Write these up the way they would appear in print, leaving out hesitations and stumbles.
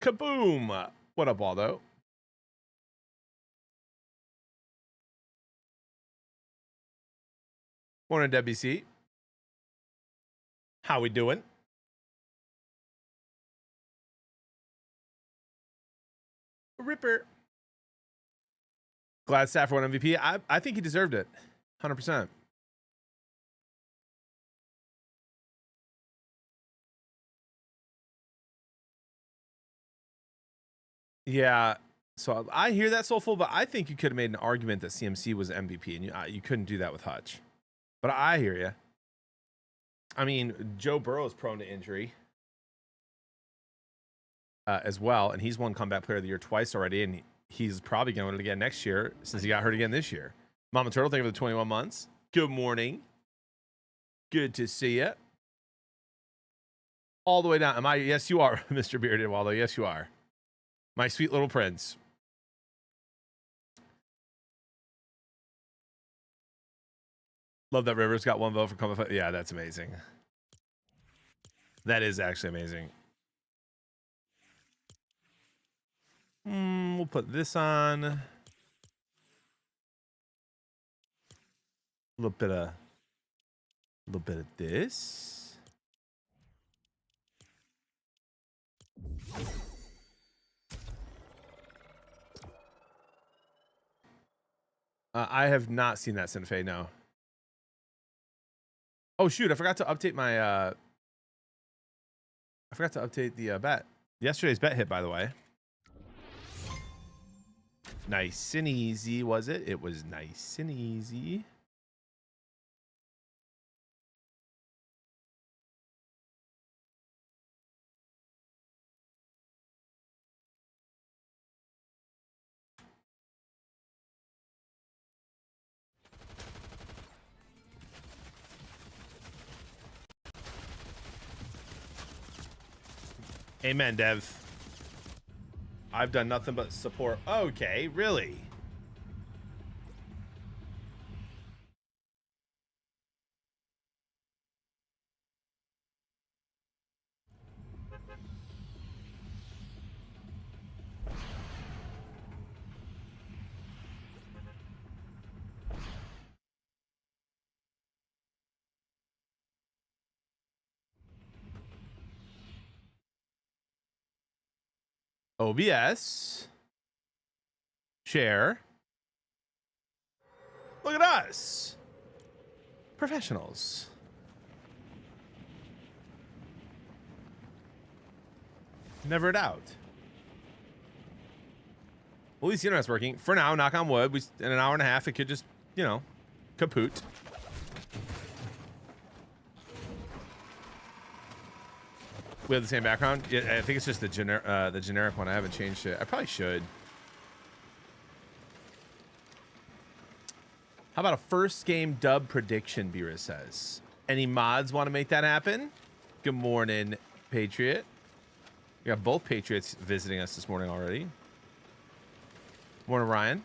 Kaboom! What up, Waldo? Morning, WC. How we doing? Ripper. Glad Stafford won MVP. I think he deserved it. 100%. Yeah. So I hear that, Soulful, but I think you could have made an argument that CMC was MVP, and you couldn't do that with Hutch. But I hear you. I mean, Joe Burrow is prone to injury as well, and he's won Comeback Player of the Year twice already, and he's probably going to win it again next year since he got hurt again this year. Mama Turtle, thank you for the 21 months. Good morning. Good to see you. All the way down. Am I? Yes, you are, Mr. Bearded Waldo. Yes, you are. My sweet little prince. Love that Rivers got one vote for Comeback. Yeah, that's amazing. That is actually amazing. We'll put this on. A little bit of this. I have not seen that Sinfei, no. Oh shoot, I forgot to update my I forgot to update the bet. Yesterday's bet hit, by the way. Nice and easy, was it? It was nice and easy. Amen, Dev. I've done nothing but support. Okay, really? OBS. Share. Look at us. Professionals. Never a doubt. Well, at least the internet's working. For now, knock on wood. In an hour and a half, it could just, you know, kaput. We have the same background. Yeah, I think it's just the generic one. I haven't changed it. I probably should. How about a first game dub prediction, Beerus says. Any mods want to make that happen? Good morning, Patriot. We got both Patriots visiting us this morning already. Morning, Ryan.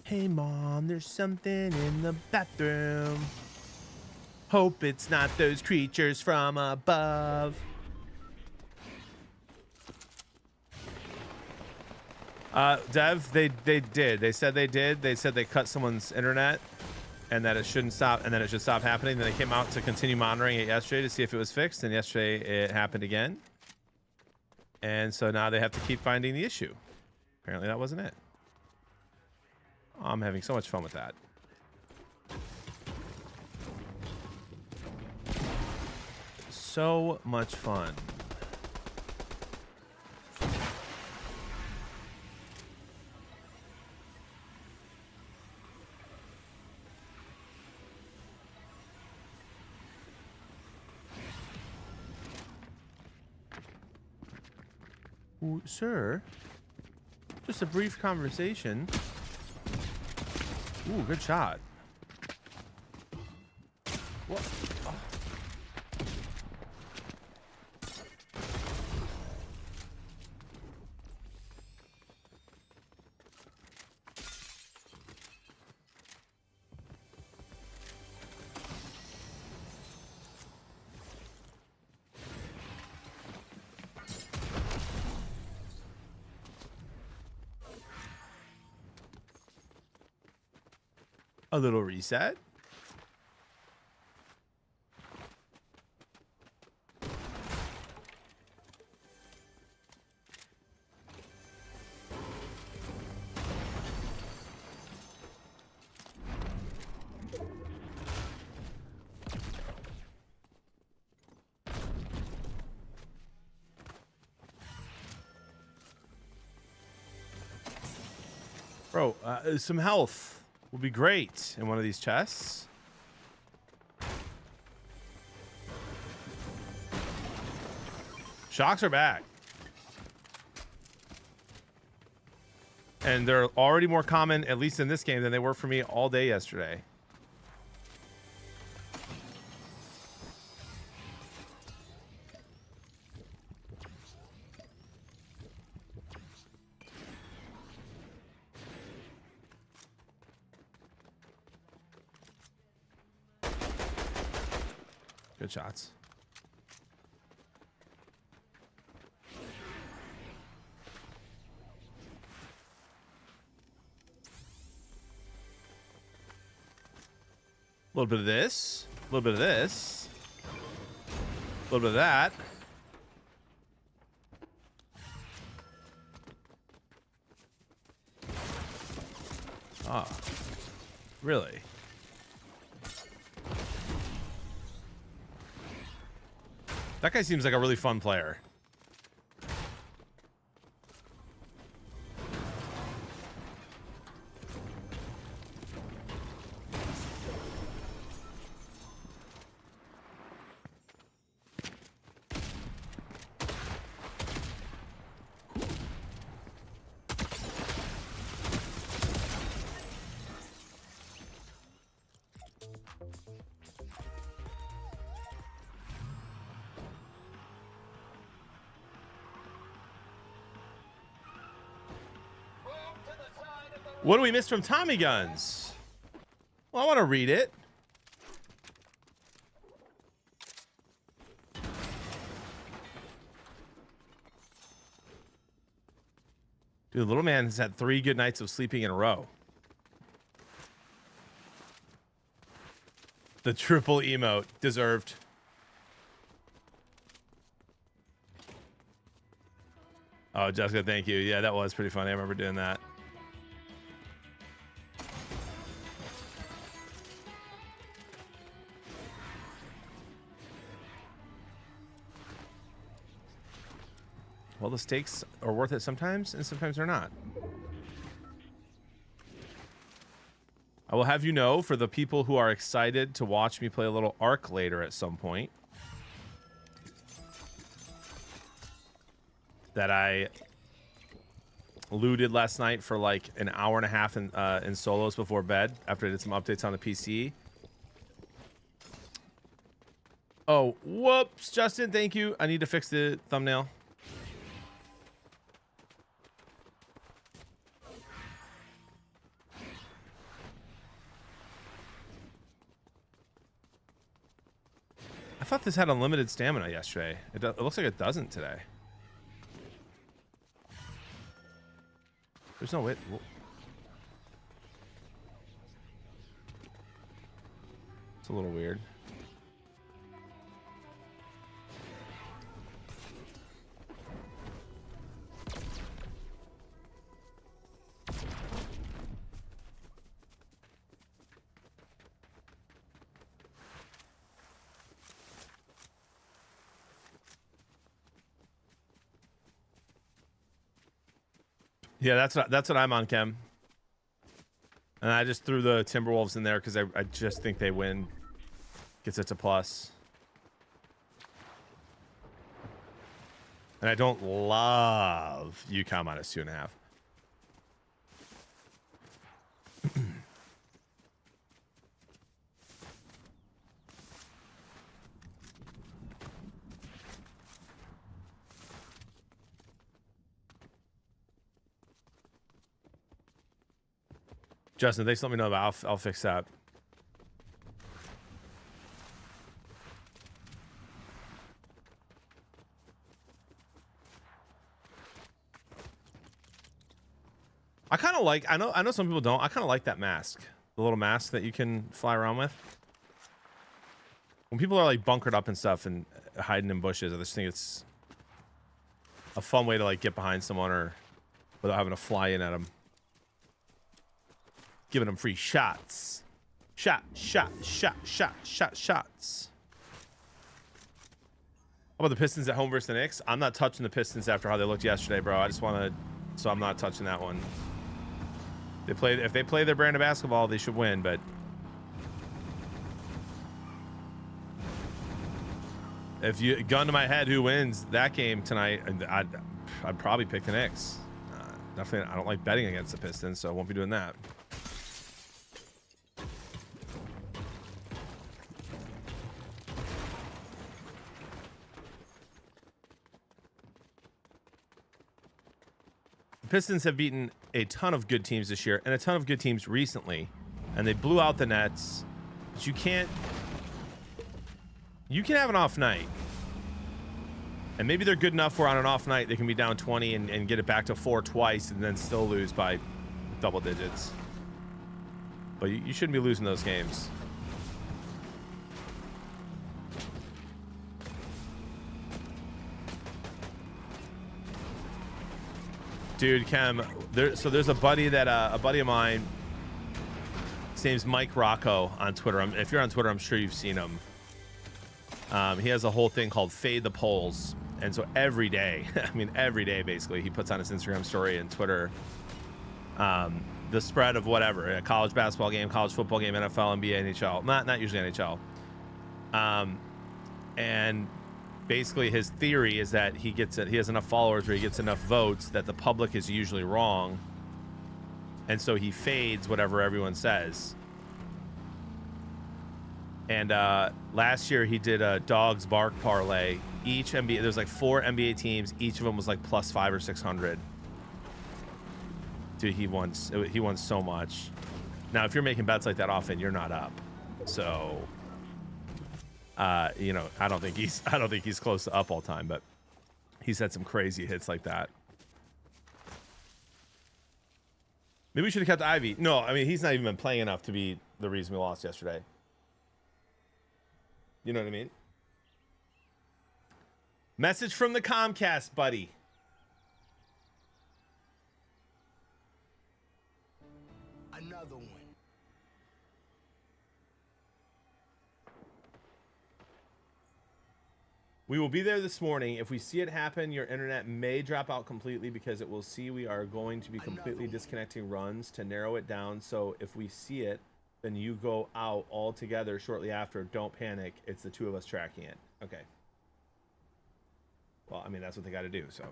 Hey, Mom, there's something in the bathroom. Hope it's not those creatures from above. Dev, they did. They said they did. They said they cut someone's internet and that it shouldn't stop, and then it should stop happening. Then they came out to continue monitoring it yesterday to see if it was fixed, and yesterday it happened again. And so now they have to keep finding the issue. Apparently that wasn't it. Oh, I'm having so much fun with that. So much fun. Ooh, sir, just a brief conversation. Ooh, good shot. What? Oh. A little reset. Bro, some health will be great in one of these chests. Shocks are back. And they're already more common, at least in this game, than they were for me all day yesterday. Good shots. A little bit of this, a little bit of this, a little bit of that. Ah, really? That guy seems like a really fun player. What do we miss from Tommy Guns? Well, I want to read it. Dude, the little man has had 3 good nights of sleeping in a row. The triple emote deserved. Oh, Jessica, thank you. Yeah, that was pretty funny. I remember doing that. Well, the stakes are worth it sometimes, and sometimes they're not. I will have you know, for the people who are excited to watch me play a little Ark later at some point, that I looted last night for like an hour and a half in solos before bed after I did some updates on the PC. Oh, whoops, Justin, thank you. I need to fix the thumbnail. I thought this had unlimited stamina yesterday. It looks like it doesn't today. There's no way. It's a little weird. Yeah, that's what I'm on, Kem. And I just threw the Timberwolves in there because I just think they win. Gets it to plus. And I don't love UConn minus 2.5. Justin, thanks. Let me know about. I'll fix that. I kind of like. I know some people don't. I kind of like that mask. The little mask that you can fly around with. When people are like bunkered up and stuff and hiding in bushes, I just think it's a fun way to like get behind someone or without having to fly in at them. Giving them free shots. Shots. How about the Pistons at home versus the Knicks? I'm not touching the Pistons after how they looked yesterday, bro. I just want to, so I'm not touching that one. If they play their brand of basketball, they should win, but if you gun to my head who wins that game tonight, I'd probably pick the Knicks. Definitely, I don't like betting against the Pistons, so I won't be doing that. The Pistons have beaten a ton of good teams this year and a ton of good teams recently, and they blew out the Nets. But you can have an off night, and maybe they're good enough where on an off night they can be down 20 and get it back to 4 twice and then still lose by double digits. But you shouldn't be losing those games. Dude, Chem, there's a buddy of mine. His name's Mike Rocco on Twitter. If you're on Twitter, I'm sure you've seen him. He has a whole thing called Fade the Polls, and so every day, every day basically, he puts on his Instagram story and Twitter the spread of whatever, a college basketball game, college football game, NFL, NBA, NHL, not usually NHL. And basically his theory is that he has enough followers where he gets enough votes that the public is usually wrong, and so he fades whatever everyone says. And last year he did a dogs bark parlay. Each NBA, there's like 4 NBA teams, each of them was like plus 500 or 600. Dude, he won so much. Now if you're making bets like that often, you're not up, so I don't think he's close to up all time, but he's had some crazy hits like that. Maybe we should have kept Ivy. No, he's not even been playing enough to be the reason we lost yesterday. You know what I mean? Message from the Comcast, buddy. Another one. We will be there this morning. If we see it happen, your internet may drop out completely because it will see we are going to be completely disconnecting runs to narrow it down. So if we see it, then you go out all together shortly after. Don't panic. It's the 2 of us tracking it. Okay. Well, that's what they got to do, so.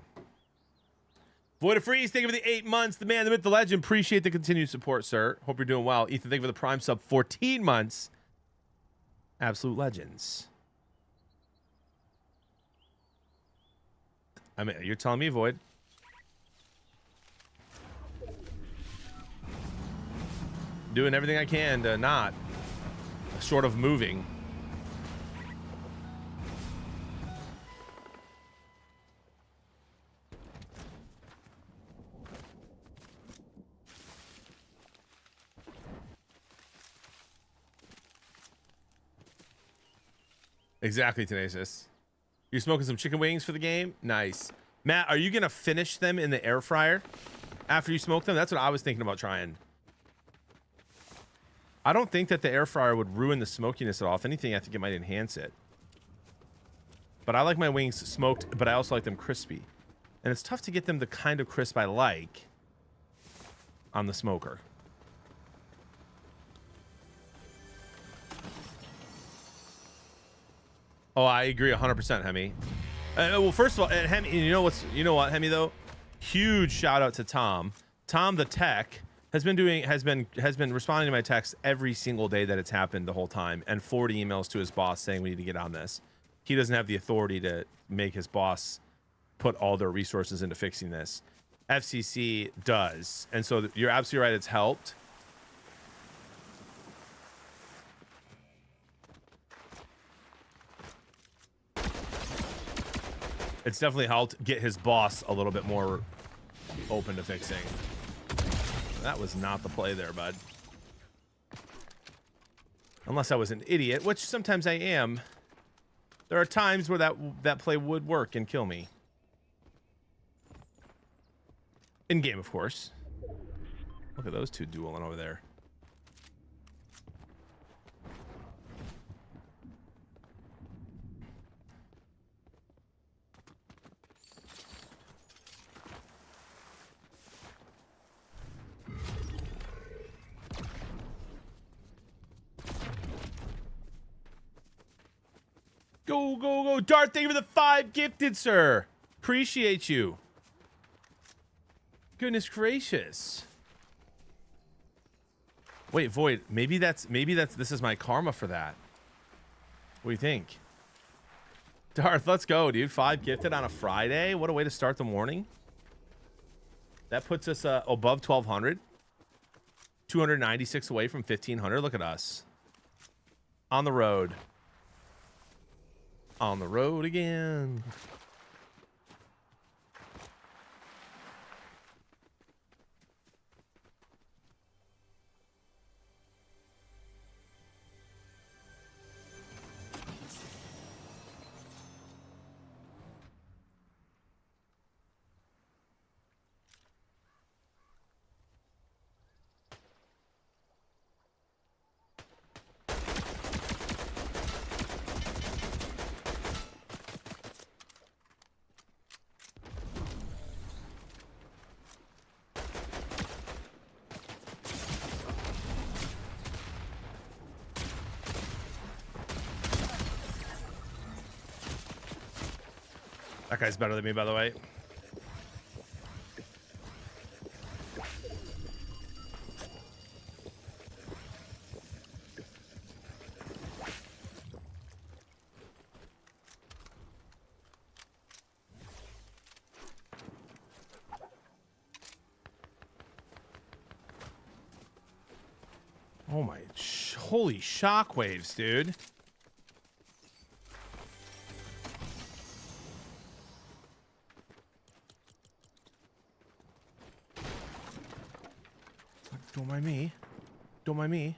Void of Freeze, thank you for the 8 months. The man, the myth, the legend. Appreciate the continued support, sir. Hope you're doing well. Ethan, thank you for the Prime sub. 14 months. Absolute legends. You're telling me, Void. Doing everything I can to not, short of moving. Exactly, Tenacious. You're smoking some chicken wings for the game? Nice. Matt, are you going to finish them in the air fryer after you smoke them? That's what I was thinking about trying. I don't think that the air fryer would ruin the smokiness at all. If anything, I think it might enhance it. But I like my wings smoked, but I also like them crispy. And it's tough to get them the kind of crisp I like on the smoker. Oh, I agree 100%, Hemi. Well, first of all, Hemi, you know what, Hemi, though? Huge shout out to Tom. Tom the tech has been responding to my texts every single day that it's happened the whole time, and 40 emails to his boss saying we need to get on this. He doesn't have the authority to make his boss put all their resources into fixing this. FCC does, and so you're absolutely right. It's helped. It's definitely helped get his boss a little bit more open to fixing. That was not the play there, bud. Unless I was an idiot, which sometimes I am. There are times where that play would work and kill me. In game, of course. Look at those two dueling over there. Go, go, go. Dart, thank you for the 5 gifted, sir. Appreciate you. Goodness gracious. Wait, Void, maybe that's this is my karma for that. What do you think? Darth, let's go, dude. 5 gifted on a Friday. What a way to start the morning. That puts us above 1,200. 296 away from 1,500. Look at us. On the road. On the road again. That guy's better than me, by the way. Oh my, holy shockwaves, dude. Don't mind me. Don't mind me.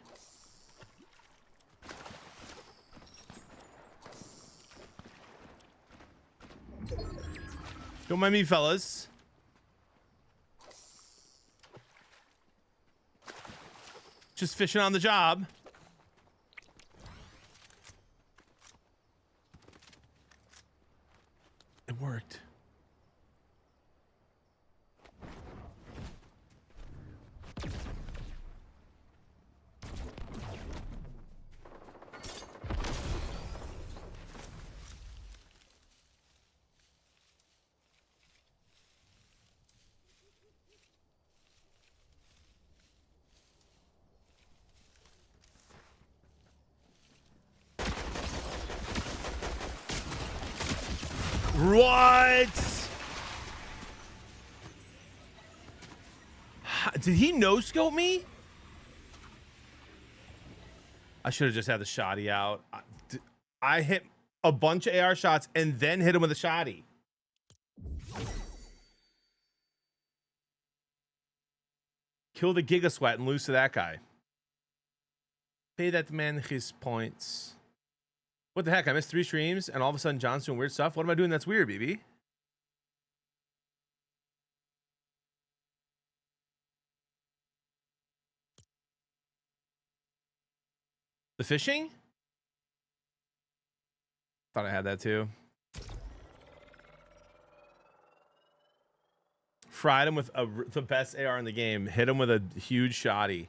Don't mind me, fellas. Just fishing on the job. It worked. What? Did he no-scope me? I should have just had the shotty out. I hit a bunch of AR shots and then hit him with a shotty. Kill the Giga Sweat and lose to that guy. Pay that man his points. What the heck? I missed 3 streams and all of a sudden John's doing weird stuff. What am I doing that's weird, BB? The fishing? Thought I had that too. Fried him with the best AR in the game. Hit him with a huge shotty.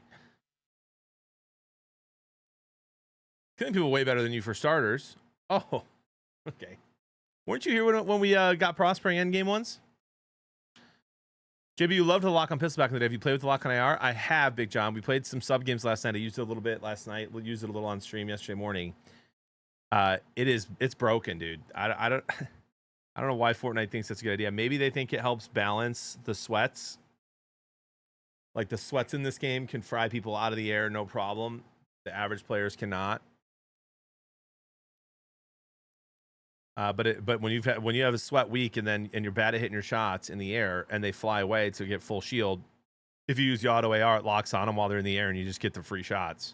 Killing people way better than you for starters. Oh, okay. Weren't you here when we got prospering endgame once? JB, you loved the lock on pistol back in the day. Have you played with the lock on AR? I have, Big John. We played some sub games last night. I used it a little bit last night. We used it a little on stream yesterday morning. It's broken, dude. I don't I don't know why Fortnite thinks that's a good idea. Maybe they think it helps balance the sweats. Like the sweats in this game can fry people out of the air, no problem. The average players cannot. But when you have a sweat week and you're bad at hitting your shots in the air and they fly away to get full shield, if you use the auto AR, it locks on them while they're in the air and you just get the free shots.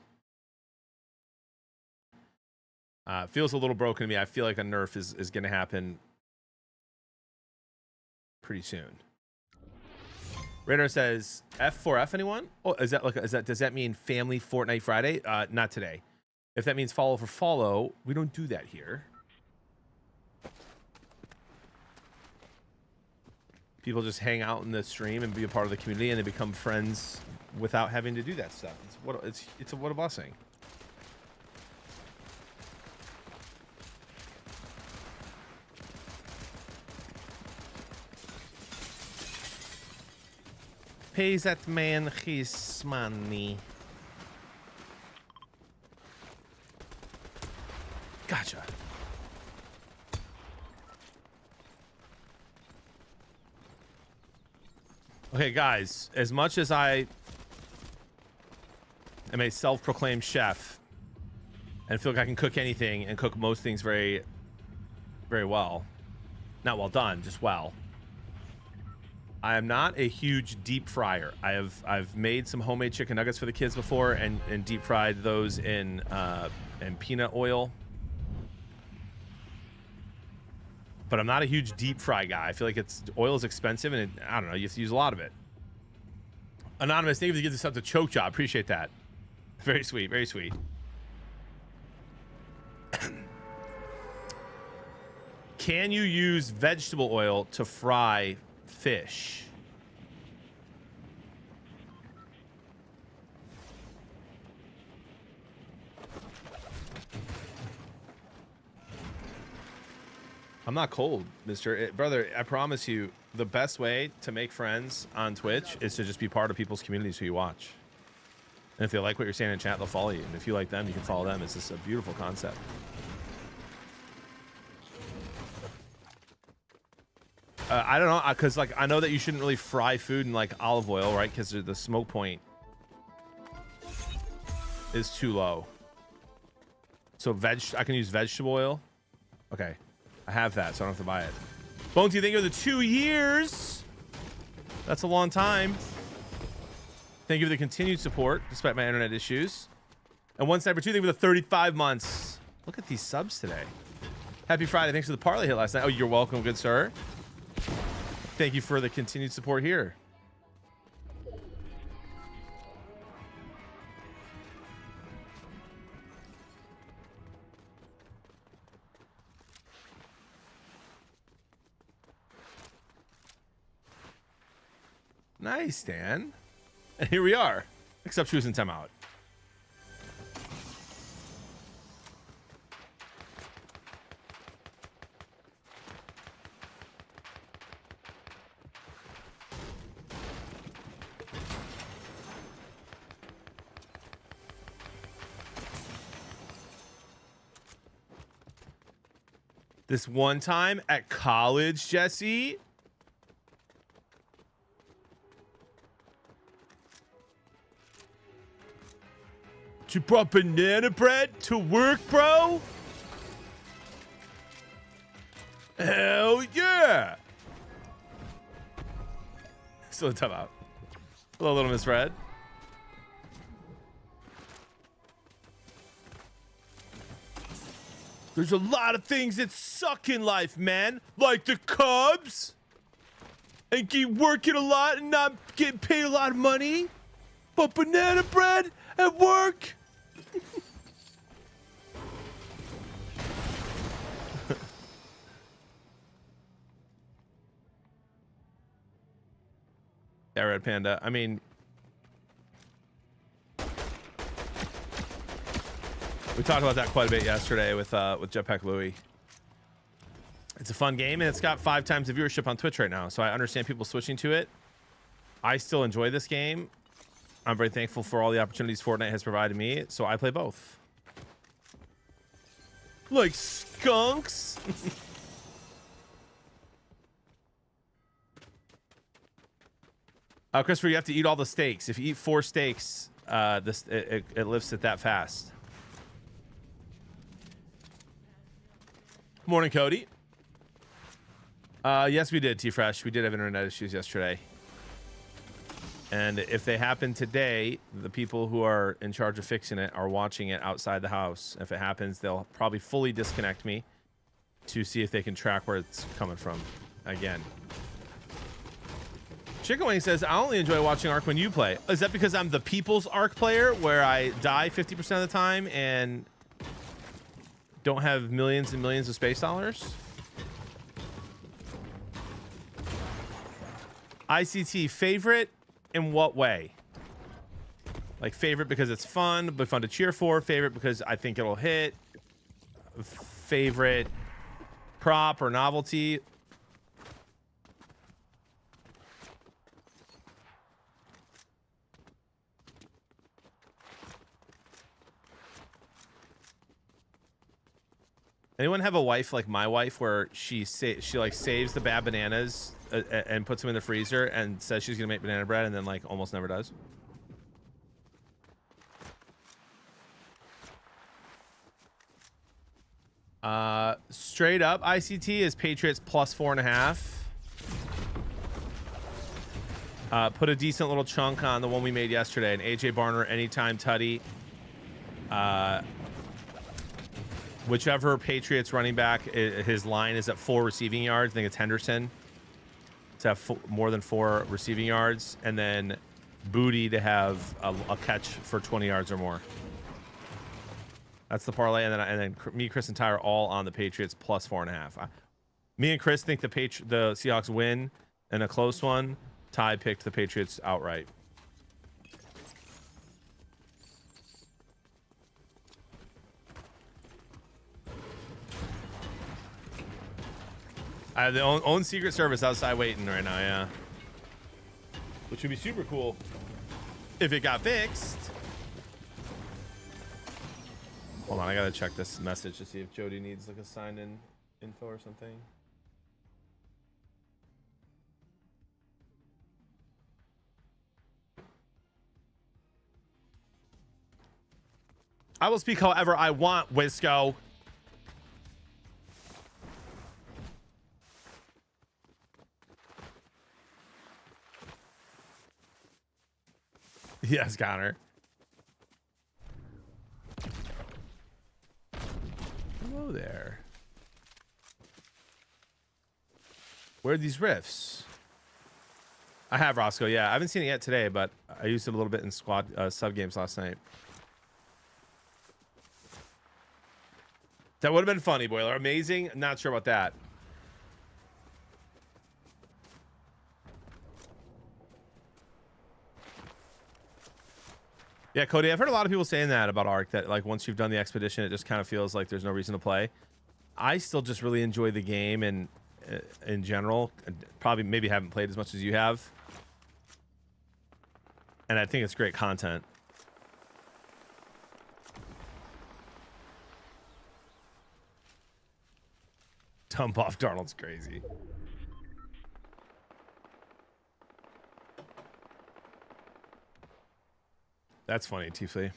Feels a little broken to me. I feel like a nerf is going to happen pretty soon. Radar says F4F anyone? Oh, is that does that mean family Fortnite Friday? Not today. If that means follow for follow, we don't do that here. People just hang out in the stream and be a part of the community, and they become friends without having to do that stuff. What a blessing. Pays that man his money. Gotcha. Okay, guys, as much as I am a self-proclaimed chef and feel like I can cook anything and cook most things very, very well, not well done, just well, I am not a huge deep fryer. I've made some homemade chicken nuggets for the kids before and deep fried those in peanut oil. But I'm not a huge deep fry guy. I feel like oil is expensive, and I don't know, you have to use a lot of it. Anonymous, thank you for giving this up to Choke Job. Appreciate that. Very sweet, very sweet. Can you use vegetable oil to fry fish? I'm not cold, mister. Brother, I promise you, the best way to make friends on Twitch is to just be part of people's communities who you watch. And if they like what you're saying in chat, they'll follow you. And if you like them, you can follow them. It's just a beautiful concept. I don't know, because like I know that you shouldn't really fry food in like olive oil, right? Because the smoke point is too low. So I can use vegetable oil. Okay. I have that, so I don't have to buy it. Bonesy, thank you for the 2 years. That's a long time. Thank you for the continued support, despite my internet issues. And one sniper 2, thank you for the 35 months. Look at these subs today. Happy Friday. Thanks for the parlay hit last night. Oh, you're welcome, good sir. Thank you for the continued support here. Nice, Dan. And here we are. Except she was in timeout. This one time at college, Jesse. You brought banana bread to work, bro? Hell yeah! Still a timeout. Hello, little Miss Red. There's a lot of things that suck in life, man. Like the Cubs. And keep working a lot and not getting paid a lot of money. But banana bread at work? Yeah, Red Panda. I mean, we talked about that quite a bit yesterday with Jetpack Louie. It's a fun game, and it's got 5 times the viewership on Twitch right now, so I understand people switching to it. I still enjoy this game. I'm very thankful for all the opportunities Fortnite has provided me, so I play both. Like skunks? Christopher, you have to eat all the steaks. If you eat 4 steaks, it lifts it that fast. Morning, Cody. Yes, we did, T-Fresh. We did have internet issues yesterday. And if they happen today, the people who are in charge of fixing it are watching it outside the house. If it happens, they'll probably fully disconnect me to see if they can track where it's coming from again. Chicken Wing says, I only enjoy watching Ark when you play. Is that because I'm the people's Ark player where I die 50% of the time and don't have millions and millions of space dollars? ICT favorite in what way? Like favorite because it's fun, but fun to cheer for. Favorite because I think it'll hit. Favorite prop or novelty. Anyone have a wife like my wife where she like saves the bad bananas and puts them in the freezer and says she's gonna make banana bread and then like almost never does? Straight up ICT is Patriots plus 4.5. Put a decent little chunk on the one we made yesterday, an AJ Barner anytime tutty. Whichever Patriots running back, his line is at 4 receiving yards. I think it's Henderson to have more than 4 receiving yards, and then Booty to have a catch for 20 yards or more. That's the parlay, and then me, Chris, and Ty are all on the Patriots plus 4.5. Me and Chris think the Seahawks win in a close one. Ty picked the Patriots outright. I have the own Secret Service outside waiting right now, yeah. Which would be super cool if it got fixed. Hold on, I gotta check this message to see if Jody needs like a sign-in info or something. I will speak however I want, Wisco. Yes, Connor. Hello there. Where are these riffs? I have Roscoe. Yeah, I haven't seen it yet today, but I used it a little bit in squad sub games last night. That would have been funny, Boiler. Amazing. Not sure about that. Yeah, Cody, I've heard a lot of people saying that about Ark, that like once you've done the expedition, it just kind of feels like there's no reason to play. I still just really enjoy the game and in general. Probably maybe haven't played as much as you have. And I think it's great content. Dump off Darnold's crazy. That's funny, Tiefly.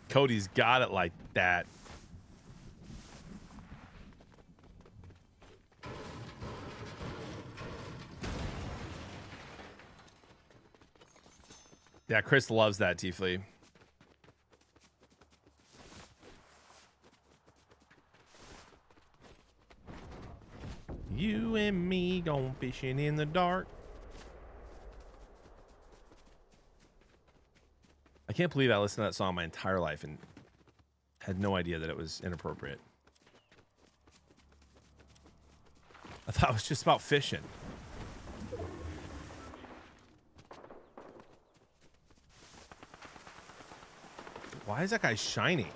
Cody's got it like that. Yeah, Chris loves that, Tiefly. You and me going fishing in the dark. I can't believe I listened to that song my entire life and had no idea that it was inappropriate. I thought it was just about fishing. Why is that guy shining?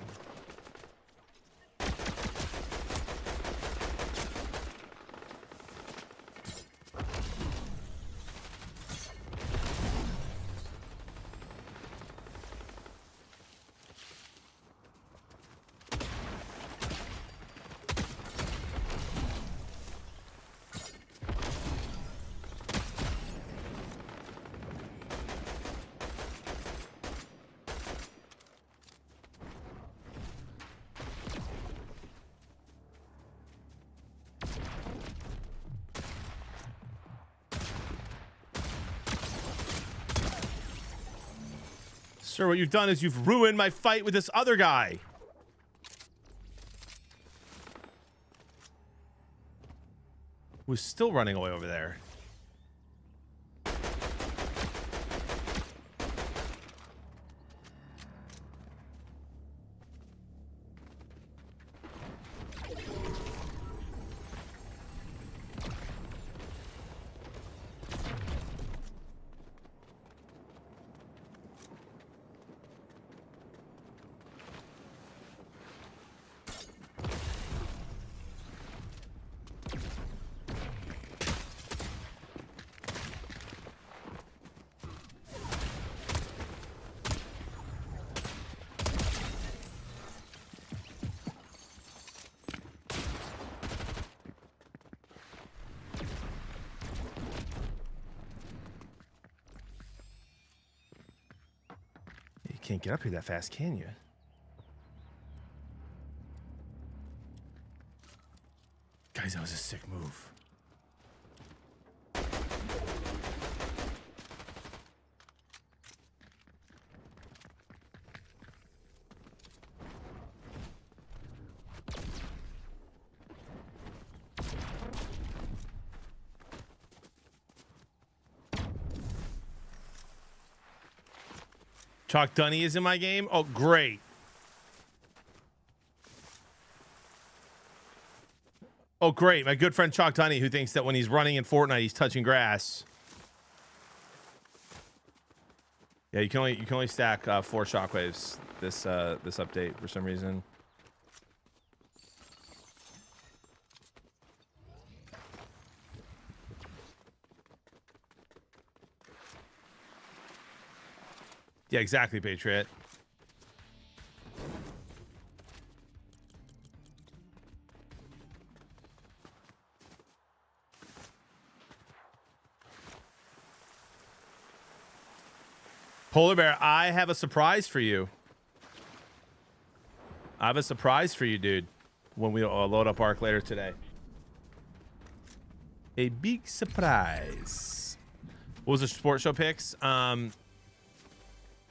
Sir, what you've done is you've ruined my fight with this other guy. Who's still running away over there. Can't get up here that fast, can you? Guys, that was a sick move. Chalk Dunny is in my game? Oh, great. Oh, great. My good friend Chalk Dunny, who thinks that when he's running in Fortnite, he's touching grass. Yeah, you can only stack 4 shockwaves this update for some reason. Yeah, exactly, Patriot. Polar Bear, I have a surprise for you. I have a surprise for you, dude, when we load up Arc later today. A big surprise. What was the sports show picks?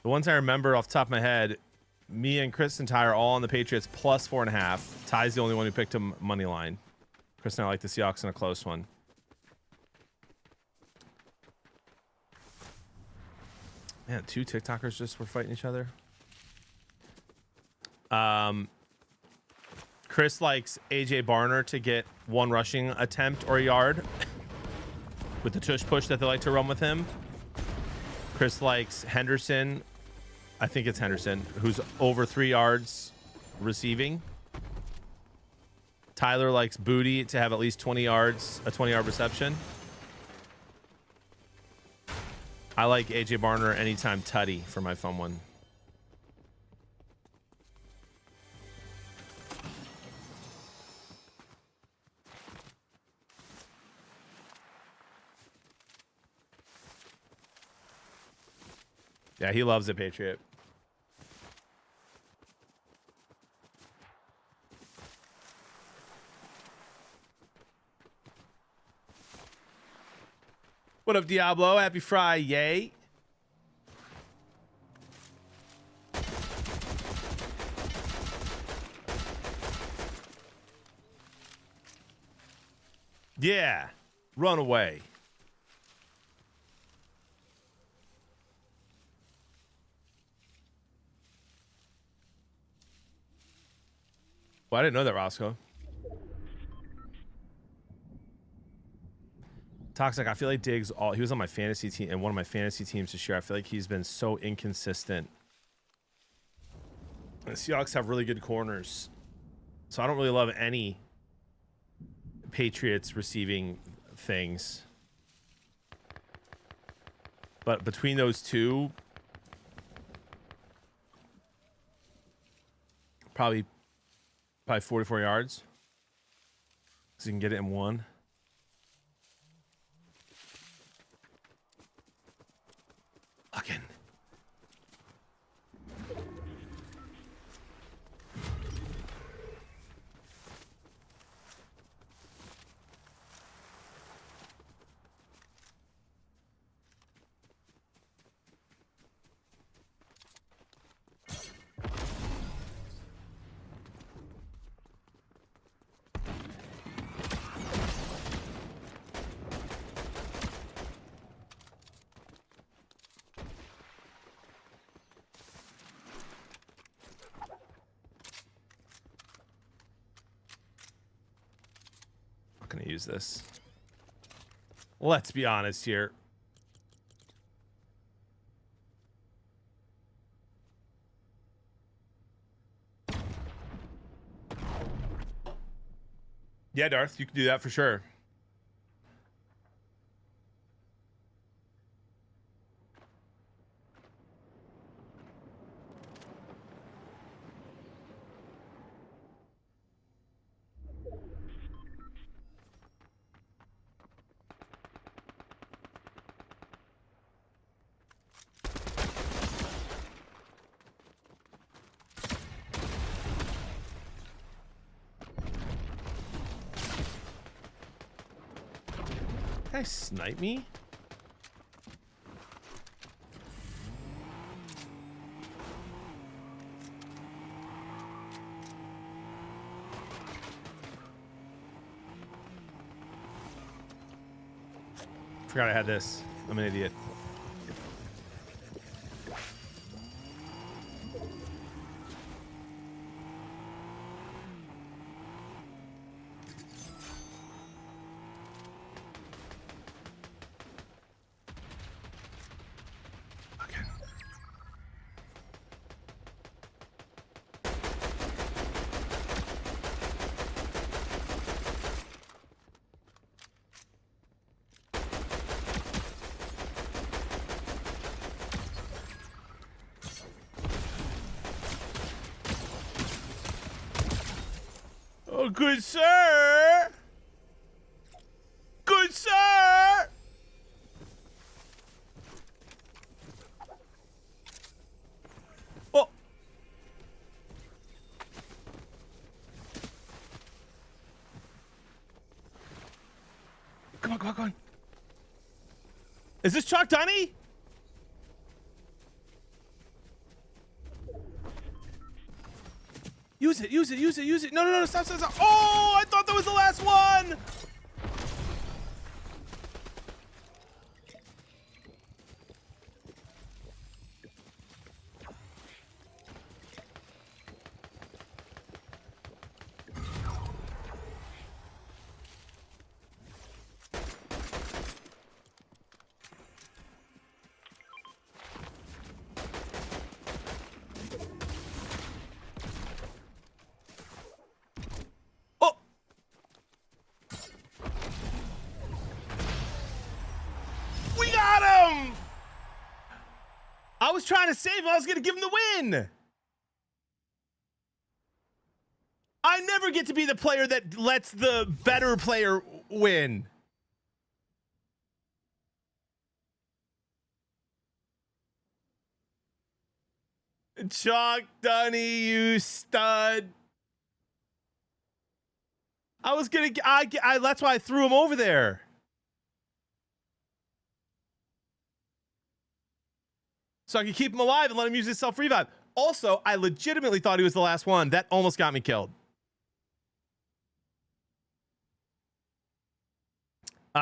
The ones I remember off the top of my head, me and Chris and Ty are all on the Patriots plus 4.5. Ty's the only one who picked him money line. Chris and I like the Seahawks in a close one. Man, 2 TikTokers just were fighting each other. Chris likes AJ Barner to get 1 rushing attempt or yard with the tush push that they like to run with him. Chris likes Henderson. I think it's Henderson, who's over 3 yards receiving. Tyler likes Booty to have at least 20 yards, a 20-yard reception. I like AJ Barner anytime tutty for my fun one. Yeah, he loves it, Patriot. What up, Diablo? Happy Friday, yay. Yeah, run away. Well, I didn't know that, Roscoe. Toxic, I feel like Diggs, he was on my fantasy team and one of my fantasy teams this year. I feel like he's been so inconsistent. The Seahawks have really good corners. So I don't really love any Patriots receiving things. But between those two, probably 44 yards. So you can get it in 1. Again. going to use this. Let's be honest here. Yeah, Darth, you can do that for sure. Did I snipe me? Forgot I had this. I'm an idiot. Oh, good sir! Good sir! Oh! Come on, come on, come on. Is this Chalk Dunny? Use it, use it, use it, use it. No, no, no, stop, stop, stop. Oh, I thought that was the last one. I was trying to save him. I was going to give him the win. I never get to be the player that lets the better player win. Chalk Dunny, you stud. I was going to, that's why I threw him over there. So I could keep him alive and let him use his self-revive. Also, I legitimately thought he was the last one. That almost got me killed.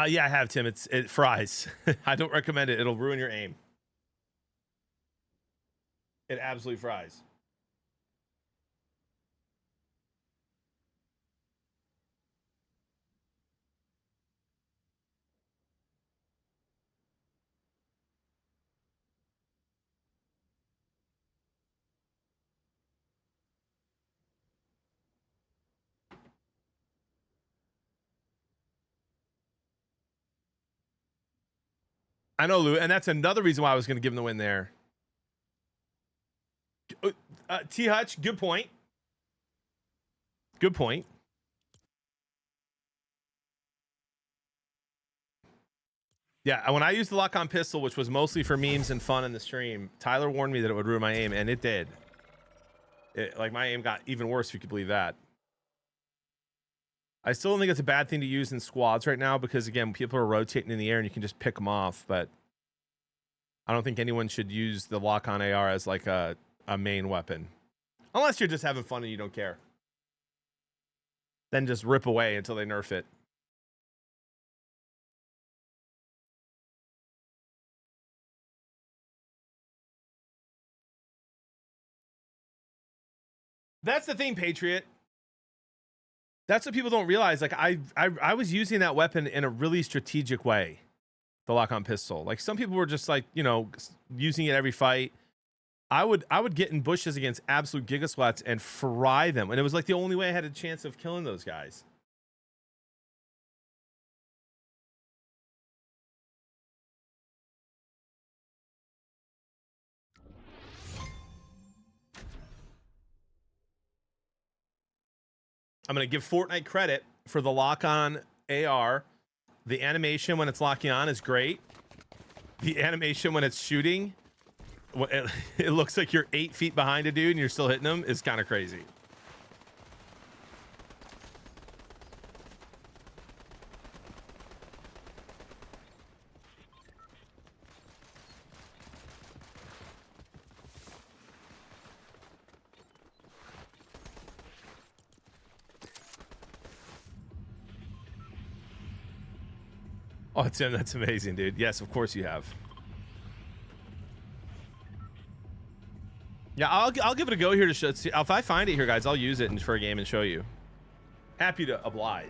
Yeah, I have, Tim. It fries. I don't recommend it. It'll ruin your aim. It absolutely fries. I know, Lou, and that's another reason why I was going to give him the win there. T Hutch, good point. Good point. Yeah, when I used the lock-on pistol, which was mostly for memes and fun in the stream, Tyler warned me that it would ruin my aim, and it did. Like, my aim got even worse, if you could believe that. I still don't think it's a bad thing to use in squads right now because, again, people are rotating in the air and you can just pick them off, but I don't think anyone should use the lock-on AR as, like, a main weapon. Unless you're just having fun and you don't care. Then just rip away until they nerf it. That's the thing, Patriot. That's what people don't realize. Like I was using that weapon in a really strategic way, the lock-on pistol. Like some people were just like, you know, using it every fight. I would get in bushes against absolute gigasquats and fry them, and it was like the only way I had a chance of killing those guys. I'm gonna give Fortnite credit for the lock-on AR. The animation when it's locking on is great. The animation when it's shooting, it looks like you're 8 feet behind a dude and you're still hitting him, is kind of crazy. Oh, Tim, that's amazing, dude. Yes, of course you have. Yeah, I'll give it a go here to show. See, if I find it here, guys, I'll use it for a game and show you. Happy to oblige.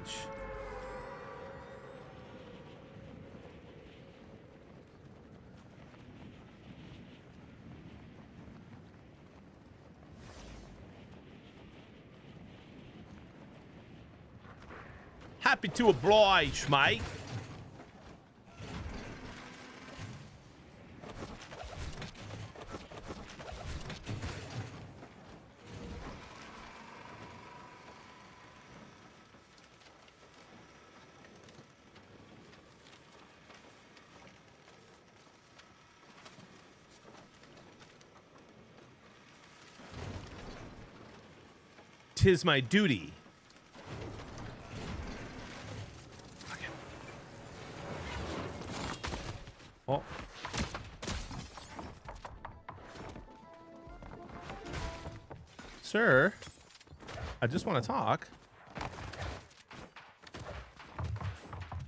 Happy to oblige, mate. Tis my duty. Okay. Oh. Sir, I just want to talk.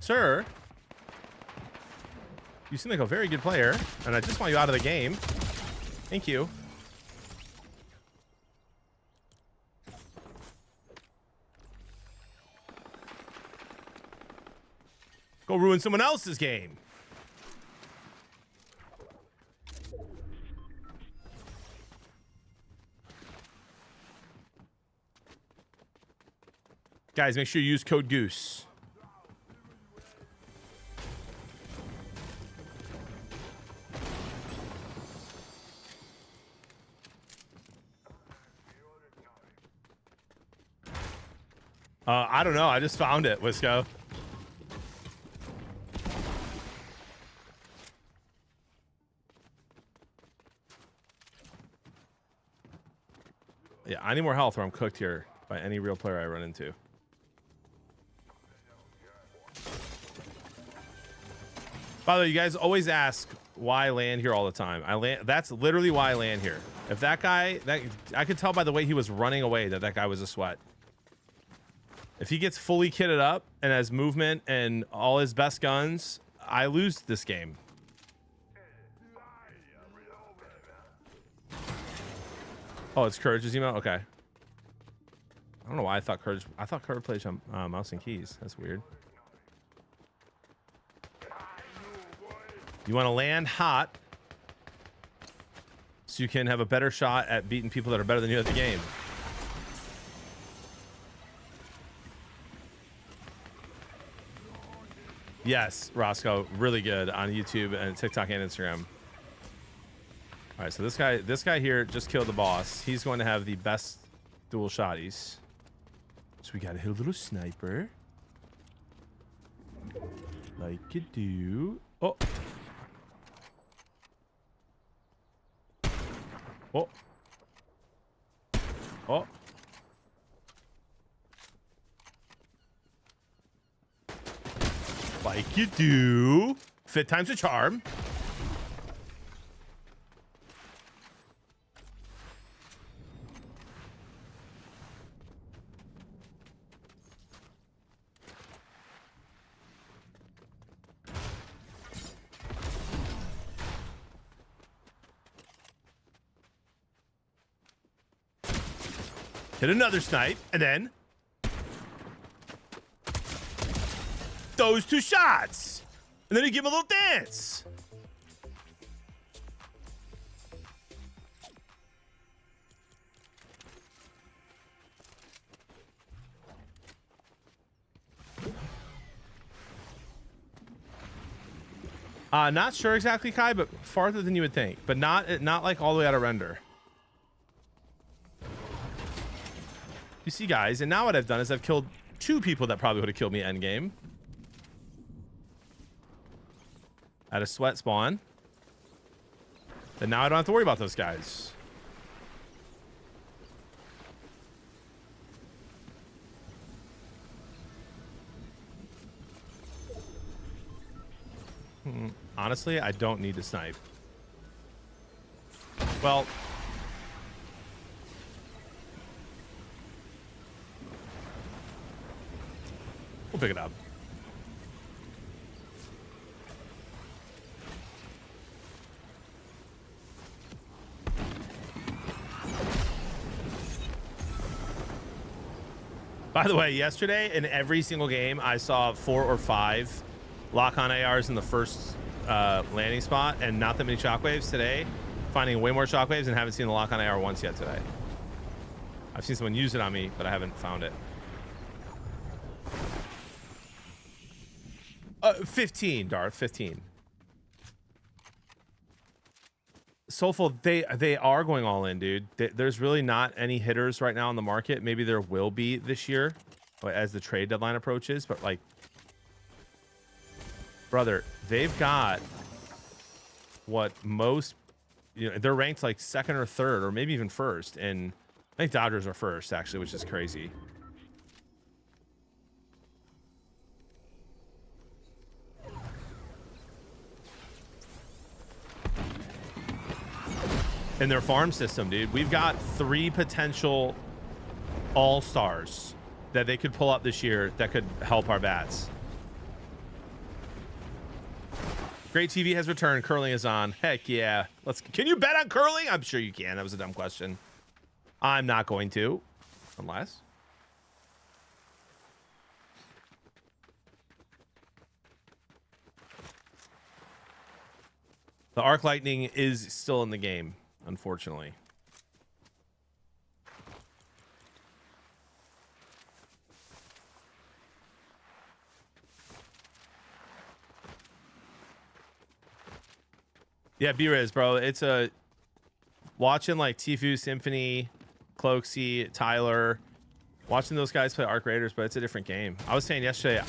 Sir, you seem like a very good player, and I just want you out of the game. Thank you. Go ruin someone else's game. Guys, make sure you use code Goose. I don't know. I just found it, Wisco. Yeah, I need more health or I'm cooked here by any real player I run into. By the way, you guys always ask why I land here all the time. That's literally why I land here. If that guy, I could tell by the way he was running away that guy was a sweat. If he gets fully kitted up and has movement and all his best guns, I lose this game. Oh, it's Courage's email? Okay. I don't know why I thought Courage plays on mouse and keys. That's weird. You want to land hot so you can have a better shot at beating people that are better than you at the game. Yes, Roscoe, really good on YouTube and TikTok and Instagram. All right, so this guy here just killed the boss. He's going to have the best dual shotties. So we gotta hit a little sniper. Like you do. Oh. Oh. Oh. Like you do. Fit times a charm. Hit another snipe, and then those 2 shots. And then you give him a little dance. Not sure exactly, Kai, but farther than you would think. But not like all the way out of render. You see, guys, and now what I've done is I've killed 2 people that probably would have killed me endgame. At a sweat spawn. Then now I don't have to worry about those guys. Honestly, I don't need to snipe. Well, we'll pick it up. By the way, yesterday in every single game, I saw 4 or 5 lock-on ARs in the first landing spot, and not that many shockwaves. Today, finding way more shockwaves and haven't seen the lock-on AR once yet today. I've seen someone use it on me, but I haven't found it. 15, Darth, 15. Soulful, they are going all in, dude. There's really not any hitters right now on the market. Maybe there will be this year as the trade deadline approaches, but like, brother, they've got what most, you know, they're ranked like 2nd or 3rd or maybe even 1st, and I think Dodgers are 1st actually, which is crazy. In their farm system, dude, we've got 3 potential all-stars that they could pull up this year that could help our bats. Great TV has returned. Curling is on. Heck yeah. Can you bet on curling? I'm sure you can. That was a dumb question. I'm not going to. Unless. The arc lightning is still in the game, unfortunately. Yeah, B-Riz, bro. It's a watching like Tfue, Symphony, Cloaksy, Tyler, watching those guys play Arc Raiders, but it's a different game. I was saying yesterday,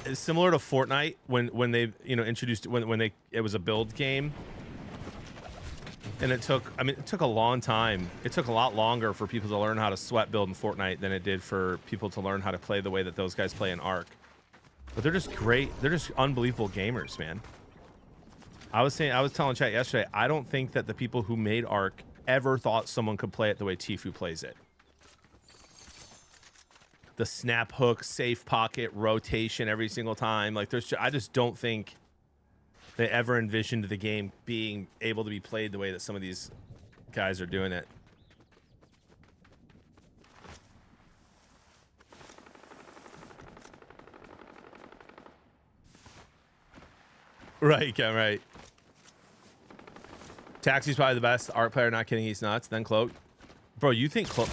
it's similar to Fortnite when they, you know, introduced when it was a build game, and it took a long time. It took a lot longer for people to learn how to sweat build in Fortnite than it did for people to learn how to play the way that those guys play in Arc. But they're just great. They're just unbelievable gamers, man. I was telling chat yesterday, I don't think that the people who made Arc ever thought someone could play it the way Tfue plays it. The snap hook, safe pocket, rotation every single time. Like I just don't think they ever envisioned the game being able to be played the way that some of these guys are doing it. Right, yeah, right. Taxi's probably the best art player. Not kidding, he's nuts. Then Cloak. Bro, you think Cloak...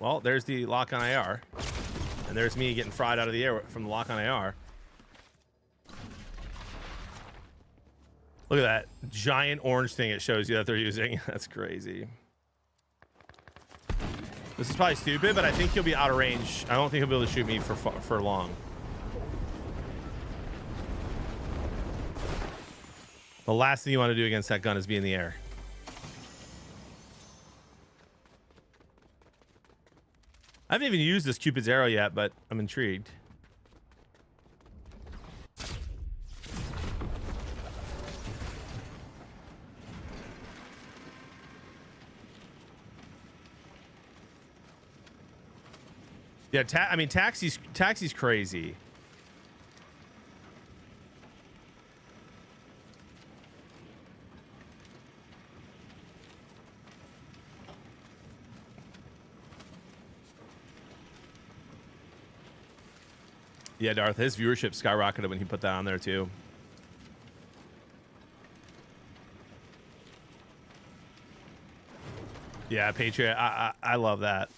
Well, there's the lock on AR. And there's me getting fried out of the air from the lock on AR. Look at that giant orange thing it shows you that they're using. That's crazy. This is probably stupid, but I think he'll be out of range. I don't think he'll be able to shoot me for long. The last thing you want to do against that gun is be in the air. I haven't even used this Cupid's arrow yet, but I'm intrigued. Yeah, Taxi's crazy. Yeah, Darth, his viewership skyrocketed when he put that on there too. Yeah, Patriot, I love that.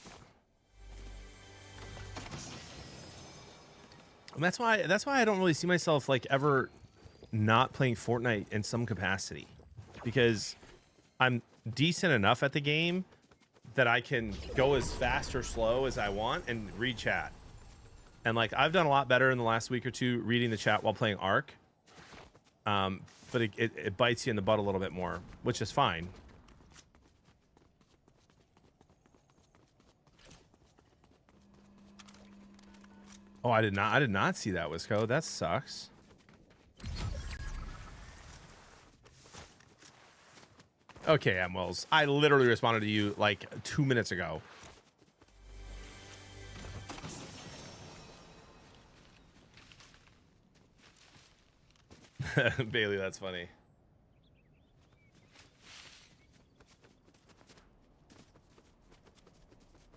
And that's why I don't really see myself like ever not playing Fortnite in some capacity, because I'm decent enough at the game that I can go as fast or slow as I want and read chat. And like I've done a lot better in the last week or two reading the chat while playing Ark. But it bites you in the butt a little bit more, which is fine. Oh, I did not see that, Wisco. That sucks. Okay, M. Wells. I literally responded to you like 2 minutes ago. Bailey, that's funny.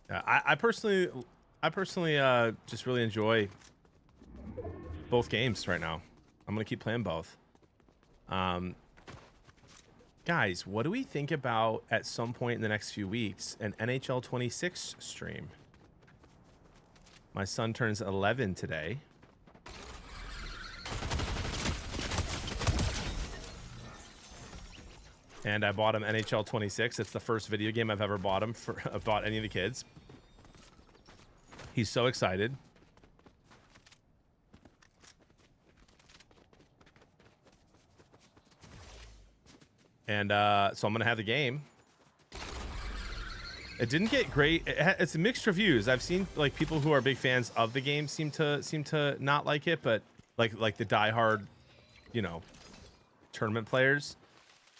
I personally just really enjoy both games right now. I'm gonna keep playing both. Guys, what do we think about at some point in the next few weeks an NHL 26 stream? My son turns 11 today. And I bought him NHL 26. It's the first video game I've ever bought him for bought any of the kids. He's so excited. And so I'm gonna have the game. It didn't get great. It's mixed reviews. I've seen like people who are big fans of the game seem to not like it, but like the diehard, you know, tournament players.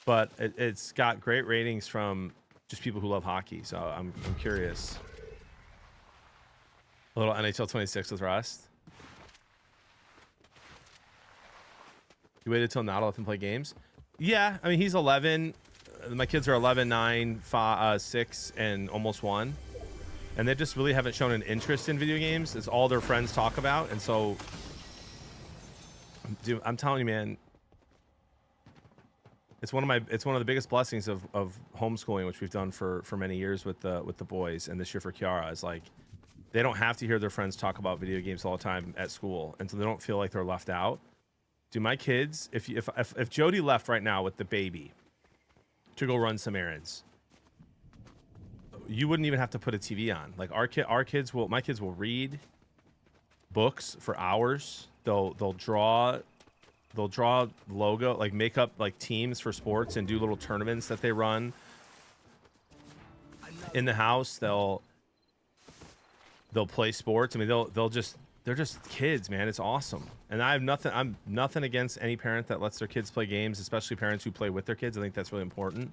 But it's got great ratings from just people who love hockey. So I'm curious. A little NHL 26 with Rust. You waited till now to let them play games? Yeah, I mean, he's 11. My kids are 11, 9, 5, 6, and almost 1. And they just really haven't shown an interest in video games. It's all their friends talk about. And so, dude, I'm telling you, man, it's one of the biggest blessings of homeschooling, which we've done for many years with the boys, and this year for Kiara, is like they don't have to hear their friends talk about video games all the time at school, and so they don't feel like they're left out. Do my kids, if Jody left right now with the baby to go run some errands, you wouldn't even have to put a TV on. Like my kids will read books for hours. They'll draw logo, like make up like teams for sports and do little tournaments that they run in the house. They'll play sports. I mean, they're just kids, man. It's awesome. And I'm nothing against any parent that lets their kids play games, especially parents who play with their kids. I think that's really important.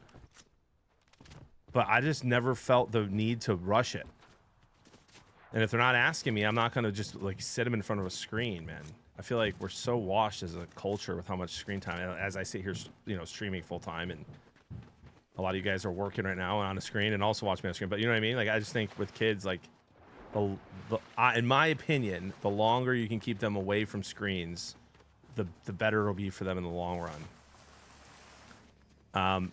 But I just never felt the need to rush it. And if they're not asking me, I'm not going to just like sit them in front of a screen, man. I feel like we're so washed as a culture with how much screen time, as I sit here, you know, streaming full time, and a lot of you guys are working right now on a screen and also watching me on a screen. But you know what I mean? Like, I just think with kids, like, in my opinion, the longer you can keep them away from screens, the better it'll be for them in the long run.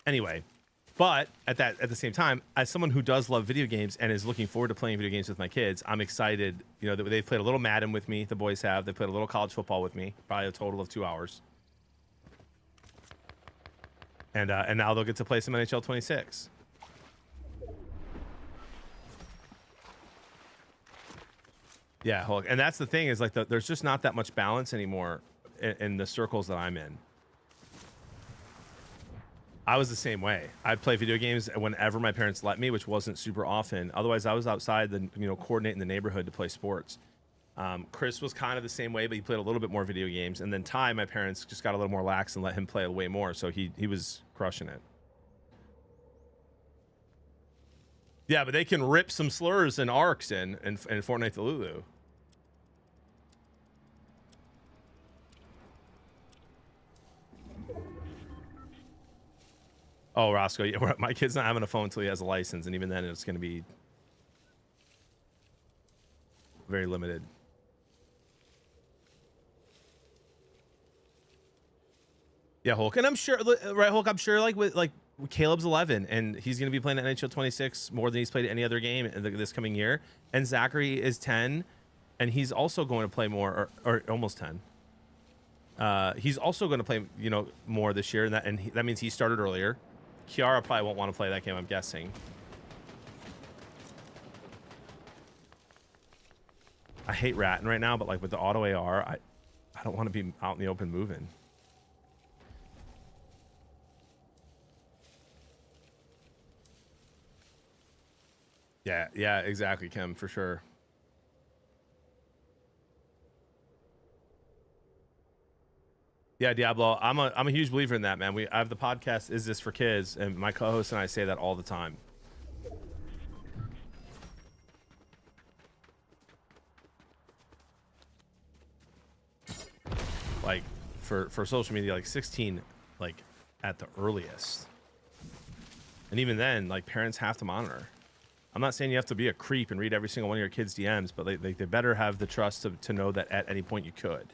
Anyway, but at the same time, as someone who does love video games and is looking forward to playing video games with my kids, I'm excited. You know, they've played a little Madden with me. The boys have. They played a little college football with me, probably a total of 2 hours. And now they'll get to play some NHL 26. Yeah, Hulk. And that's the thing, is like there's just not that much balance anymore in the circles that I'm in. I was the same way. I'd play video games whenever my parents let me, which wasn't super often. Otherwise, I was outside, coordinating the neighborhood to play sports. Chris was kind of the same way, but he played a little bit more video games. And then Ty, my parents just got a little more lax and let him play way more. So he was crushing it. Yeah, but they can rip some slurs and arcs in Fortnite to Lulu. Oh, Roscoe, yeah, my kid's not having a phone until he has a license, and even then it's going to be very limited. Yeah, Hulk, and I'm sure, right, Hulk. I'm sure, like with Caleb's 11, and he's going to be playing NHL 26 more than he's played any other game this coming year. And Zachary is 10, and he's also going to play more, or almost 10. He's also going to play, you know, more this year, and that means he started earlier. Kiara probably won't want to play that game, I'm guessing. I hate ratting right now, but like with the auto AR, I don't want to be out in the open moving. Yeah, exactly, Kim, for sure. Yeah, Diablo, I'm a huge believer in that, man. I have the podcast Is This for Kids, and my co-host and I say that all the time. Like for social media, like 16, like at the earliest. And even then, like parents have to monitor. I'm not saying you have to be a creep and read every single one of your kids' DMs, but they better have the trust to know that at any point you could.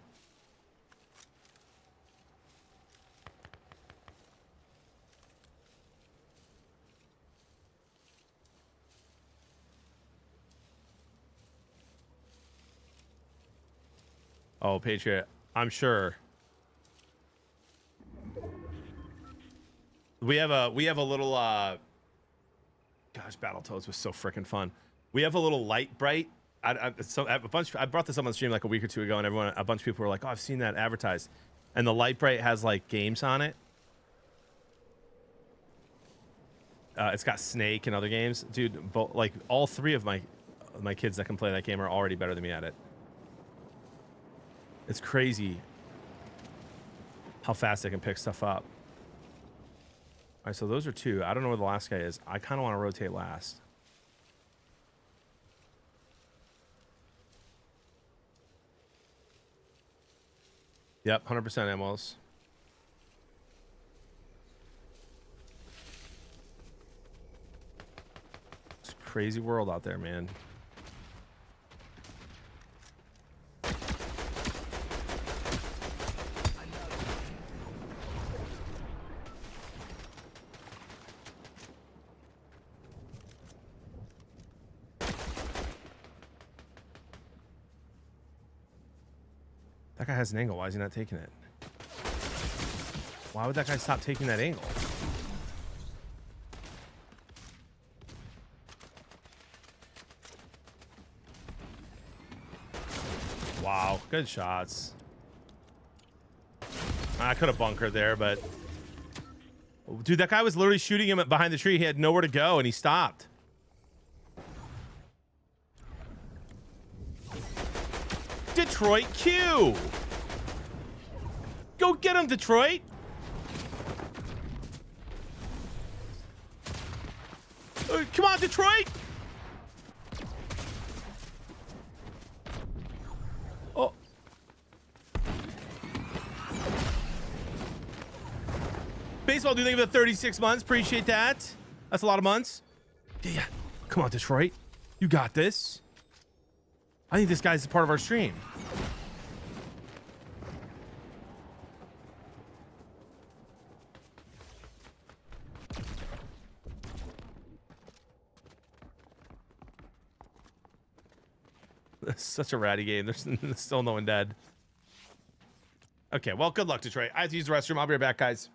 Oh, Patriot, I'm sure. We have a little gosh, Battletoads was so freaking fun. We have a little light bright. I brought this up on stream like a week or two ago, and a bunch of people were like, "Oh, I've seen that advertised." And the light bright has like games on it. It's got Snake and other games, dude. Like all three of my kids that can play that game are already better than me at it. It's crazy how fast they can pick stuff up. All right, so those are two. I don't know where the last guy is. I kind of want to rotate last. Yep, 100% ammos. It's a crazy world out there, man. That guy has an angle. Why is he not taking it? Why would that guy stop taking that angle? Wow, good shots. I could have bunkered there, but... Dude, that guy was literally shooting him behind the tree. He had nowhere to go, and he stopped. Detroit Q! Go get him, Detroit! Come on, Detroit! Oh. Baseball, do you think of the 36 months? Appreciate that. That's a lot of months. Yeah. Come on, Detroit. You got this. I think this guy's a part of our stream. This is such a ratty game. There's still no one dead. Okay, well, good luck, Detroit. I have to use the restroom. I'll be right back, guys.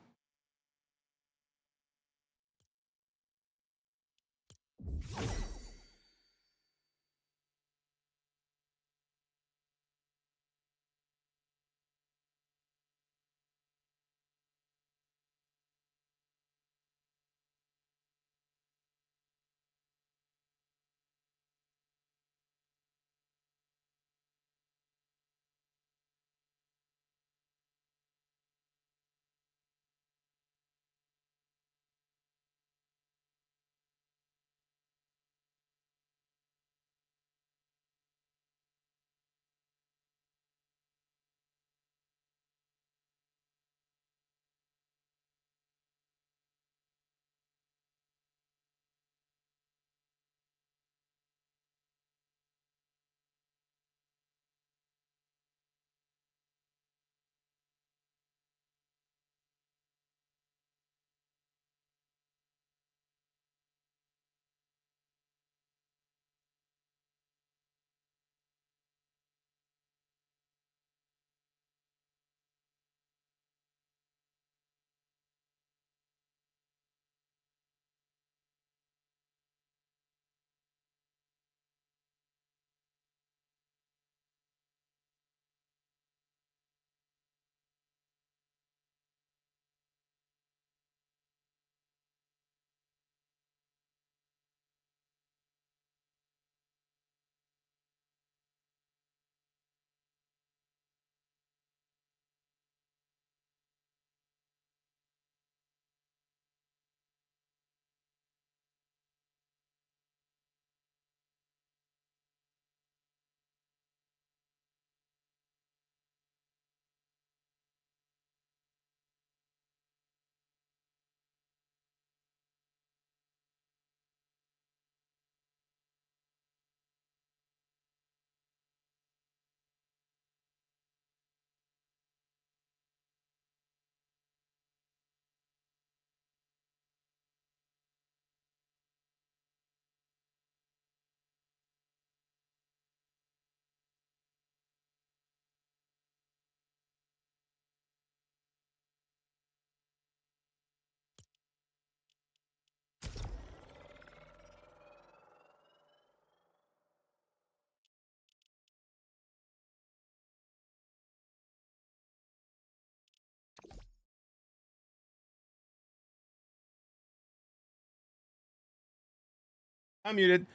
I'm muted.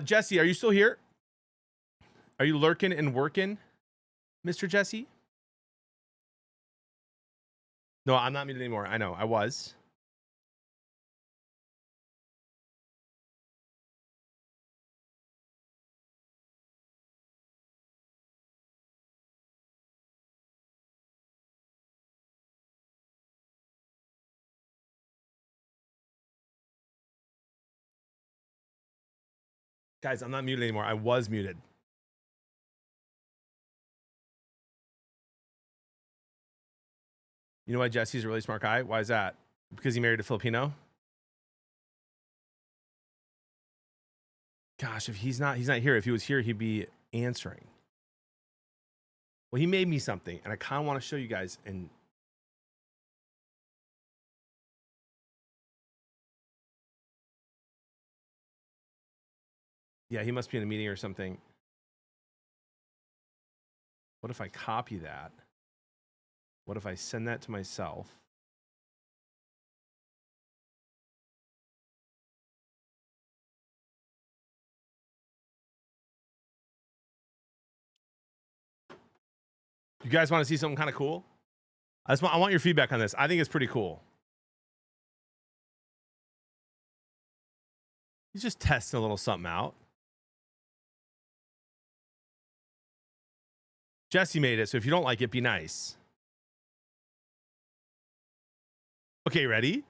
Jesse, are you still here? Are you lurking and working, Mr. Jesse? No, I'm not muted anymore. I know, I was. Guys, I'm not muted anymore. I was muted. You know why Jesse's a really smart guy? Why is that? Because he married a Filipino? Gosh, if he's not here. If he was here, he'd be answering. Well, he made me something, and I kind of want to show you guys. And yeah, he must be in a meeting or something. What if I copy that? What if I send that to myself? You guys want to see something kind of cool? I want your feedback on this. I think it's pretty cool. He's just testing a little something out. Jesse made it, so if you don't like it, be nice. Okay, ready?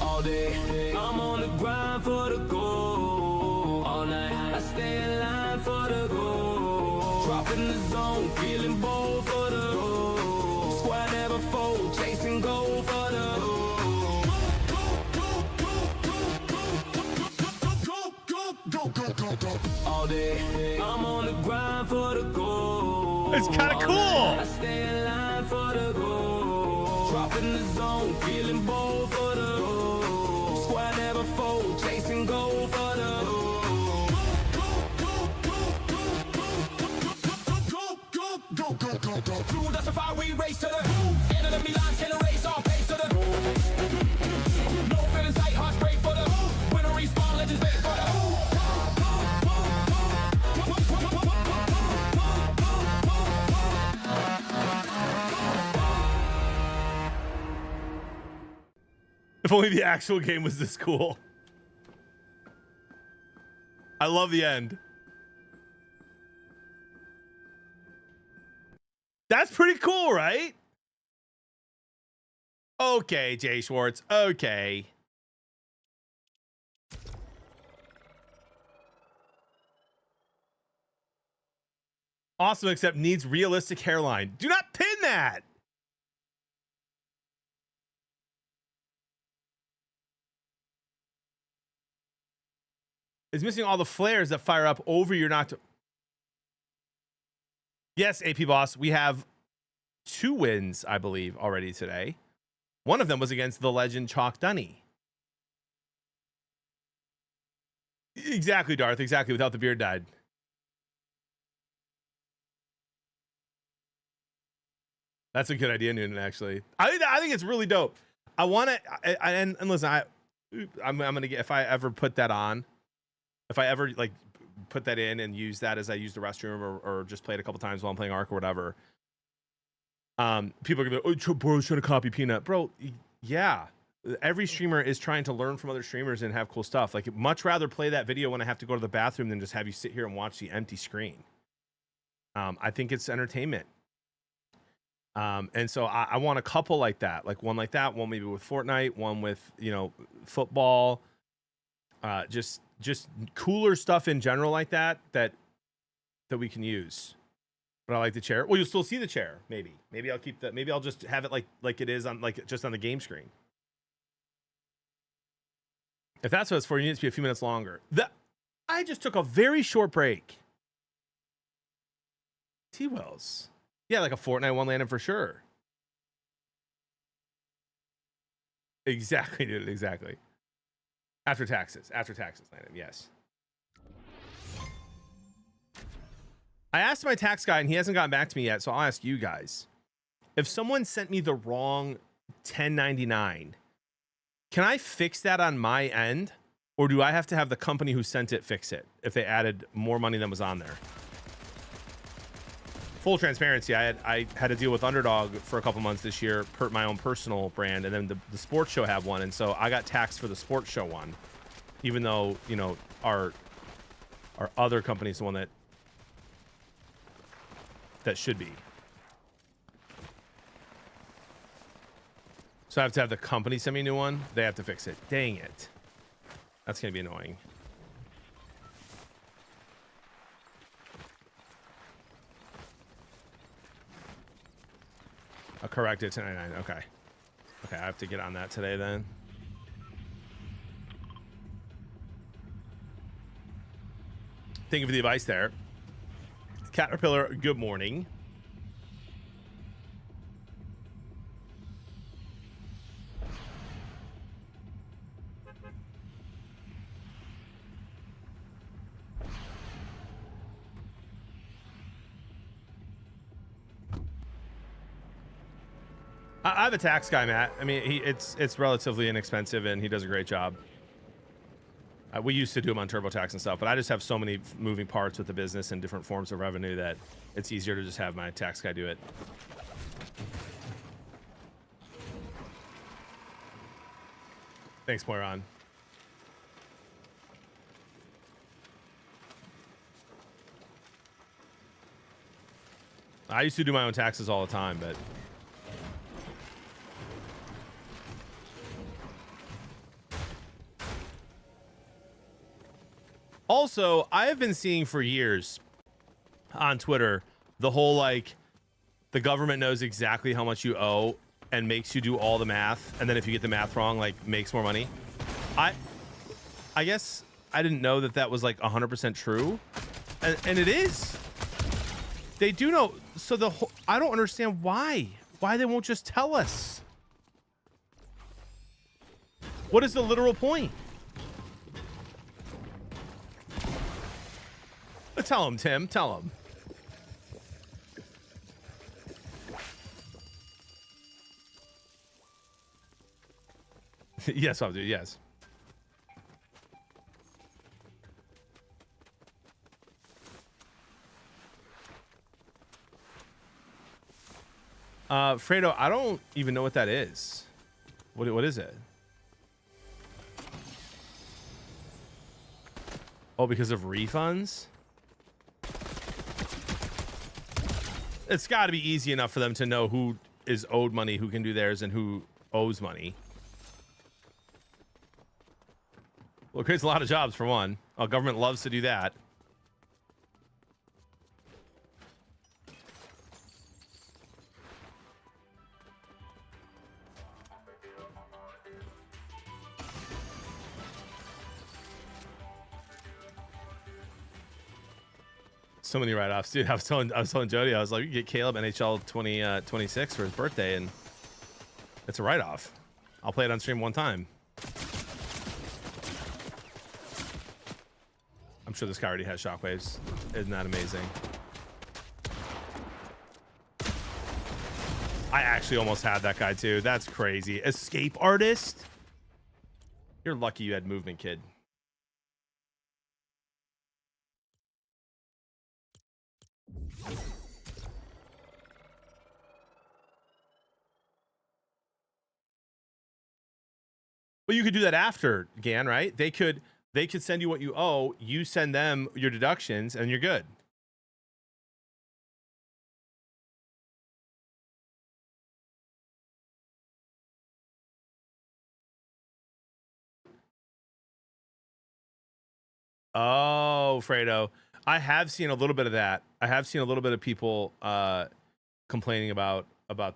All day, I'm on the grind for the goal. All night, I stay alive for the goal. Dropping the zone, feeling bold for the goal. Squad never fold, chasing gold for the goal. All day, I'm on the grind for the goal. It's kind of cool. I stay alive for the goal. Dropping the zone, feeling bold for the goal. Squad never fold, chasing gold for the goal. That's the fire we race to the end of the line, can erase our pace to the no feelings tight, heart straight for the winner respawn, legends wait for the If only the actual game was this cool. I love the end. That's pretty cool, right? Okay, Jay Schwartz. Okay. Awesome, except needs realistic hairline. Do not pin that. It's missing all the flares that fire up over your nocto. Yes, AP Boss, we have 2 wins, I believe, already today. One of them was against the legend Chalk Dunny. Exactly, Darth. Exactly, without the beard dyed. That's a good idea, Noonan, actually. I think it's really dope. I want to, and listen, I'm going to get, if I ever put that on, if I ever like put that in and use that as I use the restroom or just play it a couple times while I'm playing Ark or whatever, people are gonna be like, oh, bro's trying to copy Peanut. Bro, yeah. Every streamer is trying to learn from other streamers and have cool stuff. Like, much rather play that video when I have to go to the bathroom than just have you sit here and watch the empty screen. I think it's entertainment. And so I want a couple like that. Like one like that, one maybe with Fortnite, one with, you know, football, just cooler stuff in general like that we can use. But I like the chair. Well, you'll still see the chair. Maybe I'll keep that. Maybe I'll just have it like it is on just on the game screen. If that's what it's for, you need to be a few minutes longer. I just took a very short break. T-Wells. Yeah, like a Fortnite one landed for sure. Exactly, dude. Exactly. After taxes. After taxes, Landon. Yes. I asked my tax guy and he hasn't gotten back to me yet, so I'll ask you guys. If someone sent me the wrong 1099, can I fix that on my end? Or do I have to have the company who sent it fix it if they added more money than was on there? Full transparency, I had to deal with Underdog for a couple months this year, per my own personal brand, and then the sports show had one, and so I got taxed for the sports show one, even though, you know, our other company's the one that should be. So I have to have the company send me a new one. They have to fix it. Dang it. That's going to be annoying. A corrected 1099. Okay. Okay, I have to get on that today then. Thank you for the advice there. Caterpillar, good morning. I have a tax guy, Matt. I mean, it's relatively inexpensive, and he does a great job. We used to do them on TurboTax and stuff, but I just have so many moving parts with the business and different forms of revenue that it's easier to just have my tax guy do it. Thanks, Moiron. I used to do my own taxes all the time, but also, I have been seeing for years on Twitter the whole, like, the government knows exactly how much you owe and makes you do all the math, and then if you get the math wrong, like, makes more money. I guess I didn't know that was like 100% true, and it is. They do know. So I don't understand why they won't just tell us. What is the literal point? Tell him, Tim. Tell him. Yes, I'll do. Yes. Fredo, I don't even know what that is. What is it? Oh, because of refunds? It's got to be easy enough for them to know who is owed money, who can do theirs, and who owes money. Well, it creates a lot of jobs, for one. Our government loves to do that. So many write-offs, dude. I was telling Jody, I was like, you get Caleb NHL 2026 for his birthday, and it's a write-off. I'll play it on stream one time. I'm sure this guy already has shockwaves. Isn't that amazing? I actually almost had that guy too. That's crazy. Escape artist? You're lucky you had movement, kid. Well, you could do that after, Gan, right? They could send you what you owe, you send them your deductions, and you're good. Oh, Fredo. I have seen a little bit of that. I have seen a little bit of people complaining about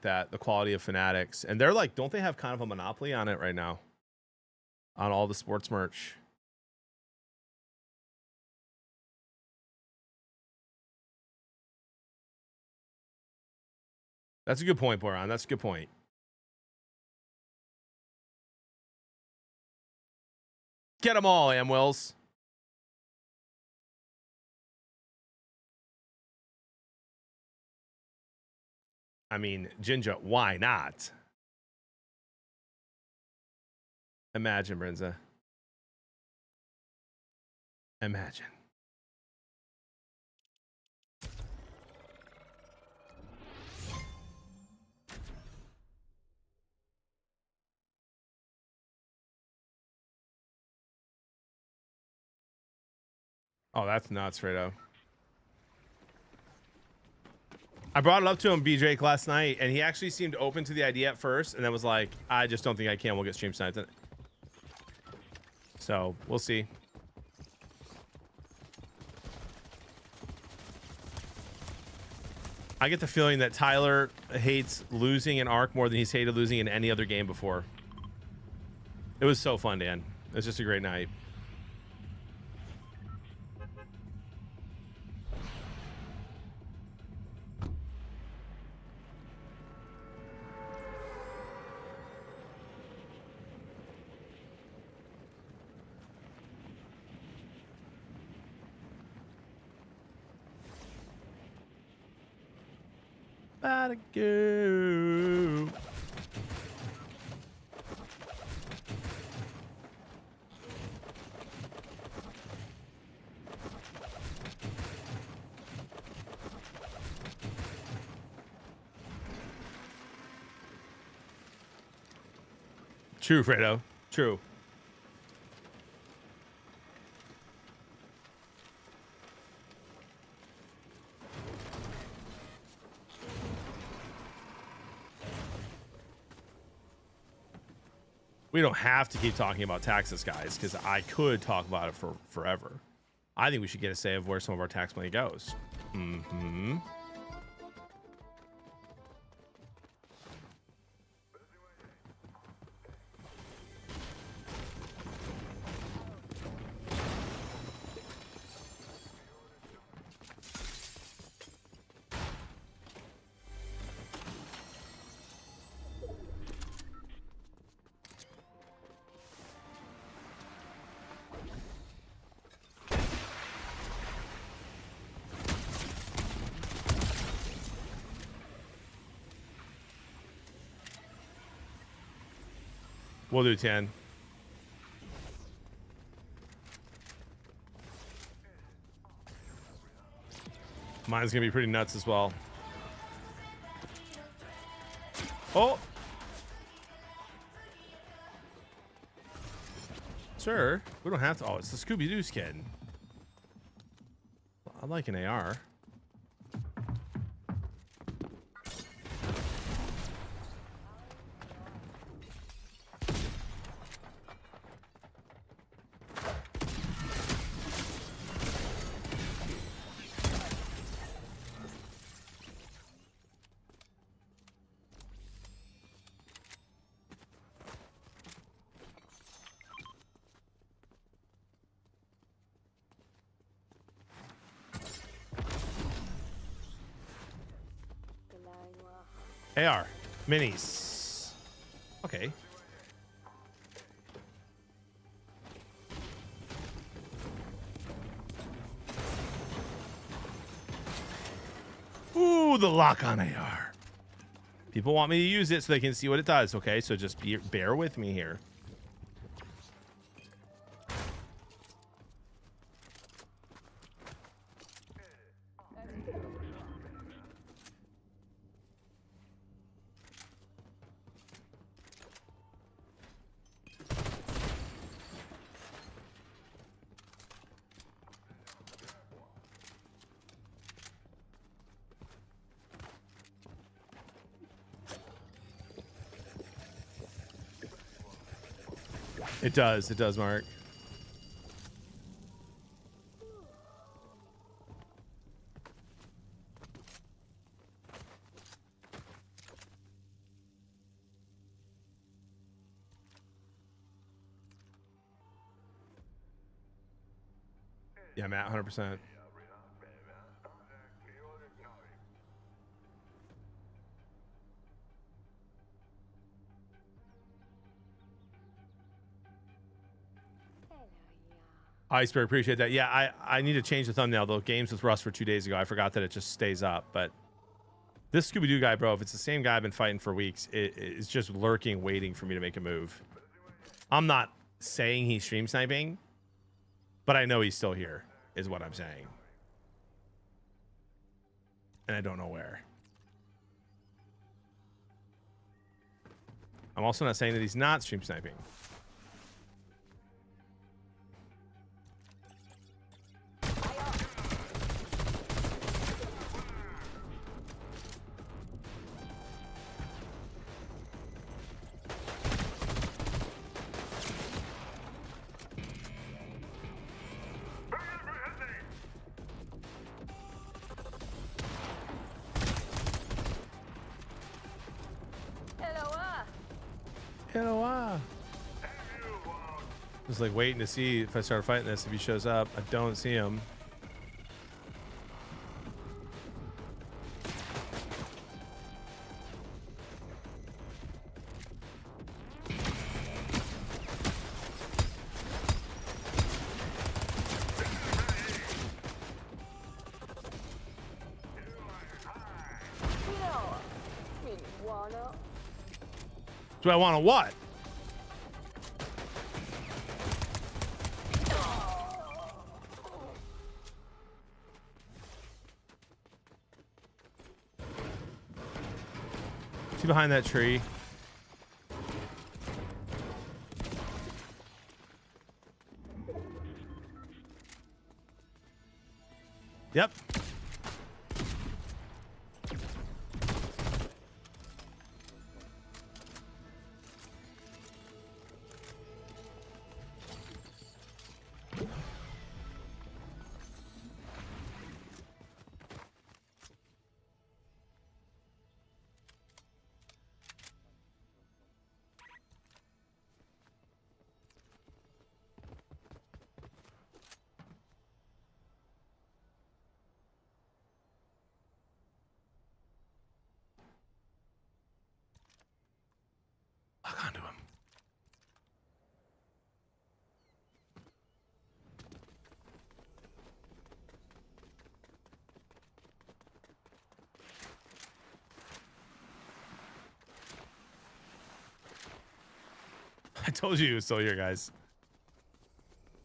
that, the quality of Fanatics. And they're like, don't they have kind of a monopoly on it right now? On all the sports merch. That's a good point, Boron. That's a good point. Get them all, Amwills. I mean, Ginger, why not? Imagine, Brinza. Imagine. Oh, that's nuts, Fredo. I brought it up to him, BJ, last night, and he actually seemed open to the idea at first, and then was like, I just don't think I can. We'll get stream sniped. So, we'll see. I get the feeling that Tyler hates losing in Ark more than he's hated losing in any other game before. It was so fun, Dan. It was just a great night. Gotta go. True, Fredo. True. We don't have to keep talking about taxes, guys, because I could talk about it for forever. I think we should get a say of where some of our tax money goes. Mm-hmm. We'll do 10. Mine's gonna be pretty nuts as well. Oh, sure. We don't have to. Oh, it's the Scooby-Doo skin. I like an AR. AR. Minis. Okay. Ooh, the lock on AR. People want me to use it so they can see what it does, okay? So just bear with me here. It does, Mark. Yeah, Matt, 100%. Iceberg, appreciate that. Yeah, I need to change the thumbnail. The games with Rust for 2 days ago. I forgot that it just stays up. But this Scooby-Doo guy, bro, if it's the same guy I've been fighting for weeks, it's just lurking, waiting for me to make a move. I'm not saying he's stream sniping, but I know he's still here, is what I'm saying. And I don't know where. I'm also not saying that he's not stream sniping. Just like waiting to see if I start fighting this, if he shows up. I don't see him. Do I want to what? Is he behind that tree? Yep. Lock onto him. I told you he was still here, guys.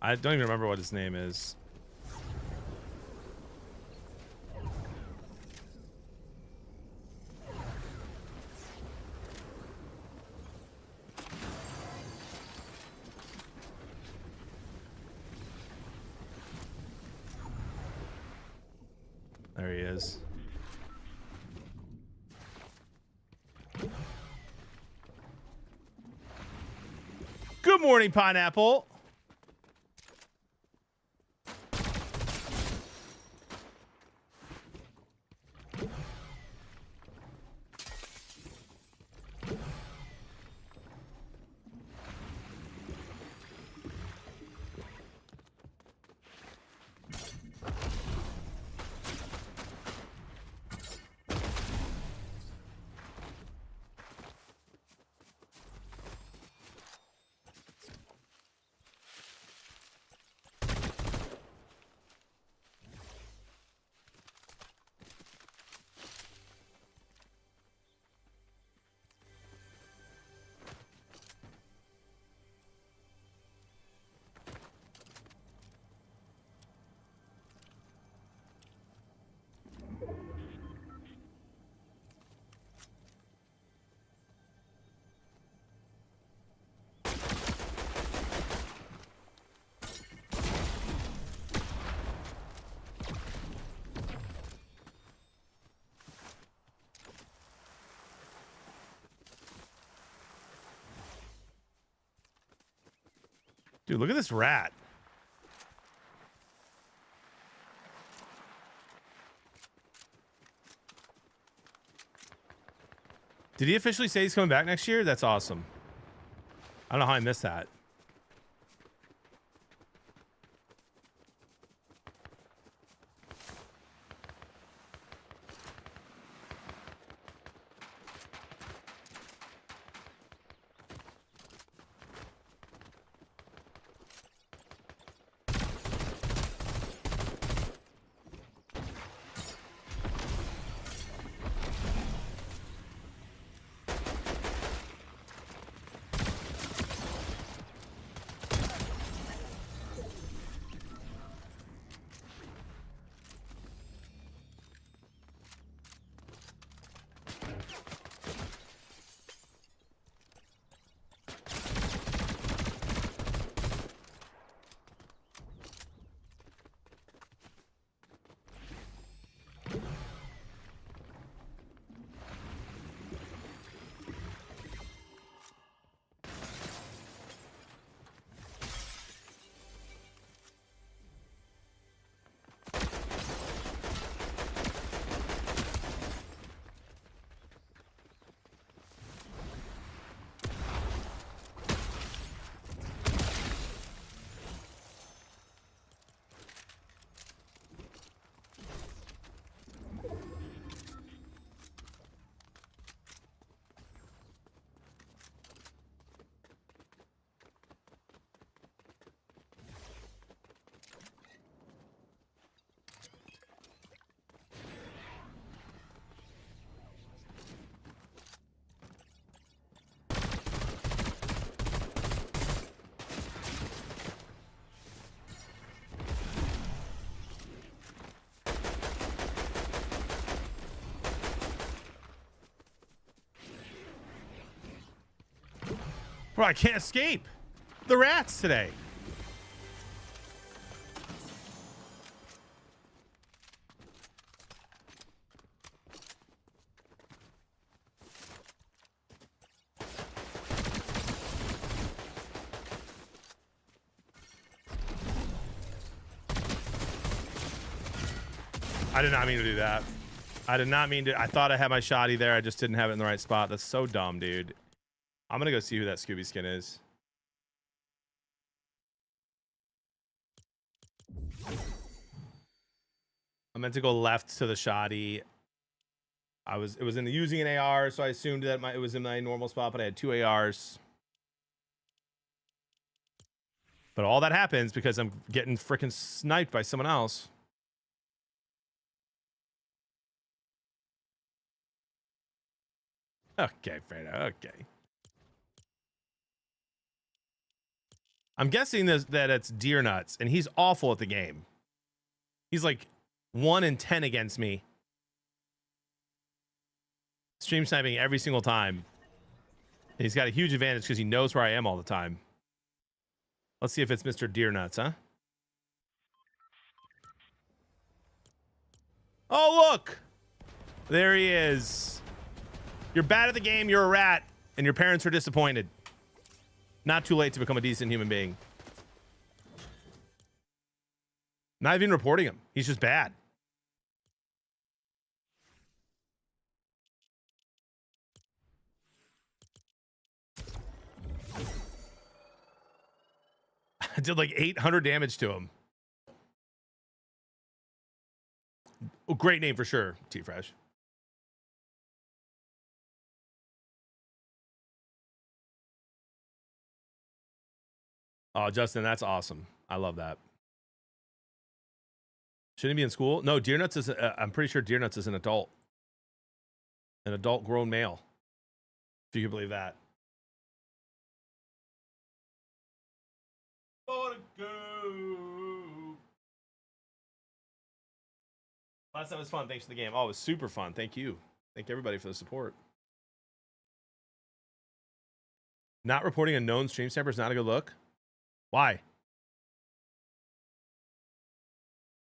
I don't even remember what his name is. There he is. Good morning, Pineapple. Dude, look at this rat. Did he officially say he's coming back next year? That's awesome. I don't know how I missed that. Bro, I can't escape the rats today. I did not mean to do that. I did not mean to. I thought I had my shotty there. I just didn't have it in the right spot. That's so dumb, dude. I'm going to go see who that Scooby skin is. I meant to go left to the shotty. It was in the using an AR, so I assumed that it was in my normal spot, but I had 2 ARs. But all that happens because I'm getting freaking sniped by someone else. Okay, Fredo. Okay. I'm guessing that it's Deer Nuts, and he's awful at the game. He's like 1 in 10 against me. Stream sniping every single time. And he's got a huge advantage because he knows where I am all the time. Let's see if it's Mr. Deer Nuts, huh? Oh, look! There he is. You're bad at the game, you're a rat, and your parents are disappointed. Not too late to become a decent human being. Not even reporting him. He's just bad. I did like 800 damage to him. Oh, great name for sure, T-Fresh. Oh, Justin, that's awesome. I love that. Shouldn't he be in school? No, Deer Nuts is, I'm pretty sure Deer Nuts is an adult. An adult grown male. If you can believe that. Gotta go. Last time was fun. Thanks for the game. Oh, it was super fun. Thank you. Thank everybody for the support. Not reporting a known stream sniper is not a good look. Why?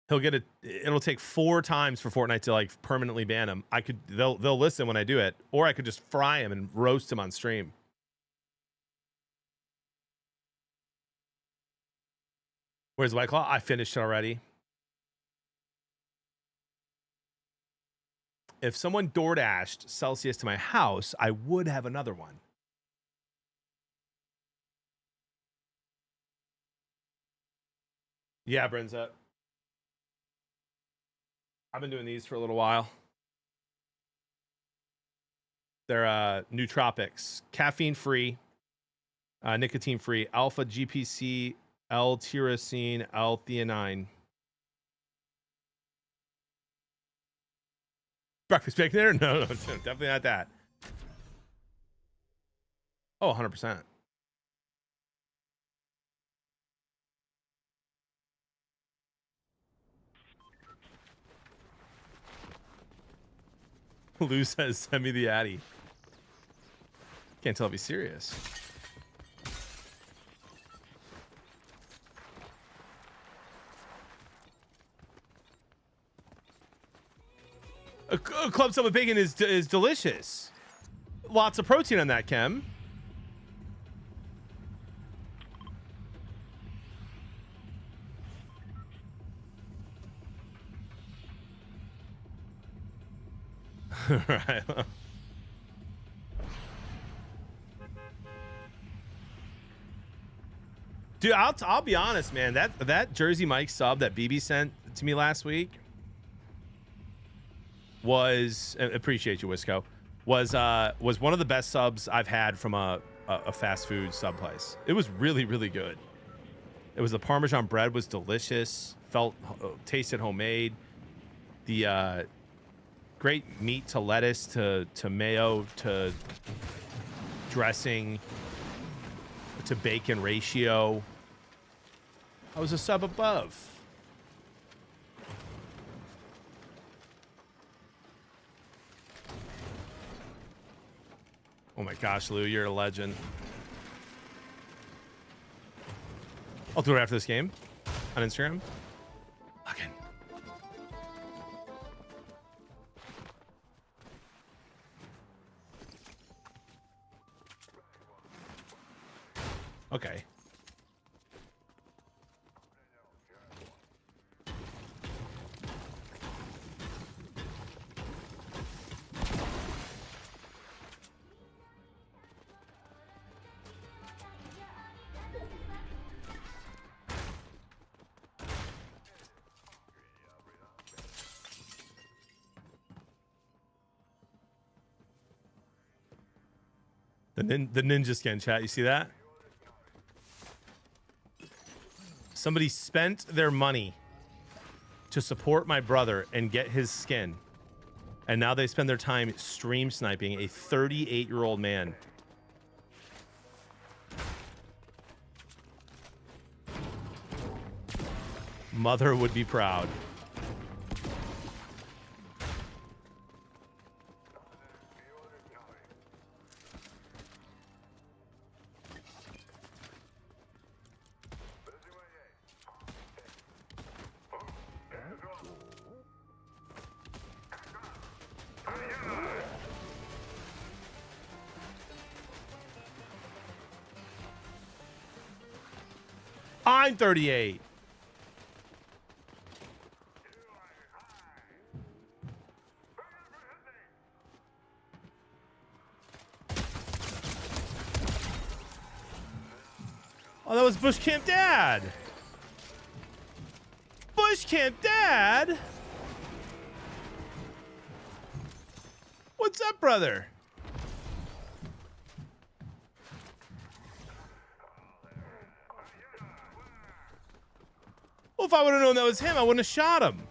He'll get it. It'll take 4 times for Fortnite to like permanently ban him. They'll listen when I do it, or I could just fry him and roast him on stream. Where's White Claw? I finished it already. If someone DoorDashed Celsius to my house, I would have another one. Yeah, Brinza. I've been doing these for a little while. They're nootropics, caffeine free, nicotine free, alpha GPC, L-tyrosine, L-theanine. Breakfast bacon dinner? No, definitely not that. Oh, 100%. Lou says, send me the Addy. Can't tell if he's serious. A club sub with bacon is delicious. Lots of protein on that, Kem. Right. Dude, I'll be honest, man. That Jersey Mike sub that BB sent to me last week was, appreciate you, Wisco, was one of the best subs I've had from a fast food sub place. It was really, really good. It was, the Parmesan bread was delicious. Tasted homemade. The great meat to lettuce to mayo to dressing to bacon ratio. I was a sub above. Oh my gosh, Lou, you're a legend. I'll do it after this game on Instagram. Fucking. Okay. The ninja skin, chat. You see that? Somebody spent their money to support my brother and get his skin. And now they spend their time stream sniping a 38-year-old man. Mother would be proud. I'm 38. Oh, that was Bush Camp Dad. Bush Camp Dad? What's up, brother? Well, if I would have known that was him, I wouldn't have shot him.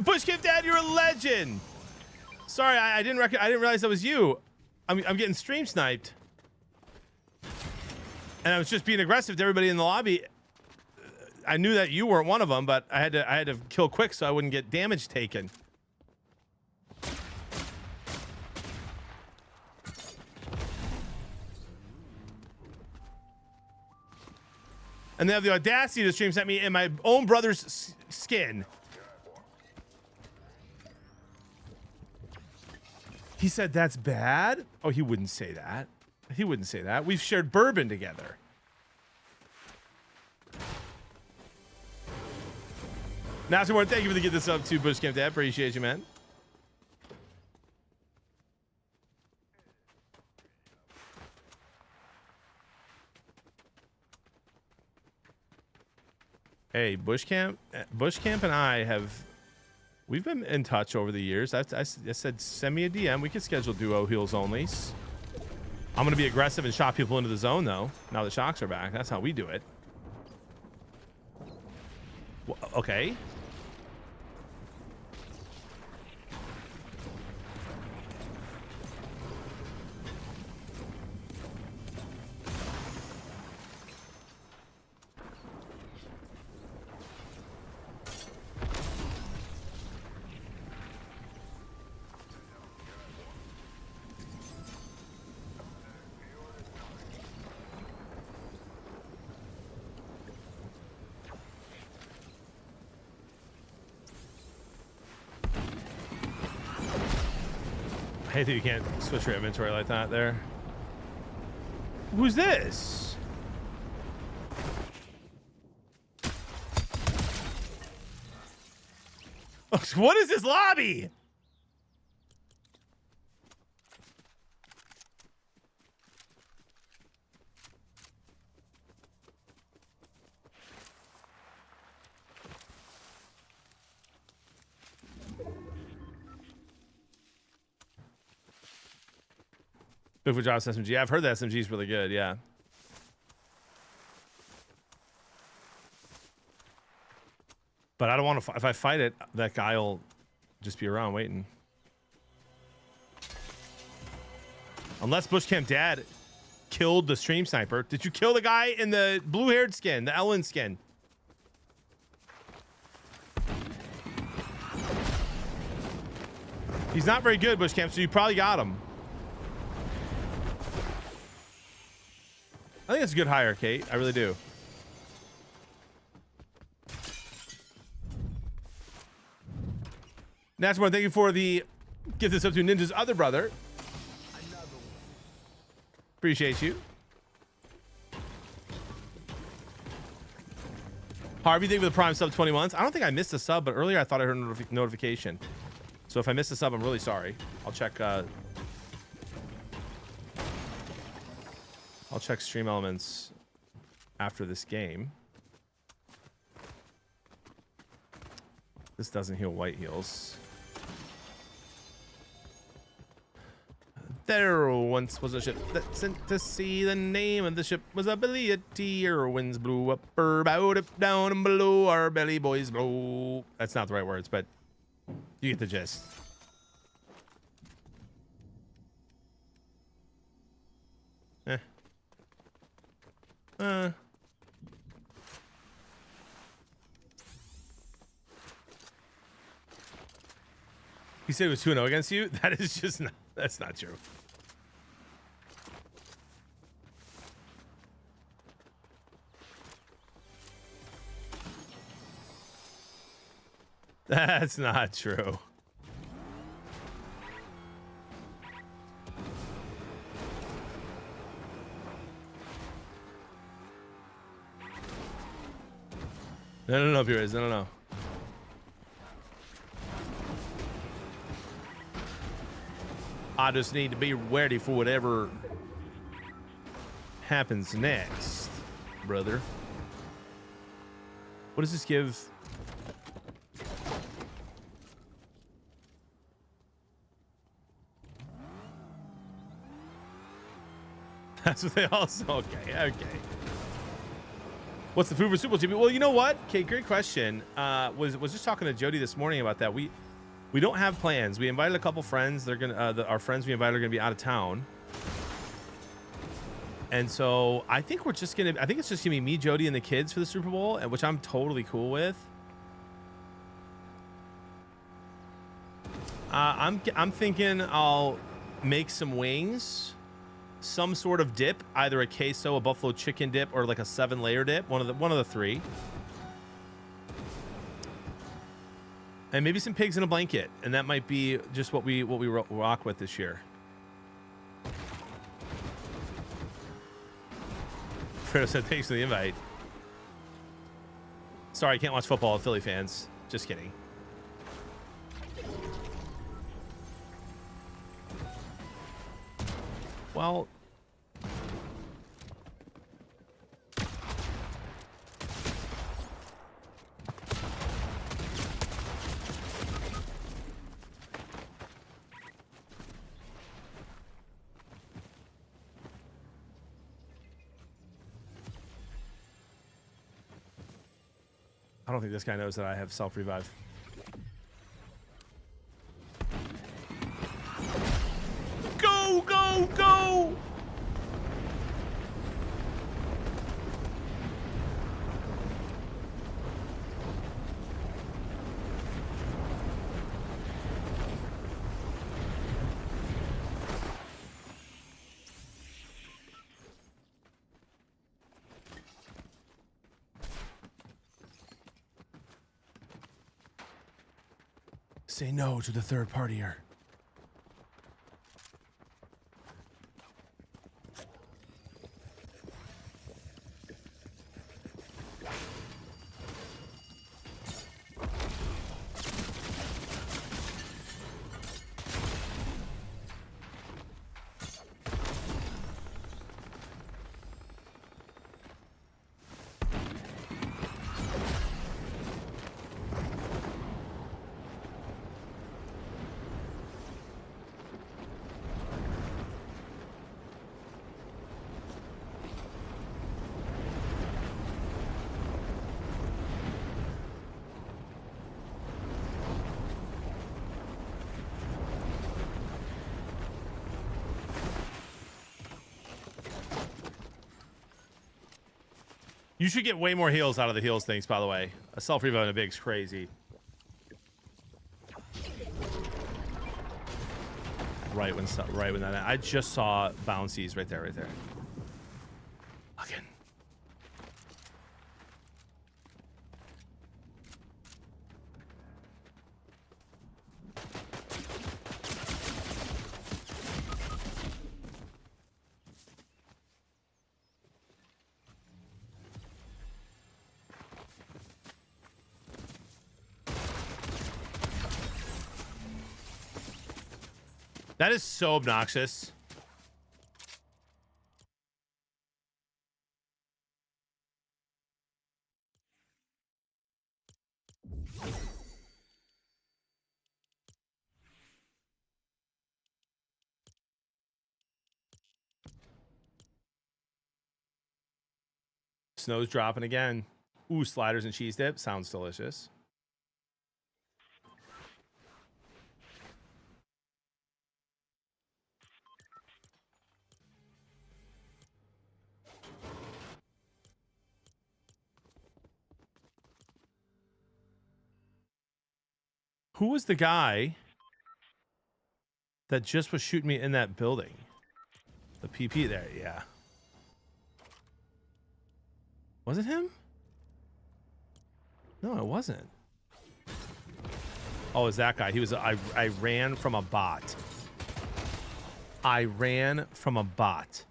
Bushcamp Dad, you're a legend. Sorry, I didn't realize that was you. I'm getting stream sniped, and I was just being aggressive to everybody in the lobby. I knew that you weren't one of them, but I had to kill quick so I wouldn't get damage taken. And they have the audacity to stream snipe me in my own brother's skin. He said that's bad? Oh, he wouldn't say that. He wouldn't say that. We've shared bourbon together. Nasser Moore, thank you for the get this up to Bushcamp Dad. Appreciate you, man. Hey, Bushcamp and I we've been in touch over the years. I said, send me a DM. We could schedule duo heals onlys. I'm going to be aggressive and shot people into the zone, though. Now the shocks are back. That's how we do it. Well, okay. I hate that you can't switch your inventory like that there. Who's this? What is this lobby? Bigfoot drops SMG. I've heard that SMG is really good. Yeah. But I don't want to. If I fight it, that guy will just be around waiting. Unless Bushcamp Dad killed the stream sniper. Did you kill the guy in the blue-haired skin, the Ellen skin? He's not very good, Bushcamp, so you probably got him. I think it's a good hire, Kate. I really do. Natchmore, thank you for the gift this up to Ninja's other brother. Appreciate you. Harvey, thank you for the Prime sub 20 months. I don't think I missed a sub, but earlier I thought I heard a notification. So if I missed a sub, I'm really sorry. I'll check. I'll check Stream Elements after this game. This doesn't heal white heals. There once was a ship that sent to sea. The name of the ship was a Billy of Tea. Our winds blew up, about up, down, and below. Our belly boys blow. That's not the right words, but you get the gist. He said it was 2-0 against you? That is just not, that's not true. That's not true. No, viewers, no. I just need to be ready for whatever happens next, brother. What does this give? That's what they also. Okay. What's the food for Super Bowl? Well, you know what? Okay, great question. Was just talking to Jody this morning about that. We don't have plans. We invited a couple friends. They're gonna our friends we invited are gonna be out of town, and so I think we're just gonna. I think it's just gonna be me, Jody, and the kids for the Super Bowl, which I'm totally cool with. I'm thinking I'll make some wings. Some sort of dip, either a queso, a buffalo chicken dip, or like a 7-layer dip, one of the three, and maybe some pigs in a blanket, and that might be just what we rock with this year. Fredo said thanks for the invite. Sorry, I can't watch football with Philly fans. Just kidding. Well, I don't think this guy knows that I have self-revive. Go! Say no to the third partier. You should get way more heals out of the heals things, by the way. A self-revo in a big's crazy. Right when that... I just saw bouncies right there, Fucking... That is so obnoxious. Snow's dropping again. Ooh, sliders and cheese dip. Sounds delicious. Who was the guy that just was shooting me in that building? The PP there, yeah. Was it him? No, it wasn't. Oh, it was that guy. He was. I ran from a bot. I ran from a bot.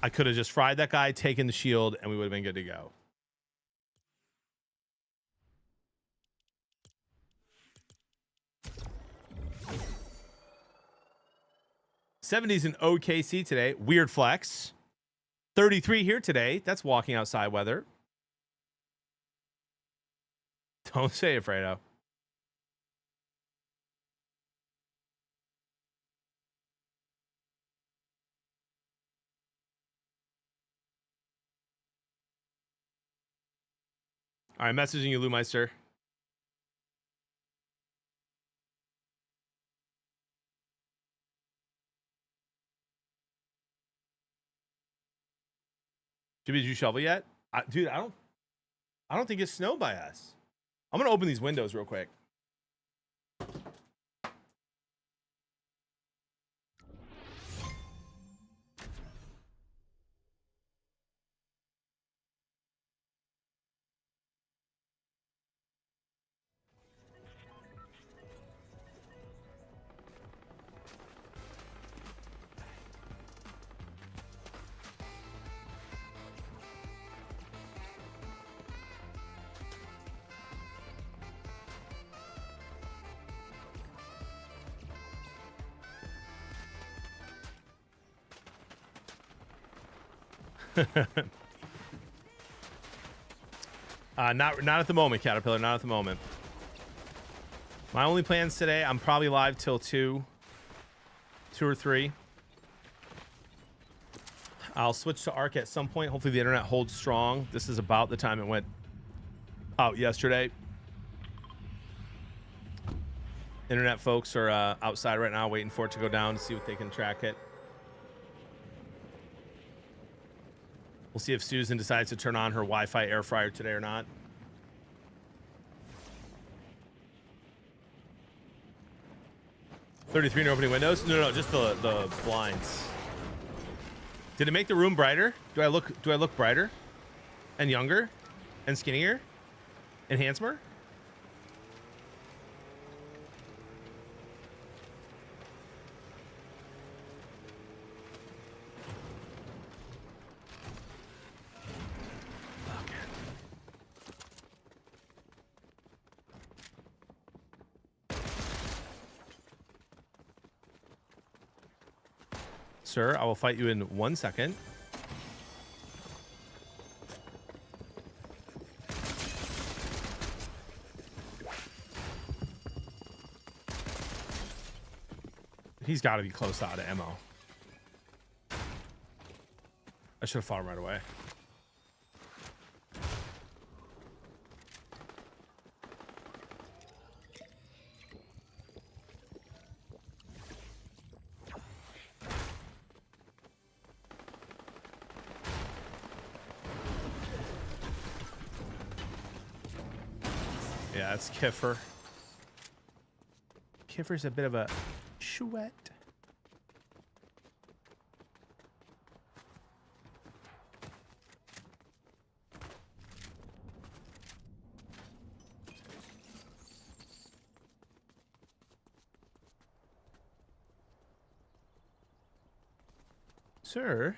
I could have just fried that guy, taken the shield, and we would have been good to go. '70s in OKC today. Weird flex. 33 here today. That's walking outside weather. Don't say it, Fredo. All right, messaging you, Lou Meister. Jimmy, did you shovel yet? Dude, I don't think it's snowed by us. I'm gonna open these windows real quick. Not at the moment, Caterpillar. Not at the moment. My only plans today, I'm probably live till 2 or 3. I'll switch to Arc at some point. Hopefully the internet holds strong. This is about the time it went out yesterday. Internet folks are outside right now waiting for it to go down to see what they can track it. We'll see if Susan decides to turn on her Wi-Fi air fryer today or not. $33 no opening windows? No, just the blinds. Did it make the room brighter? Do I look brighter and younger and skinnier and handsomer? Sir, I will fight you in 1 second. He's got to be close out of ammo. I should have fought him right away. Yeah, it's Kiffer. Kiffer's a bit of a chouette. Sir?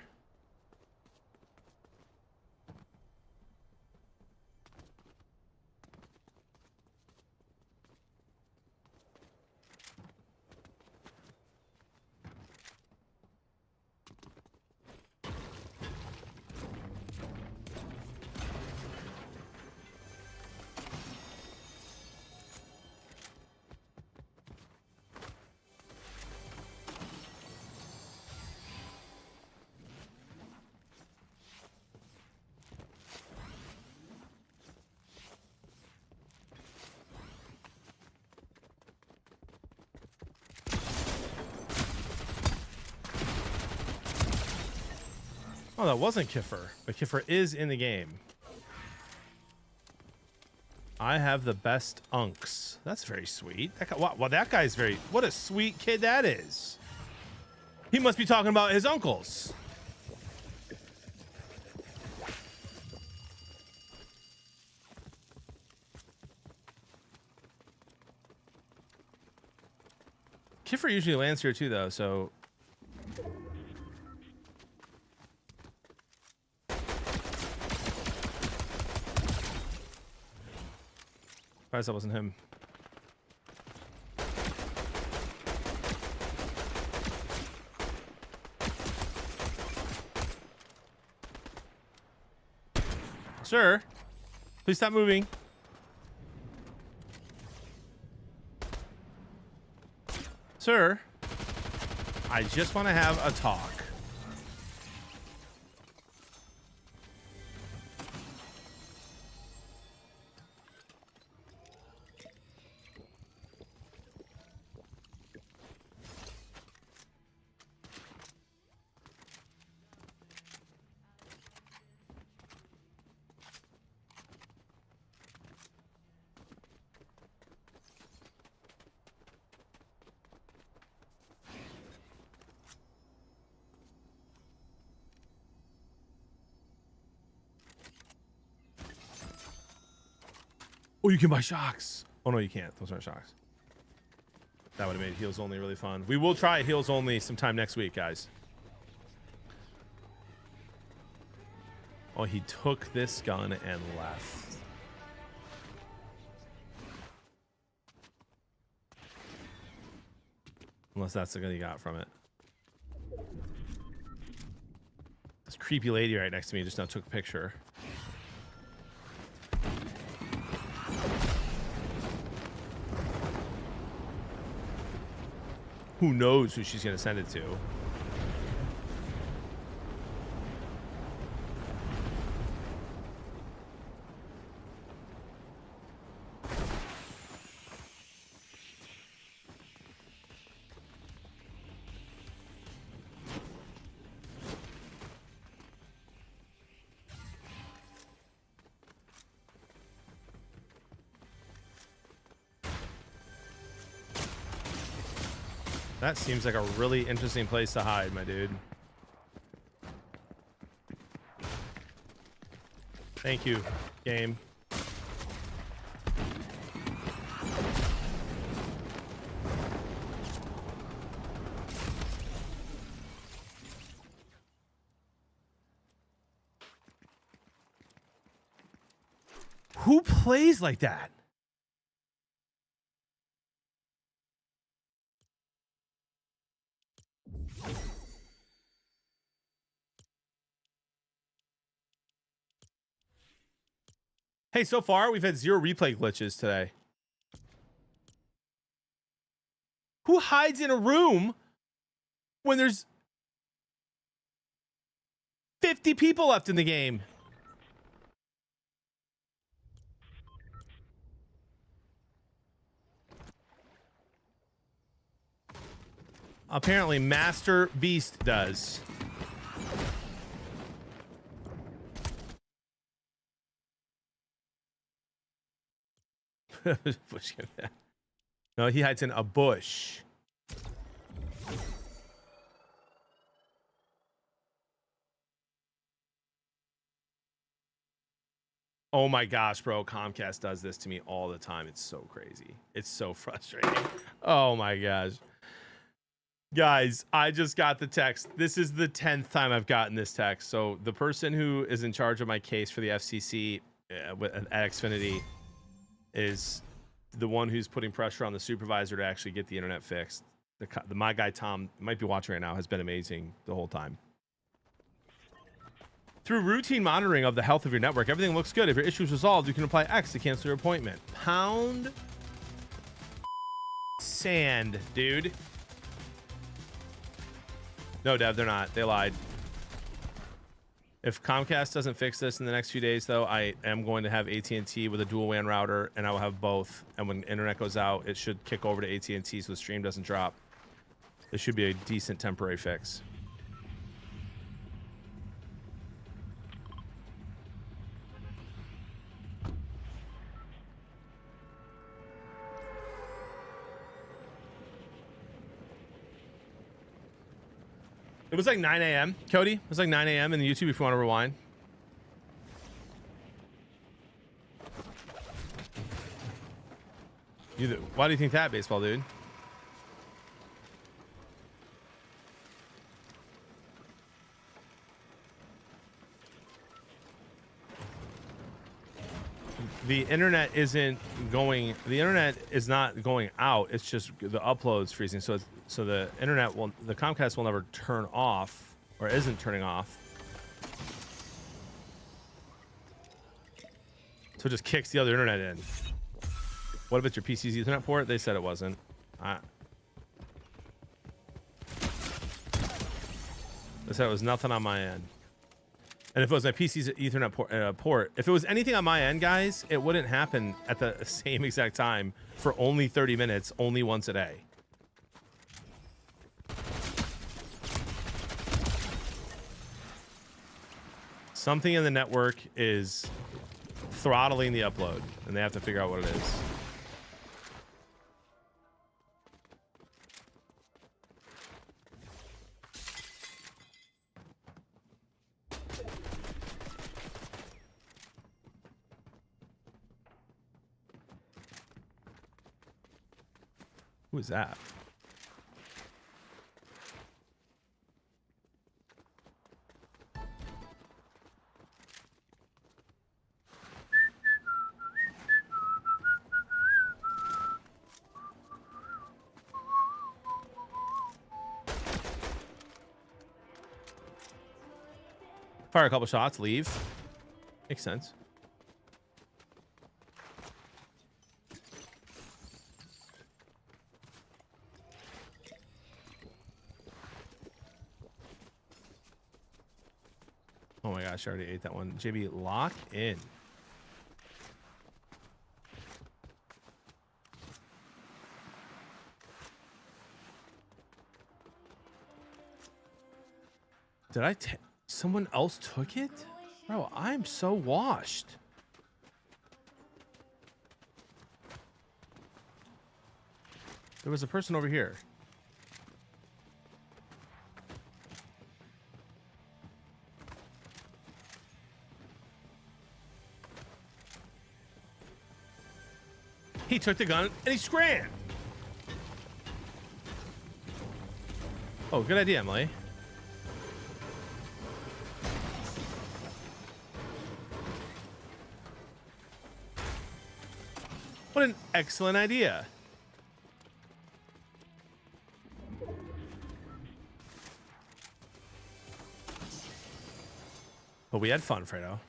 Oh, that wasn't Kiffer, but Kiffer is in the game. I have the best unks. That's very sweet. That guy, wow, that guy's very... What a sweet kid that is. He must be talking about his uncles. Kiffer usually lands here too, though, so... Surprised that wasn't him. Sir, please stop moving. Sir, I just want to have a talk. Oh, you can buy shocks. Oh, no, you can't. Those aren't shocks. That would have made heals only really fun. We will try heals only sometime next week, guys. Oh, he took this gun and left. Unless that's the gun he got from it. This creepy lady right next to me just now took a picture. Who knows who she's going to send it to? That seems like a really interesting place to hide, my dude. Thank you, game. Who plays like that? Hey, so far we've had 0 replay glitches today. Who hides in a room when there's 50 people left in the game? Apparently, Master Beast does. Bush. No, he hides in a bush. Oh my gosh, bro. Comcast does this to me all the time. It's so crazy. It's so frustrating. Oh my gosh. Guys, I just got the text. This is the 10th time I've gotten this text. So the person who is in charge of my case for the FCC at Xfinity is the one who's putting pressure on the supervisor to actually get the internet fixed. My guy, Tom, might be watching right now, has been amazing the whole time. Through routine monitoring of the health of your network, everything looks good. If your issue is resolved, you can apply X to cancel your appointment. Pound sand, dude. No, Dev, they're not. They lied. If Comcast doesn't fix this in the next few days, though, I am going to have AT&T with a dual WAN router, and I will have both. And when internet goes out, it should kick over to AT&T so the stream doesn't drop. This should be a decent temporary fix. It was like 9 a.m. Cody, it was like 9 a.m. in the YouTube if you want to rewind. Why do you think that, baseball dude? The internet is not going out. It's just the upload's freezing. So the internet the Comcast will never turn off, or isn't turning off. So it just kicks the other internet in. What if it's your PC's Ethernet port? They said it wasn't. They said it was nothing on my end. And if it was my PC's Ethernet port, if it was anything on my end, guys, it wouldn't happen at the same exact time for only 30 minutes, only once a day. Something in the network is throttling the upload, and they have to figure out what it is. Who is that? Fire a couple shots, leave. Makes sense. Oh my gosh, I already ate that one. JB, lock in. Did someone else took it? Bro, I'm so washed. There was a person over here. He took the gun and he scram. Oh, good idea, Emily. What an excellent idea. But we had fun, Fredo.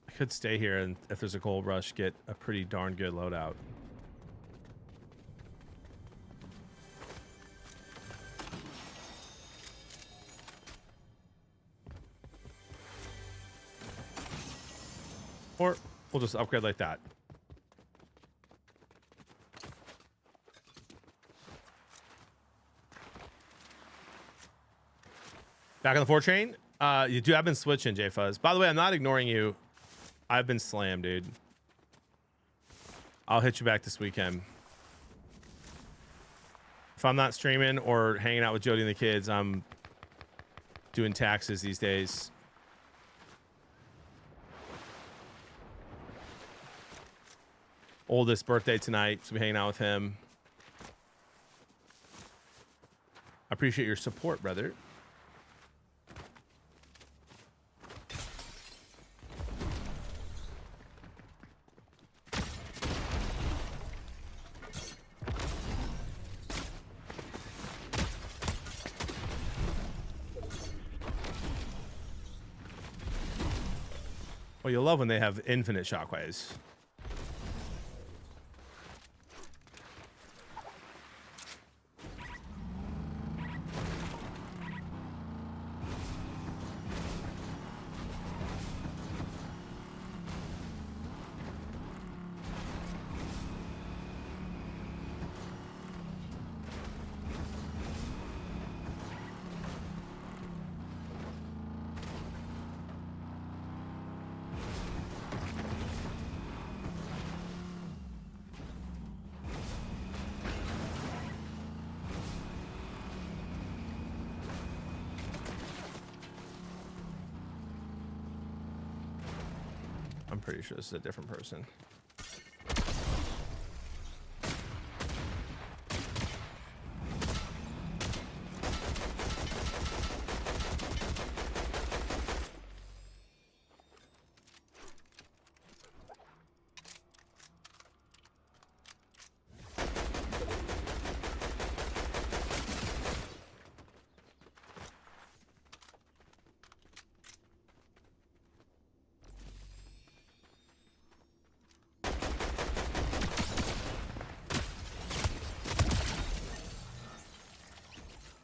I could stay here and if there's a gold rush, get a pretty darn good loadout. Or we'll just upgrade like that. Back on the 4 train? You do. I've been switching, J Fuzz. By the way, I'm not ignoring you. I've been slammed, dude. I'll hit you back this weekend. If I'm not streaming or hanging out with Jody and the kids, I'm doing taxes these days. Oldest birthday tonight, so we're hanging out with him. I appreciate your support, brother. Well, you'll love when they have infinite shockwaves. I'm pretty sure this is a different person.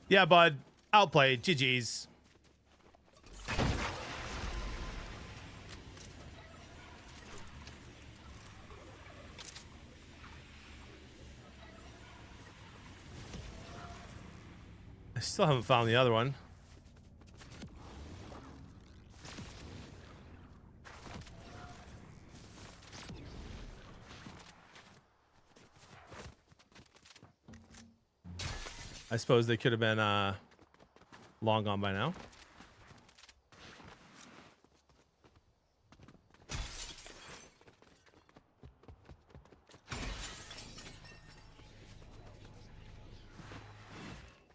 Yeah, bud. Outplayed. GG's. I still haven't found the other one. I suppose they could have been long gone by now.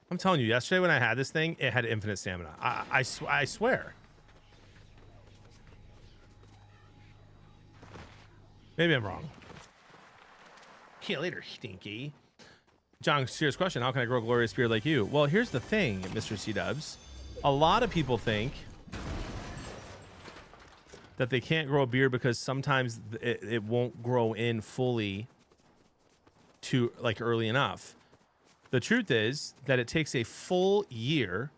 I'm telling you, yesterday when I had this thing, it had infinite stamina. I swear. Maybe I'm wrong. See you later, stinky. John, serious question. How can I grow a glorious beard like you? Well, here's the thing, Mr. C-Dubs. A lot of people think that they can't grow a beard because sometimes it won't grow in fully to like early enough. The truth is that it takes a full year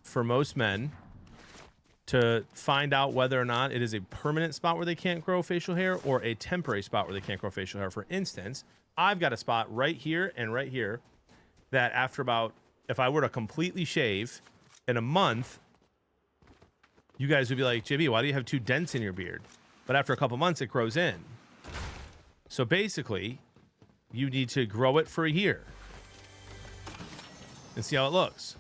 for most men to find out whether or not it is a permanent spot where they can't grow facial hair or a temporary spot where they can't grow facial hair. For instance, I've got a spot right here and right here that after about, if I were to completely shave in a month, you guys would be like, JB, why do you have 2 dents in your beard? But after a couple months, it grows in. So basically, you need to grow it for a year and see how it looks.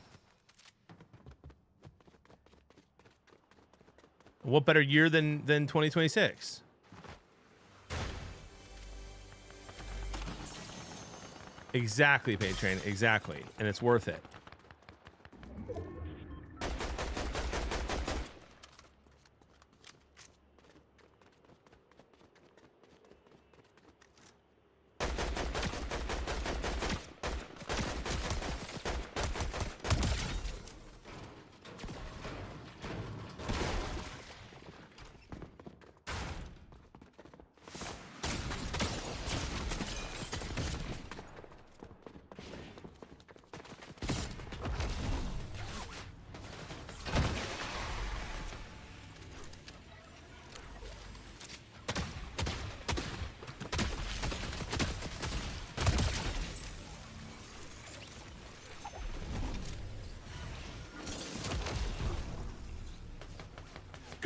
What better year than 2026? Exactly, Patrain. Exactly. And it's worth it.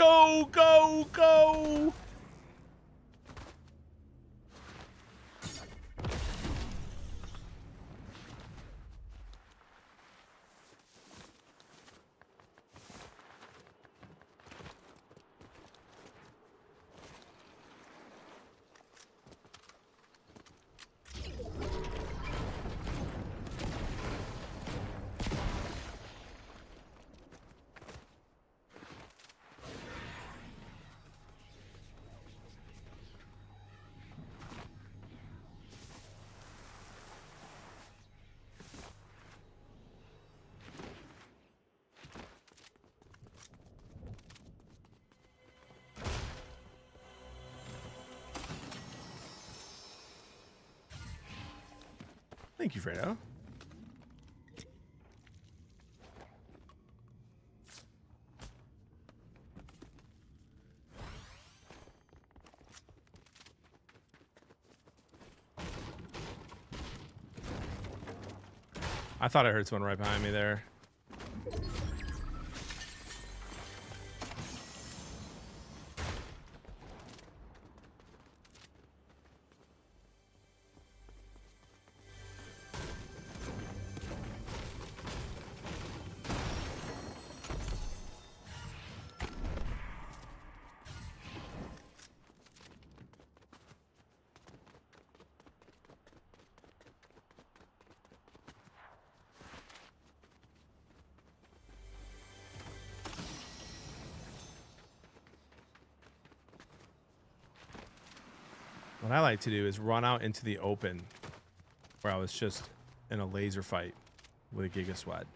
Go, go, go. Thank you, Fredo. I thought I heard someone right behind me there. What I like to do is run out into the open where I was just in a laser fight with a Giga Sweat.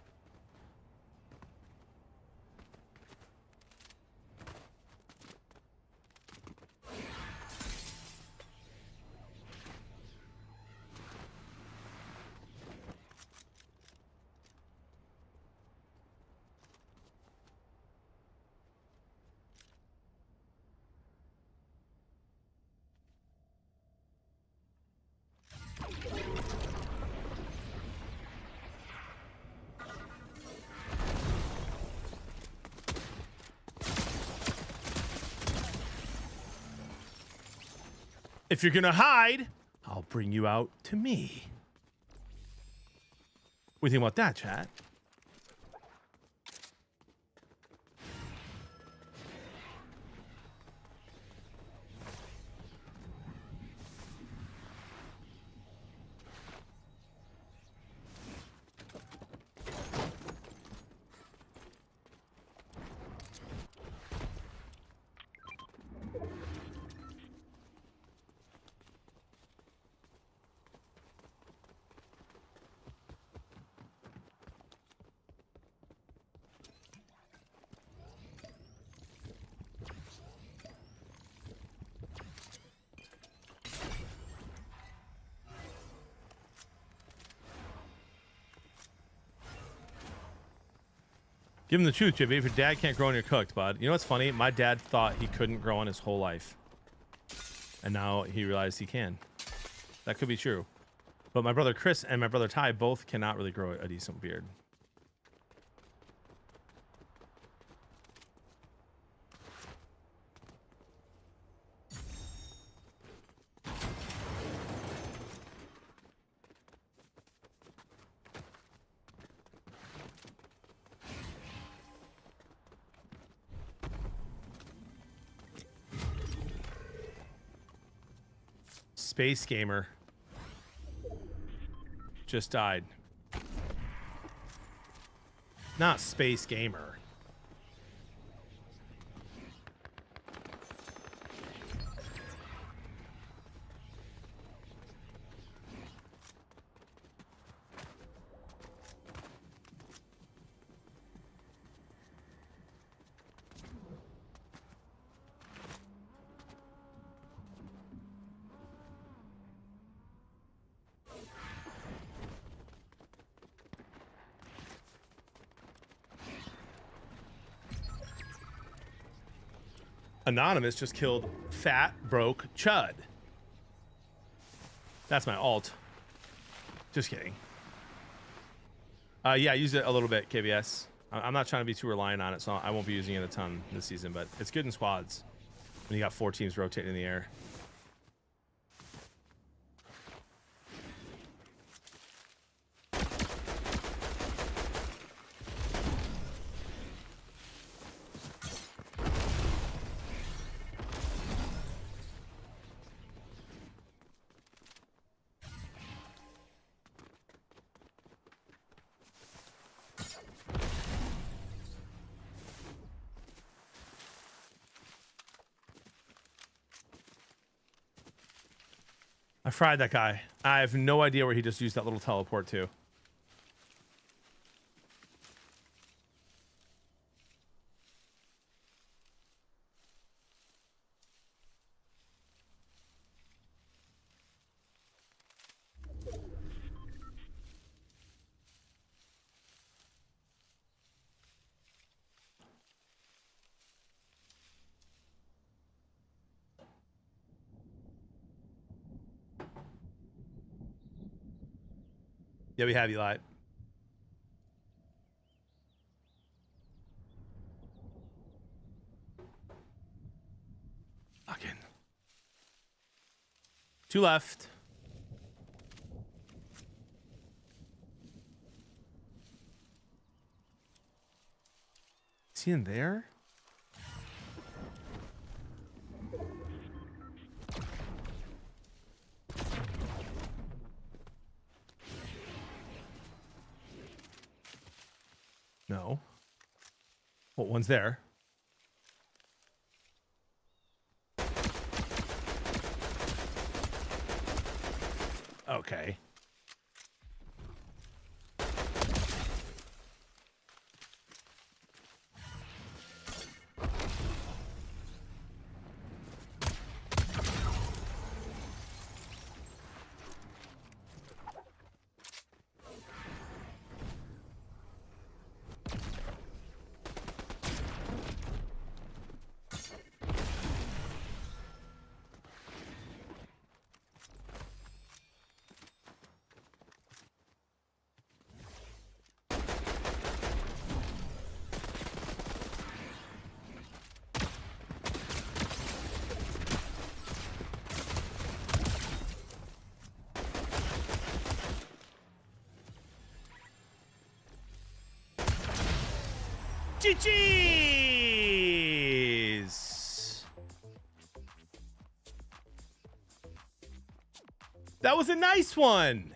If you're gonna hide, I'll bring you out to me. What do you think about that, chat? Give him the truth, Jibby. If your dad can't grow when you're cooked, bud. You know what's funny? My dad thought he couldn't grow on his whole life. And now he realized he can. That could be true. But my brother Chris and my brother Ty both cannot really grow a decent beard. Space Gamer just died. Not Space Gamer. Anonymous just killed Fat Broke Chud. That's my alt. Just kidding. Yeah, I used it a little bit, KBS. I'm not trying to be too reliant on it, so I won't be using it a ton this season, but it's good in squads when you got 4 teams rotating in the air. I fried that guy. I have no idea where he just used that little teleport to. Yeah, we have Eli. Fucking. 2 left. Is he in there? No. Well, one's there. Okay. GG's. That was a nice one.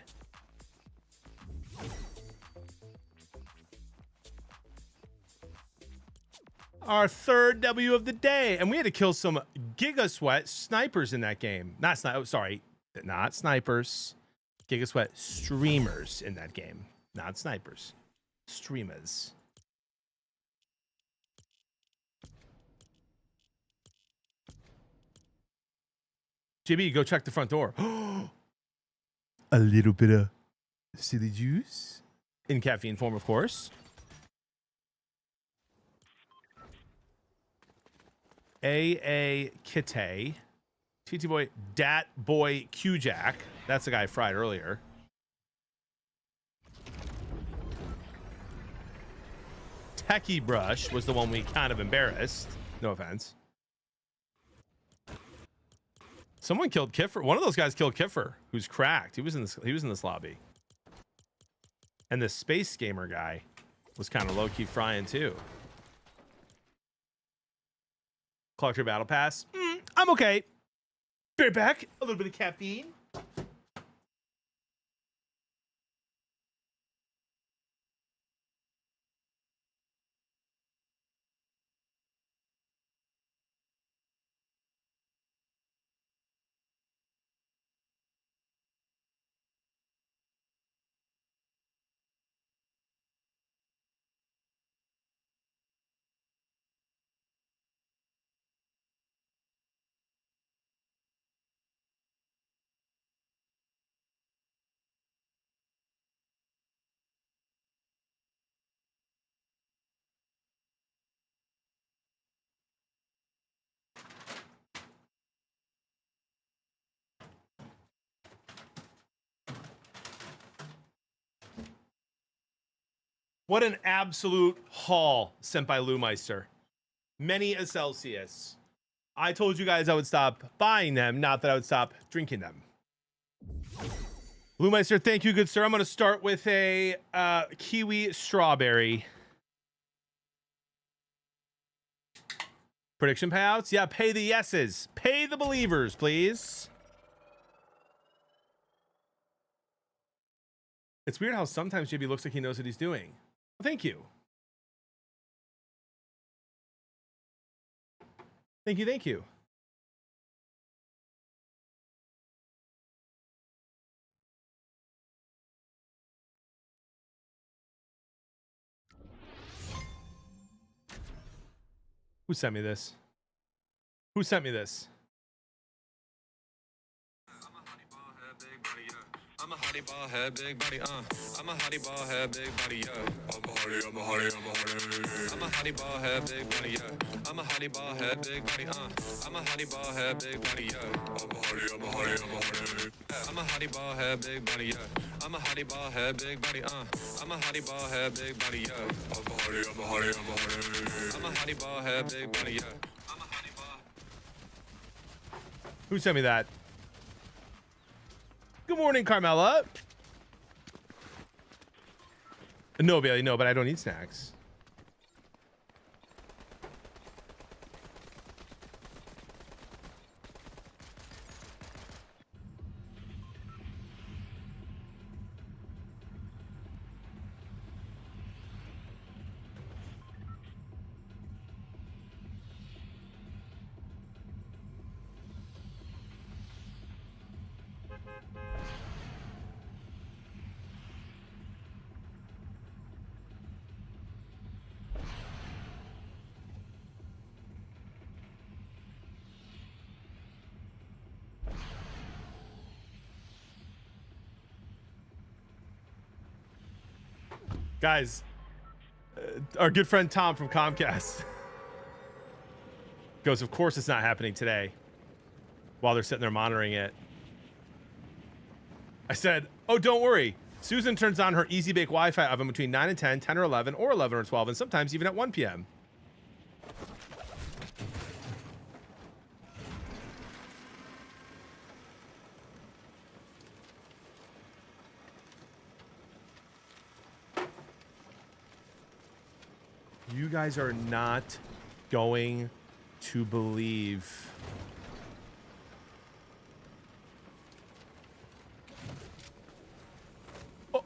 Our 3rd W of the day, and we had to kill some Giga Sweat snipers in that game. Not snipers. Giga Sweat streamers in that game, not snipers. Streamers. JB, go check the front door. A little bit of silly juice in caffeine form, of course. AA Kite. TT Boy, Dat Boy Q Jack. That's the guy I fried earlier. Techie Brush was the one we kind of embarrassed. No offense. Someone killed Kiffer. One of those guys killed Kiffer, who's cracked. He was in this lobby. And the Space Gamer guy was kind of low-key frying too. Collector Battle Pass. I'm okay. Be right back. A little bit of caffeine. What an absolute haul sent by Lewmeister. Many a Celsius. I told you guys I would stop buying them, not that I would stop drinking them. Lewmeister, thank you, good sir. I'm going to start with a kiwi strawberry. Prediction payouts? Yeah, pay the yeses. Pay the believers, please. It's weird how sometimes JB looks like he knows what he's doing. Well, thank you. Thank you, thank you. Who sent me this? Who sent me this? I'm a hottie ball head, big body, I'm a hottie ball head, big body, yeah. I'm a hottie, I'm a hottie, I'm a hottie. I'm a hottie ball head, big body, yeah. I'm a hottie ball head, big body, I'm a hottie ball head, big body, yeah. I'm a hottie, I'm a hottie, I'm a hottie. I'm a hottie ball head, big body, yeah. I'm a hottie ball head, big body, I'm a hottie ball head, big body, yeah. I'm a hottie, I'm a hottie, I'm a hottie. I'm a hottie ball head, big body, yeah. I'm a hottie ball. Who sent me that? Good morning, Carmela. No, Bailey, no, but I don't need snacks. Guys, our good friend Tom from Comcast goes, of course it's not happening today, while they're sitting there monitoring it. I said, oh, don't worry. Susan turns on her Easy Bake Wi-Fi oven between 9 and 10, 10 or 11, or 11 or 12, and sometimes even at 1 p.m. You guys are not going to believe. Oh.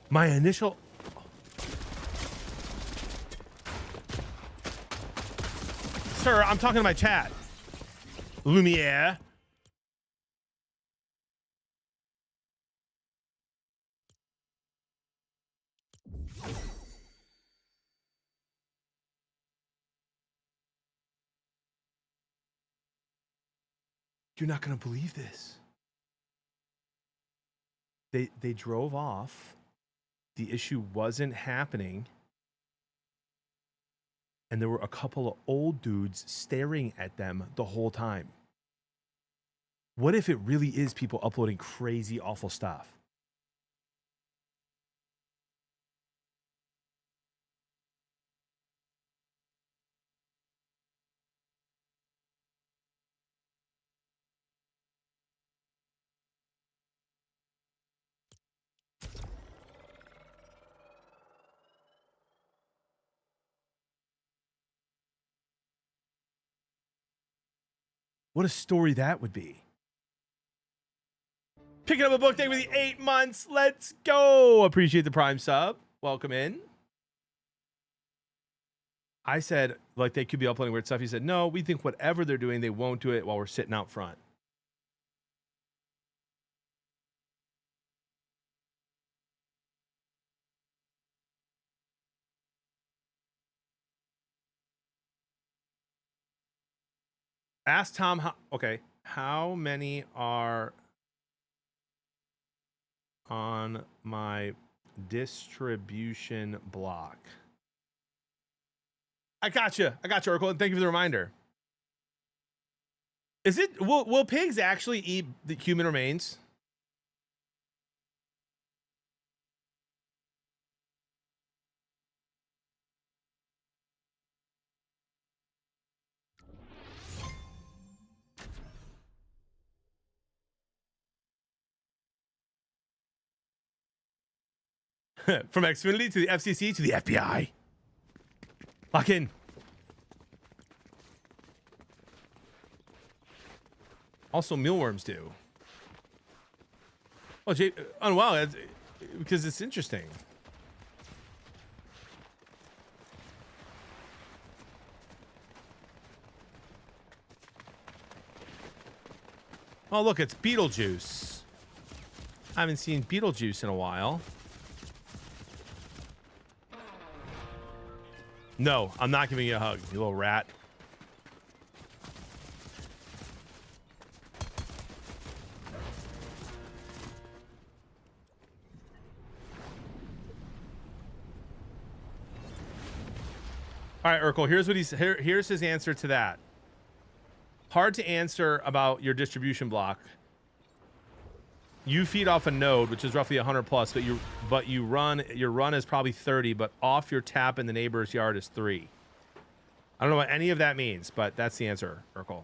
My initial. Sir, I'm talking to my chat. Lumiere. You're not going to believe this. They drove off. The issue wasn't happening. And there were a couple of old dudes staring at them the whole time. What if it really is people uploading crazy, awful stuff? What a story that would be. Picking up a book, thank you for the 8 months. Let's go. Appreciate the Prime sub. Welcome in. I said, like, they could be uploading weird stuff. He said, no, we think whatever they're doing, they won't do it while we're sitting out front. Ask Tom how, okay, how many are on my distribution block? I got you, Oracle, and thank you for the reminder. Is it, will pigs actually eat the human remains? From Xfinity to the FCC to the FBI. Lock in. Also, mealworms do. Oh, Jay. Oh, wow. Because it's interesting. Oh, look, it's Beetlejuice. I haven't seen Beetlejuice in a while. No, I'm not giving you a hug, you little rat. All right, Urkel, here's what here's his answer to that. Hard to answer about your distribution block. You feed off a node, which is roughly 100 plus, but your run is probably 30, but off your tap in the neighbor's yard is 3. I don't know what any of that means, but that's the answer, Urkel.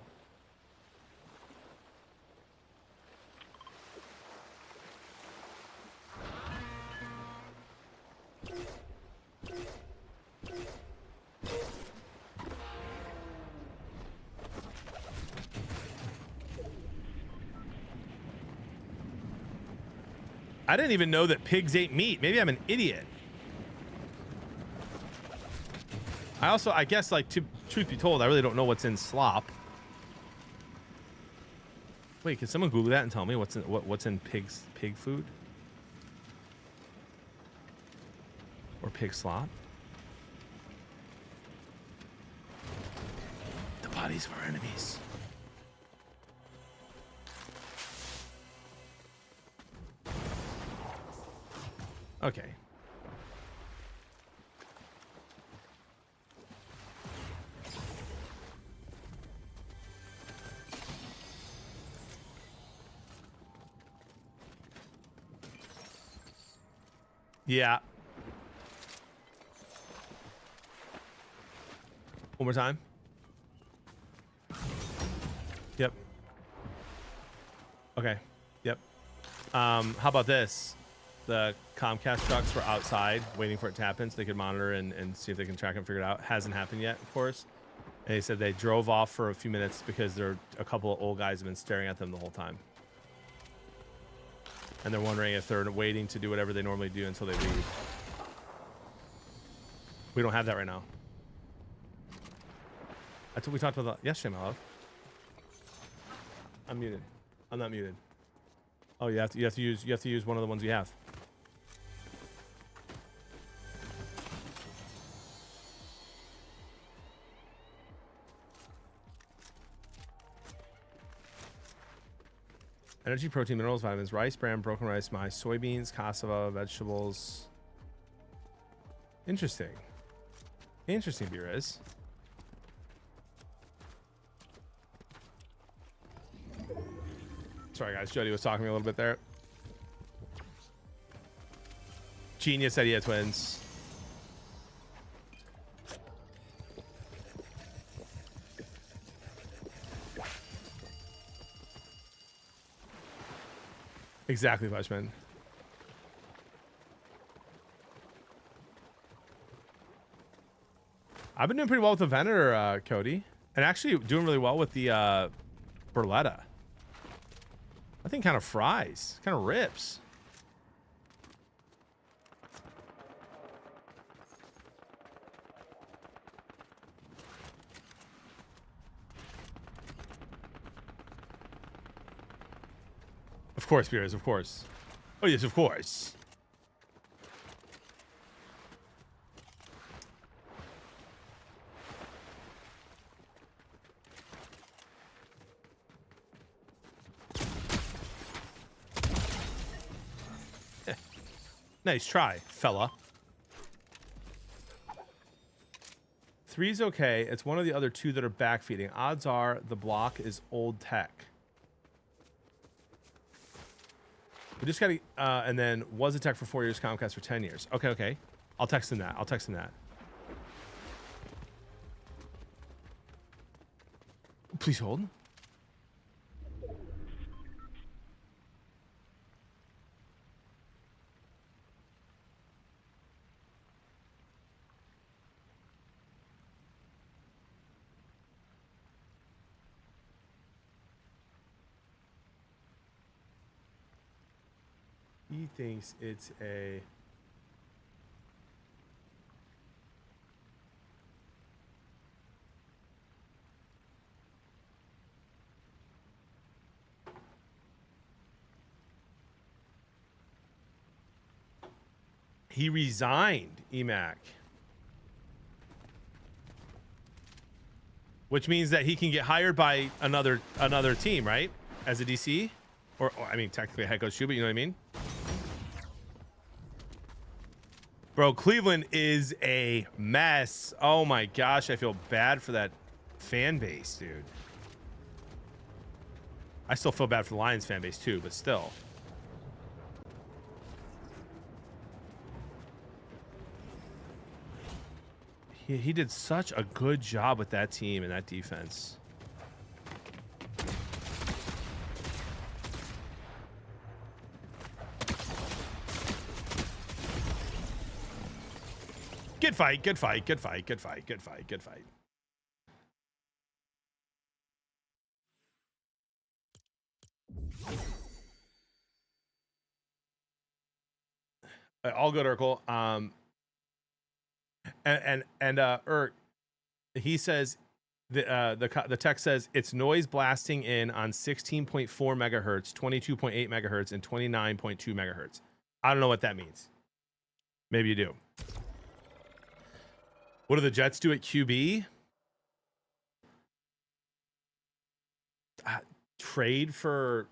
I didn't even know that pigs ate meat. Maybe I'm an idiot. I guess, like, truth be told, I really don't know what's in slop. Wait, can someone Google that and tell me what's in pig food? Or pig slop? The bodies of our enemies. Okay. Yeah. One more time. Yep. Okay. Yep. How about this? The Comcast trucks were outside waiting for it to happen so they could monitor and see if they can track and figure it out. Hasn't happened yet, of course. And they said they drove off for a few minutes because a couple of old guys have been staring at them the whole time. And they're wondering if they're waiting to do whatever they normally do until they leave. We don't have that right now. That's what we talked about yesterday, my love. I'm muted. I'm not muted. Oh, you have to use one of the ones you have. Energy, protein, minerals, vitamins, rice, bran, broken rice, mais, soybeans, cassava, vegetables. Interesting. Interesting, B-Riz. Sorry, guys. Jody was talking to me a little bit there. Genius said he had twins. Exactly, Fleshman. I've been doing pretty well with the Venator, Cody. And actually doing really well with the Burletta. That thing kind of fries. Kind of rips. Of course, beers, of course. Oh, yes, of course. Nice try, fella. 3's okay. It's one of the other 2 that are backfeeding. Odds are the block is old tech. We just gotta, and then was a tech for 4 years, Comcast for 10 years. Okay, okay. I'll text him that. I'll text him that. Please hold. He thinks it's a... He resigned, EMAC. Which means that he can get hired by another team, right? As a DC? Or I mean, technically a head coach too, but you know what I mean? Bro, Cleveland is a mess. Oh my gosh, I feel bad for that fan base, dude. I still feel bad for the Lions fan base too, but still. He did such a good job with that team and that defense. Good fight, good fight, good fight, good fight, good fight, good fight. All good, Urkel. He says the text says it's noise blasting in on 16.4 megahertz, 22.8 megahertz, and 29.2 megahertz. I don't know what that means. Maybe you do. What do the Jets do at QB? Trade for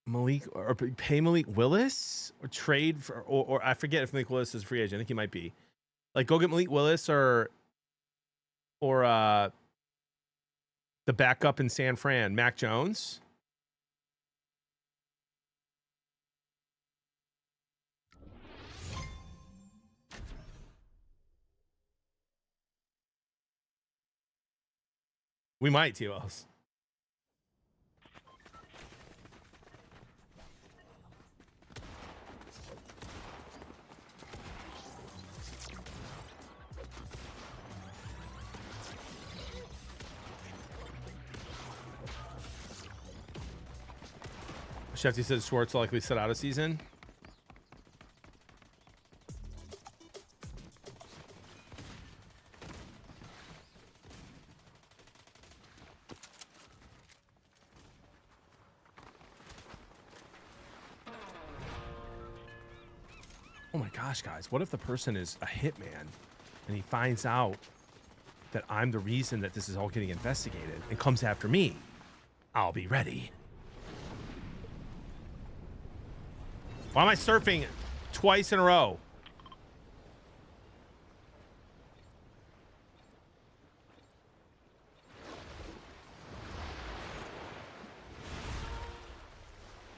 Malik or pay Malik Willis, or trade for or I forget if Malik Willis is a free agent. I think he might be. Like, go get Malik Willis or the backup in San Fran, Mac Jones. We might, T-Wells. Shefty says Schwartz will likely sit out a season. Oh my gosh, guys, what if the person is a hitman and he finds out that I'm the reason that this is all getting investigated and comes after me? I'll be ready. Why am I surfing twice in a row?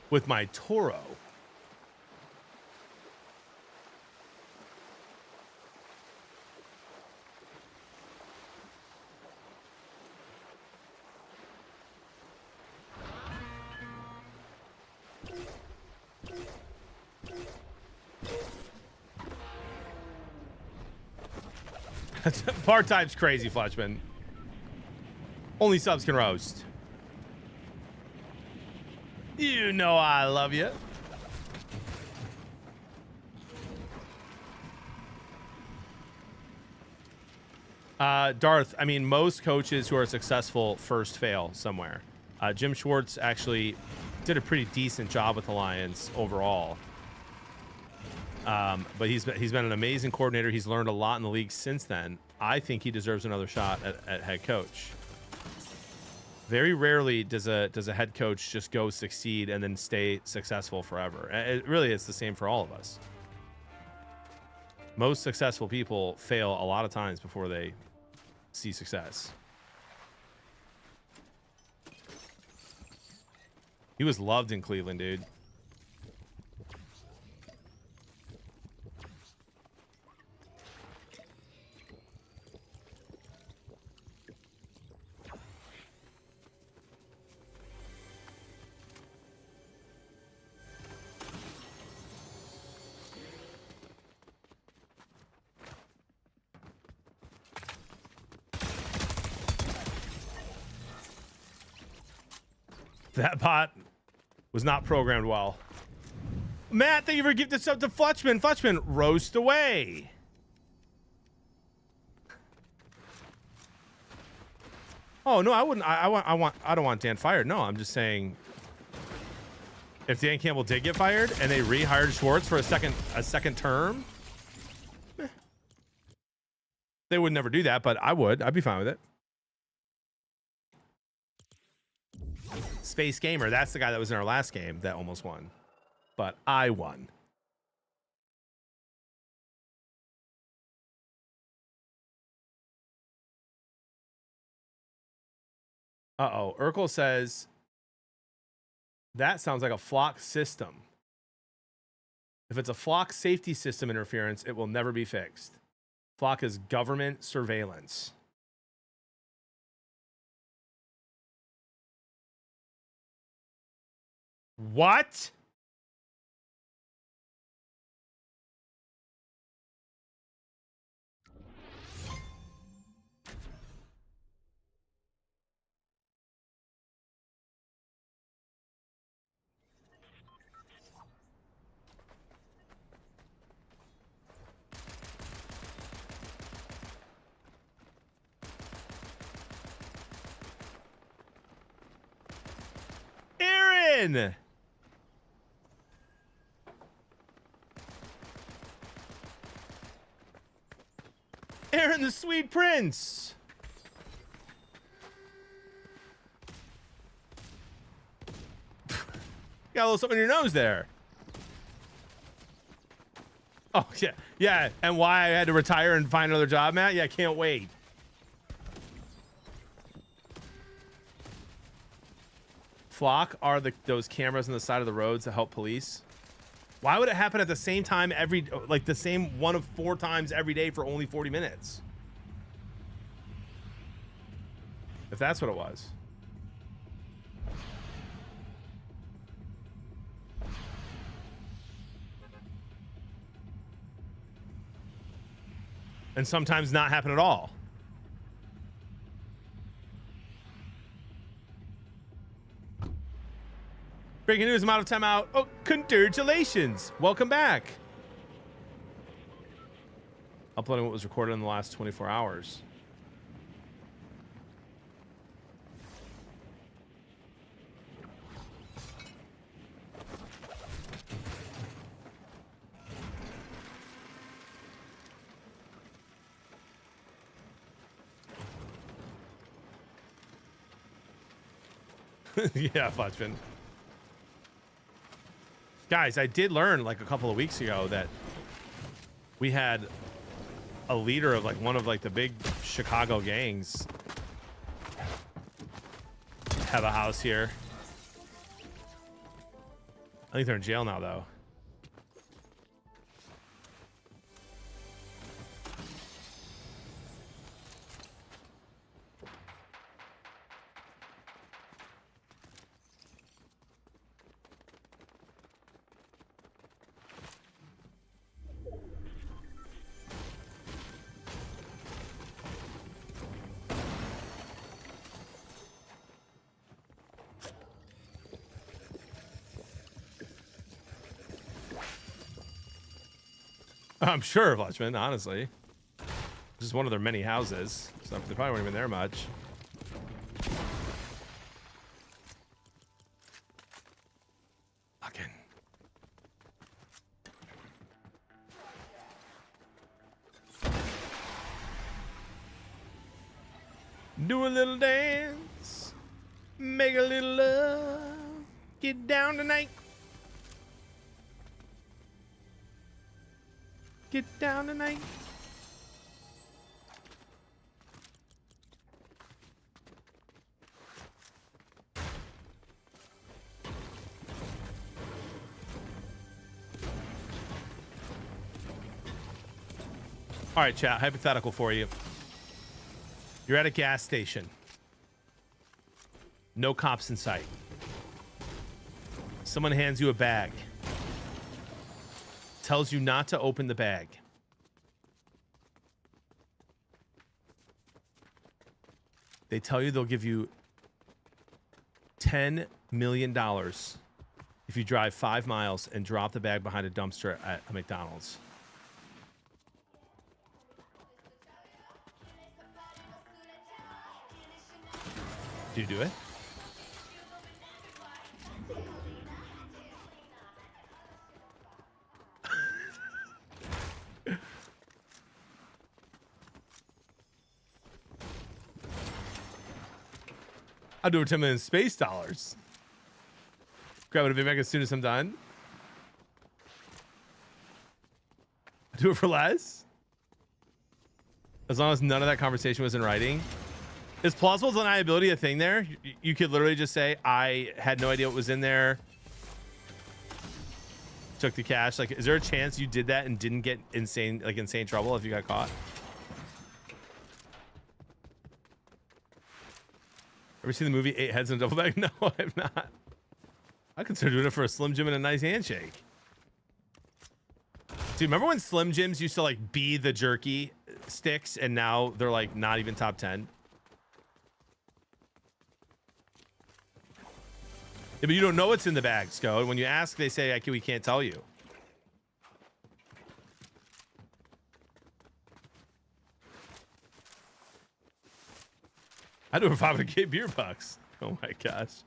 With my Toro. Part-time's crazy, Fletchman. Only subs can roast. You know I love you. Darth, I mean, most coaches who are successful first fail somewhere. Jim Schwartz actually did a pretty decent job with the Lions overall. But he's been an amazing coordinator. He's learned a lot in the league since then. I think he deserves another shot at head coach. Very rarely does a head coach just go succeed and then stay successful forever. It's the same for all of us. Most successful people fail a lot of times before they see success. He was loved in Cleveland, dude. That bot was not programmed well. Matt, thank you for gifting sub to Fletchman. Fletchman, roast away. Oh no, I wouldn't. I don't want Dan fired. No, I'm just saying, if Dan Campbell did get fired and they rehired Schwartz for a second term, they would never do that. But I would. I'd be fine with it. Space Gamer, that's the guy that was in our last game that almost won, but I won. Uh-oh. Urkel says, that sounds like a flock system. If it's a flock safety system interference, it will never be fixed. Flock is government surveillance. What? Aaron! Aaron the Sweet Prince! Got a little something in your nose there. Oh, yeah. Yeah, and why I had to retire and find another job, Matt? Yeah, I can't wait. Flock are those cameras on the side of the roads that help police. Why would it happen at the same time the same one of 4 times every day for only 40 minutes? If that's what it was. And sometimes not happen at all. Breaking news, I'm out of timeout. Oh, congratulations. Welcome back. Uploading what was recorded in the last 24 hours. Yeah, Fletchman. Guys, I did learn like a couple of weeks ago that we had a leader of like one of like the big Chicago gangs have a house here. I think they're in jail now, though. I'm sure, Fletchman, honestly. This is one of their many houses, so they probably weren't even there much. Fucking. Do a little dance, make a little love, get down tonight. Get down tonight. All right, chat, hypothetical for you. You're at a gas station. No cops in sight. Someone hands you a bag. Tells you not to open the bag. They tell you they'll give you $10 million if you drive 5 miles and drop the bag behind a dumpster at a McDonald's. Do you do it? I'll do it 10 million space dollars. Grab it a Big Mac as soon as I'm done. I'll do it for less. As long as none of that conversation was in writing. Is plausible deniability a thing there? You could literally just say, I had no idea what was in there. Took the cash. Like, is there a chance you did that and didn't get insane trouble if you got caught? Ever seen the movie 8 Heads in a Duffel Bag? No, I have not. I consider doing it for a Slim Jim and a nice handshake. Dude, remember when Slim Jims used to like be the jerky sticks and now they're like not even top 10? Yeah, but you don't know what's in the bag, Sco. And when you ask, they say, we can't tell you. I do it for 500K beer bucks. Oh my gosh.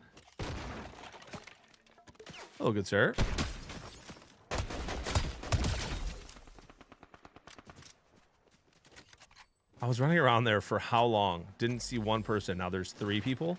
Hello, good sir. I was running around there for how long? Didn't see one person. Now there's 3 people.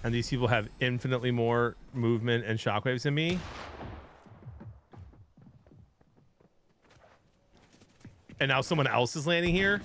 And these people have infinitely more movement and shockwaves than me. And now someone else is landing here.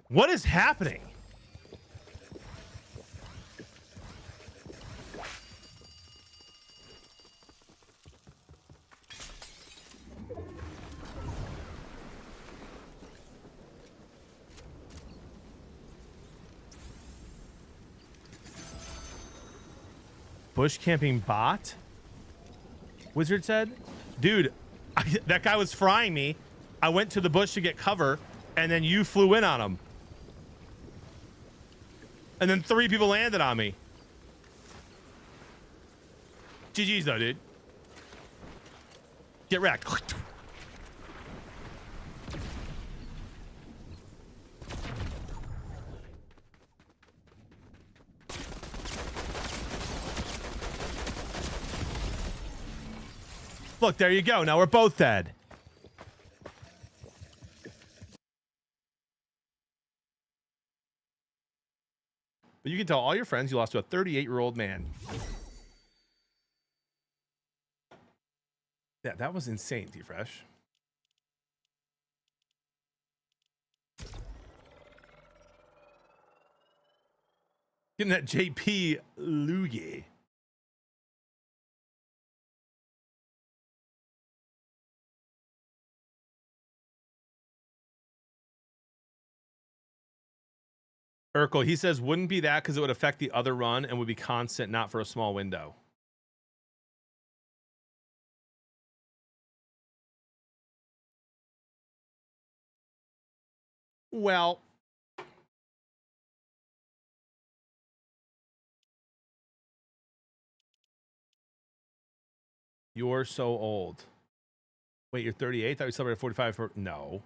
What is happening? Bush camping bot? Wizard said. Dude, that guy was frying me. I went to the bush to get cover, and then you flew in on him. And then 3 people landed on me. GG's though, dude. Get wrecked. Look, there you go. Now we're both dead. But you can tell all your friends you lost to a 38-year-old man. Yeah, that was insane, T-Fresh. Getting that JP Loogie. Urkel, he says, wouldn't be that because it would affect the other run and would be constant, not for a small window. Well, you're so old. Wait, you're 38? I thought you celebrated 45 for... No.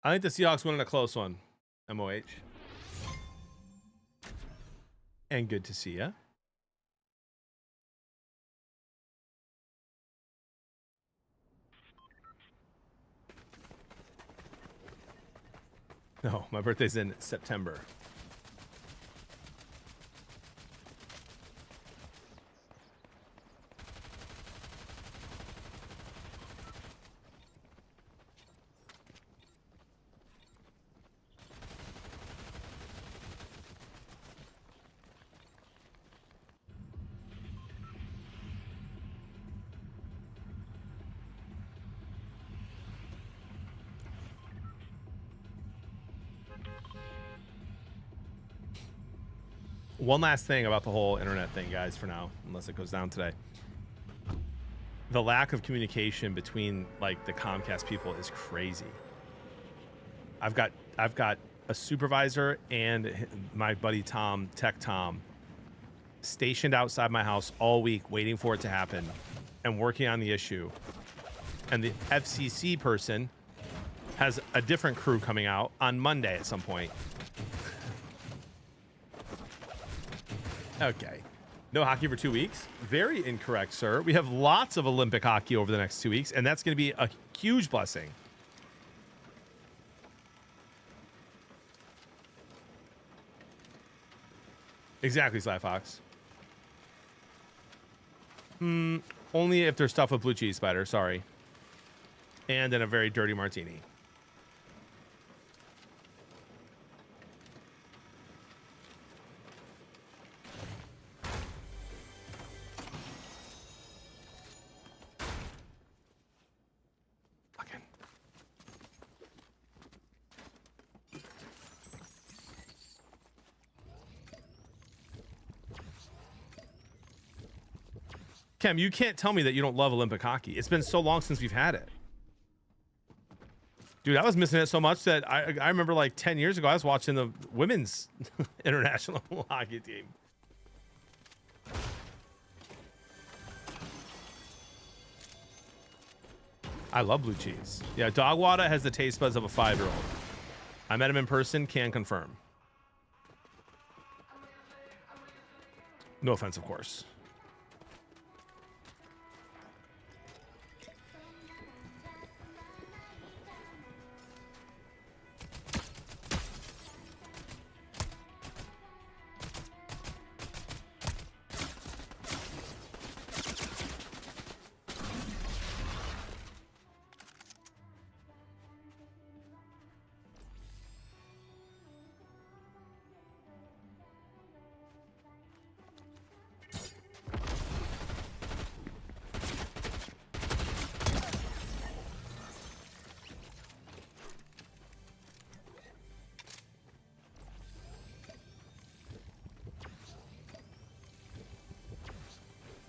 I think the Seahawks won in a close one. MOH. And good to see ya. No, my birthday's in September. One last thing about the whole internet thing, guys, for now, unless it goes down today. The lack of communication between like the Comcast people is crazy. I've got a supervisor and my buddy Tom, Tech Tom, stationed outside my house all week waiting for it to happen and working on the issue. And the FCC person has a different crew coming out on Monday at some point. Okay. No hockey for 2 weeks? Very incorrect, sir. We have lots of Olympic hockey over the next 2 weeks, and that's going to be a huge blessing. Exactly, Sly Fox. Only if there's stuff with blue cheese, Spider. Sorry. And in a very dirty martini. Cam, you can't tell me that you don't love Olympic hockey. It's been so long since we've had it. Dude, I was missing it so much that I remember like 10 years ago, I was watching the women's international hockey team. I love blue cheese. Yeah, Dogwada has the taste buds of a 5-year-old. I met him in person, can confirm. No offense, of course.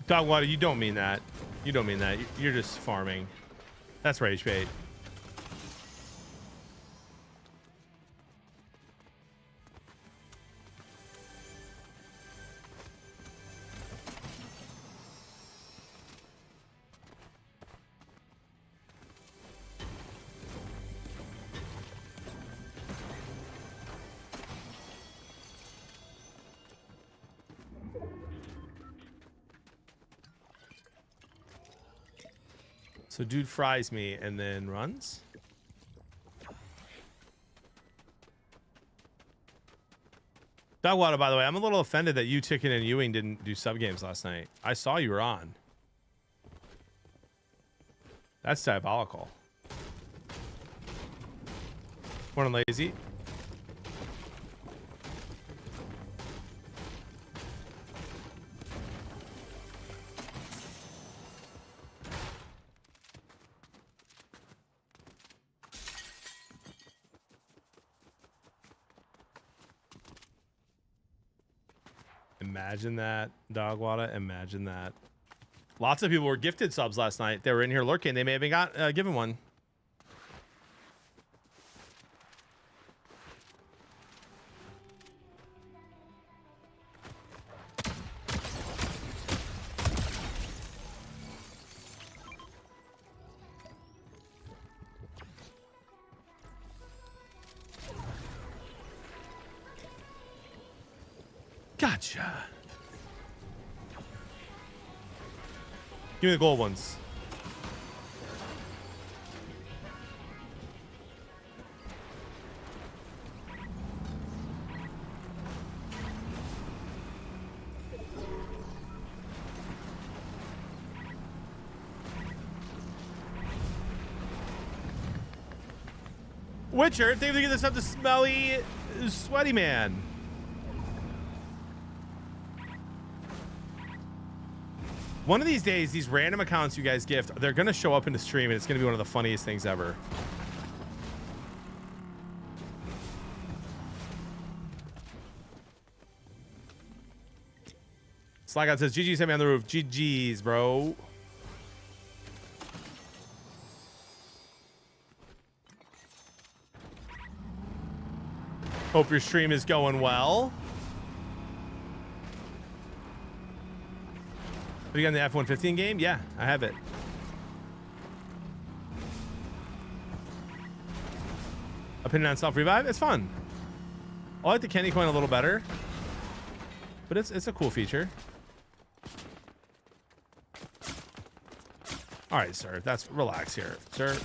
Dogwater, you don't mean that. You don't mean that. You're just farming. That's rage bait. So dude fries me and then runs. Dogwater, by the way, I'm a little offended that you, Ticket, and Ewing didn't do sub games last night. I saw you were on. That's diabolical. Morning, lazy. Imagine that, Dogwater. Imagine that. Lots of people were gifted subs last night. They were in here lurking. They may have been given one. Gotcha. Give me the gold ones. Witcher, thank you for getting this up to Smelly Sweaty Man. One of these days, these random accounts you guys gift, they're going to show up in the stream, and it's going to be one of the funniest things ever. Slackout says, GG's, hit me on the roof. GG's, bro. Hope your stream is going well. Have you got the F-115 game? Yeah, I have it. Opinion on self-revive? It's fun. I like the candy coin a little better, but it's a cool feature. All right, sir. That's relax here, sir.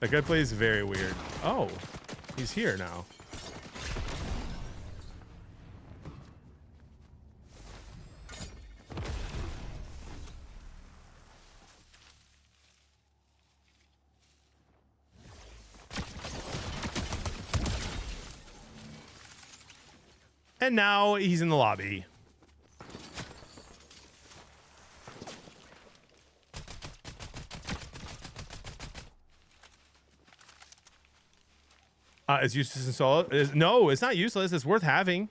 That guy plays very weird. Oh, he's here now. And now he's in the lobby. It's useless in solo. No, it's not useless. It's worth having.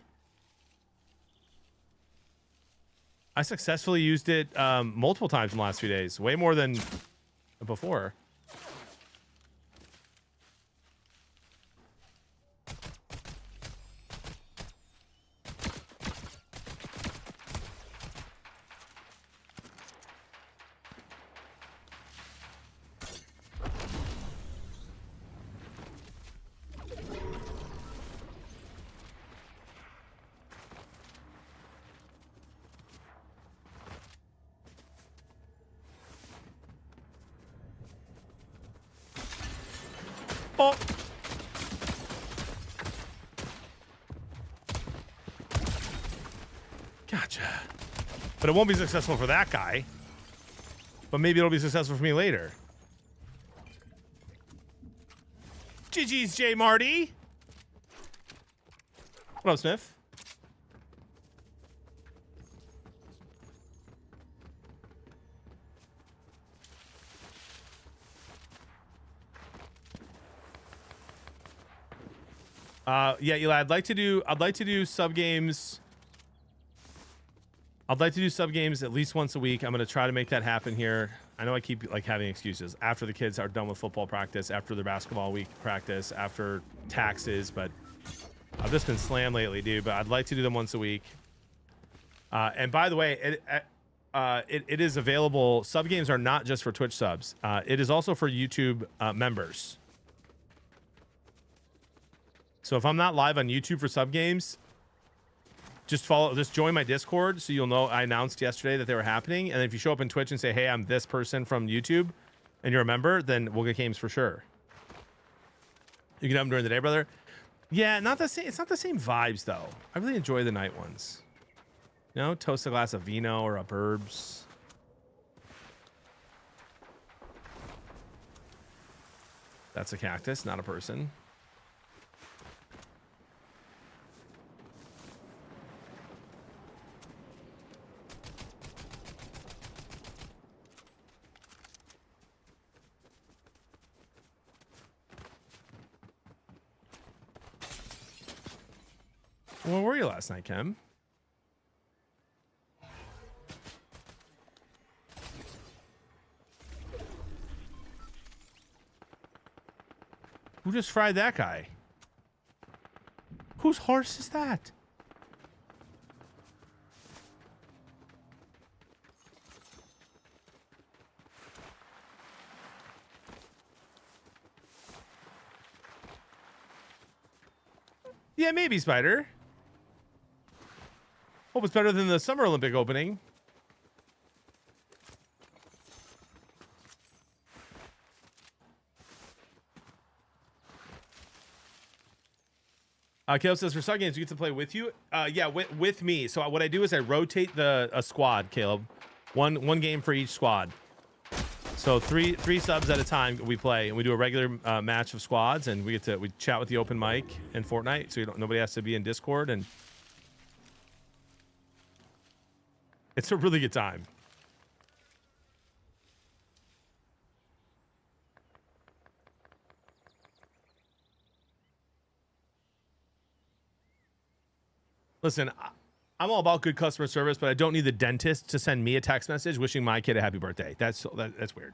I successfully used it multiple times in the last few days. Way more than before. Oh. Gotcha. But it won't be successful for that guy. But maybe it'll be successful for me later. GG's, J Marty. What up, Smith? Yeah, Eli, I'd like to do sub games. I'd like to do sub games at least once a week. I'm gonna try to make that happen here. I know I keep like having excuses after the kids are done with football practice, after their basketball week practice, after taxes, but I've just been slammed lately, dude. But I'd like to do them once a week. And by the way, it is available. Sub games are not just for Twitch subs. It is also for YouTube members. So if I'm not live on YouTube for sub games, just join my Discord so you'll know I announced yesterday that they were happening. And if you show up in Twitch and say, hey, I'm this person from YouTube and you're a member, then we'll get games for sure. You can have them during the day, brother. Yeah, not the same. It's not the same vibes though. I really enjoy the night ones. You know, toast a glass of vino or a burbs. That's a cactus, not a person. Where were you last night, Kem? Who just fried that guy? Whose horse is that? Yeah, maybe, Spider. Hope it's better than the Summer Olympic opening. Caleb says for some games you get to play with you. Yeah, with me. So what I do is I rotate a squad, Caleb. One game for each squad. So three subs at a time we play, and we do a regular match of squads, and we chat with the open mic in Fortnite, so nobody has to be in Discord, and it's a really good time. Listen, I'm all about good customer service, but I don't need the dentist to send me a text message wishing my kid a happy birthday. That's weird.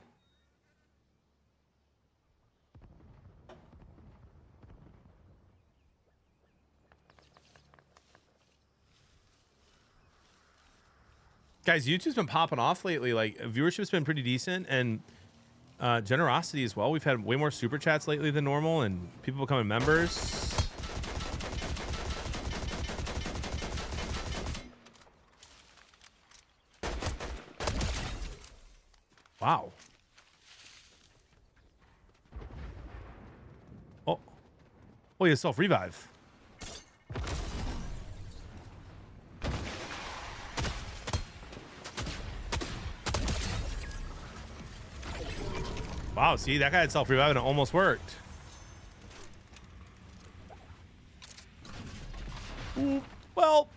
Guys, YouTube's been popping off lately. Like, viewership's been pretty decent, and generosity as well. We've had way more super chats lately than normal, and people becoming members. Wow. Oh, you self-revive. Wow, see, that guy had self-revive and it almost worked. Ooh, well.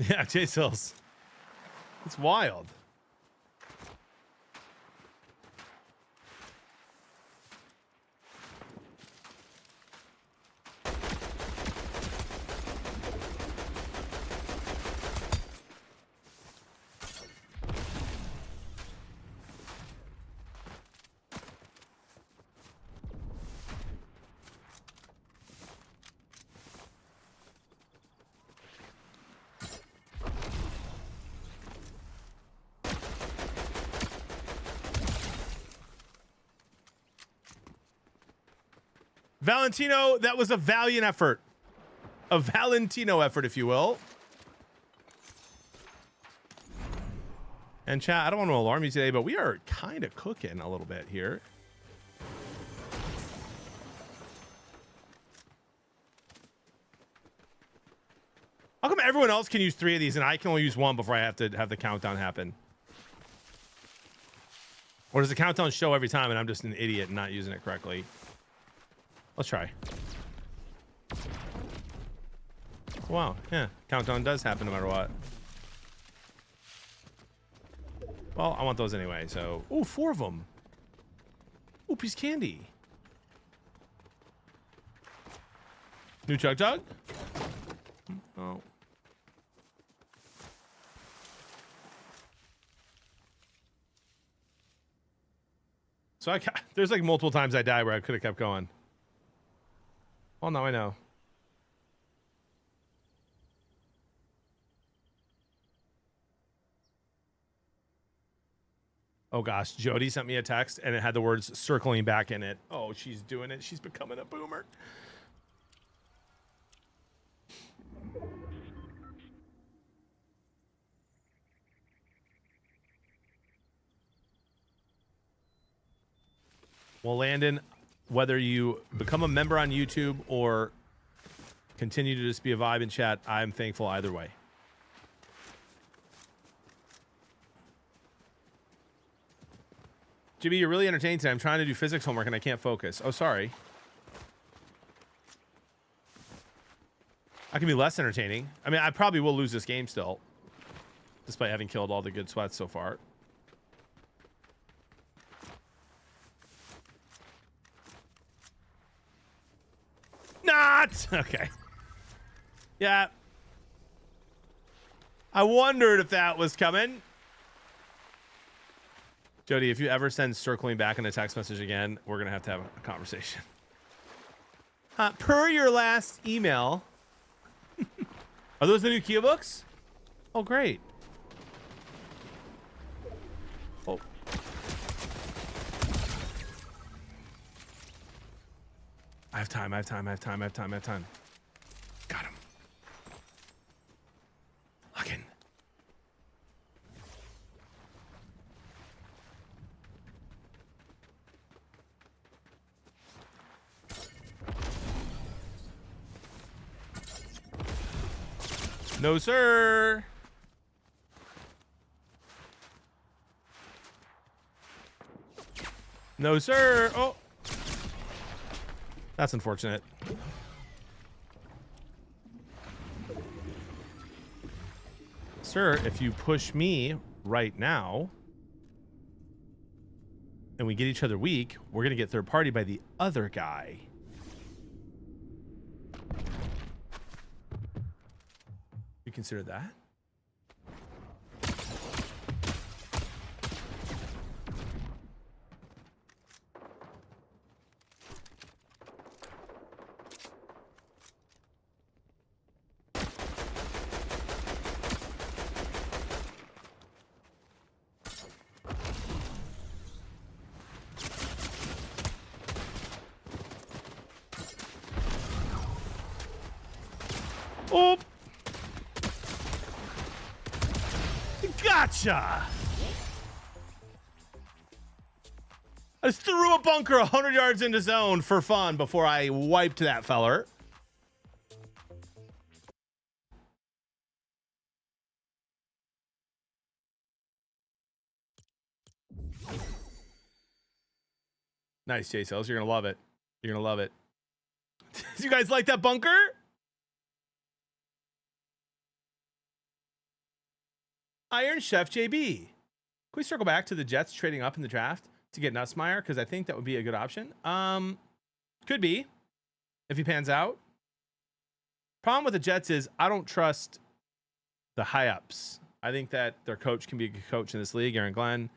Yeah, Chase Hills. It's wild. Valentino, that was a valiant effort. A Valentino effort, if you will. And chat, I don't want to alarm you today, but we are kind of cooking a little bit here. How come everyone else can use 3 of these and I can only use 1 before I have to have the countdown happen? Or does the countdown show every time and I'm just an idiot and not using it correctly? Let's try. Wow, yeah, countdown does happen no matter what. Well, I want those anyway, so... Ooh, 4 of them. Ooh, piece of candy. New Chug Jug? Oh. So there's like multiple times I died where I could have kept going. Well, now I know. Oh gosh, Jody sent me a text and it had the words circling back in it. Oh, she's doing it. She's becoming a boomer. Well, Landon, whether you become a member on YouTube or continue to just be a vibe in chat, I'm thankful either way. Jimmy, you're really entertaining today. I'm trying to do physics homework and I can't focus. Oh, sorry. I can be less entertaining. I mean, I probably will lose this game still, despite having killed all the good sweats so far. Not! Okay. Yeah. I wondered if that was coming. Jody, if you ever send circling back in a text message again, we're going to have a conversation. Per your last email. Are those the new Kia books? Oh, great. Oh. have time. Got him. Lock in. No, sir. No, sir. Oh. That's unfortunate. Sir, if you push me right now and we get each other weak, we're going to get third party by the other guy. You consider that? Oh! Gotcha! I just threw a bunker 100 yards into zone for fun before I wiped that feller. Nice, J-Cells. You're going to love it. You're going to love it. You guys like that bunker? Iron Chef JB. Can we circle back to the Jets trading up in the draft to get Nussmeier? Because I think that would be a good option. Could be, if he pans out. Problem with the Jets is I don't trust the high ups. I think that their coach can be a good coach in this league, Aaron Glenn.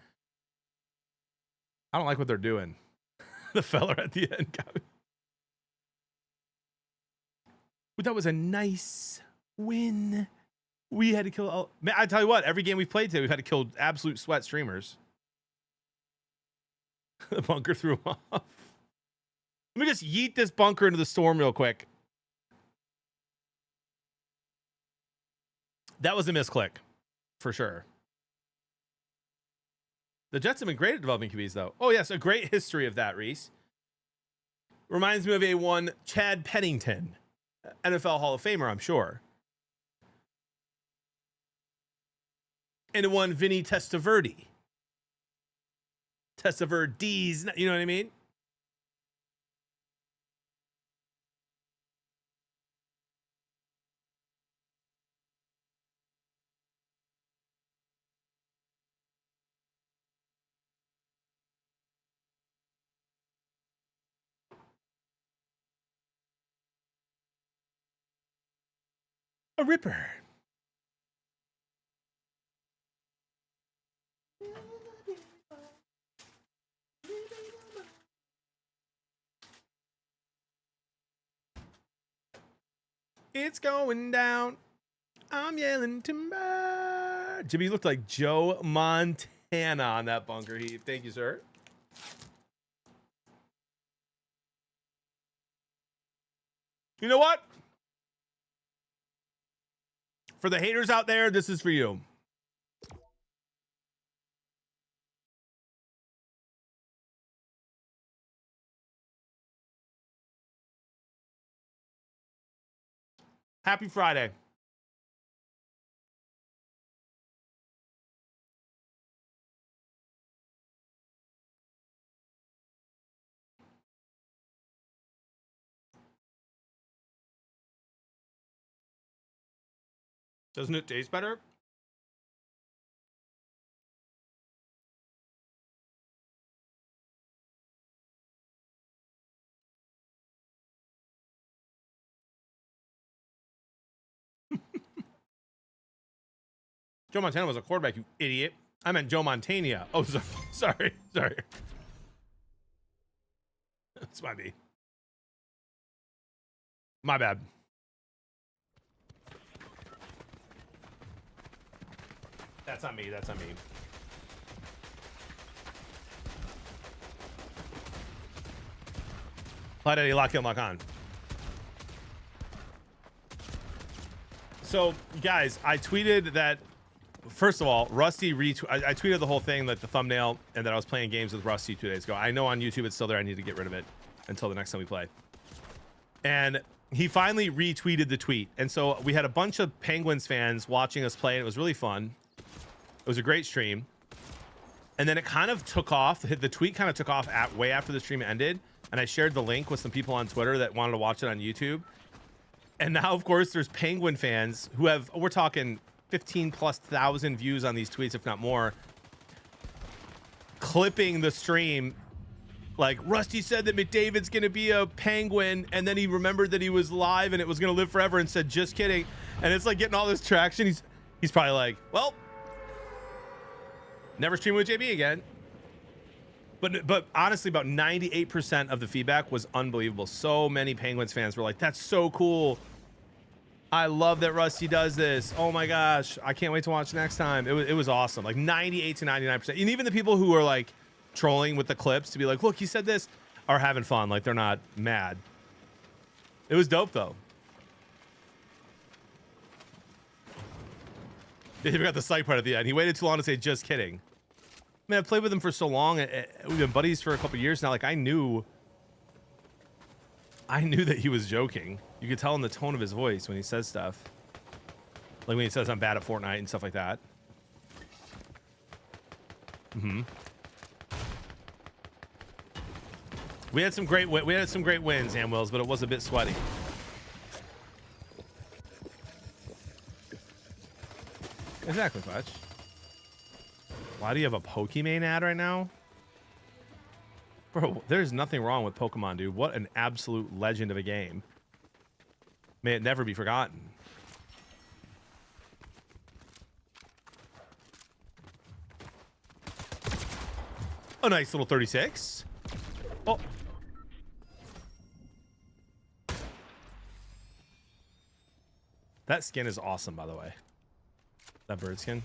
I don't like what they're doing. The fella at the end got me. But that was a nice win. We had to kill all. Man, I tell you what, every game we've played today, we've had to kill absolute sweat streamers. The bunker threw him off. Let me just yeet this bunker into the storm real quick. That was a misclick, for sure. The Jets have been great at developing QBs, though. Oh, yes, a great history of that, Reese. Reminds me of a one Chad Pennington, NFL Hall of Famer, I'm sure. And one Vinny Testaverde. Testaverde's, you know what I mean? A ripper. It's going down. I'm yelling timber. Jimmy looked like Joe Montana on that bunker heap. Thank you, sir. You know what? For the haters out there, this is for you. Happy Friday. Doesn't it taste better? Joe Montana was a quarterback, you idiot. I meant Joe Montana. Oh, sorry. That's my B. My bad. That's on me. That's on me. Hi, Daddy, lock in, lock on. So, guys, I tweeted that, first of all, Rusty I tweeted the whole thing, like the thumbnail, and that I was playing games with Rusty 2 days ago. I know on YouTube it's still there. I need to get rid of it until the next time we play. And he finally retweeted the tweet. And so we had a bunch of Penguins fans watching us play, and it was really fun. It was a great stream. And then it kind of took off. The tweet kind of took off way after the stream ended. And I shared the link with some people on Twitter that wanted to watch it on YouTube. And now, of course, there's Penguin fans who have, we're talking 15,000+ views on these tweets, if not more, clipping the stream. Like, Rusty said that McDavid's going to be a Penguin, and then he remembered that he was live and it was going to live forever and said, just kidding. And it's like getting all this traction. He's probably like, well, never stream with JB again. But honestly, about 98% of the feedback was unbelievable. So many Penguins fans were like, that's so cool. I love that Rusty does this. Oh my gosh, I can't wait to watch next time. It was awesome. Like 98 to 99%. And even the people who are like trolling with the clips to be like, look, he said this, are having fun. Like, they're not mad. It was dope though. They even got the psych part at the end. He waited too long to say just kidding. Man, I've played with him for so long. We've been buddies for a couple years now. Like, I knew that he was joking. You could tell in the tone of his voice when he says stuff. Like when he says I'm bad at Fortnite and stuff like that. We had some great wins, Amwills, but it was a bit sweaty. Exactly, Fletch. Why do you have a Pokemon ad right now? Bro, there's nothing wrong with Pokemon, dude. What an absolute legend of a game. May it never be forgotten. A nice little 36. Oh. That skin is awesome, by the way. That bird skin.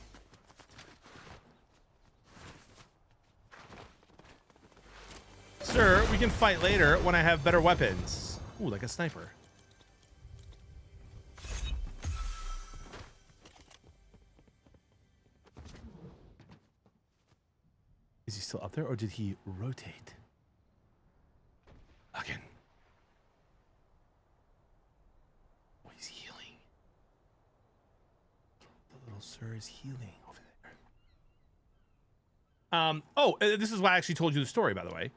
Sir, we can fight later when I have better weapons. Ooh, like a sniper. Is he still up there, or did he rotate? Again. Oh, he's healing. The little sir is healing over there. Oh, this is why I actually told you the story, by the way.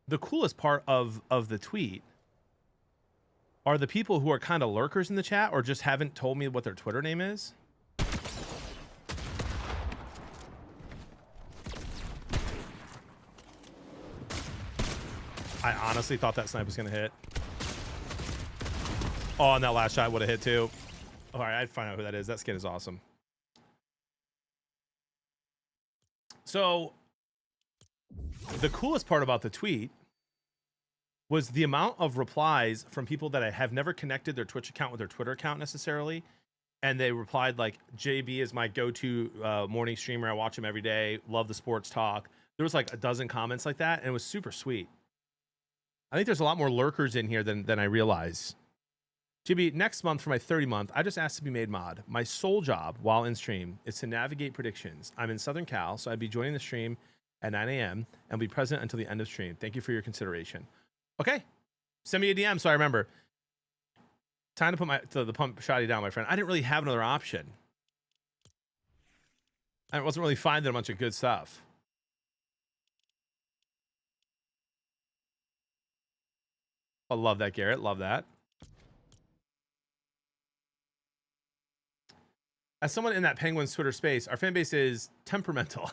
The coolest part of the tweet are the people who are kind of lurkers in the chat or just haven't told me what their Twitter name is. I honestly thought that snipe was going to hit. Oh, and that last shot would have hit too. All right, I'd find out who that is. That skin is awesome. So the coolest part about the tweet was the amount of replies from people that I have never connected their Twitch account with their Twitter account necessarily. And they replied like, JB is my go-to morning streamer. I watch him every day. Love the sports talk. There was like a dozen comments like that. And it was super sweet. I think there's a lot more lurkers in here than I realize. JB, next month for my 30 month, I just asked to be made mod. My sole job while in stream is to navigate predictions. I'm in Southern Cal, so I'd be joining the stream at 9 a.m. and be present until the end of stream. Thank you for your consideration. Okay. Send me a DM so I remember. Time to put the pump shotty down, my friend. I didn't really have another option. I wasn't really finding a bunch of good stuff. I love that, Garrett. Love that. As someone in that Penguins Twitter space, our fan base is temperamental.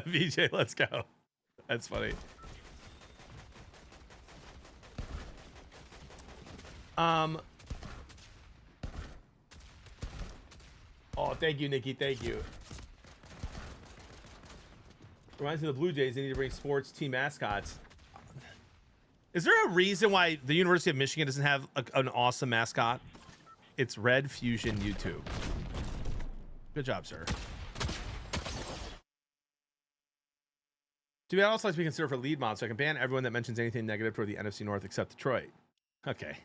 VJ, let's go. That's funny. Oh, thank you, Nikki. Thank you. Reminds me of the Blue Jays. They need to bring sports team mascots. Is there a reason why the University of Michigan doesn't have an awesome mascot? It's Red Fusion YouTube. Good job, sir. Dude, I'd also like to be considered for lead mod so I can ban everyone that mentions anything negative for the NFC North except Detroit. Okay.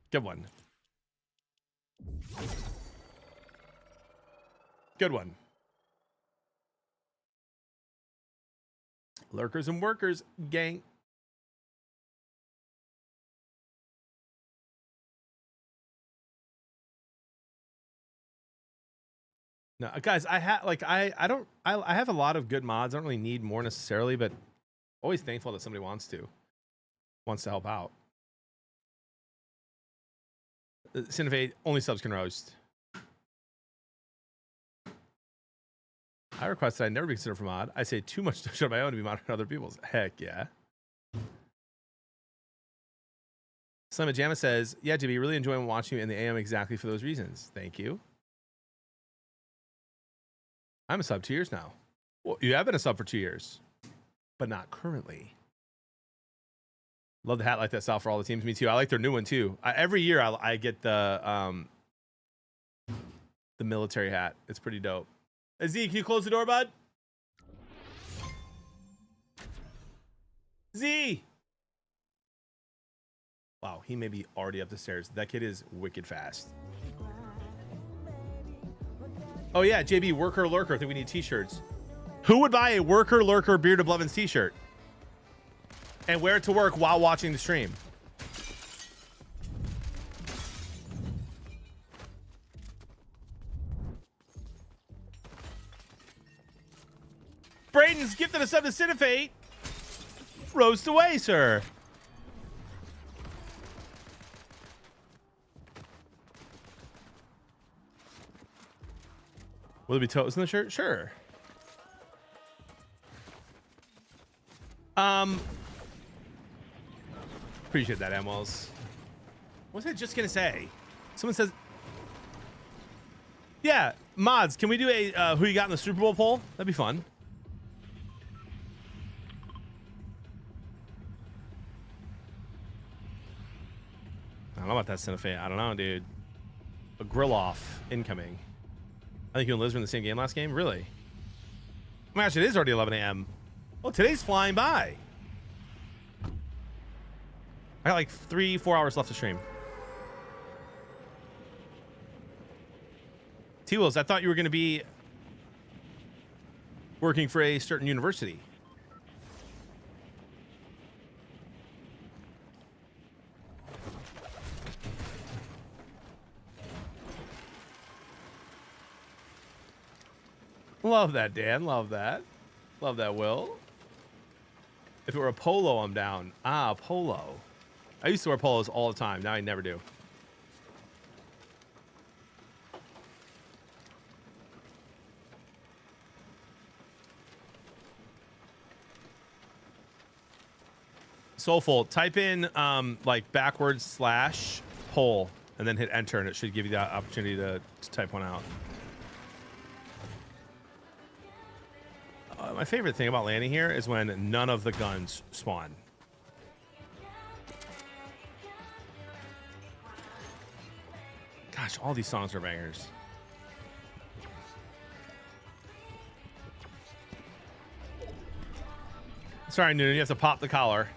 Good one. Good one. Lurkers and workers, gang. No, guys, I have I have a lot of good mods. I don't really need more necessarily, but always thankful that somebody wants to help out. Cinevate, only subs can roast. I requested I never be considered for mod. I say too much stuff on my own to be modded on other people's. Heck yeah. Slimma Jamma says, yeah, JB, really enjoying watching you in the AM exactly for those reasons. Thank you. I'm a sub 2 years now. Well, you have been a sub for 2 years, but not currently. Love the hat like that style for all the teams. Me too. I like their new one too. Every year I get the military hat. It's pretty dope. Z, can you close the door, bud? Z! Wow, he may be already up the stairs. That kid is wicked fast. Oh yeah, JB, worker lurker. I think we need t-shirts. Who would buy a worker lurker Beard of Blevins t-shirt and wear it to work while watching the stream? Braden's gifted a sub to Cinefate. Roast away, sir. Will there be toes in the shirt? Sure. Appreciate that, Amwells. What was I just gonna say? Someone says, yeah, mods, can we do a who you got in the Super Bowl poll? That'd be fun. I don't know about that, Cinefate. I don't know, dude. A grill off incoming. I think you and Liz were in the same game last game. Really? Oh my gosh, it is already 11 a.m. Oh, today's flying by. I got like 3-4 hours left to stream. T-Wills, I thought you were going to be working for a certain university. Love that, Dan. Love that. Love that, Will. If it were a polo, I'm down. Ah, polo. I used to wear polos all the time. Now I never do. Soulful, type in like backwards / poll and then hit enter, and it should give you the opportunity to type one out. My favorite thing about landing here is when none of the guns spawn. Gosh, all these songs are bangers. Sorry, Noonan, you have to pop the collar.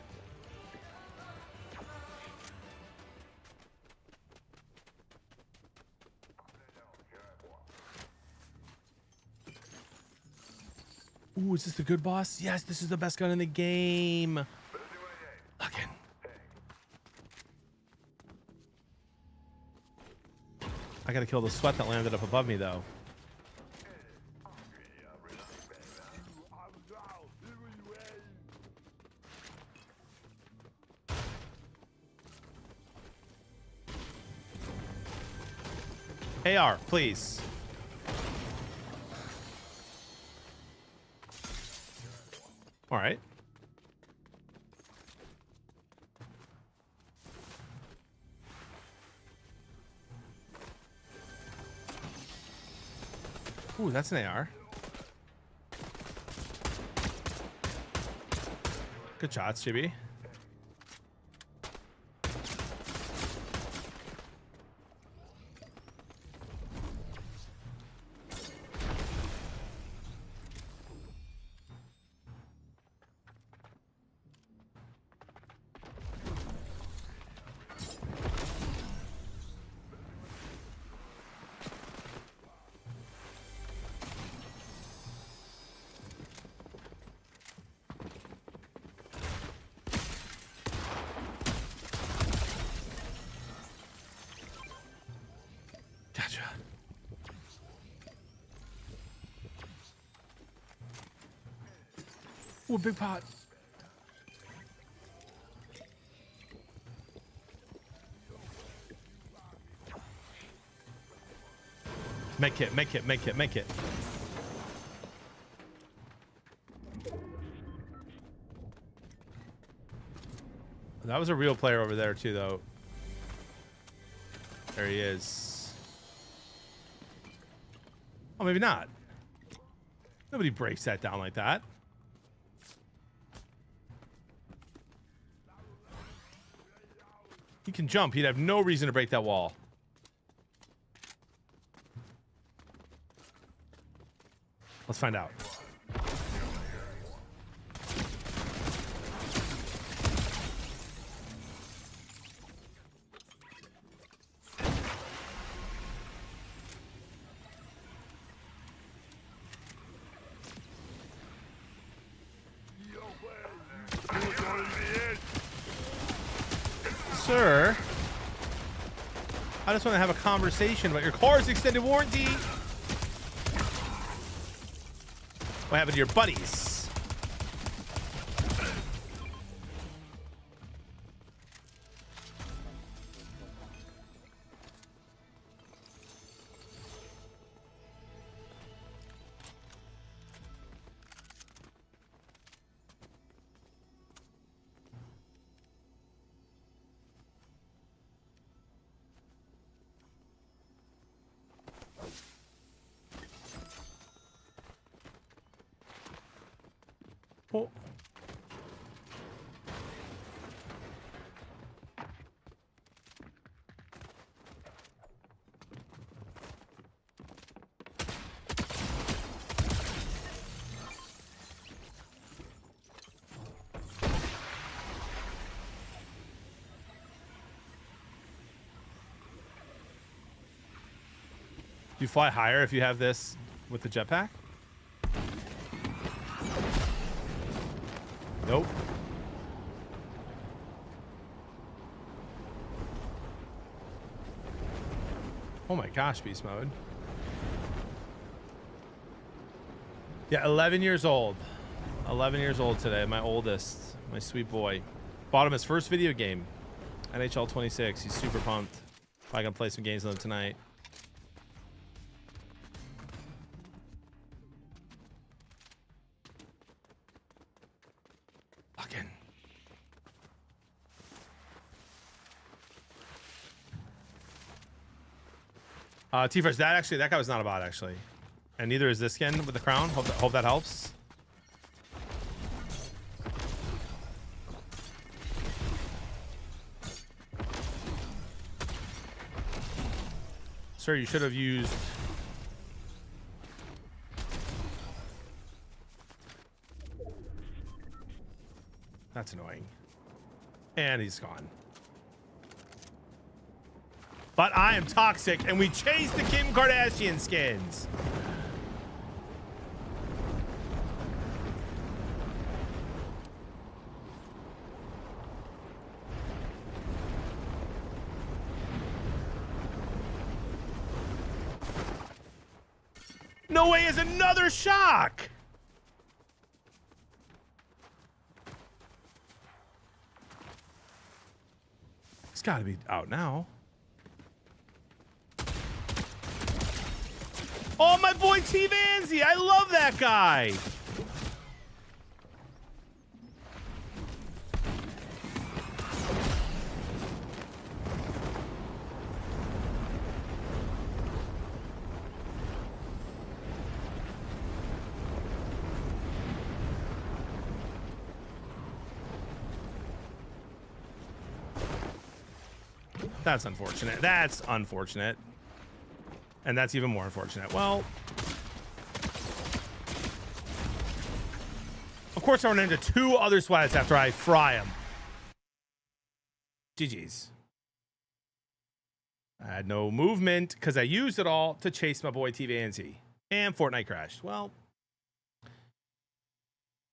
Ooh, is this the good boss? Yes, this is the best gun in the game. Again. I gotta kill the sweat that landed up above me, though. AR, please. All right. Ooh, that's an AR. Good shots, JB. Ooh, a big pot. Make it, make it, make it, make it. That was a real player over there too, though. There he is. Oh, maybe not. Nobody breaks that down like that. He can jump. He'd have no reason to break that wall. Let's find out. Sir, I just want to have a conversation about your car's extended warranty. What happened to your buddies? Oh. Do you fly higher if you have this with the jetpack? Nope. Oh my gosh, beast mode. Yeah, 11 years old. 11 years old today, my oldest, my sweet boy. Bought him his first video game, NHL 26. He's super pumped. Probably gonna play some games with him tonight. T-Fresh, that guy was not a bot actually, and neither is this skin with the crown. Hope that helps. Sir, you should have used. That's annoying. And he's gone. But I am toxic, and we chase the Kim Kardashian skins. No way is another shock. It's got to be out now. Oh, my boy T Vanzy. I love that guy. That's unfortunate. That's unfortunate. And that's even more unfortunate. Well, of course I run into two other swats after I fry them. GG's. I had no movement because I used it all to chase my boy TVNZ. And Fortnite crashed. Well,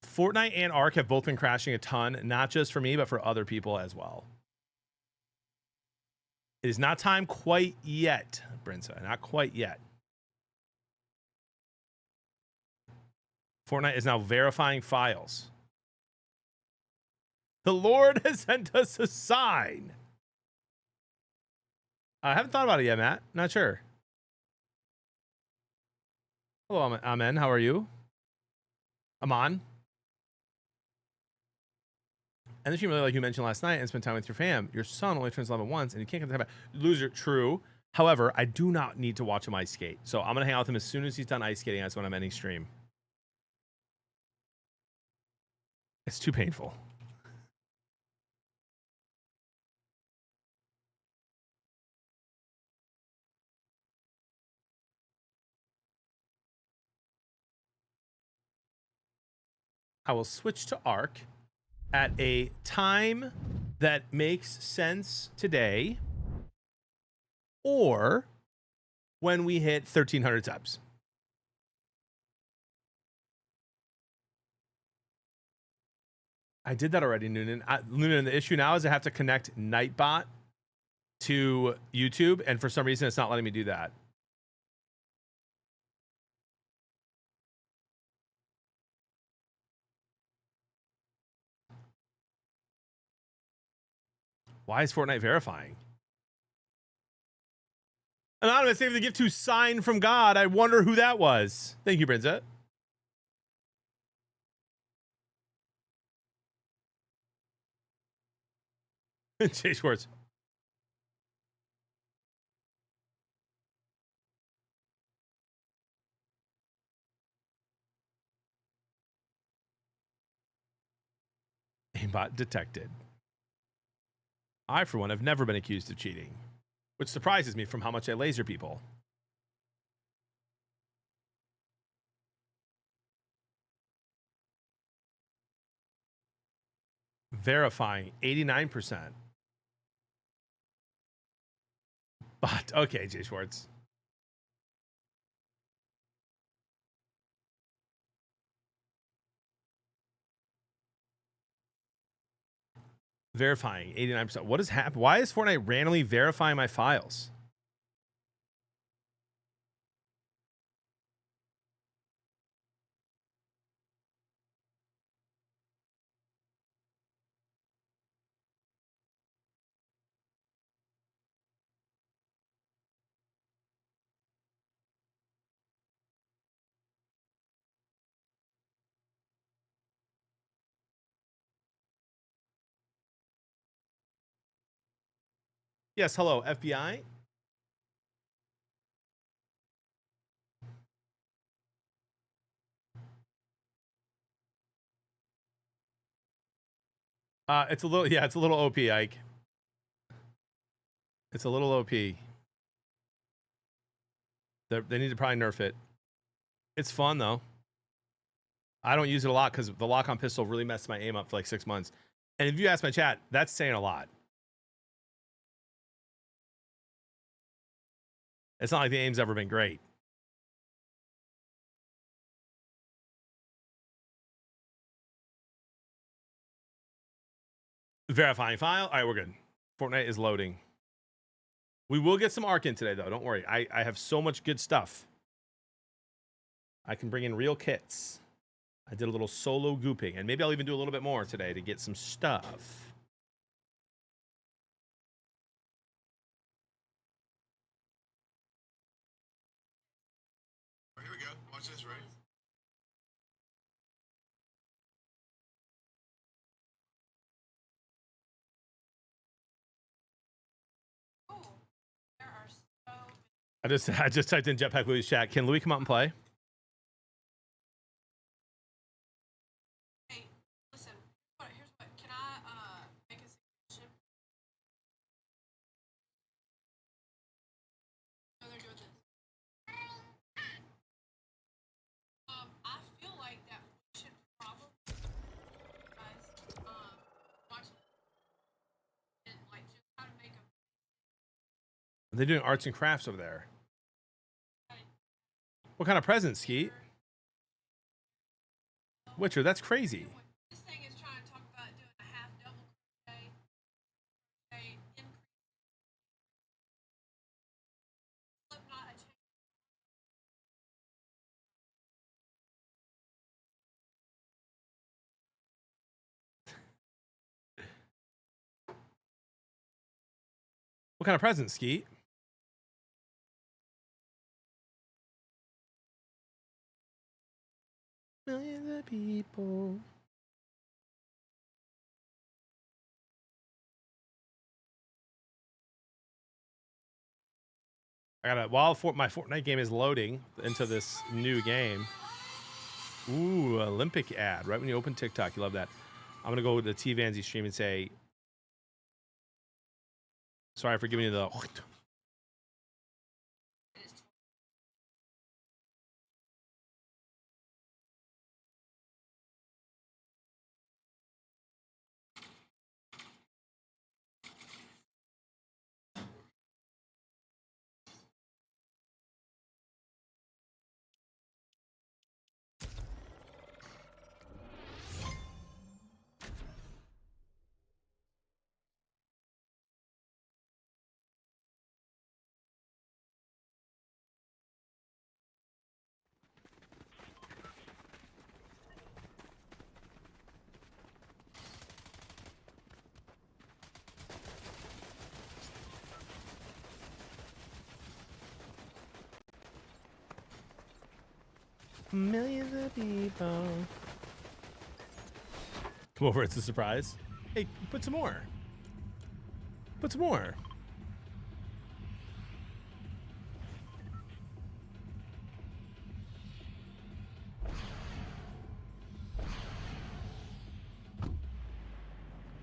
Fortnite and Ark have both been crashing a ton, not just for me, but for other people as well. It is not time quite yet, Brinza. Not quite yet. Fortnite is now verifying files. The Lord has sent us a sign. I haven't thought about it yet, Matt. Not sure. Hello, Amen. How are you? Aman. And this you really like you mentioned last night and spend time with your fam. Your son only turns 11 once and you can't get the time back. Loser, true. However, I do not need to watch him ice skate. So I'm going to hang out with him as soon as he's done ice skating. That's when I'm ending stream. It's too painful. I will switch to Arc at a time that makes sense today or when we hit 1,300 subs. I did that already, Noonan. Noonan, the issue now is I have to connect Nightbot to YouTube, and for some reason, it's not letting me do that. Why is Fortnite verifying? Anonymous, if the gift to sign from God, I wonder who that was. Thank you, Brinza. Jay Schwartz. Aimbot detected. I, for one, have never been accused of cheating, which surprises me from how much I laser people. Verifying 89%. But okay, Jay Schwartz. Verifying 89%. What has happened? Why is Fortnite randomly verifying my files? Yes, hello, FBI. It's a little, yeah, it's a little OP, Ike. It's a little OP. They need to probably nerf it. It's fun though. I don't use it a lot because the lock-on pistol really messed my aim up for like 6 months. And if you ask my chat, that's saying a lot. It's not like the aim's ever been great. Verifying file. All right, we're good. Fortnite is loading. We will get some Arc in today, though. Don't worry. I have so much good stuff. I can bring in real kits. I did a little solo gooping, and maybe I'll even do a little bit more today to get some stuff. Here we go. Watch this, right? I just typed in Jetpack Louis' chat. Can Louis come out and play? Hey, listen. Here's what. Can I make a suggestion? No, they're doing this. I feel like that we should probably guys watch and like just how to make a. They're doing arts and crafts over there. What kind of present, Skeet? Witcher, that's crazy. This thing is trying to talk about doing a half double crochet in slip knot a chain. What kind of present, Skeet? Millions of people. I gotta, while my Fortnite game is loading into this new game. Ooh, Olympic ad. Right when you open TikTok, you love that. I'm gonna go to the T-Vanzy stream and say, sorry for giving you the. Millions of people. Come over, it's a surprise. Hey, put some more. Put some more.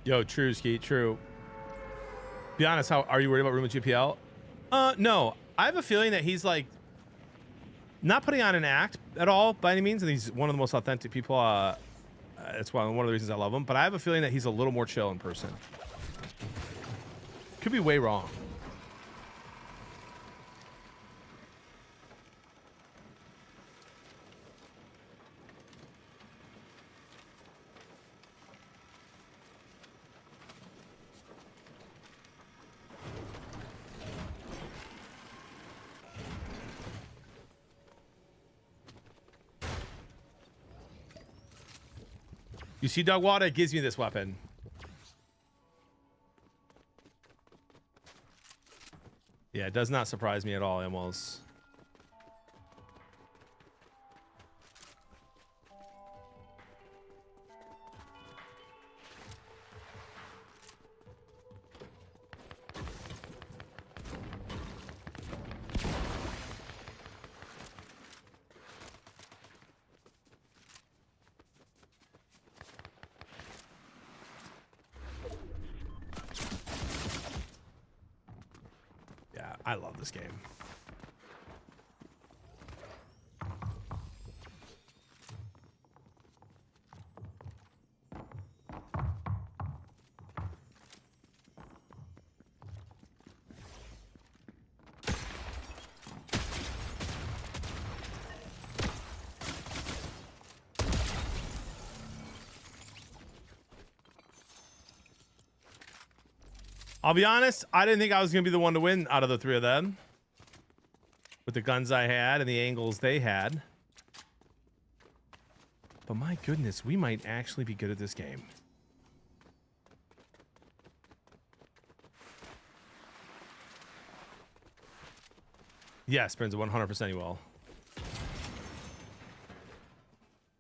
Yo, true, Skeet, true. Be honest, how are you worried about room with GPL? No. I have a feeling that he's like not putting on an act at all by any means, and he's one of the most authentic people. That's one of the reasons I love him. But I have a feeling that he's a little more chill in person. Could be way wrong. You see, Dog Water gives me this weapon. Yeah, it does not surprise me at all, Amos. I love this game. I'll be honest, I didn't think I was going to be the one to win out of the three of them. With the guns I had and the angles they had. But my goodness, we might actually be good at this game. Yes, Prince, 100% he will.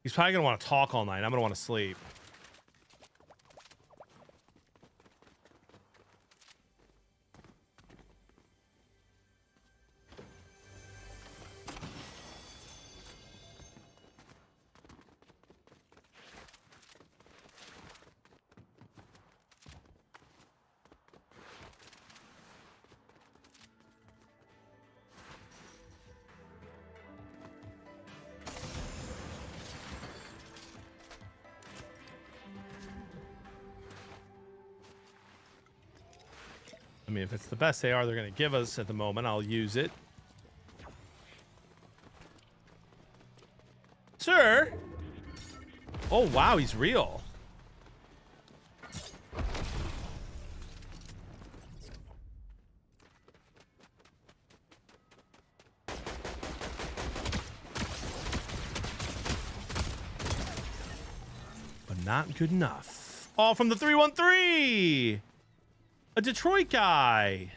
He's probably going to want to talk all night. I'm going to want to sleep. I mean, if it's the best AR they're going to give us at the moment, I'll use it. Sir? Oh, wow, he's real. But not good enough. Oh, from the 313! A Detroit guy.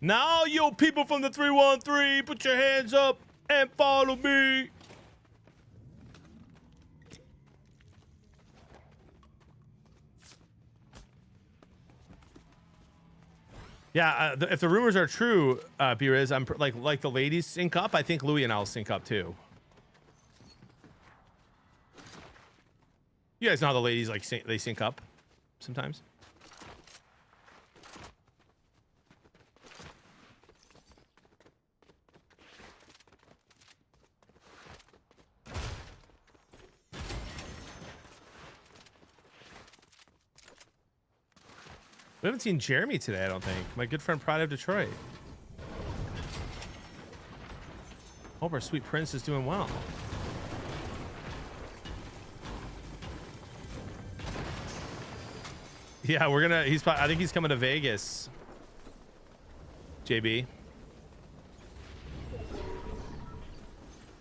Now, you people from the 313, put your hands up and follow me. Yeah, if the rumors are true, B-Riz, I'm like the ladies sync up. I think Louis and I'll sync up too. You guys know how the ladies like they sync up sometimes. We haven't seen Jeremy today, I don't think. My good friend Pride of Detroit. Hope our sweet prince is doing well. Yeah, we're gonna. I think he's coming to Vegas. JB.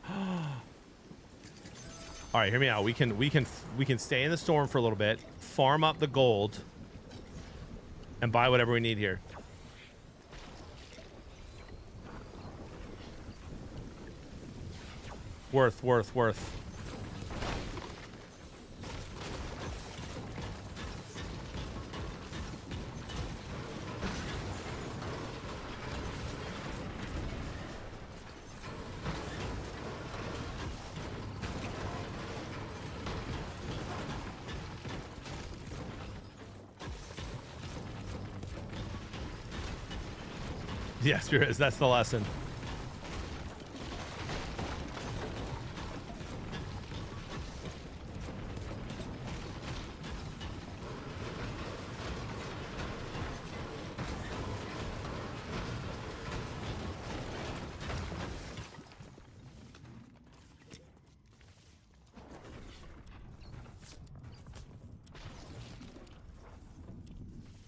All right, hear me out. We can stay in the storm for a little bit, farm up the gold, and buy whatever we need here. Worth. Yes, Spirits, that's the lesson.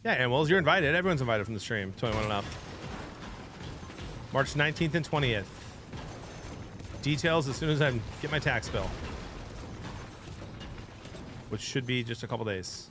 Yeah, and Wells, you're invited. Everyone's invited from the stream. 21 and up. March 19th and 20th. Details as soon as I get my tax bill, which should be just a couple days.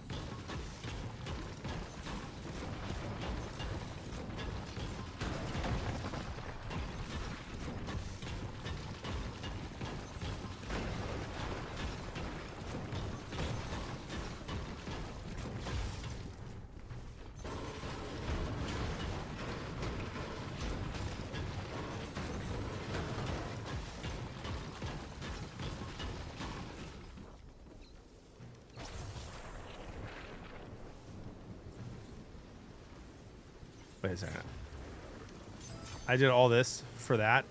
Wait a second. I did all this for that.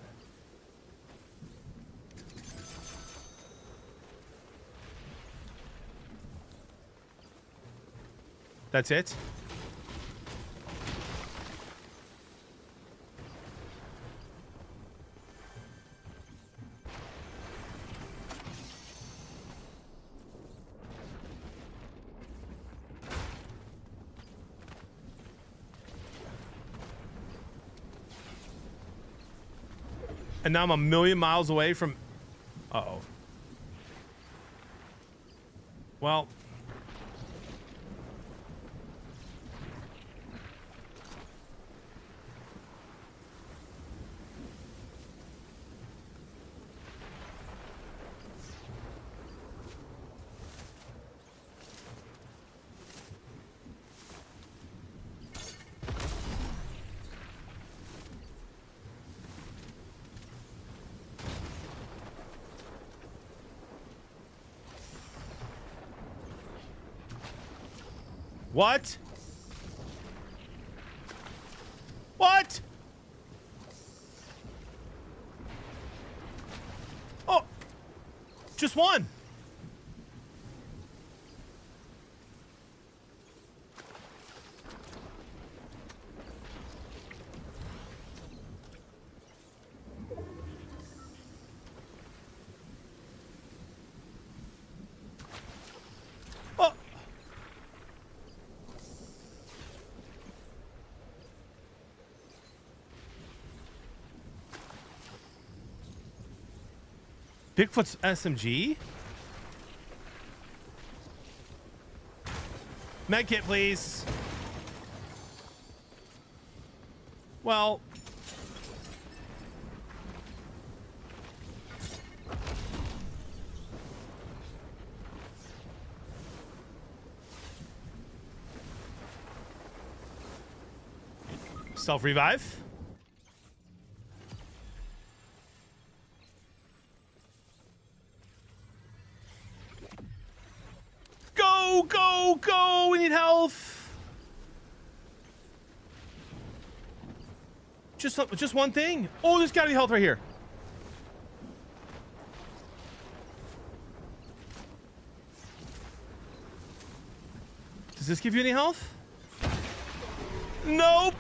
That's it? And now I'm a million miles away from... Uh-oh. Well... What? What? Oh, just one. Bigfoot's SMG? Medkit, please. Well, self-revive. Go, go, go! We need health. Just one thing. Oh, there's gotta be health right here. Does this give you any health? Nope.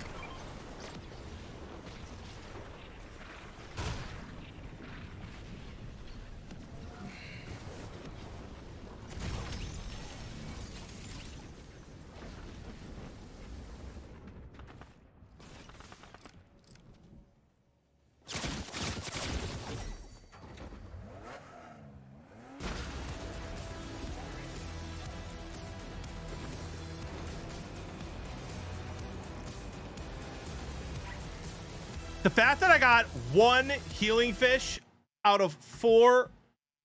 The fact that I got one healing fish out of 4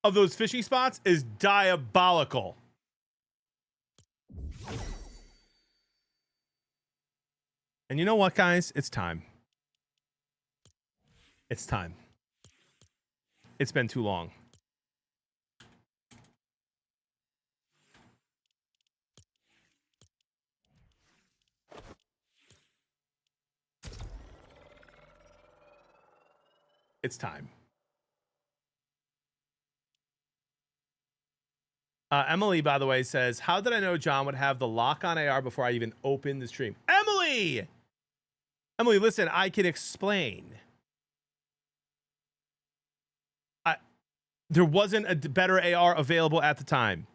of those fishing spots is diabolical. And you know what, guys? It's time. It's time. It's been too long. It's time. Emily, by the way, says, how did I know John would have the lock on AR before I even opened the stream? Emily! Emily, listen, I can explain. There wasn't a better AR available at the time.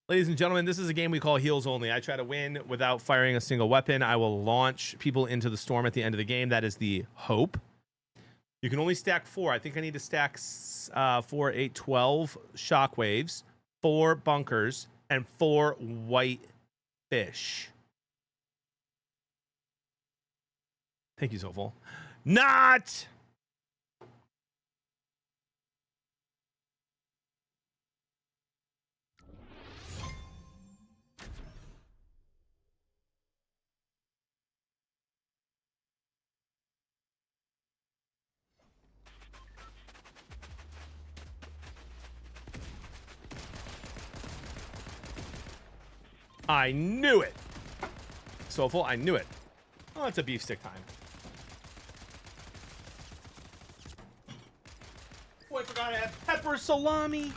Ladies and gentlemen, this is a game we call heals only. I try to win without firing a single weapon. I will launch people into the storm at the end of the game. That is the hope. You can only stack 4. I think I need to stack 4, 8, 12 shockwaves, 4 bunkers, and 4 white fish. Thank you, Zoful. Not! I knew it. Soulful, I knew it. Oh, it's a beef stick time. Oh, I forgot I had pepper salami.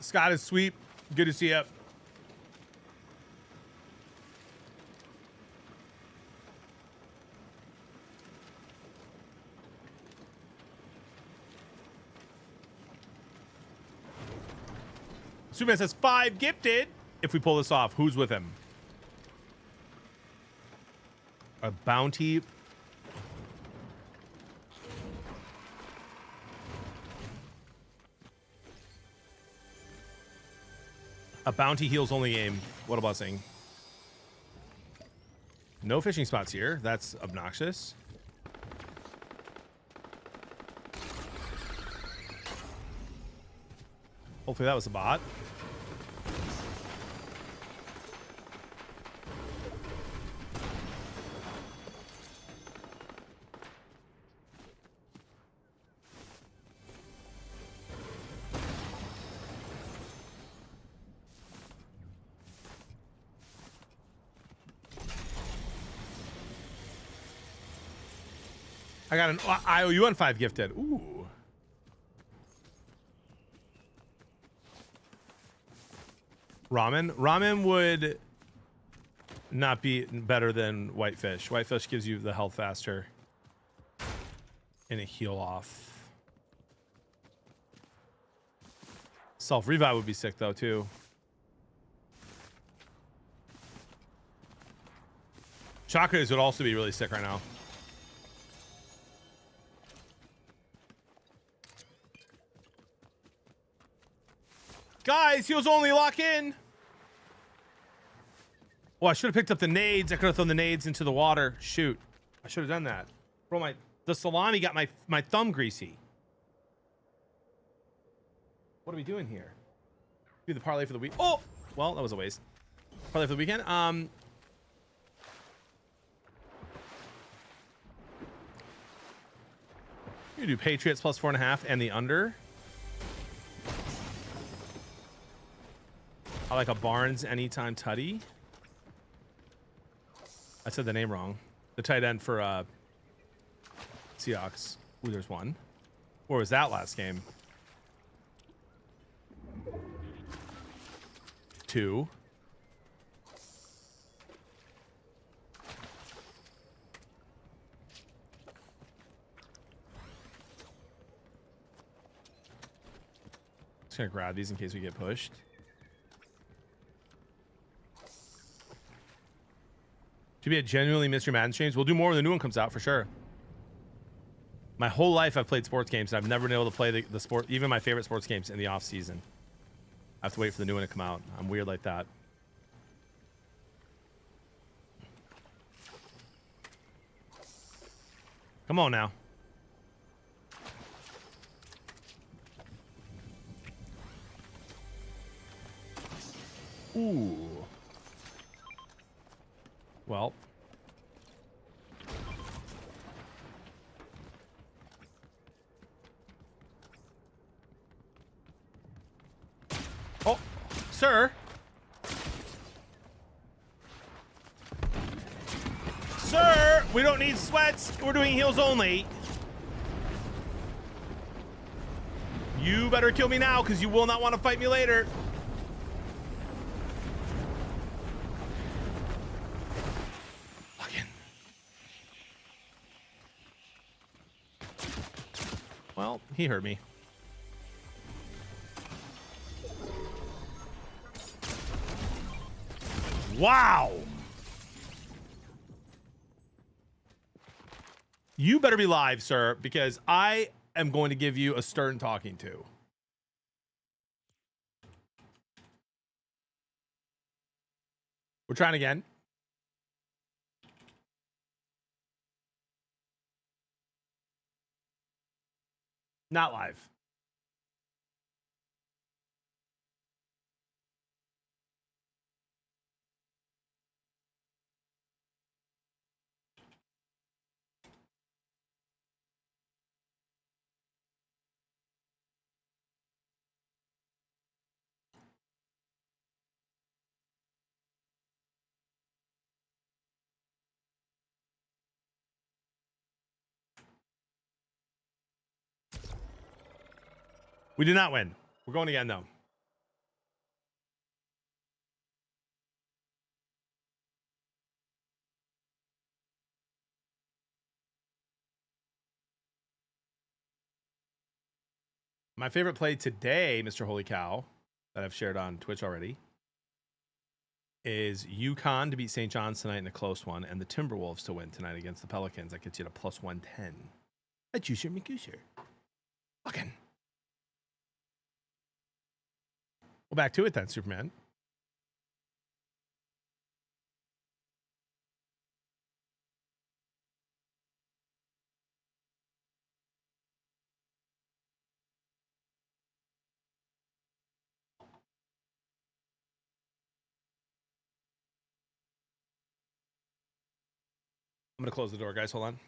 Scott is sweet. Good to see you. Superman says 5 gifted. If we pull this off, who's with him? A bounty. A bounty heals only game. What a blessing. No fishing spots here. That's obnoxious. Hopefully that was a bot. I got an IOU on 5 gifted. Ooh. Ramen would not be better than whitefish. Whitefish gives you the health faster and a heal off. Self revive would be sick though too. Chakras would also be really sick right now. Guys, he was only lock in. Oh, I should have picked up the nades. I could have thrown the nades into the water. Shoot. I should have done that. Bro, the salami got my thumb greasy. What are we doing here? Do the parlay for the week. Oh, well, that was a waste. Parlay for the weekend. You do Patriots plus 4.5 and the under. I like a Barnes anytime tutty. I said the name wrong. The tight end for Seahawks. Ooh, there's one. Where was that last game? 2. Just gonna grab these in case we get pushed. To be a genuinely Mr. Madden streams, we'll do more when the new one comes out for sure. My whole life I've played sports games, and I've never been able to play the sport, even my favorite sports games in the off season. I have to wait for the new one to come out. I'm weird like that. Come on now. Ooh. Well. Oh, sir. Sir, we don't need sweats. We're doing heals only. You better kill me now because you will not want to fight me later. Well, he heard me. Wow. You better be live, sir, because I am going to give you a stern talking to. We're trying again. Not live. We did not win. We're going again, though. My favorite play today, Mr. Holy Cow, that I've shared on Twitch already, is UConn to beat St. John's tonight in a close one, and the Timberwolves to win tonight against the Pelicans. That gets you to plus 110. A juicer McGooser. Fucking. Well, back to it then, Superman. I'm going to close the door, guys. Hold on.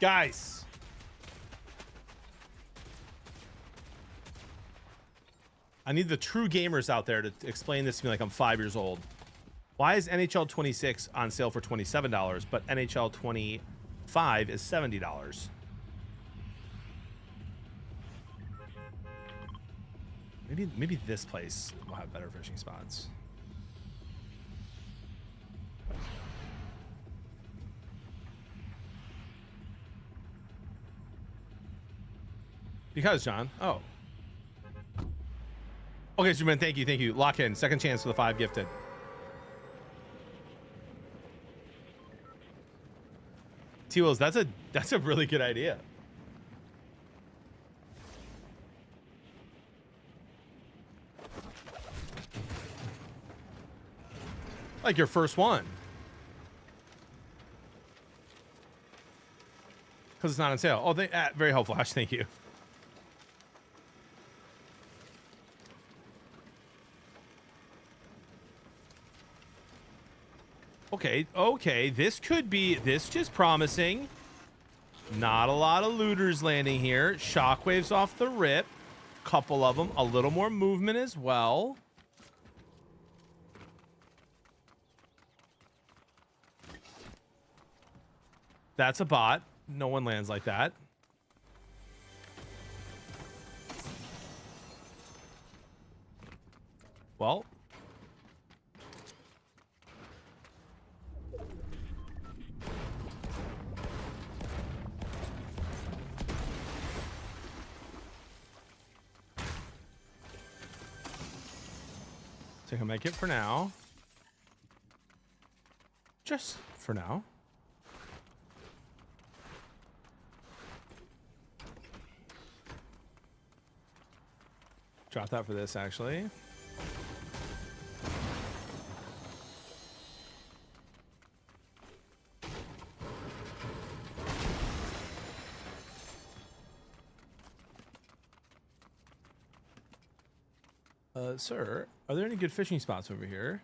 Guys. I need the true gamers out there to explain this to me like I'm 5 years old. Why is NHL 26 on sale for $27, but NHL 25 is $70? Maybe this place will have better fishing spots. Because, John. Oh. Okay, Superman, thank you. Lock in. Second chance for the 5 gifted. T-Wills, that's a really good idea. Like your first one. Because it's not on sale. Oh, very helpful, Ash. Thank you. Okay. This just promising. Not a lot of looters landing here. Shockwaves off the rip. Couple of them. A little more movement as well. That's a bot. No one lands like that. Well. Take a make it for now. Just for now. Drop that for this, actually. Sir, are there any good fishing spots over here?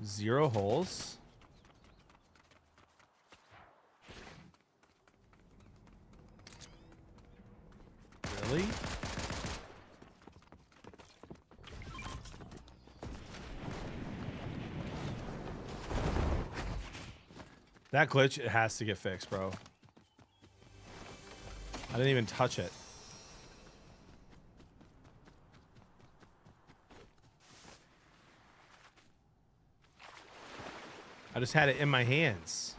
Zero holes. Really? That glitch, it has to get fixed, bro. I didn't even touch it. I just had it in my hands.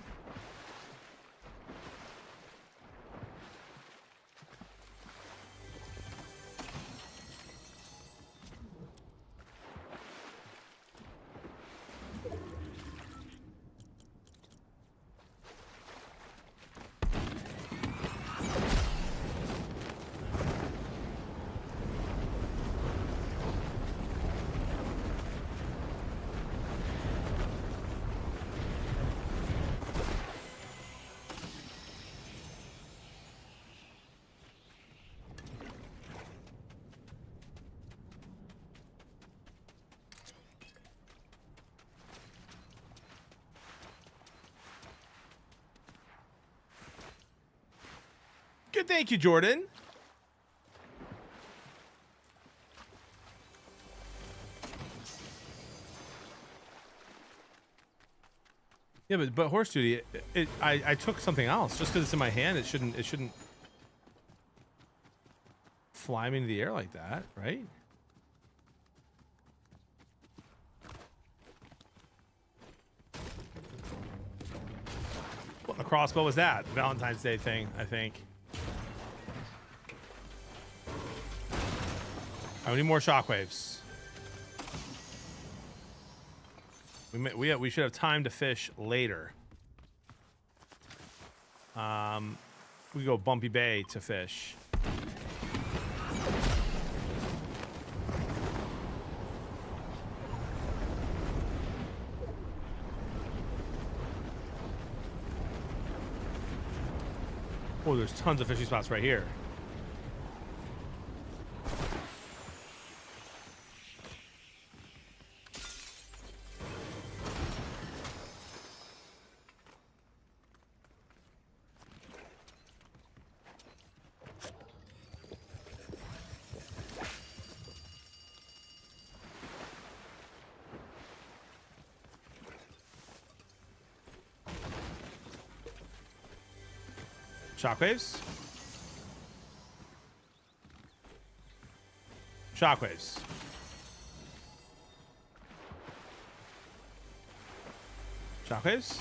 Good, thank you, Jordan. Yeah, but horse duty, I took something else just because it's in my hand. It shouldn't fly me into the air like that, right? What in the crossbow was that? Valentine's Day thing, I think. We need more shockwaves. We should have time to fish later. We go Bumpy Bay to fish. Oh, there's tons of fishing spots right here. Shockwaves. Shockwaves. Shockwaves.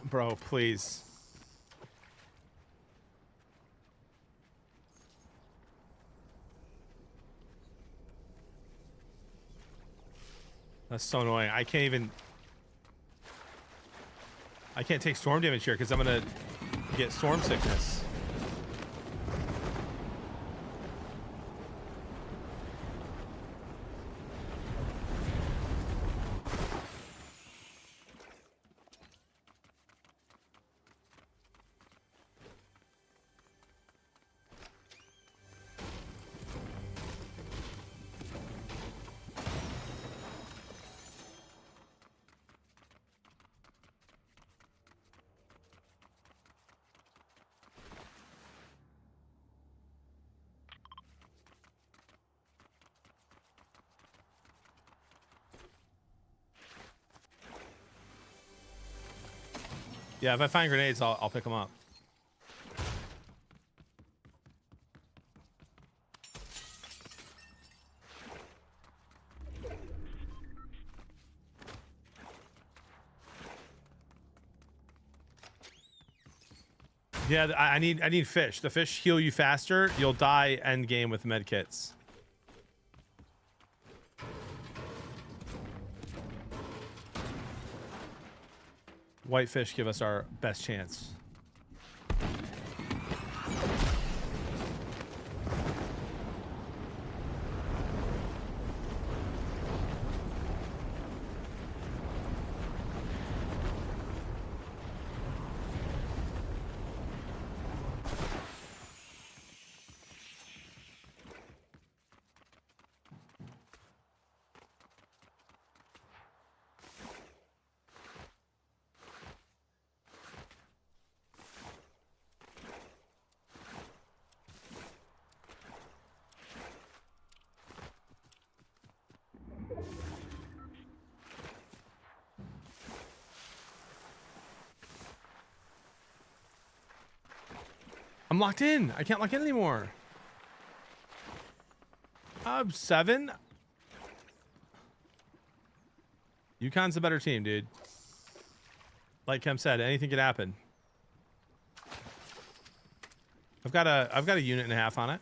Bro, please. That's so annoying. I can't take storm damage here because I'm gonna get storm sickness. Yeah, if I find grenades, I'll pick them up. Yeah, I need fish. The fish heal you faster. You'll die end game with med kits. White fish give us our best chance. I'm locked in. I can't lock in anymore. 7. UConn's a better team, dude. Like Kem said, anything could happen. I've got a unit and a half on it.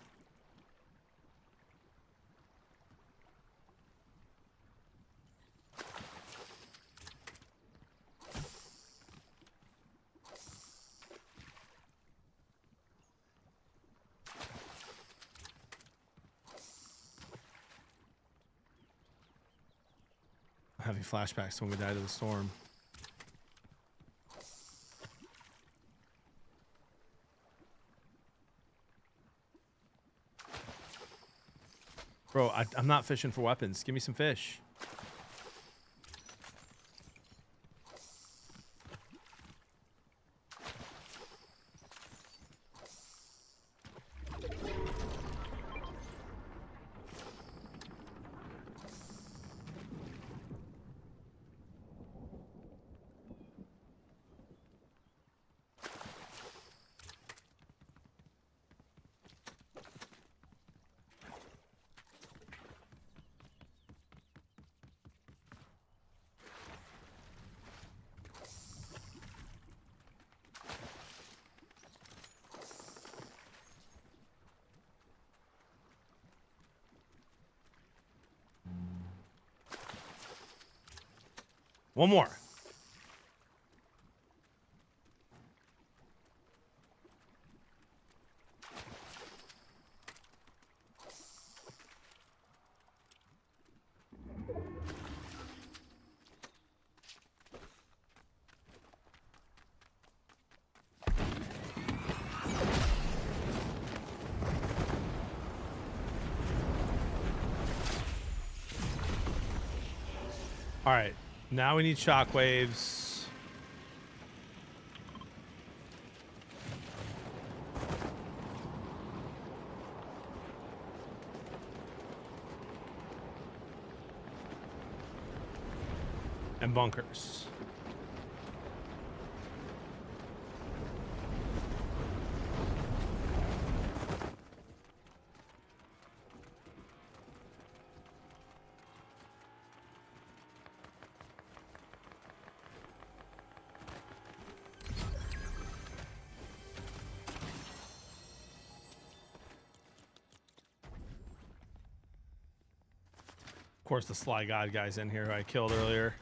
Having flashbacks when we died of the storm. Bro, I'm not fishing for weapons. Give me some fish. One more. All right. Now we need shockwaves. And bunkers. Of course, the Sly God guy's in here who I killed earlier.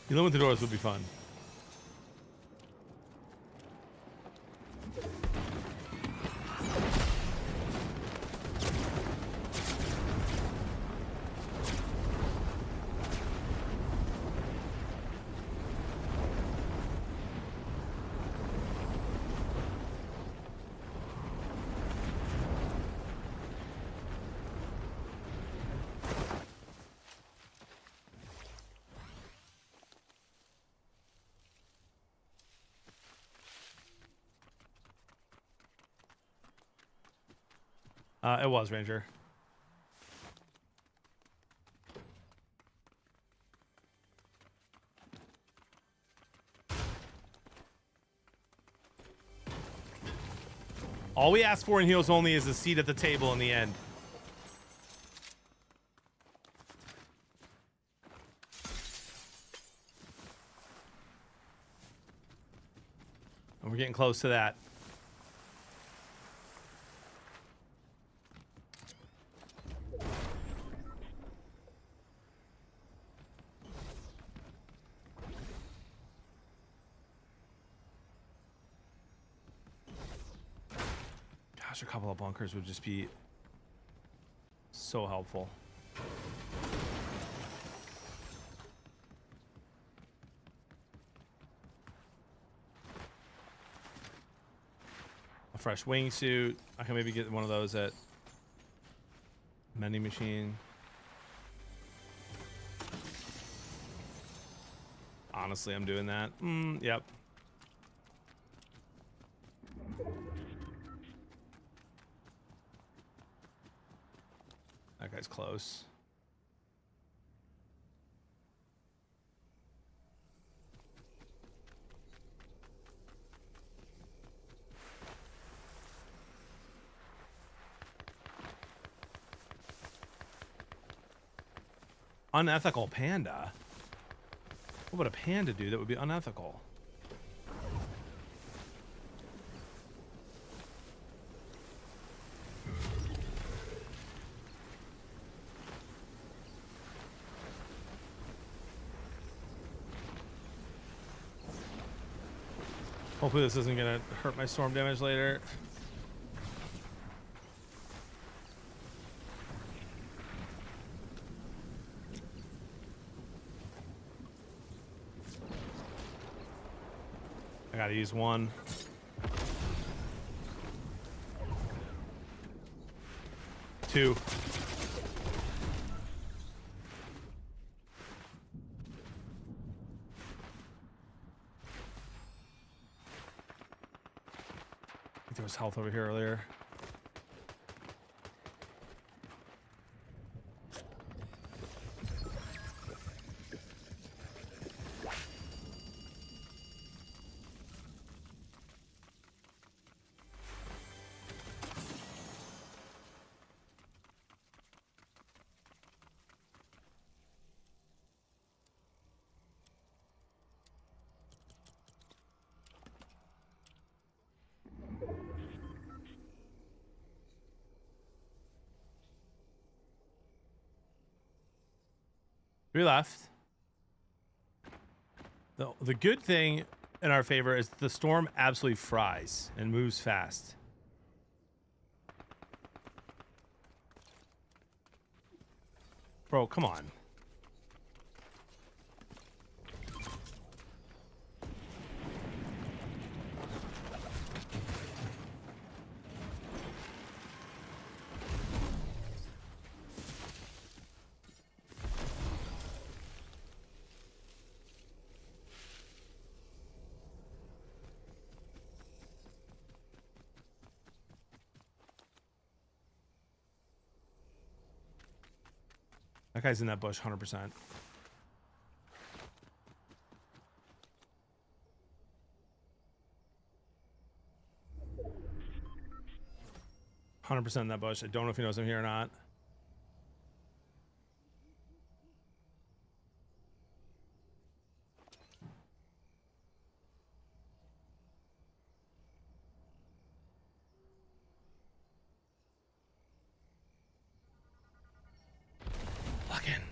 Dealing with the doors would be fun. It was Ranger. All we ask for in Heels Only is a seat at the table in the end. And we're getting close to that. Gosh, a couple of bunkers would just be so helpful. A fresh wingsuit. I can maybe get one of those at Mending Machine. Honestly, I'm doing that. Yep. That guy's close. Unethical panda? What would a panda do that would be unethical? Hopefully this isn't gonna hurt my storm damage later. I gotta use one. Two. I think there was health over here earlier. We left. The good thing in our favor is the storm absolutely fries and moves fast. Bro, come on. That guy's in that bush 100%. In that bush. I don't know if he knows I'm here or not. Lock in.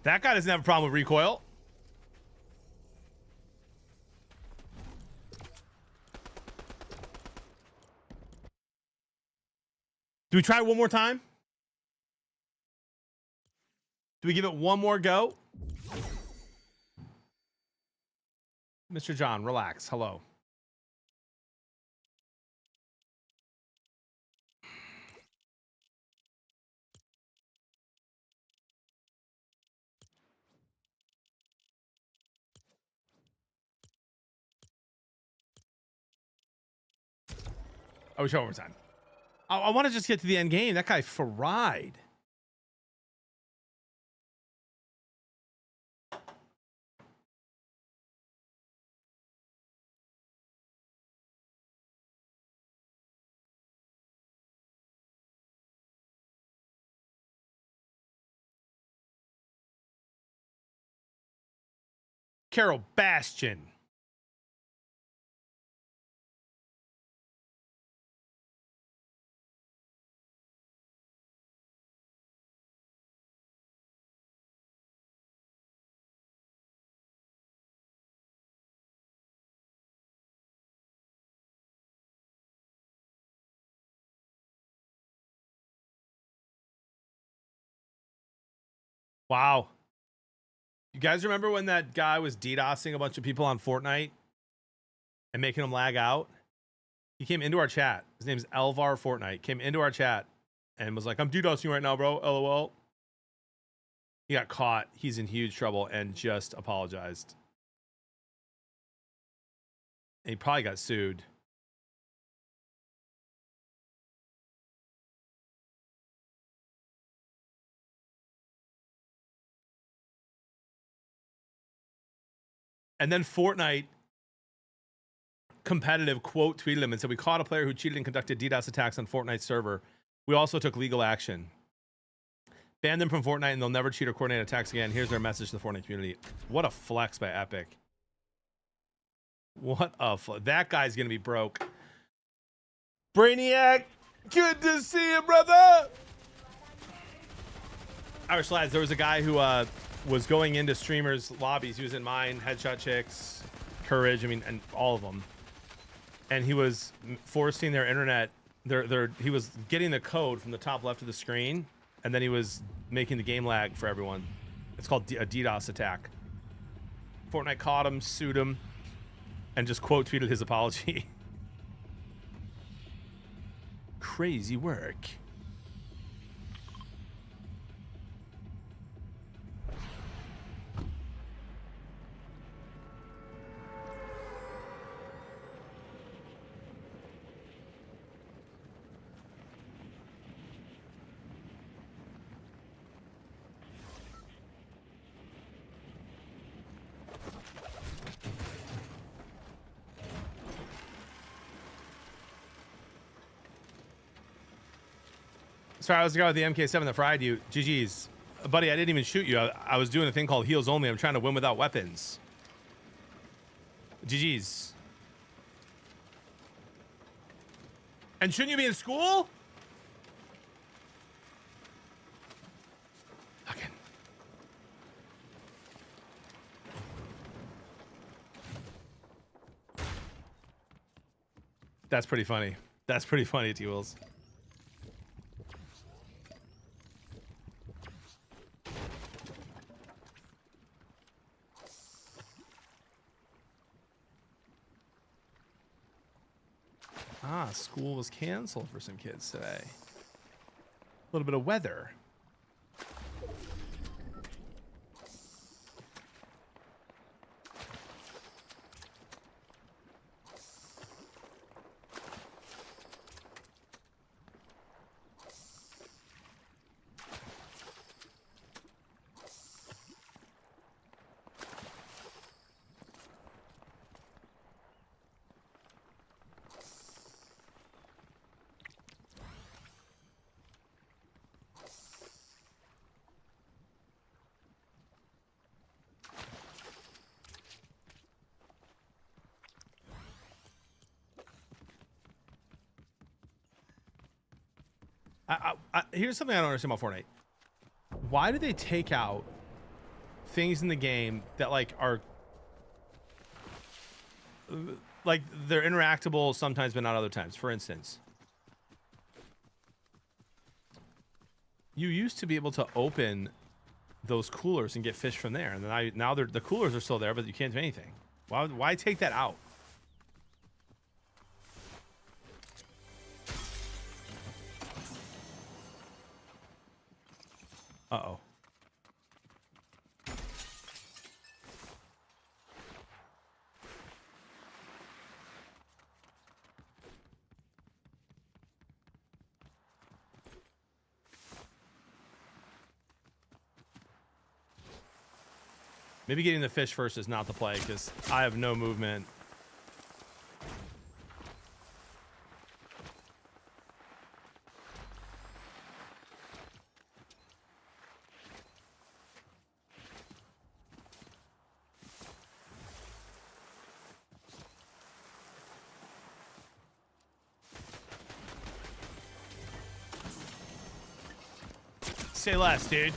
That guy doesn't have a problem with recoil. Do we try one more time? Do we give it one more go? Mr. John, relax. Hello. Oh, we try one more time. I want to just get to the end game. That guy fried. Carol Bastion. Wow. You guys remember when that guy was DDoSing a bunch of people on Fortnite and making them lag out? He came into our chat. His name's Elvar Fortnite. Came into our chat and was like, I'm DDoSing you right now, bro. LOL. He got caught. He's in huge trouble and just apologized. And he probably got sued. And then Fortnite competitive quote tweeted him and said, we caught a player who cheated and conducted DDoS attacks on Fortnite's server. We also took legal action. Banned them from Fortnite and they'll never cheat or coordinate attacks again. Here's their message to the Fortnite community. What a flex by Epic. What a that guy's going to be broke. Brainiac, good to see you, brother. Irish lads, there was a guy who was going into streamers' lobbies. He was in mine, Headshot Chicks, Courage, I mean, and all of them. And he was forcing their internet. He was getting the code from the top left of the screen, and then he was making the game lag for everyone. It's called a DDoS attack. Fortnite caught him, sued him, and just quote tweeted his apology. Crazy work. Sorry, I was the guy with the MK7 that fried you. GG's. Buddy, I didn't even shoot you. I was doing a thing called heals only. I'm trying to win without weapons. GG's. And shouldn't you be in school? Fucking. That's pretty funny. That's pretty funny, T-Wills. Ah, school was canceled for some kids today. A little bit of weather. Here's something I don't understand about Fortnite. Why do they take out things in the game that like are like they're interactable sometimes but not other times? For instance, you used to be able to open those coolers and get fish from there, and then now the coolers are still there, but you can't do anything. Why take that out? Uh-oh. Maybe getting the fish first is not the play because I have no movement. Say less, dude.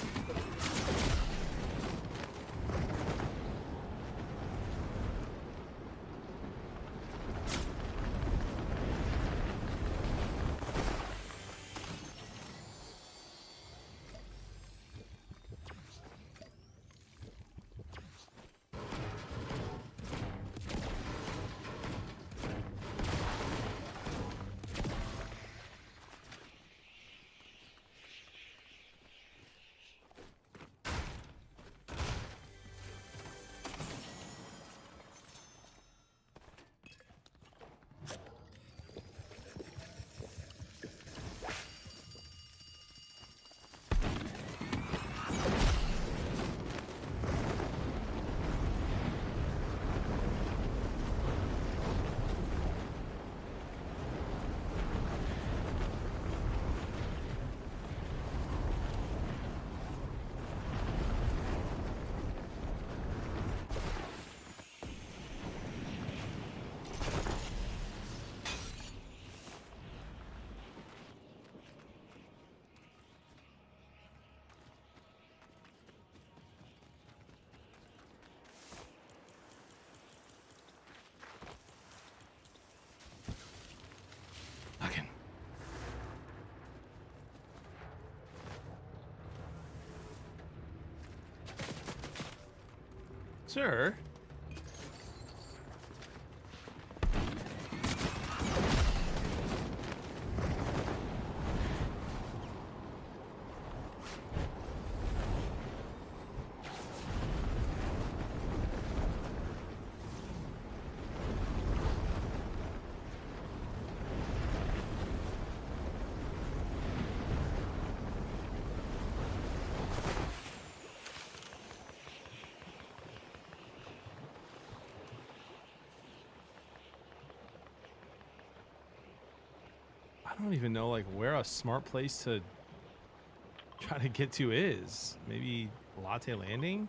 Fucking. Sir. I don't even know like where a smart place to trying to get to is? Maybe Latte Landing?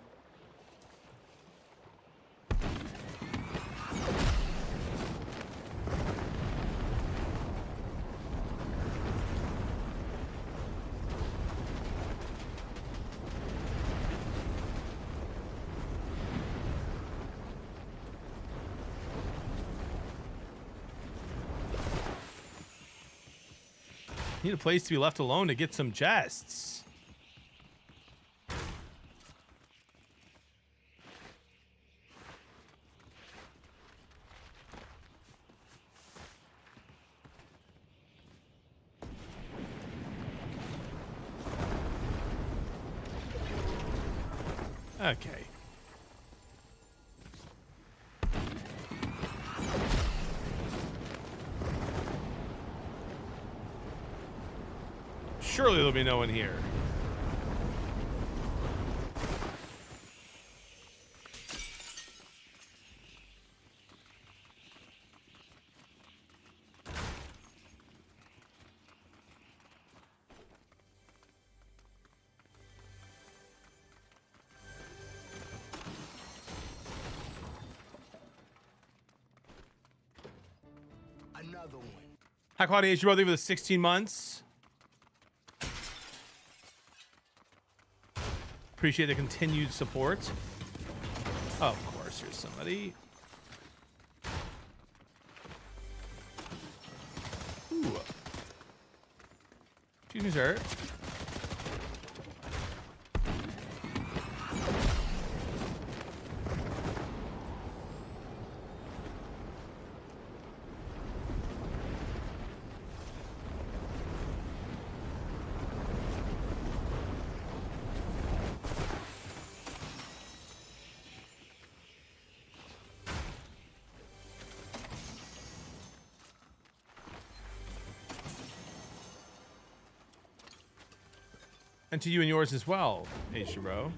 Need a place to be left alone to get some chests. Okay. Surely there'll be no one here. Another one. Hi, Claudia. H. Brother for the 16 months. Appreciate the continued support. Oh, of course, here's somebody. Ooh. Excuse me, sir. And to you and yours as well, H-Bro.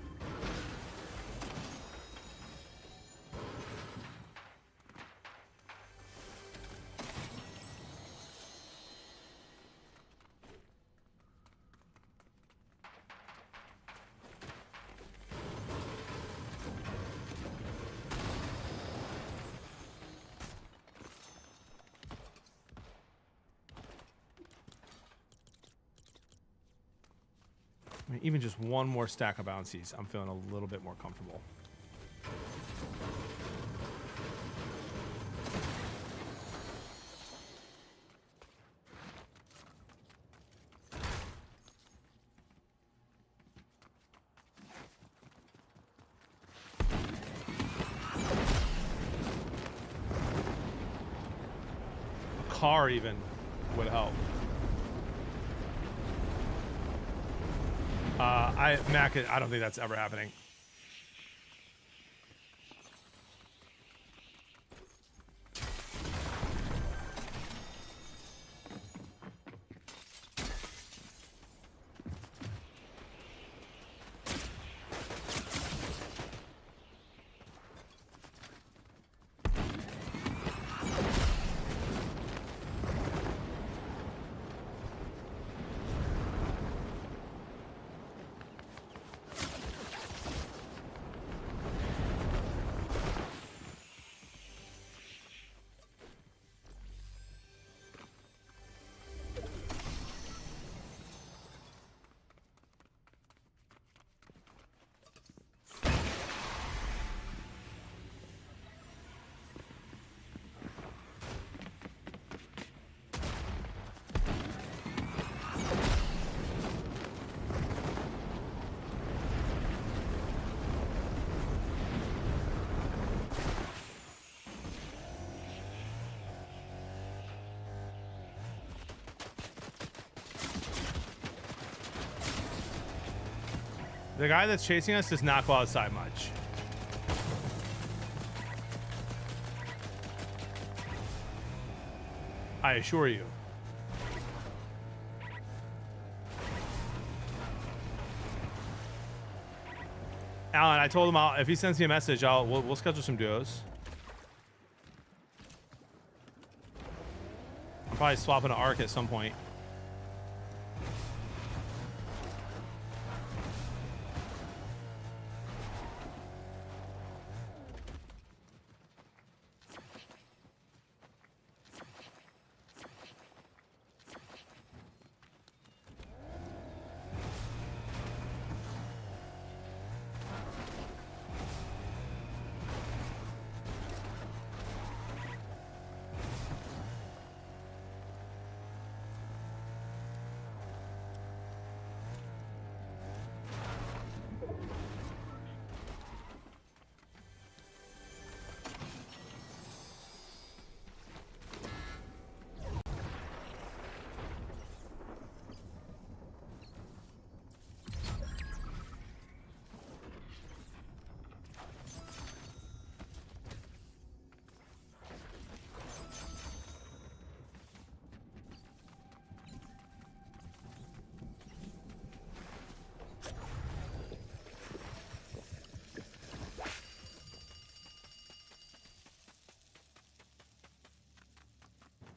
I mean, even just one more stack of bouncies, I'm feeling a little bit more comfortable. A car even would help. Mac, I don't think that's ever happening. The guy that's chasing us does not go outside much. I assure you. Alan, I told him if he sends me a message, we'll schedule some duos. I'll probably swap into Arc at some point.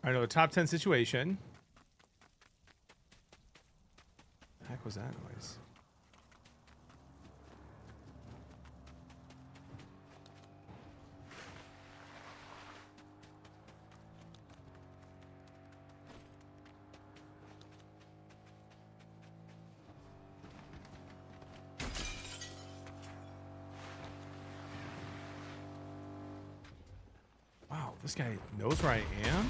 I know a top 10 situation. The heck was that noise? Wow, this guy knows where I am?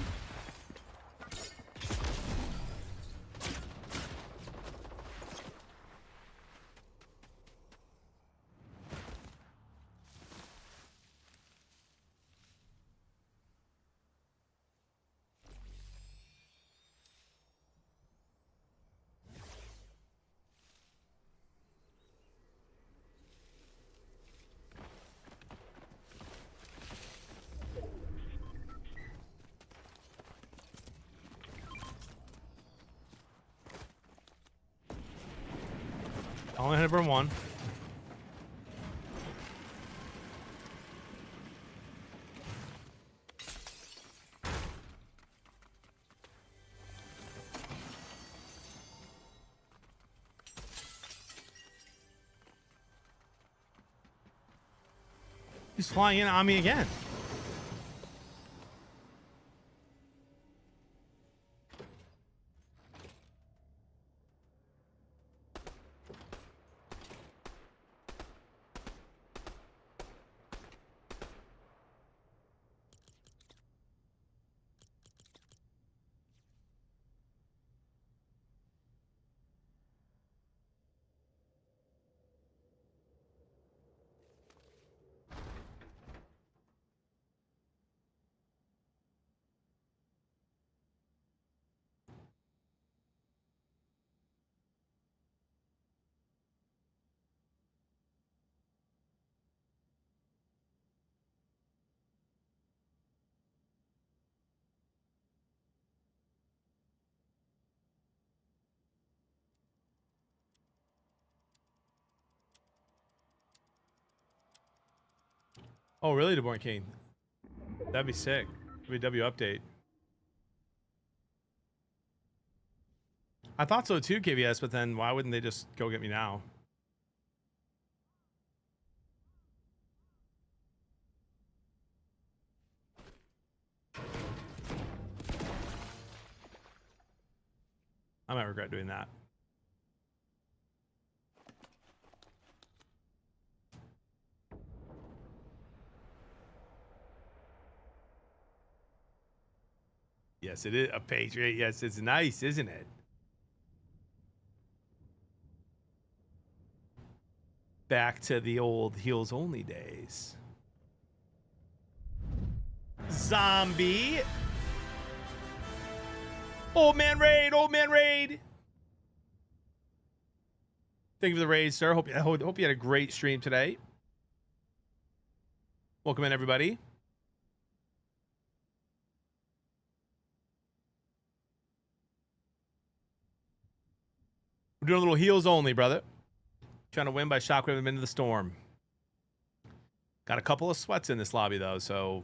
Only hit burn one. He's flying in on me again. Oh, really, DeBorn King? That'd be sick. W update. I thought so too, KVS, but then why wouldn't they just go get me now? I might regret doing that. Yes, it is a Patriot. Yes, it's nice, isn't it? Back to the old heels only days. Zombie. Old man raid. Old man raid. Thank you for the raid, sir. Hope you had a great stream today. Welcome in, everybody. We're doing a little heels only, brother. Trying to win by shockwave him into the storm. Got a couple of sweats in this lobby, though, so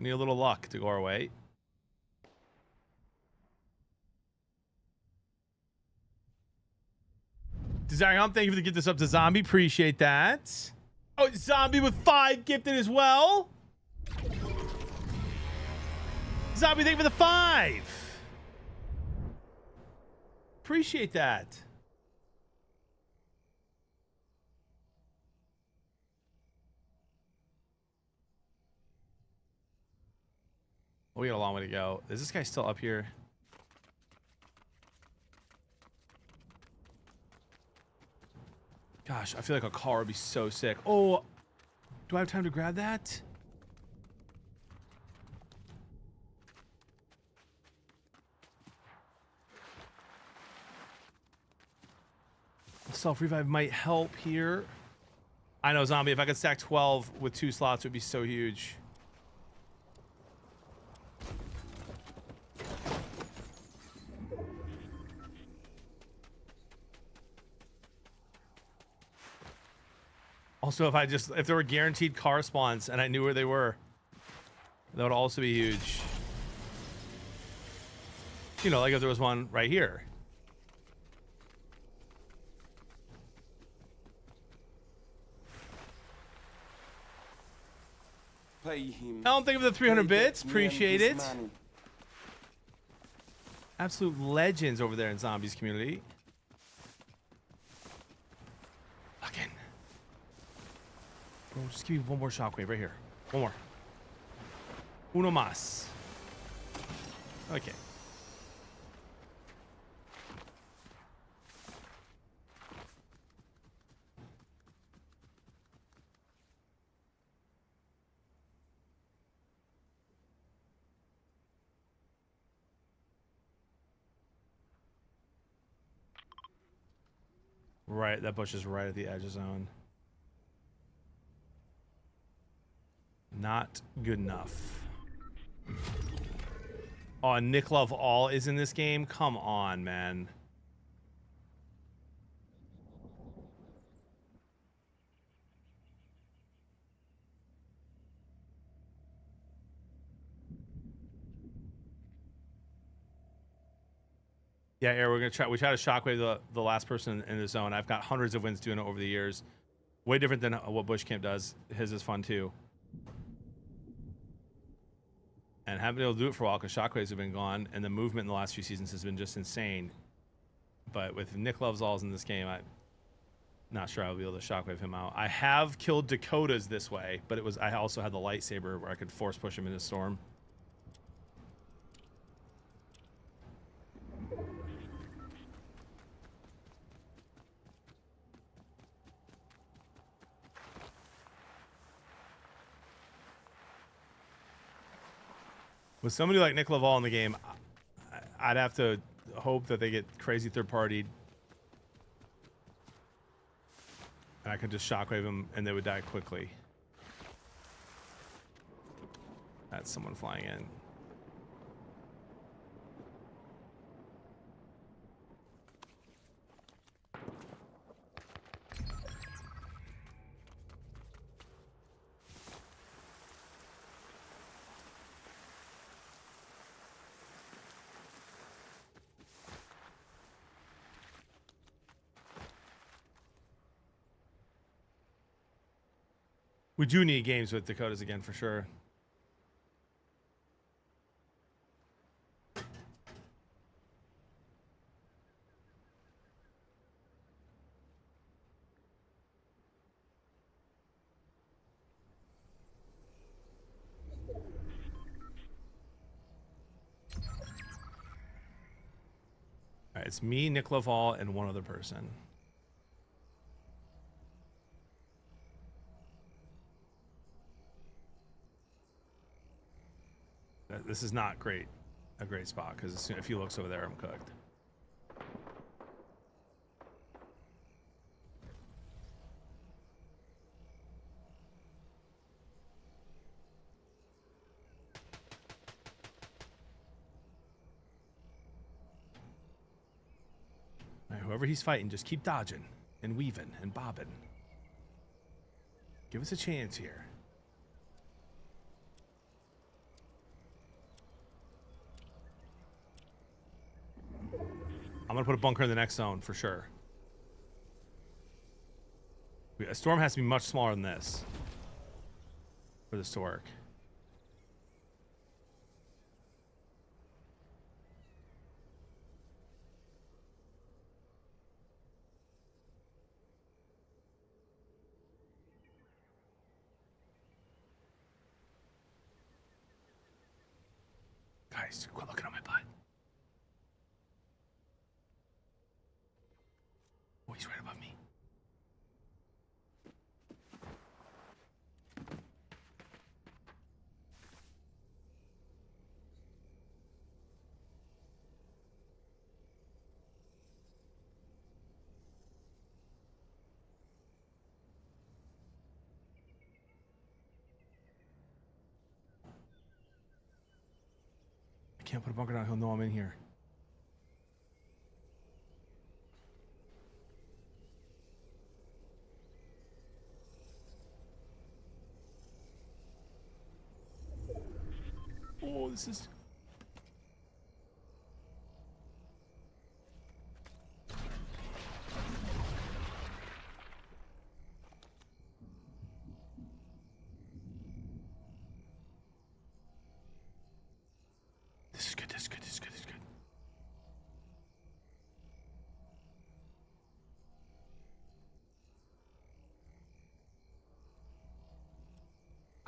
need a little luck to go our way. Desiring Hum, thank you for the gift this up to Zombie. Appreciate that. Oh, Zombie with 5 gifted as well. Zombie, thank you for the 5. Appreciate that. Oh, we got a long way to go. Is this guy still up here? Gosh, I feel like a car would be so sick. Oh, do I have time to grab that? Self-revive might help here. I know, Zombie. If I could stack 12 with 2 slots, it would be so huge. Also, if there were guaranteed car spawns and I knew where they were, that would also be huge. You know, like if there was one right here. Pay him. I don't think of the 300 Pay bits. that man Appreciate his it. money. Absolute legends over there in Zombies community. Fucking. Bro, just give me one more shockwave right here. One more. Uno más. Okay. Right, that bush is right at the edge of zone. Not good enough. Oh, and Nick Love All is in this game? Come on, man. Yeah, Air, we're gonna try. We try to shockwave the last person in the zone. I've got hundreds of wins doing it over the years. Way different than what Bush Camp does. His is fun too. And haven't been able to do it for a while because shockwaves have been gone, and the movement in the last few seasons has been just insane. But with Nick Loves Alls in this game, I'm not sure I'll be able to shockwave him out. I have killed Dakotas this way, but I also had the lightsaber where I could force push him into storm. With somebody like Nick Laval in the game, I'd have to hope that they get crazy third-partied. And I could just shockwave them and they would die quickly. That's someone flying in. We do need games with Dakotas again for sure. All right, it's me, Nick Laval, and one other person. This is not a great spot, because if he looks over there, I'm cooked. All right, whoever he's fighting, just keep dodging and weaving and bobbing. Give us a chance here. I'm gonna put a bunker in the next zone for sure. A storm has to be much smaller than this for this to work. Guys, quit looking at my butt. Oh, he's right above me. I can't put a bunker down. He'll know I'm in here. Oh, this is...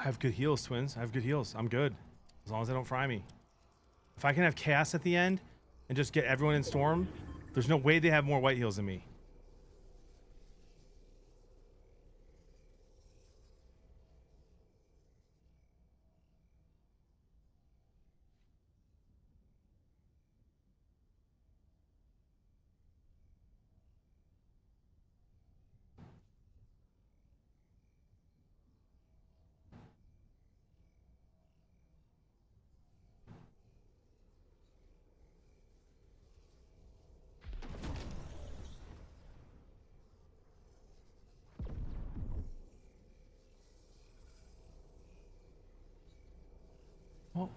I have good heals, twins. I have good heals. I'm good. As long as they don't fry me. If I can have chaos at the end and just get everyone in storm, there's no way they have more white heals than me. Oh.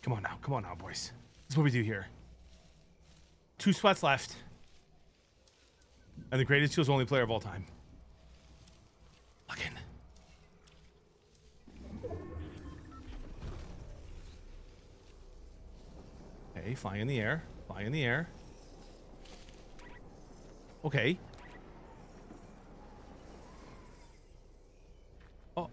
Come on now, boys. This is what we do here. 2 sweats left. And the greatest heals only player of all time. Lock in. Okay, flying in the air. Flying in the air. Okay. Oh.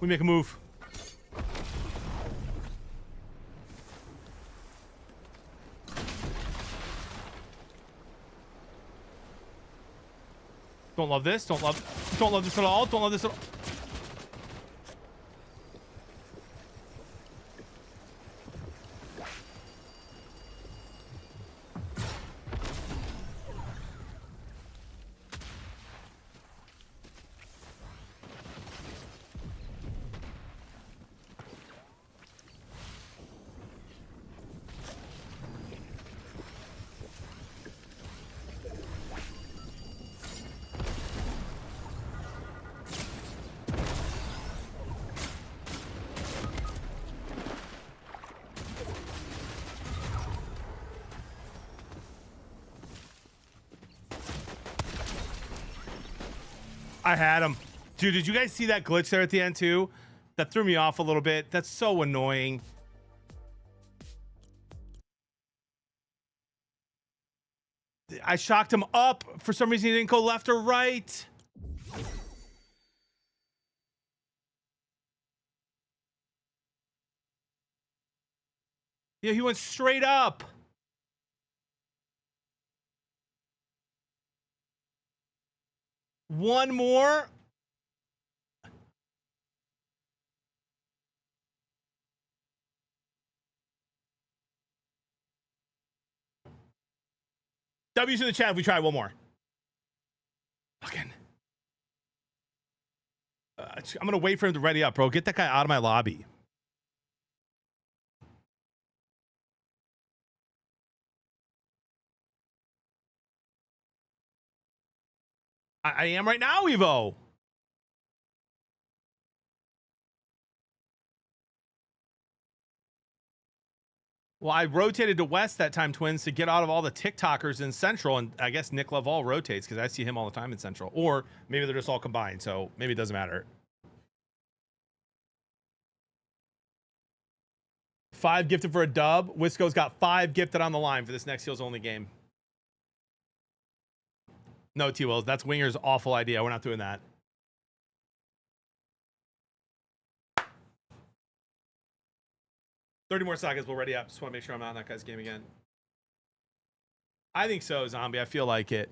We make a move. Don't love this. Don't love this at all. Don't love this at all. I had him. Dude, did you guys see that glitch there at the end too? That threw me off a little bit. That's so annoying. I shocked him up. For some reason, he didn't go left or right. Yeah, he went straight up. One more. W's in the chat if we try one more. Fucking. I'm going to wait for him to ready up, bro. Get that guy out of my lobby. I am right now, Evo. Well, I rotated to West that time, twins, to get out of all the TikTokers in Central, and I guess Nick Laval rotates because I see him all the time in Central. Or maybe they're just all combined, so maybe it doesn't matter. 5 gifted for a dub. Wisco's got 5 gifted on the line for this next Heels Only game. No, T-Wills, that's Winger's awful idea. We're not doing that. "30 more seconds, we'll ready up. Just want to make sure I'm not in that guy's game again." I think so, Zombie. I feel like it.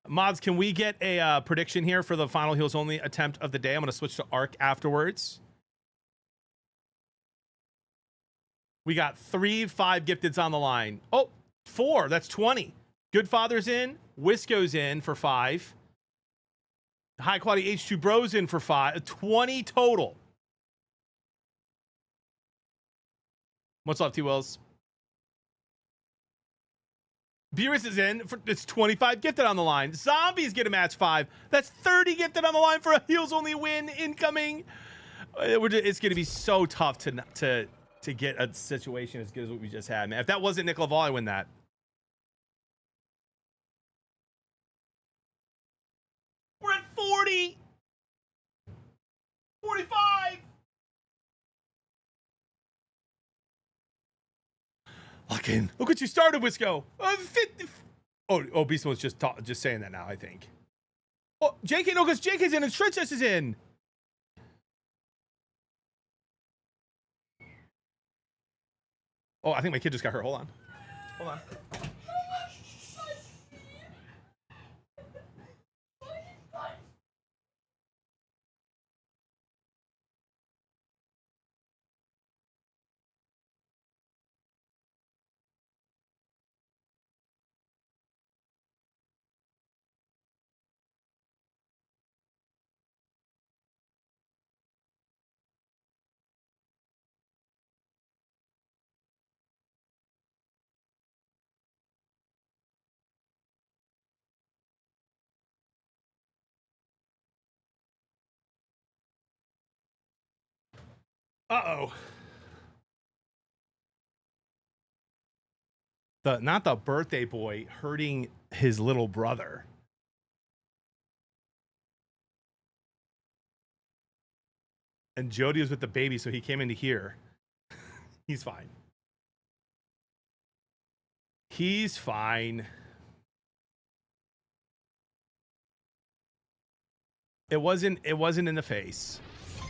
Mods, can we get a prediction here for the final Heels Only attempt of the day? I'm going to switch to Arc afterwards. We got 3 5 gifteds on the line. Oh, 4. That's 20. Goodfather's in. Wisco's in for 5. High quality H2 Bros in for 5. 20 total. What's up, T-Wills? Beerus is in. It's 25 gifted on the line. Zombies get a match 5. That's 30 gifted on the line for a heels only win incoming. It's going to be so tough to get a situation as good as what we just had, man. If that wasn't Nick Laval, I win that. We're at 40. 45. Lock in. Look what you started, Wisco. 50. Oh, Beast was just saying that now, I think. Oh, JK, no, because JK's in and Stretches is in. Oh, I think my kid just got hurt. Hold on. Hold on. Uh-oh. Not the birthday boy hurting his little brother. And Jody was with the baby, so he came into here. He's fine. He's fine. It wasn't in the face.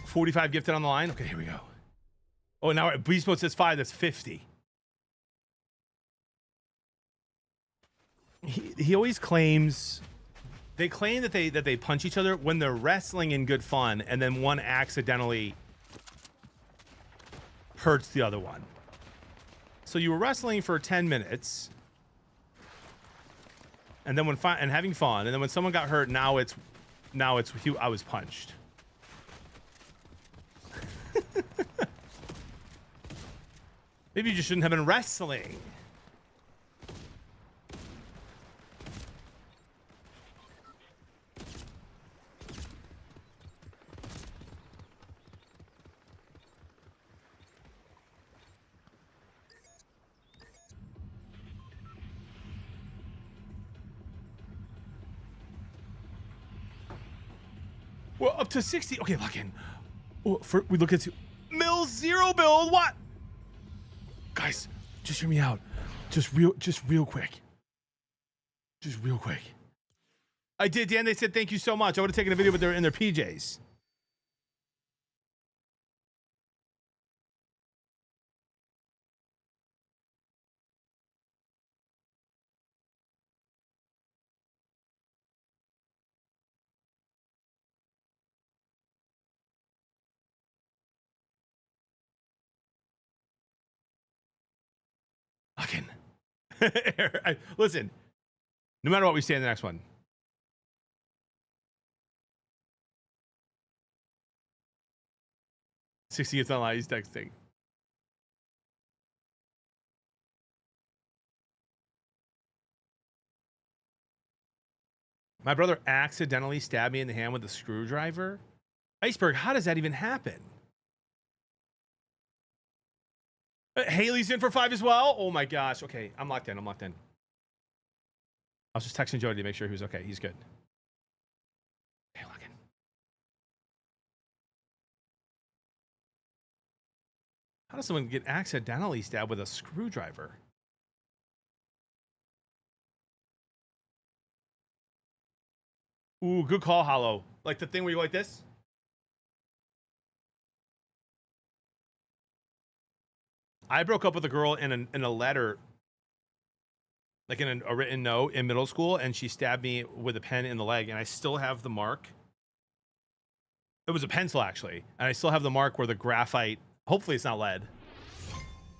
45 gifted on the line. Okay, here we go. Oh, now Beast Mode says 5. That's 50. He always claims. They claim that they punch each other when they're wrestling in good fun, and then one accidentally hurts the other one. So you were wrestling for 10 minutes, and then and having fun, and then when someone got hurt, now it's I was punched. Maybe you just shouldn't have been wrestling. Well, up to 60. Okay, lock in. Oh, we look at Mills 0 build. What? Guys, just hear me out. Just real quick. Just real quick. I did, Dan. They said thank you so much. I would have taken a video, but they're in their PJs. Fucking. Listen, no matter what, we stay in the next one. $60 gets online. He's texting. My brother accidentally stabbed me in the hand with a screwdriver. Iceberg, how does that even happen? Haley's in for 5 as well. Oh my gosh. Okay, I'm locked in. I was just texting Jody to make sure he was okay. He's good. Okay, lock in. How does someone get accidentally stabbed with a screwdriver? Ooh, good call, Hollow. Like the thing where you go like this? I broke up with a girl in a letter, like in a written note in middle school, and she stabbed me with a pen in the leg, and I still have the mark. It was a pencil, actually, and I still have the mark where the graphite, hopefully it's not lead,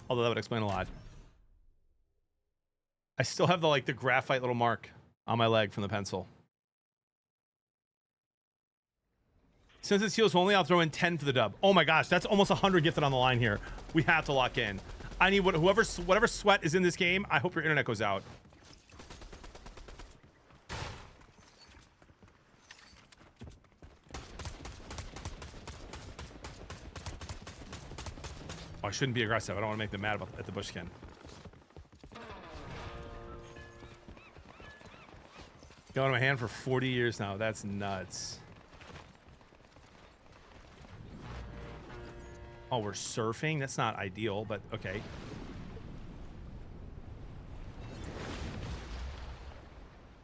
although that would explain a lot. I still have the graphite little mark on my leg from the pencil. Since it's heals only, I'll throw in 10 for the dub. Oh my gosh, that's almost 100 gifted on the line here. We have to lock in. I need whatever sweat is in this game. I hope your internet goes out. I shouldn't be aggressive. I don't want to make them mad about at the bushkin. Going in my hand for 40 years now. That's nuts. Oh, we're surfing? That's not ideal, but okay.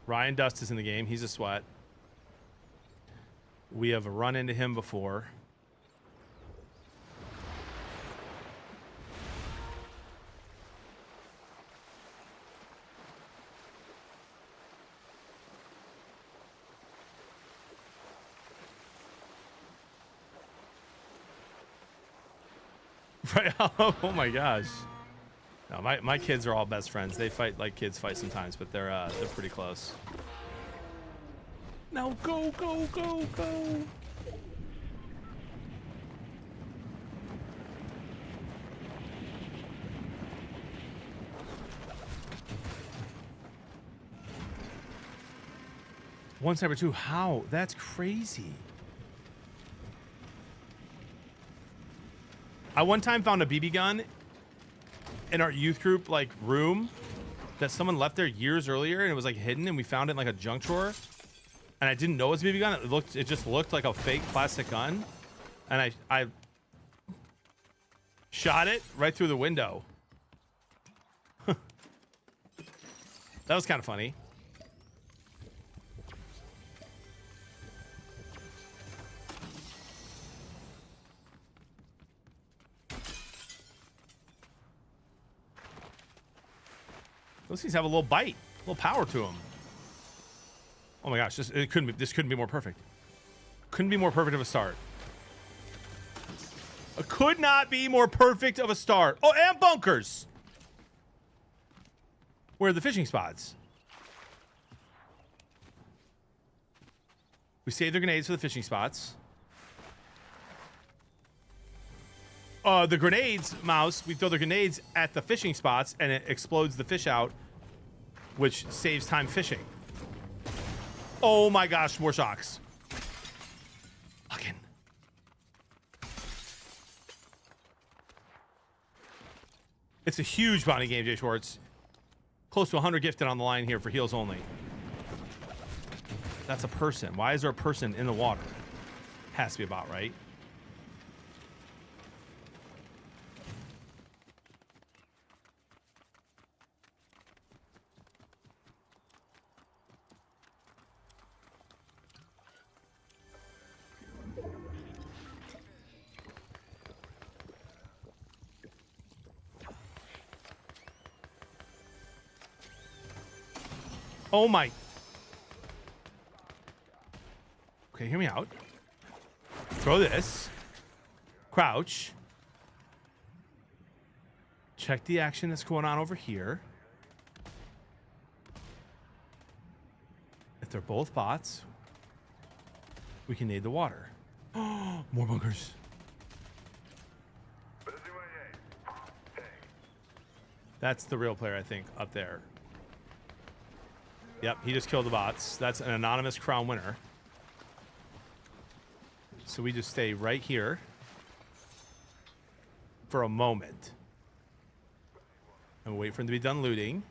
Ryan Dust is in the game. He's a sweat. We have run into him before. Right. Oh my gosh. No, my kids are all best friends. They fight like kids fight sometimes, but they're pretty close. Now go, go, go, go. One cyber two. How? That's crazy. I one time found a BB gun in our youth group like room that someone left there years earlier, and it was like hidden, and we found it in like a junk drawer. And I didn't know it was a BB gun. It just looked like a fake plastic gun, and I shot it right through the window. That was kind of funny. Those things have a little bite, a little power to them. Oh my gosh, this couldn't be more perfect. Couldn't be more perfect of a start. It could not be more perfect of a start. Oh, and bunkers. Where are the fishing spots? We saved the grenades for the fishing spots. The grenades, Mouse, we throw the grenades at the fishing spots and it explodes the fish out, which saves time fishing. Oh my gosh, more shocks. Fucking. It's a huge bounty game, Jay Schwartz. Close to 100 gifted on the line here for heals only. That's a person. Why is there a person in the water? Has to be about right. Oh my. Okay, hear me out. Throw this. Crouch. Check the action that's going on over here. If they're both bots, we can nade the water. Oh, more bunkers. That's the real player, I think, up there. Yep, he just killed the bots. That's an anonymous crown winner. So we just stay right here for a moment. And wait for him to be done looting.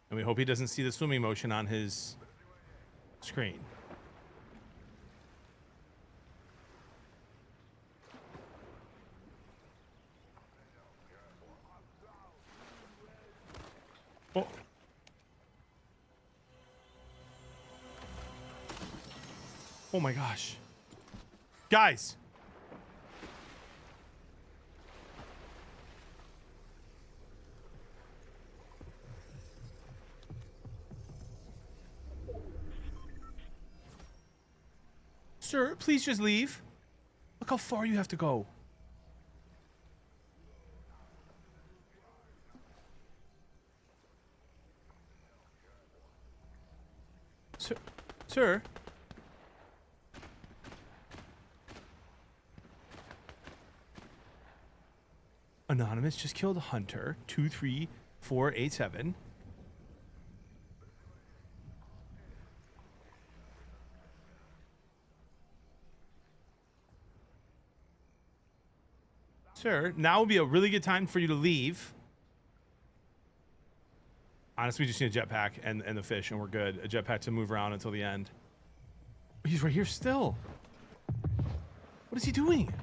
And we hope he doesn't see the swimming motion on his screen. Oh. Oh my gosh. Guys. Sir, please just leave. Look how far you have to go. Sir? Anonymous just killed a hunter. 23487. Sure. Now would be a really good time for you to leave. Honestly, we just need a jetpack and the fish, and we're good. A jetpack to move around until the end. He's right here still. What is he doing?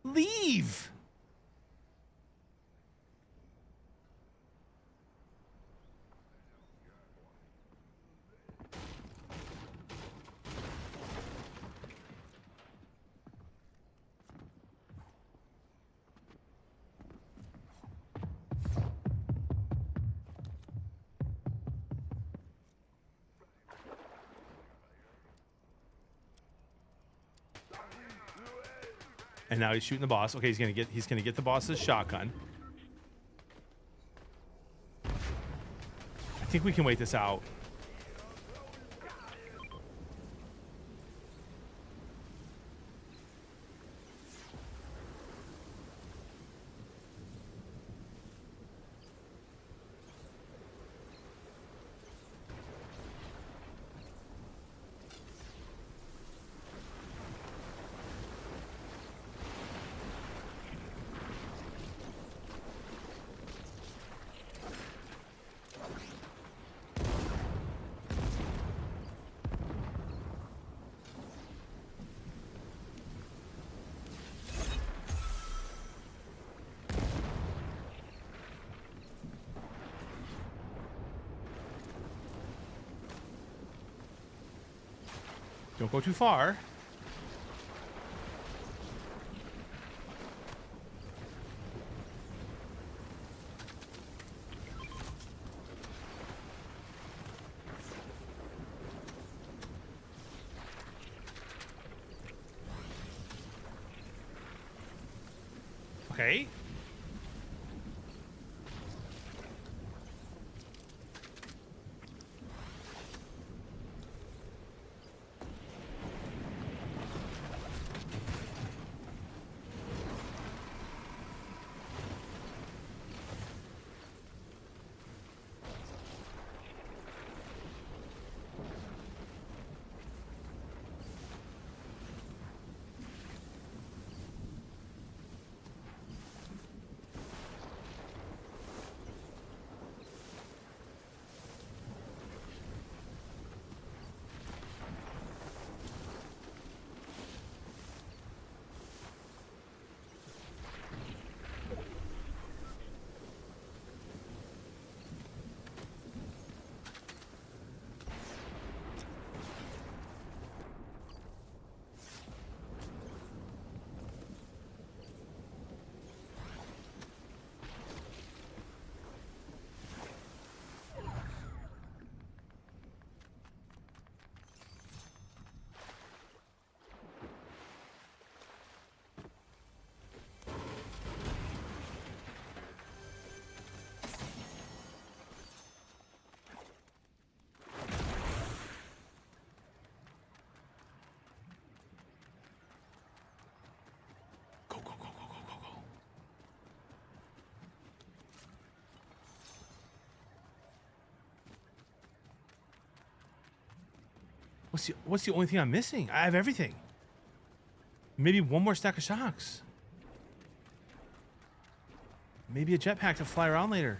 Leave. And now he's shooting the boss. Okay, he's gonna get the boss's shotgun. I think we can wait this out. Don't go too far. Okay. What's the only thing I'm missing? I have everything. Maybe one more stack of shocks. Maybe a jetpack to fly around later.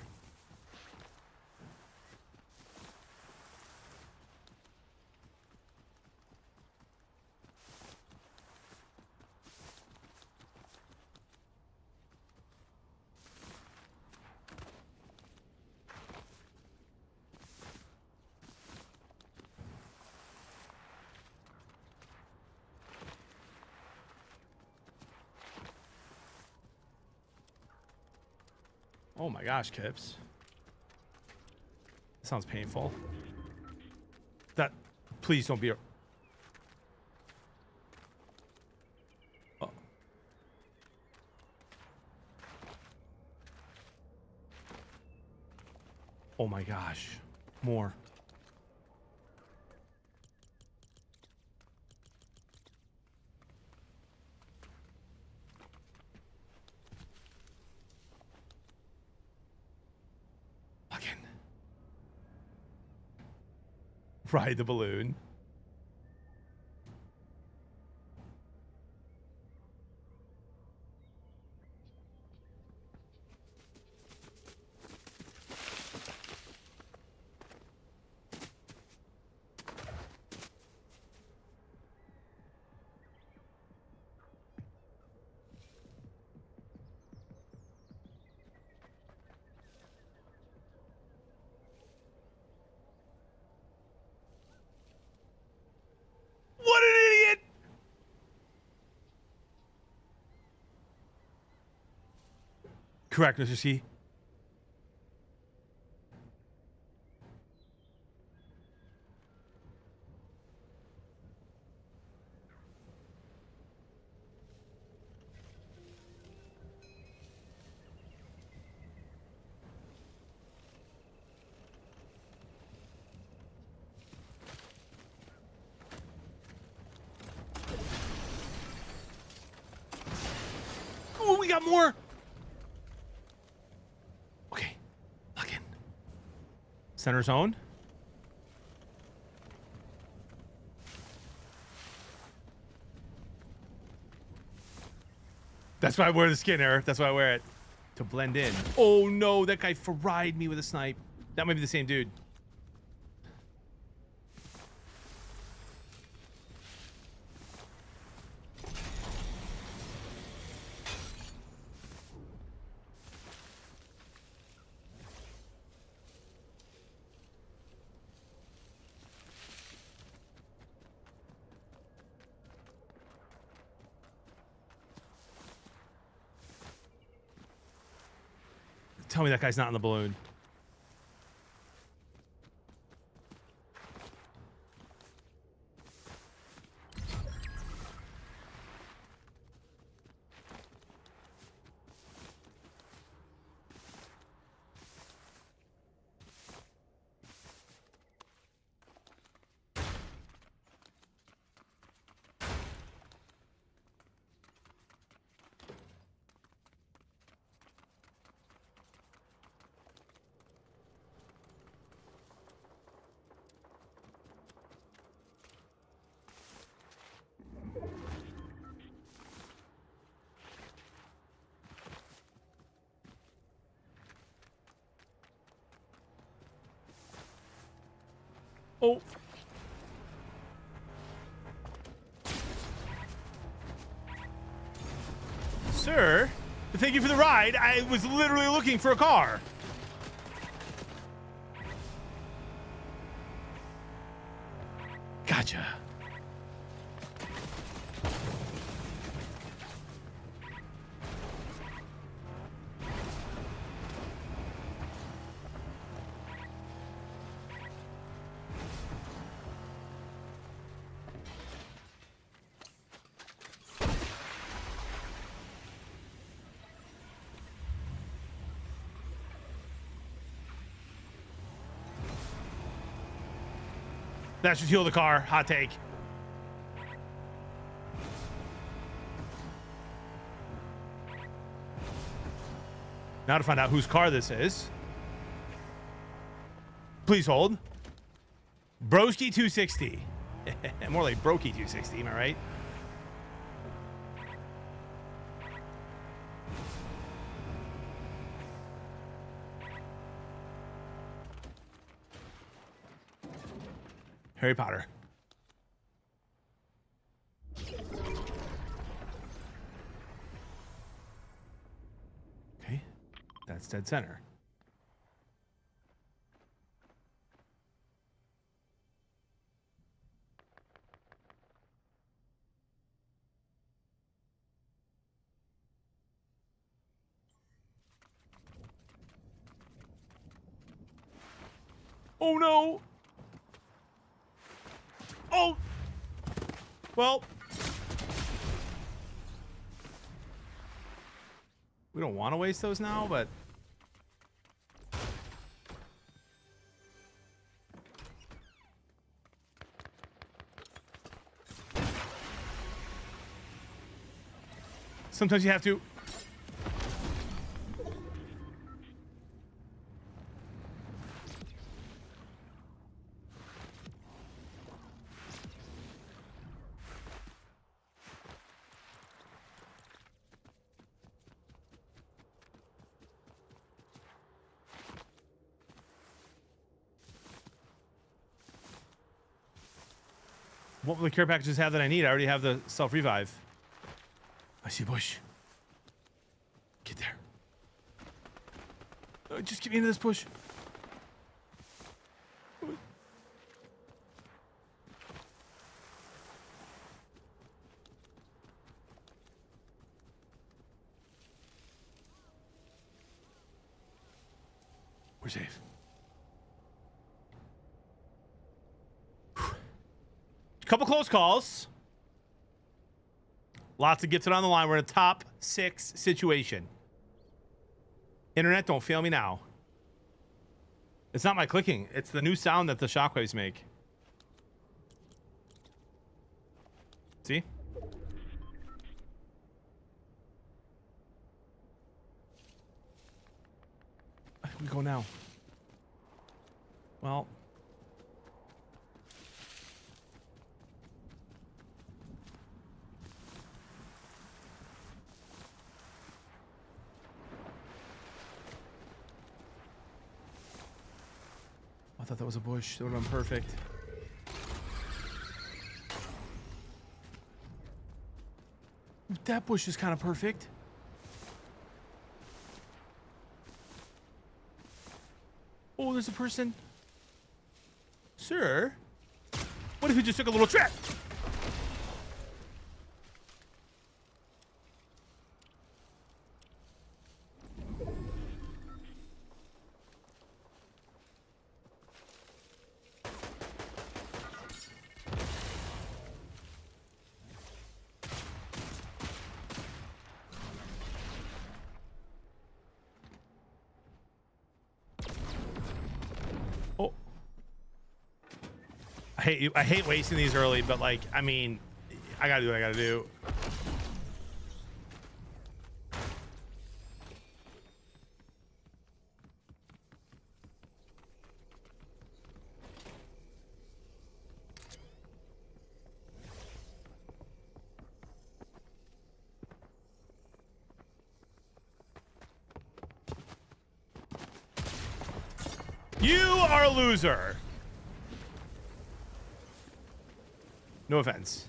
Oh my gosh, Kips. That sounds painful. That, please don't be a... Oh. Oh my gosh. More. Ride the balloon. What an idiot! Correct, Mr. C. Oh, we got more. Okay, lock in. Center zone. That's why I wear the skin, Eric. That's why I wear it. To blend in. Oh no, that guy fried me with a snipe. That might be the same dude. Tell me that guy's not in the balloon. Oh. Sir, thank you for the ride. I was literally looking for a car. Gotcha. That should heal the car. Hot take. Now to find out whose car this is. Please hold. Broski 260. More like Brokey 260, am I right? Harry Potter. Okay, that's dead center. Oh no! Oh! Well, we don't want to waste those now, but sometimes you have to. What will the care packages have that I need? I already have the self-revive. I see a bush. Get there. Just get me into this bush. We're safe. Couple close calls. Lots of gifted on the line. We're in a top 6 situation. Internet, don't fail me now. It's not my clicking. It's the new sound that the shockwaves make. See? We go now. Well. I thought that was a bush. That would have been perfect. That bush is kind of perfect. Oh, there's a person. Sir, what if you just took a little trip? I hate wasting these early, but like, I mean, I gotta do what I gotta do. You are a loser. No offense.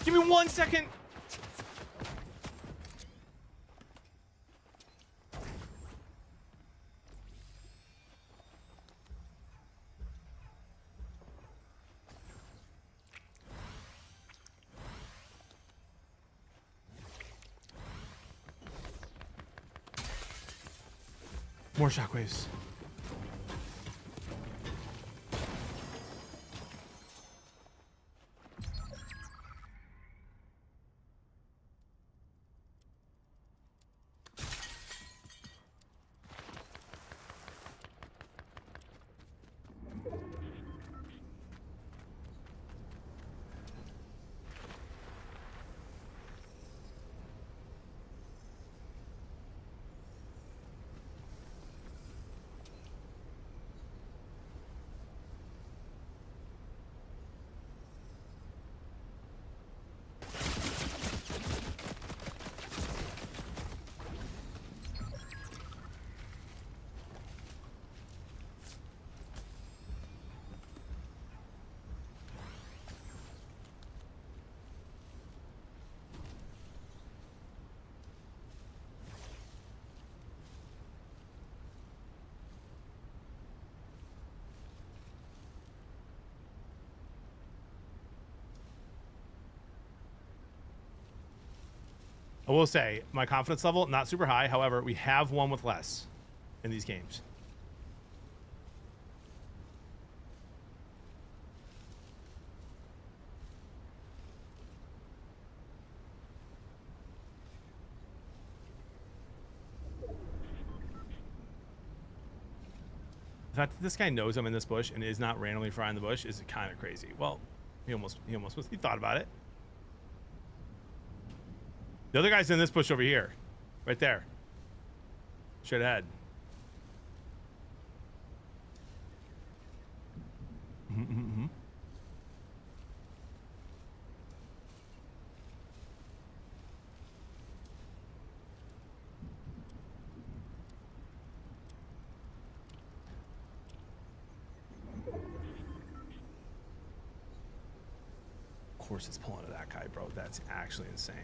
Give me 1 second. More shockwaves. I will say, my confidence level, not super high. However, we have won with less in these games. The fact that this guy knows I'm in this bush and is not randomly frying the bush is kind of crazy. Well, he thought about it. The other guy's in this bush over here. Right there. Straight ahead. Of course it's pulling to that guy, bro. That's actually insane.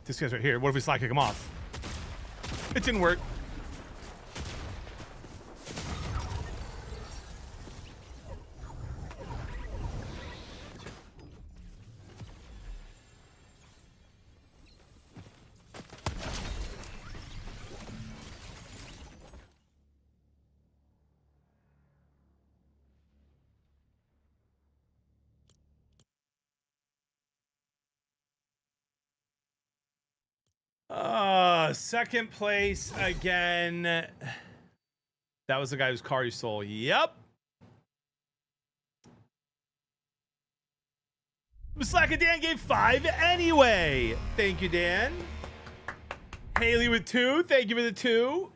This guy's right here. What if we slide kick him off? It didn't work. Second place again. That was the guy whose car you stole. Yep. Slacker Dan gave 5 anyway. Thank you, Dan. Haley with 2. Thank you for the 2.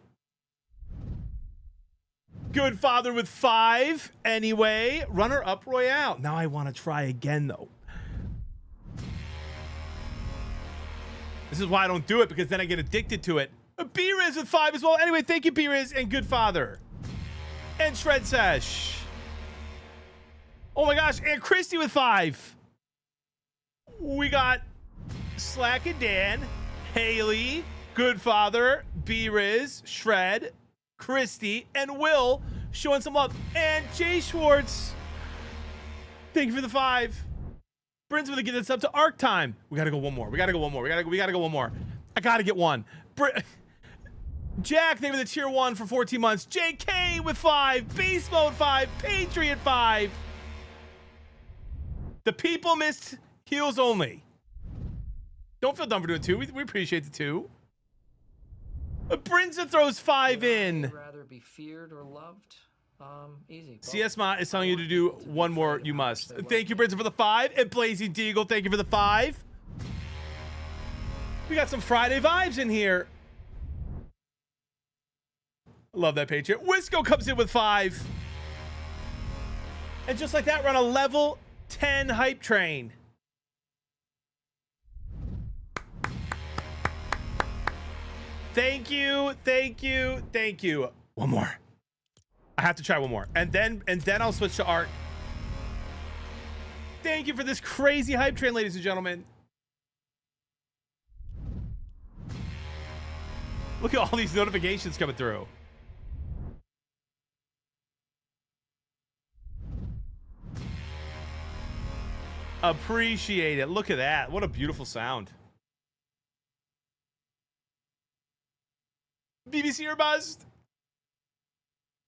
Good Father with 5 anyway. Runner up Royale. Now I want to try again though. This is why I don't do it, because then I get addicted to it. B-Riz with 5 as well. Anyway, thank you, B-Riz, and Good Father. And Shred Sesh. Oh my gosh, and Christy with 5. We got Slack and Dan, Haley, Good Father, B-Riz, Shred, Christy, and Will showing some love. And Jay Schwartz. Thank you for the 5. Brins with a get this up to Arc Time. We gotta go one more. We gotta go one more. We gotta go one more. I gotta get one. Jack, they were the tier 1 for 14 months. JK with 5. Beast Mode 5. Patriot 5. The people missed heals only. Don't feel dumb for doing 2. We appreciate the 2. Brinza throws 5 in. Rather be feared or loved. Easy. CS Mott is telling you to do one more. You must. Thank you, Brinza, for the 5. And Blazing Deagle, thank you for the 5. We got some Friday vibes in here. Love that Patriot. Wisco comes in with 5. And just like that, we're on a level 10 hype train. Thank you, thank you, thank you. One more. I have to try one more. And then I'll switch to art. Thank you for this crazy hype train, ladies and gentlemen. Look at all these notifications coming through. Appreciate it. Look at that. What a beautiful sound. BBC or bust.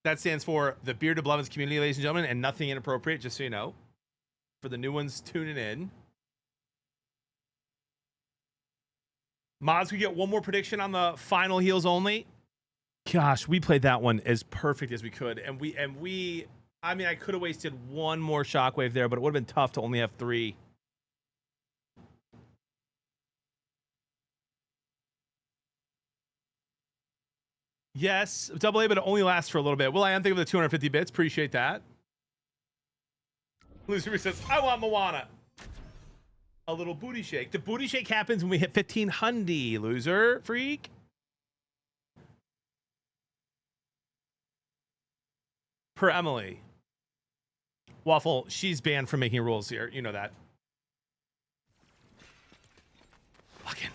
That stands for the Beard of Blevins community, ladies and gentlemen, and nothing inappropriate, just so you know. For the new ones tuning in. Mods, we get one more prediction on the final heals only. Gosh, we played that one as perfect as we could. And we I mean, I could have wasted one more shockwave there, but it would have been tough to only have 3. Yes, double A, but it only lasts for a little bit. Will I am thinking of the 250 bits. Appreciate that. Lucifer says, I want Moana. A little booty shake. The booty shake happens when we hit 1500, loser freak. Per Emily. Waffle, she's banned from making rules here. You know that. Fucking.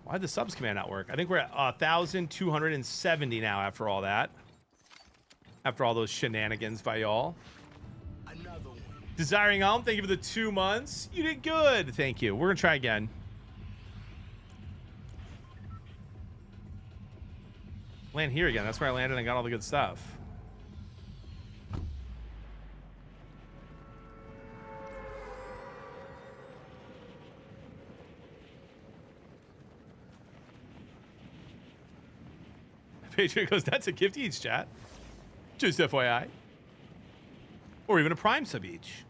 Why'd the subs command not work? I think we're at 1,270 now after all that. After all those shenanigans by y'all. Another one. Desiring Home, thank you for the 2 months. You did good. Thank you. We're going to try again. Land here again. That's where I landed and got all the good stuff. Patriot goes, that's a gift each, chat. Just FYI. Or even a Prime sub each.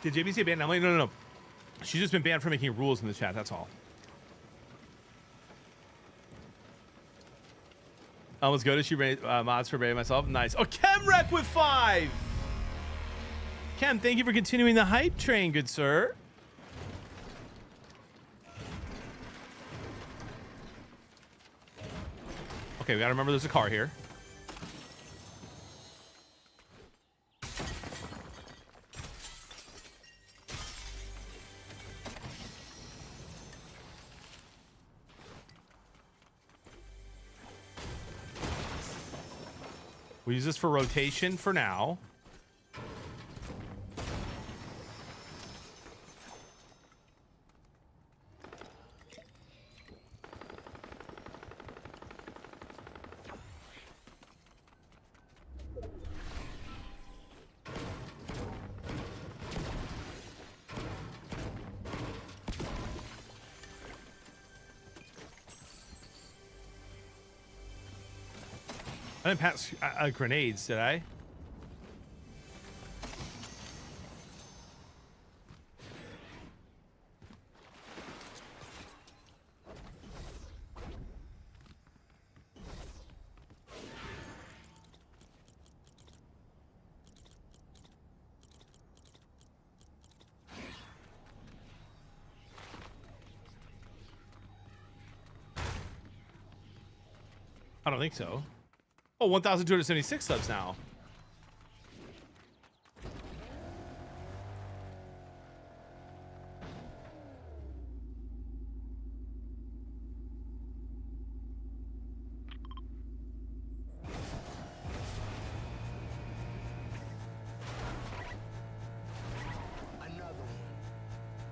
Did JBC ban Emily? No. She's just been banned for making rules in the chat, that's all. Let's go to she mods for Barry myself. Nice. Oh, Chemrec with 5. Chem, thank you for continuing the hype train, good sir. Okay, we gotta remember there's a car here. We'll use this for rotation for now. I didn't pass grenades, did I? I don't think so. Oh, 1,276 subs now.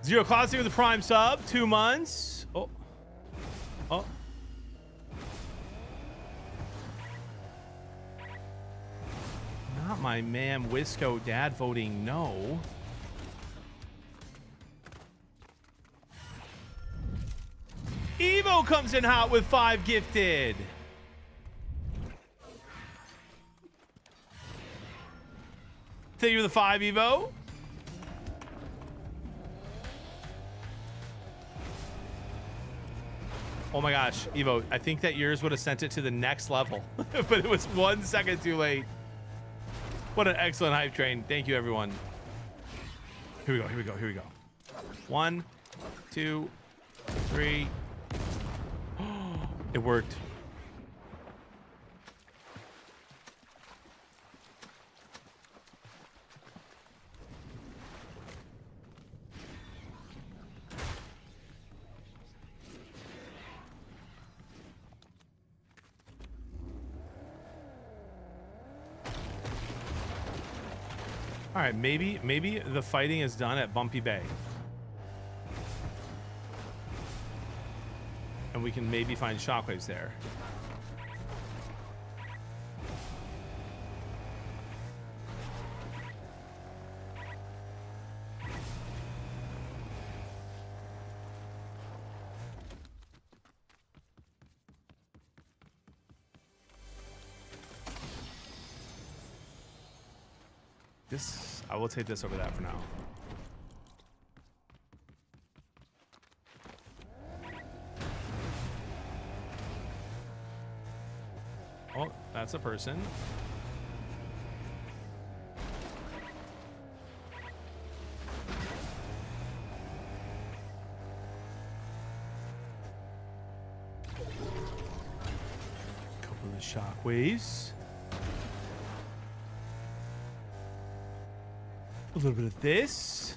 Zero Classic with the Prime sub, 2 months. Oh. Not my man Wisco dad voting no. Evo comes in hot with 5 gifted. Thank you for the 5, Evo. Oh my gosh, Evo, I think that yours would have sent it to the next level, but it was 1 second too late. What an excellent hype train. Thank you, everyone. Here we go. 1, 2, 3. It worked. All right, maybe the fighting is done at Bumpy Bay. And we can maybe find shockwaves there. I will take this over that for now. Oh, that's a person. Couple of shockwaves. A little bit of this.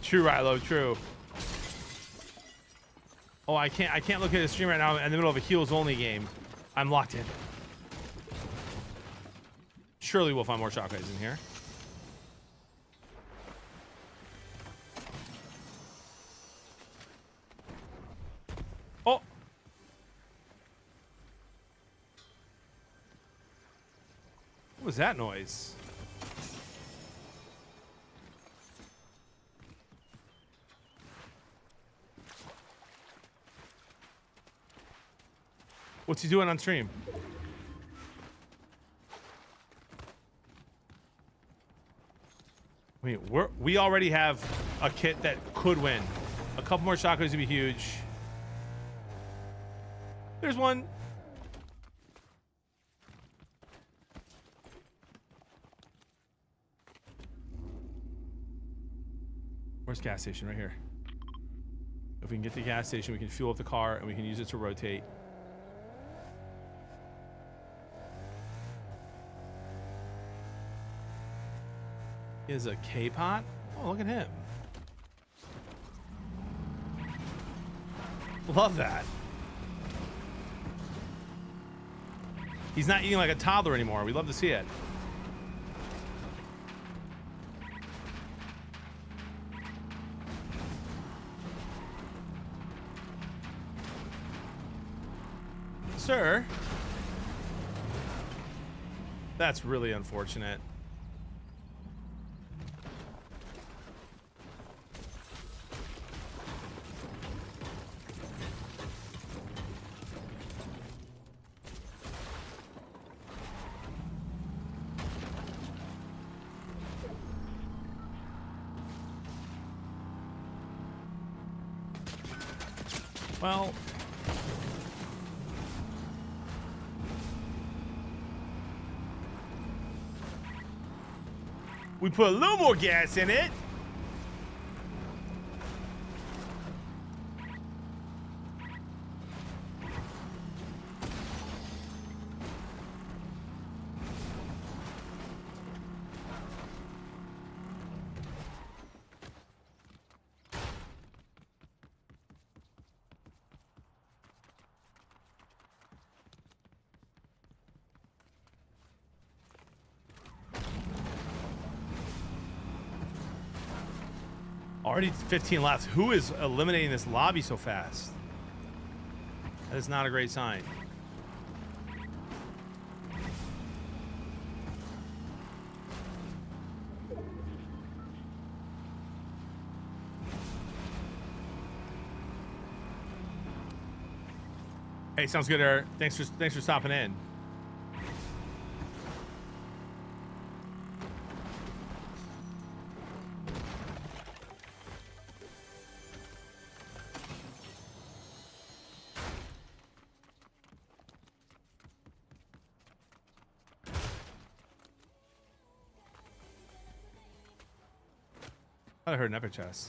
True, Rilo, true. Oh, I can't look at the stream right now. I'm in the middle of a heals only game. I'm locked in. Surely we'll find more shotguns in here. Oh! What was that noise? What's he doing on stream? Wait, we already have a kit that could win. A couple more shotguns would be huge. There's one. Where's gas station? Right here. If we can get to the gas station, we can fuel up the car and we can use it to rotate. He has a K-pot? Oh, look at him. Love that. He's not eating like a toddler anymore. We love to see it. Sir. That's really unfortunate. Well, we put a little more gas in it. Already 15 left. Who is eliminating this lobby so fast? That is not a great sign. Hey, sounds good, Eric. Thanks for stopping in. I heard an epic chest.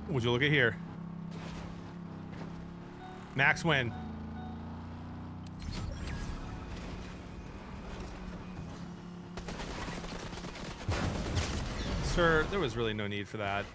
Would you look at here? Max win. Sir, there was really no need for that.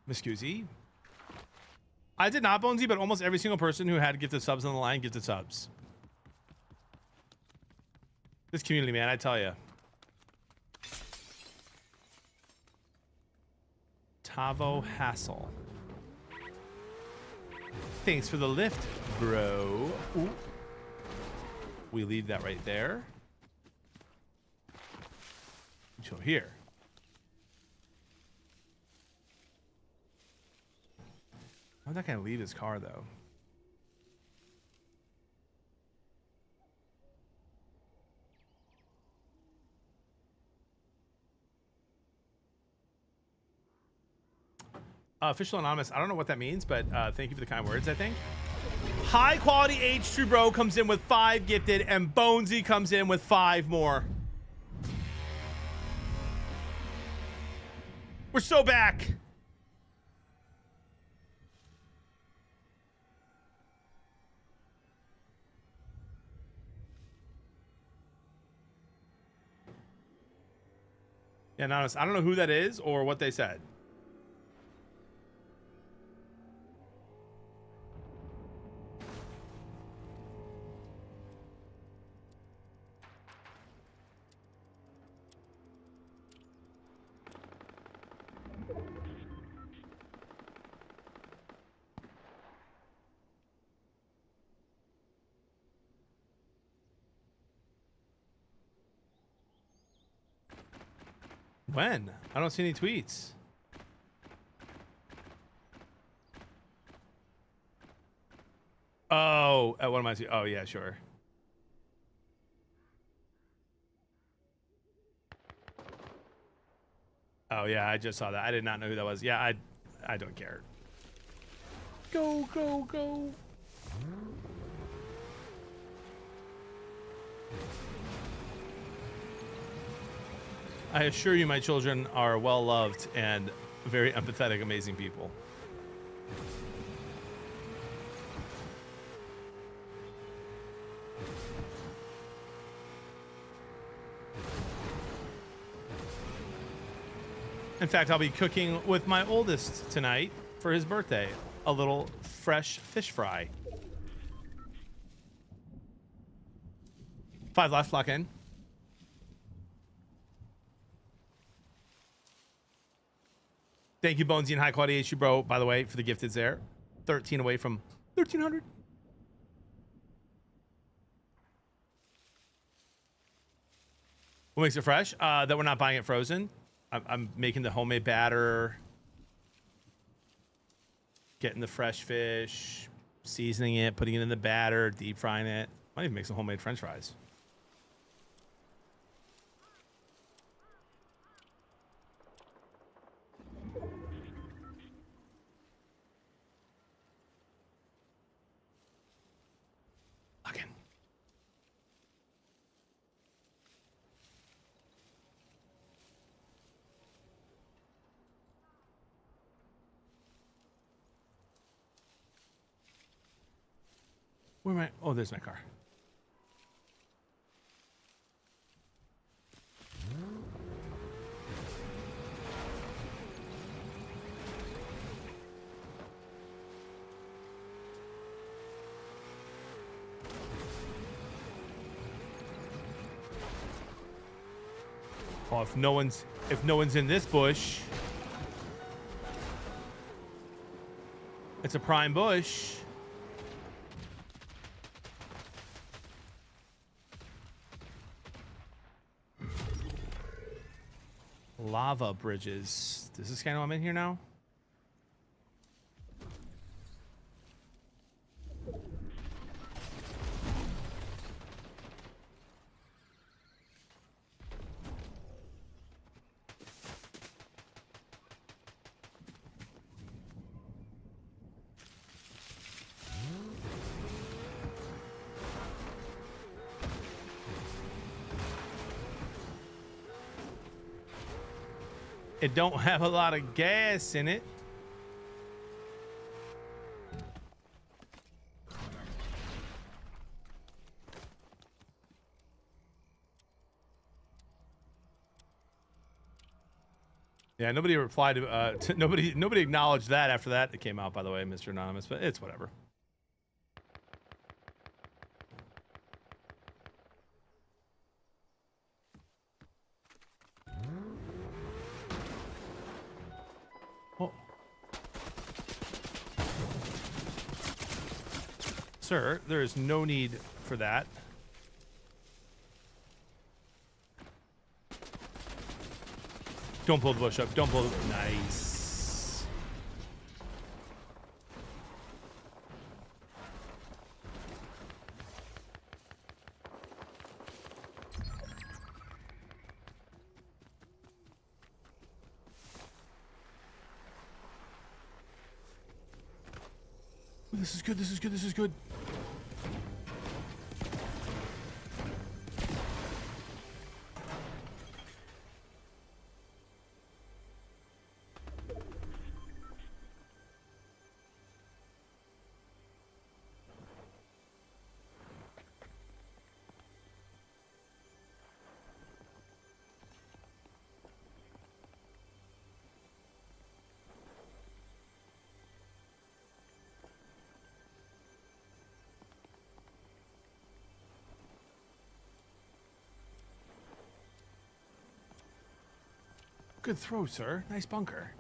Miss Cusi. I did not, Bonesy, but almost every single person who had gifted subs on the line gifted subs. This community, man, I tell you. Tavo Hassel. Thanks for the lift, bro. Ooh. We leave that right there. So here. I'm not gonna leave his car though. Official Anonymous, I don't know what that means, but thank you for the kind words, I think. High quality H2 bro comes in with 5 gifted, and Bonesy comes in with 5 more. We're so back. Yeah, Anonymous, I don't know who that is or what they said. When? I don't see any tweets. Oh, what am I seeing? Oh, yeah, sure. Oh, yeah, I just saw that. I did not know who that was. Yeah, I don't care. Go, go, go. I assure you my children are well-loved and very empathetic, amazing people. In fact, I'll be cooking with my oldest tonight for his birthday. A little fresh fish fry. 5 left, lock in. Thank you, Bonesy and High Quality HU, bro, by the way, for the gifteds there. 13 away from 1,300. What makes it fresh? That we're not buying it frozen. I'm making the homemade batter. Getting the fresh fish. Seasoning it, putting it in the batter, deep frying it. Might even make some homemade french fries. Again. Where am I? Oh, there's my car. Oh, if no one's in this bush, it's a prime bush. Lava bridges. Does this guy know I'm in here now? It don't have a lot of gas in it. Yeah, nobody replied to nobody acknowledged that after that it came out, by the way, Mr. Anonymous, but it's whatever. Oh. Sir, there is no need for that. Don't pull the bush up. Don't pull the... Nice. Ooh, this is good. This is good. This is good. Good throw, sir. Nice bunker.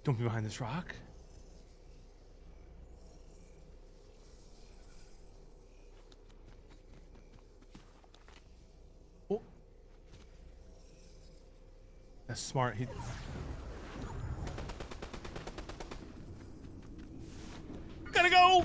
Don't be behind this rock. Oh. That's smart. He... Gotta go!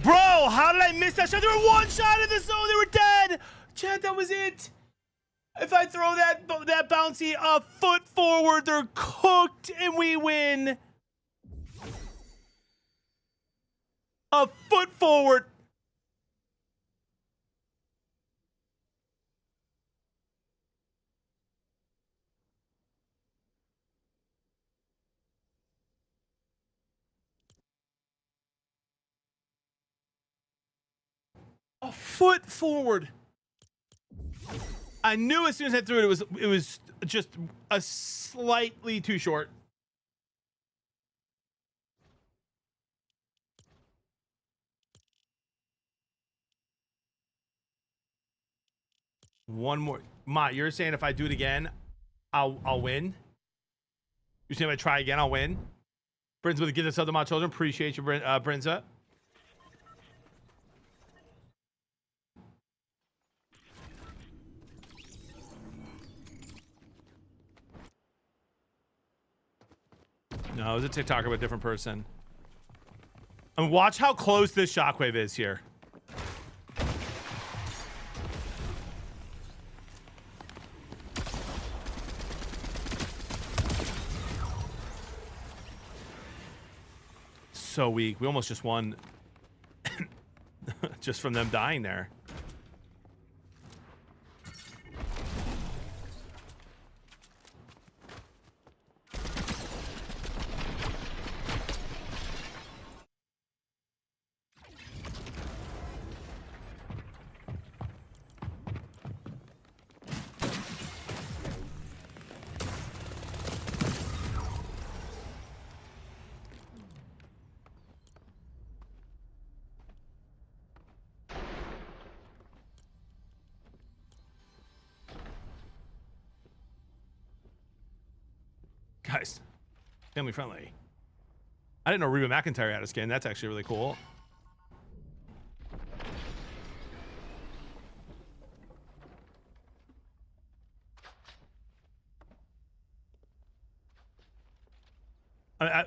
Bro, how did I miss that shot? They were one shot in the zone. They were dead. Chad, that was it. If I throw that bouncy a foot forward, they're cooked and we win. A foot forward. A foot forward. I knew as soon as I threw it, it was just a slightly too short. One more. Ma, you're saying if I do it again, I'll win? You're saying if I try again, I'll win? Brins with a gift of sub to my children. Appreciate you, Brinza. No, it was a TikToker with a different person. And watch how close this shockwave is here. So weak. We almost just won. just from them dying there. Guys, family friendly. I didn't know Reba McEntire had a skin. That's actually really cool.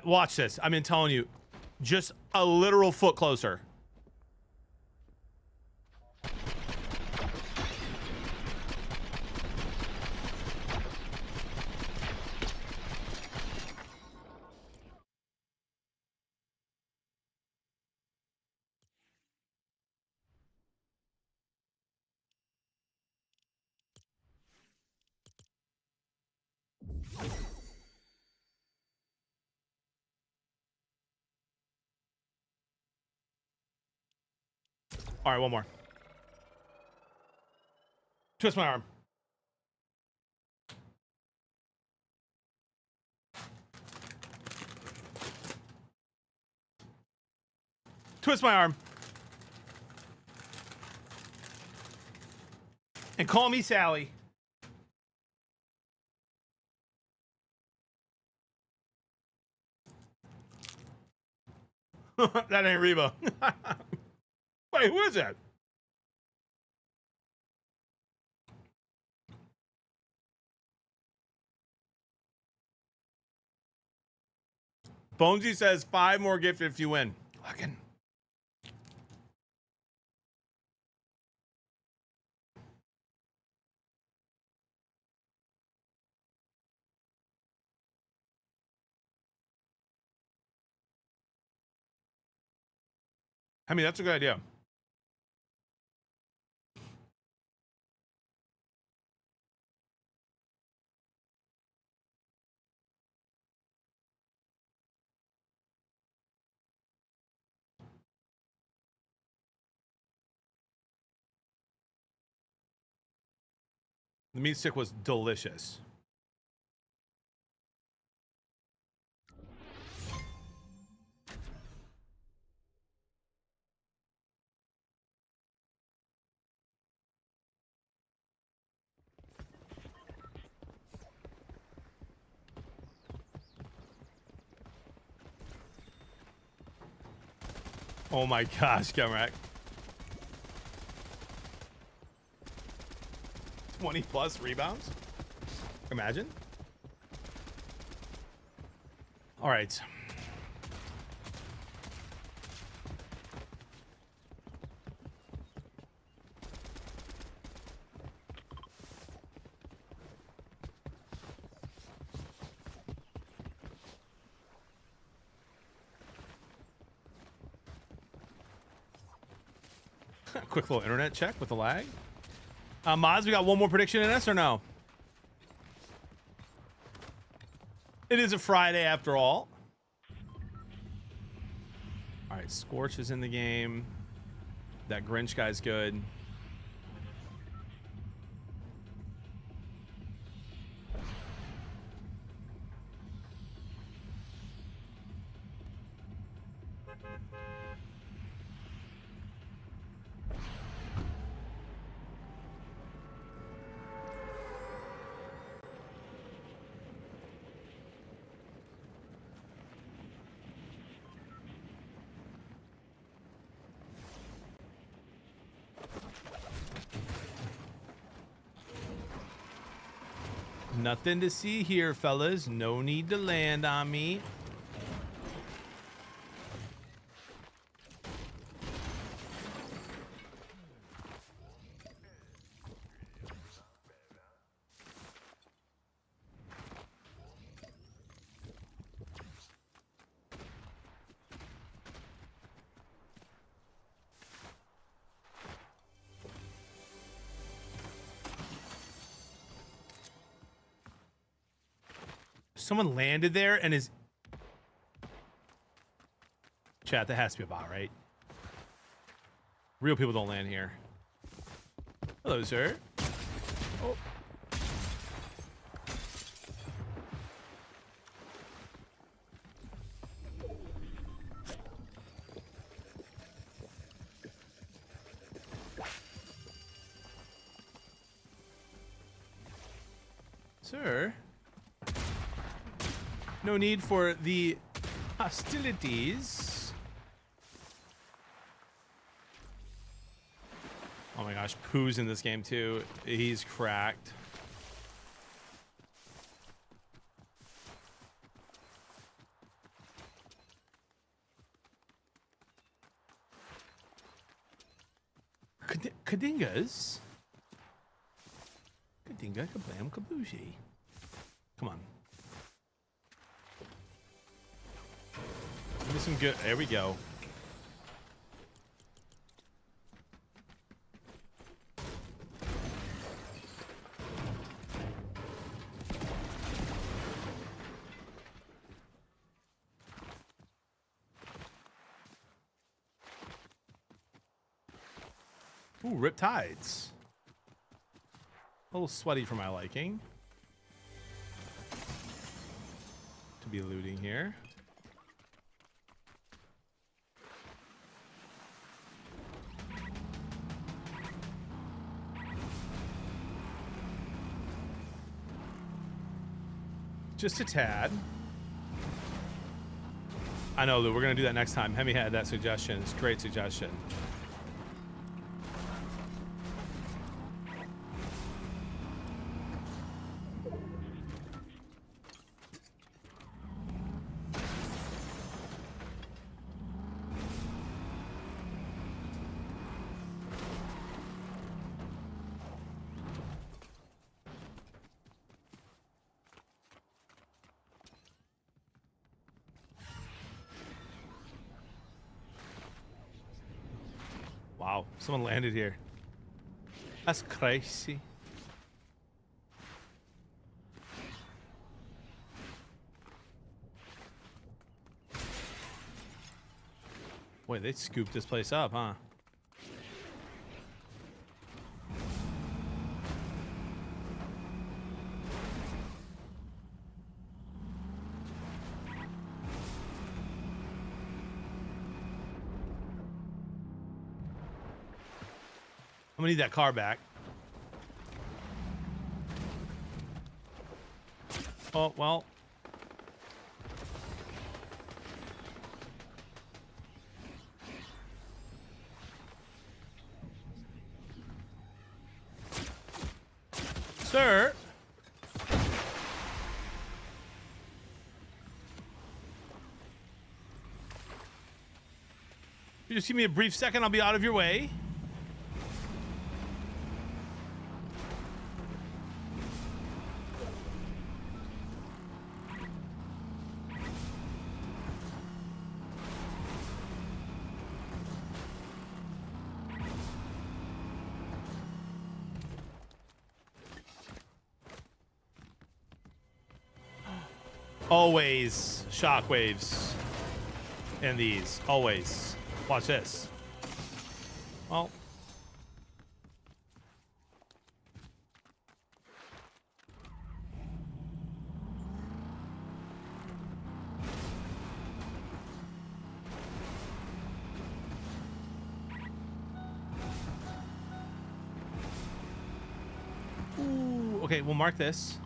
Watch this. I've been telling you, just a literal foot closer. All right, one more. Twist my arm. Twist my arm. And call me Sally. That ain't Reba. Wait, who is that? Bonesy says 5 more gifted if you win. Fucking. I mean, that's a good idea. The meat stick was delicious. Oh my gosh, Kemrak. 20 plus rebounds? Imagine. All right. Quick little internet check with the lag. Moz, we got one more prediction in us or no? It is a Friday after all. All right, Scorch is in the game. That Grinch guy's good. Nothing to see here, fellas. No need to land on me. someone landed there and is... Chat, that has to be a bot, right? Real people don't land here. Hello, sir. Oh. Sir, no need for the hostilities. Oh my gosh, Pooh's in this game too. He's cracked. Kadingas? Kadinga, kablam, kaboozy. Come on. Give me some good. There we go. Ooh, Riptides. A little sweaty for my liking. To be looting here. Just a tad. I know, Lou. We're going to do that next time. Hemi had that suggestion. It's a great suggestion. Wow, someone landed here. That's crazy. Boy, they scooped this place up, huh? I'm gonna need that car back. Oh, well. Sir. You just give me a brief second, I'll be out of your way. Always shockwaves in these. Always. Watch this. Well. Ooh, okay, we'll mark this.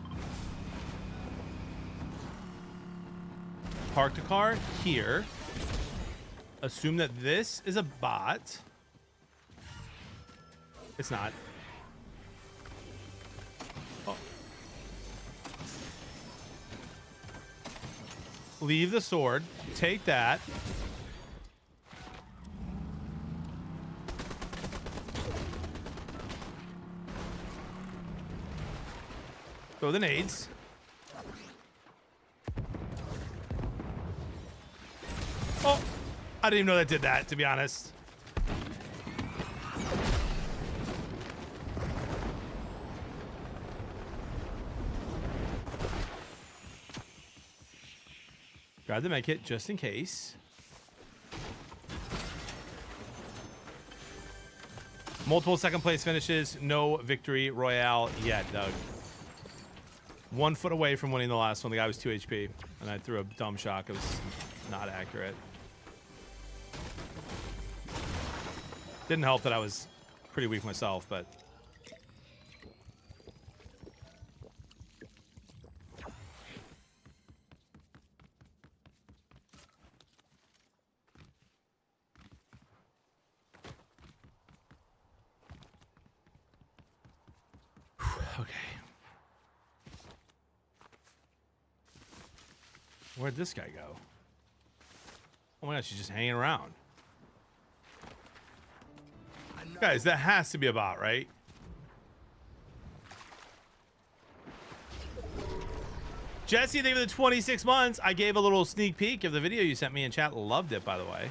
Park the car here. Assume that this is a bot. It's not. Oh. Leave the sword. Take that. Throw the nades. Oh, I didn't even know that did that, to be honest. Grab the med kit just in case. Multiple second place finishes. No victory royale yet, Doug. 1 foot away from winning the last one. The guy was 2 HP. And I threw a dumb shock. It was not accurate. Didn't help that I was pretty weak myself, but... Okay. Where'd this guy go? Oh my gosh, he's just hanging around. Guys, that has to be a bot, right? Jesse, thank you for the 26 months. I gave a little sneak peek of the video you sent me in chat. Loved it, by the way.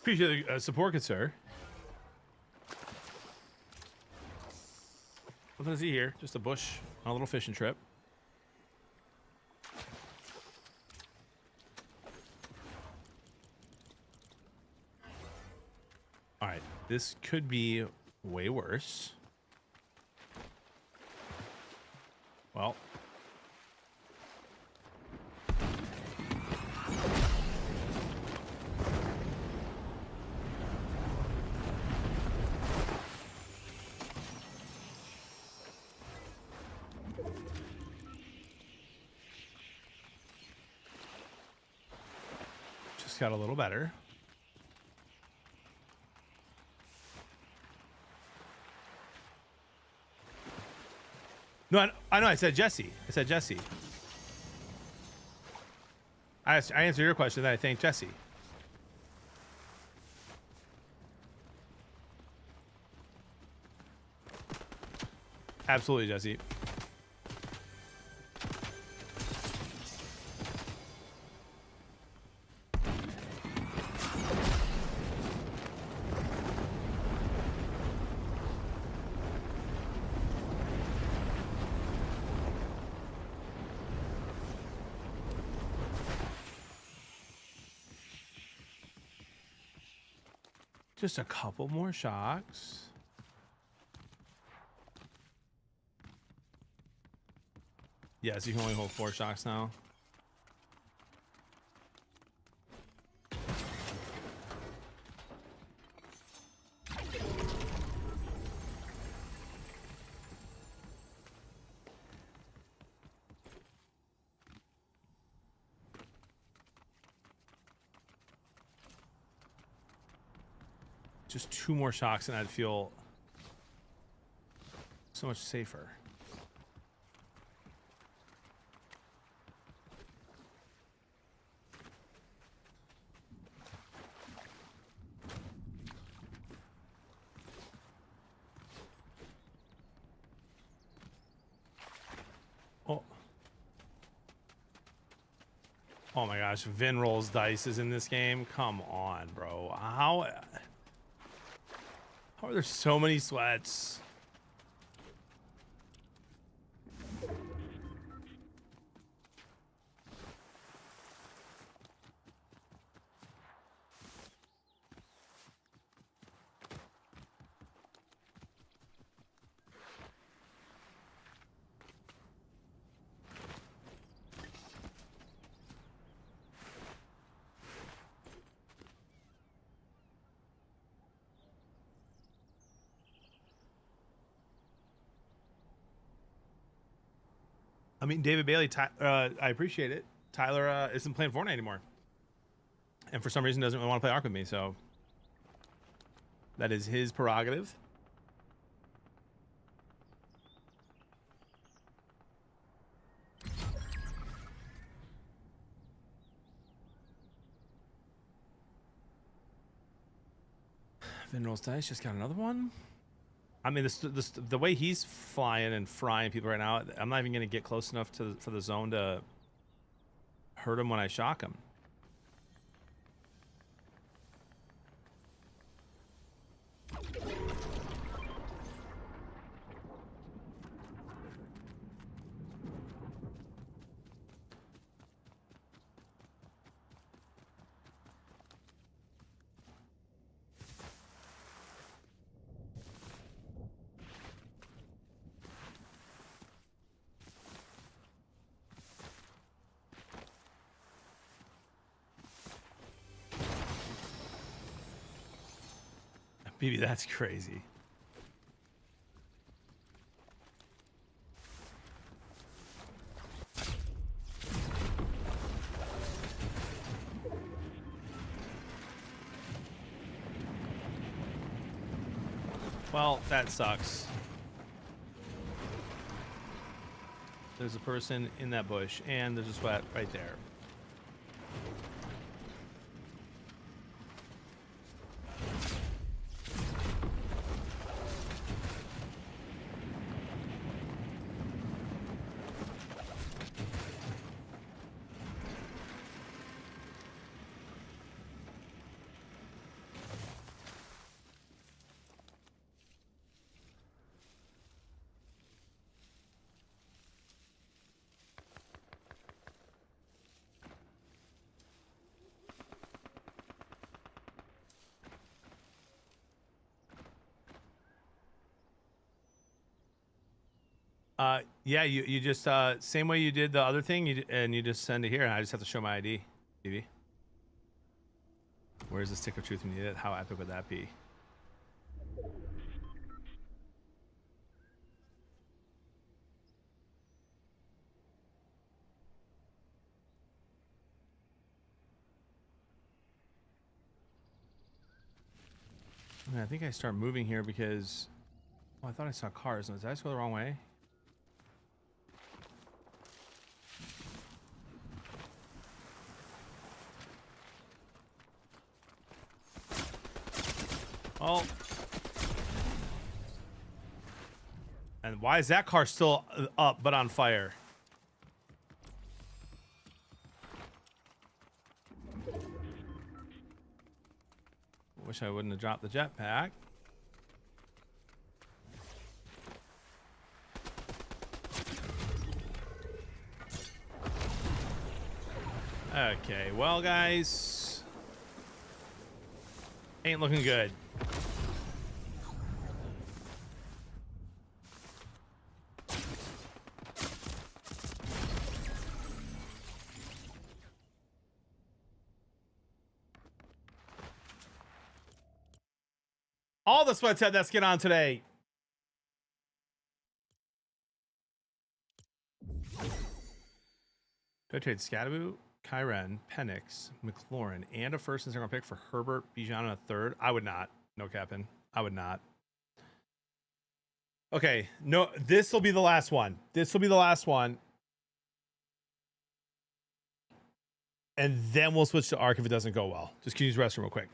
Appreciate the support, good sir. Nothing to see here. Just a bush on a little fishing trip. All right, this could be way worse. Well. Got a little better. No, I know. I said Jesse. I said Jesse. I answered your question. Then I thanked Jesse. Absolutely, Jesse. Just a couple more shocks. Yes, you can only hold 4 shocks now. Just 2 more shocks and I'd feel so much safer. Oh. Oh my gosh, Vin rolls dice is in this game. Come on, bro. How are there so many sweats? I mean, David Bailey, I appreciate it. Tyler isn't playing Fortnite anymore. And for some reason doesn't really want to play Ark with me, so that is his prerogative. Vin rolls dice, just got another one. I mean, the way he's flying and frying people right now, I'm not even going to get close enough for the zone to hurt him when I shock him. BB, that's crazy. Well, that sucks. There's a person in that bush, and there's a sweat right there. Yeah, you just same way you did the other thing, and you just send it here, and I just have to show my ID, BB. Where's the stick of truth when you need it? How epic would that be? I think I start moving here because I thought I saw cars. Did I just go the wrong way? Oh. And why is that car still up but on fire? Wish I wouldn't have dropped the jetpack. Okay, well, guys, ain't looking good. All the sweats head that's get on today. Go trade Scadaboo, Kyren, Penix, McLaurin, and a first and second round pick for Herbert, Bijan, and a third. I would not. No capping. I would not. Okay, no, this will be the last one. This will be the last one. And then we'll switch to Arc if it doesn't go well. Just can you use the restroom real quick.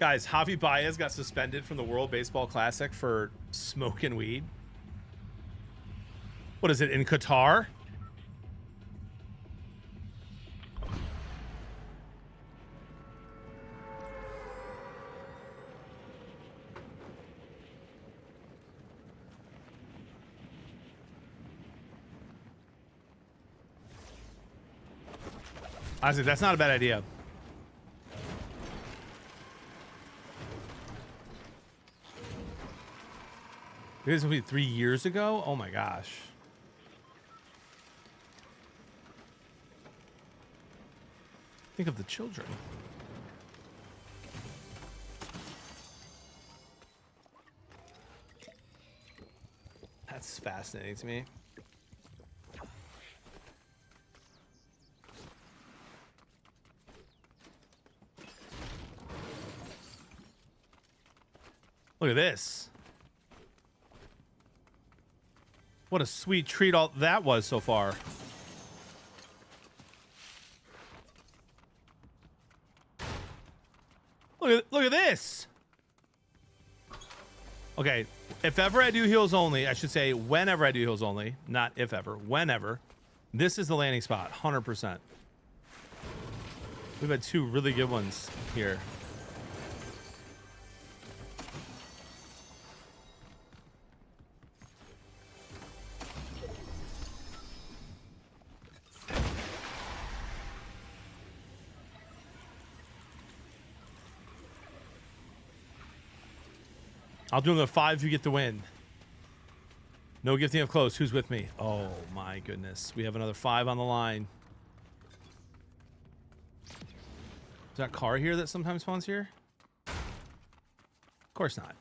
Guys, Javi Baez got suspended from the World Baseball Classic for smoking weed. What is it, in Qatar? Honestly, that's not a bad idea. This was 3 years ago? Oh my gosh. Think of the children. That's fascinating to me. Look at this. What a sweet treat all that was so far. Look at this. Okay, if ever I do heals only, I should say whenever I do heals only, not if ever, whenever. This is the landing spot, 100%. We've had 2 really good ones here. I'll do another 5 if you get the win. No gifting up close. Who's with me? Oh my goodness. We have another 5 on the line. Is that car here that sometimes spawns here? Of course not.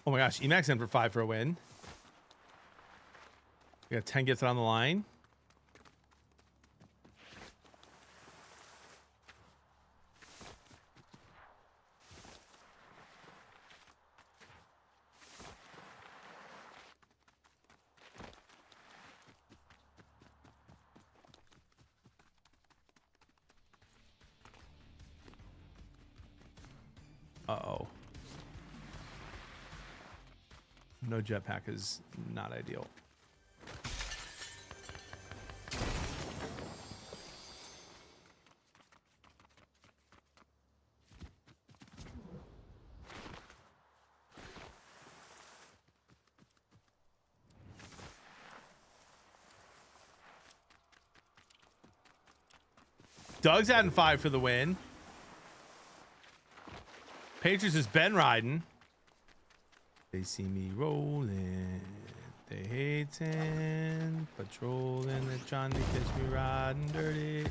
Oh my gosh, Emacs in for 5 for a win. We got 10 gifted on the line. Uh-oh. No jetpack is not ideal. Doug's adding 5 for the win. Patriots has been riding. They see me rolling, they hating, patrolling, they're trying to catch me riding dirty.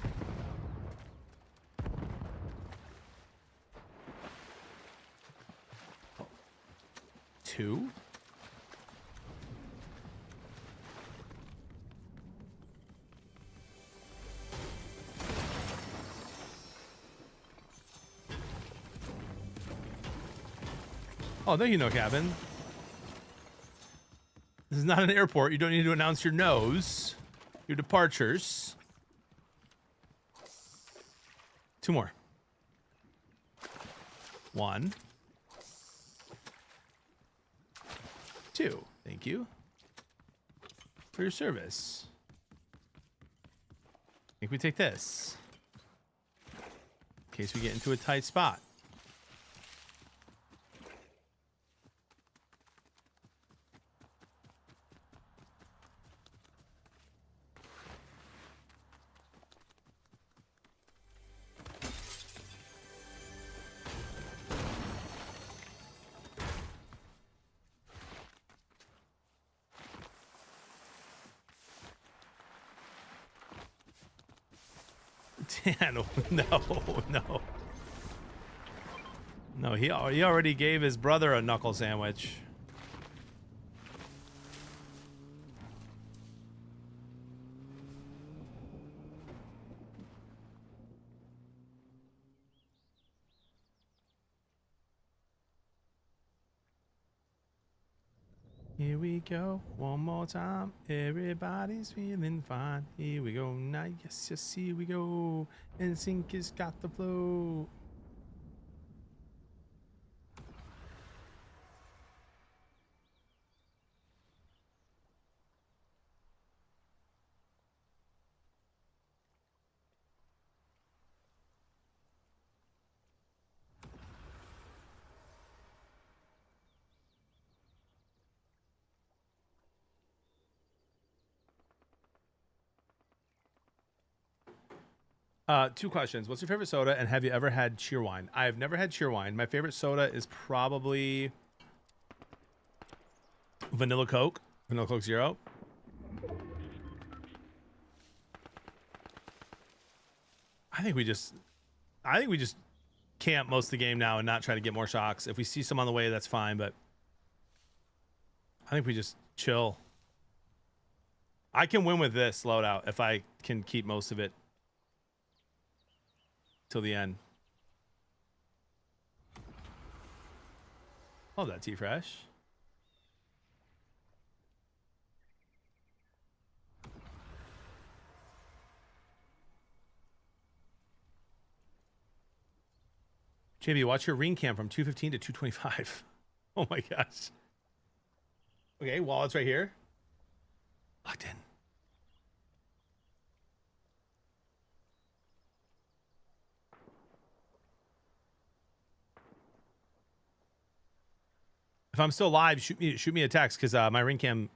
Oh. 2? Oh, there you know, cabin. This is not an airport. You don't need to announce your your departures. 2 more. 1. 2. Thank you for your service. I think we take this in case we get into a tight spot. No, he already gave his brother a knuckle sandwich. Here we go, one more time. Everybody's feeling fine. Here we go, now yes, yes, here we go. And sync has got the flow. Two questions. What's your favorite soda, and have you ever had Cheerwine? I have never had Cheerwine. My favorite soda is probably Vanilla Coke Zero. I think we just camp most of the game now and not try to get more shocks. If we see some on the way, that's fine, but I think we just chill. I can win with this loadout if I can keep most of it till the end. Love that T-Fresh. JB, watch your ring cam from 215 to 225. Oh my gosh. Okay, wallet's right here. Locked in. If I'm still live, shoot me a text, because my ring cam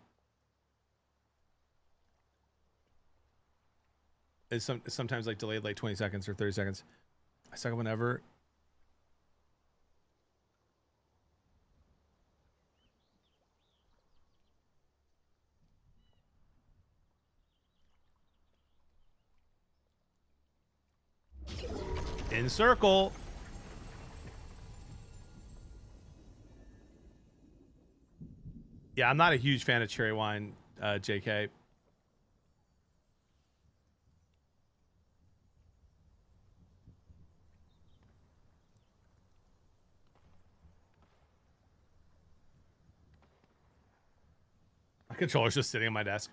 is sometimes like delayed like 20 seconds or 30 seconds. I suck whenever. In circle. Yeah, I'm not a huge fan of cherry wine, JK. My controller's just sitting on my desk.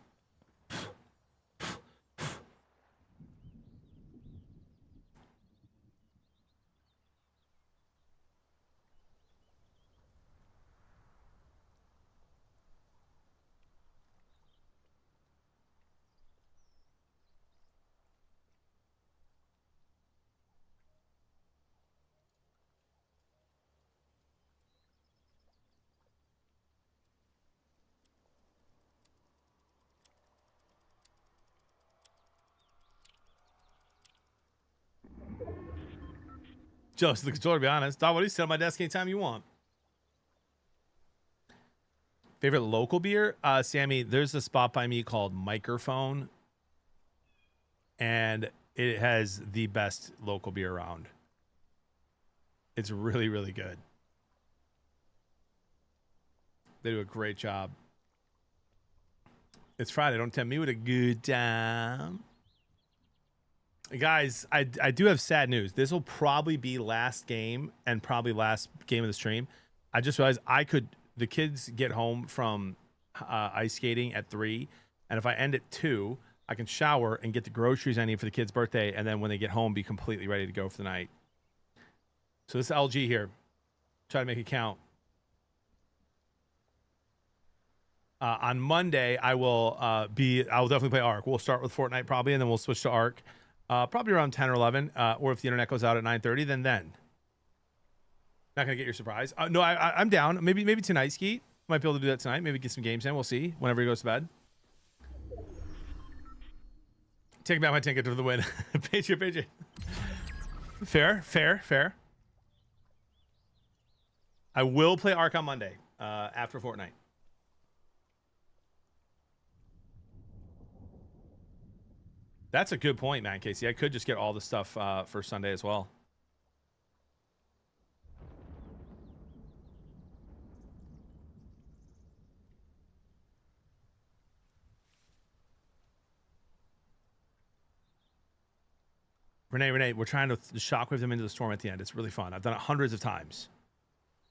Just the controller, to be honest. Dog, what do you sit on my desk anytime you want? Favorite local beer? Sammy, there's a spot by me called Microphone, and it has the best local beer around. It's really, really good. They do a great job. It's Friday. Don't tempt me with a good time. Guys, I do have sad news. This will probably be last game and probably last game of the stream. I just realized the kids get home from ice skating at 3, and if I end at 2, I can shower and get the groceries I need for the kid's birthday, and then when they get home, be completely ready to go for the night. So this LG here, try to make it count. On Monday, I'll definitely play Ark. We'll start with Fortnite probably, and then we'll switch to Ark. Probably around 10 or 11, or if the internet goes out at 9:30, then. Not gonna get your surprise. No, I'm down. Maybe tonight, Skeet. Might be able to do that tonight. Maybe get some games in. We'll see. Whenever he goes to bed. Take back my ticket for the win. Patriot. Fair. I will play Ark on Monday after Fortnite. That's a good point, man, Casey. I could just get all the stuff for Sunday as well. Renee, we're trying to shockwave them into the storm at the end. It's really fun. I've done it hundreds of times.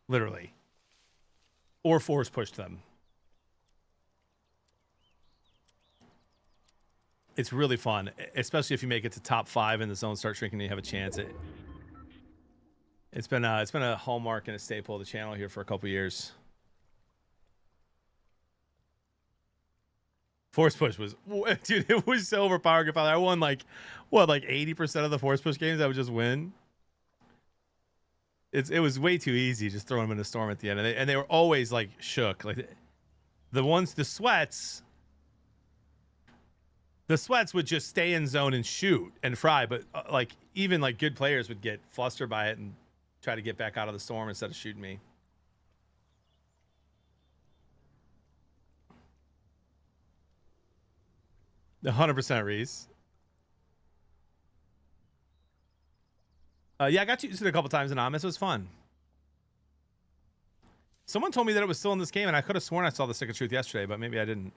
Literally. Or force push them. It's really fun, especially if you make it to top 5 and the zone starts shrinking and you have a chance. It's been a hallmark and a staple of the channel here for a couple years. Force push was, dude, it was so overpowering. If I won like 80% of the force push games, I would just win. It was way too easy just throwing them in a storm at the end, and they were always like shook. Like the sweats would just stay in zone and shoot and fry, but like even like good players would get flustered by it and try to get back out of the storm instead of shooting me. 100% Reese. Yeah, I got to use it a couple times in Amos. It was fun. Someone told me that it was still in this game, and I could have sworn I saw the Stick of Truth yesterday, but maybe I didn't.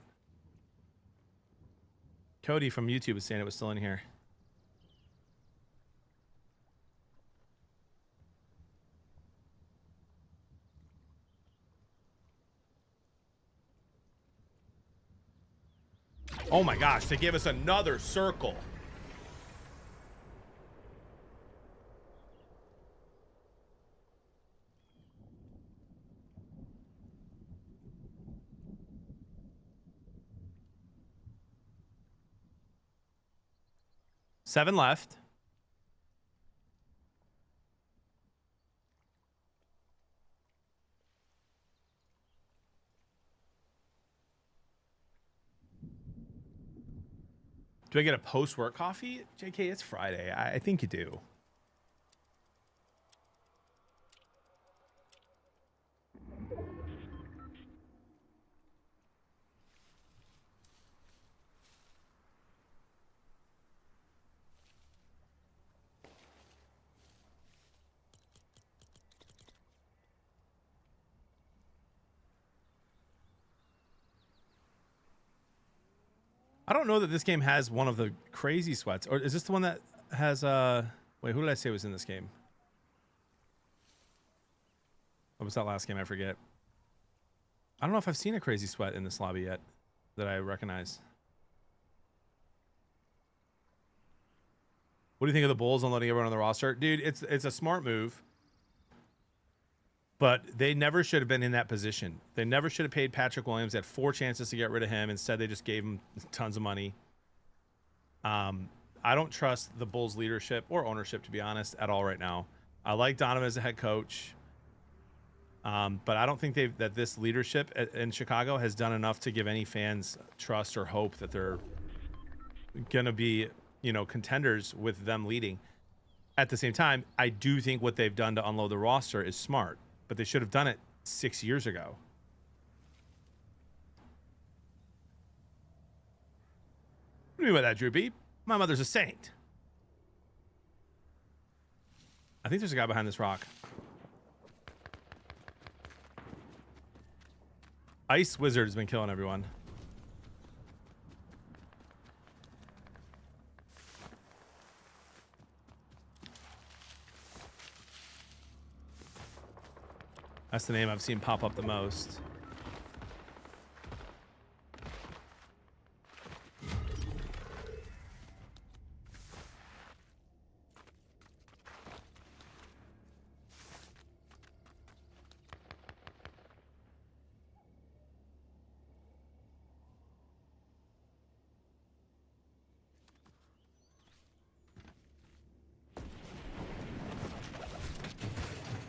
Cody from YouTube was saying it was still in here. Oh my gosh, they gave us another circle. Seven left. Do I get a post-work coffee? JK, it's Friday. I think you do. I don't know that this game has one of the crazy sweats. Or is this the one that has wait, who did I say was in this game? What was that last game? I forget. I don't know if I've seen a crazy sweat in this lobby yet that I recognize. What do you think of the Bulls unloading everyone on the roster? Dude, it's a smart move. But they never should have been in that position. They never should have paid Patrick Williams. They had 4 chances to get rid of him. Instead, they just gave him tons of money. I don't trust the Bulls' leadership or ownership, to be honest, at all right now. I like Donovan as a head coach. But I don't think that this leadership in Chicago has done enough to give any fans trust or hope that they're going to be, contenders with them leading. At the same time, I do think what they've done to unload the roster is smart. But they should have done it 6 years ago. What do you mean by that, Droopy? My mother's a saint. I think there's a guy behind this rock. Ice Wizard has been killing everyone. That's the name I've seen pop up the most.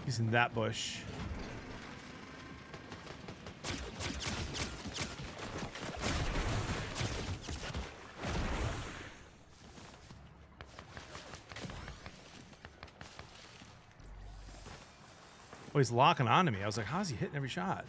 He's in that bush. Oh, he's locking onto me. I was like, how's he hitting every shot?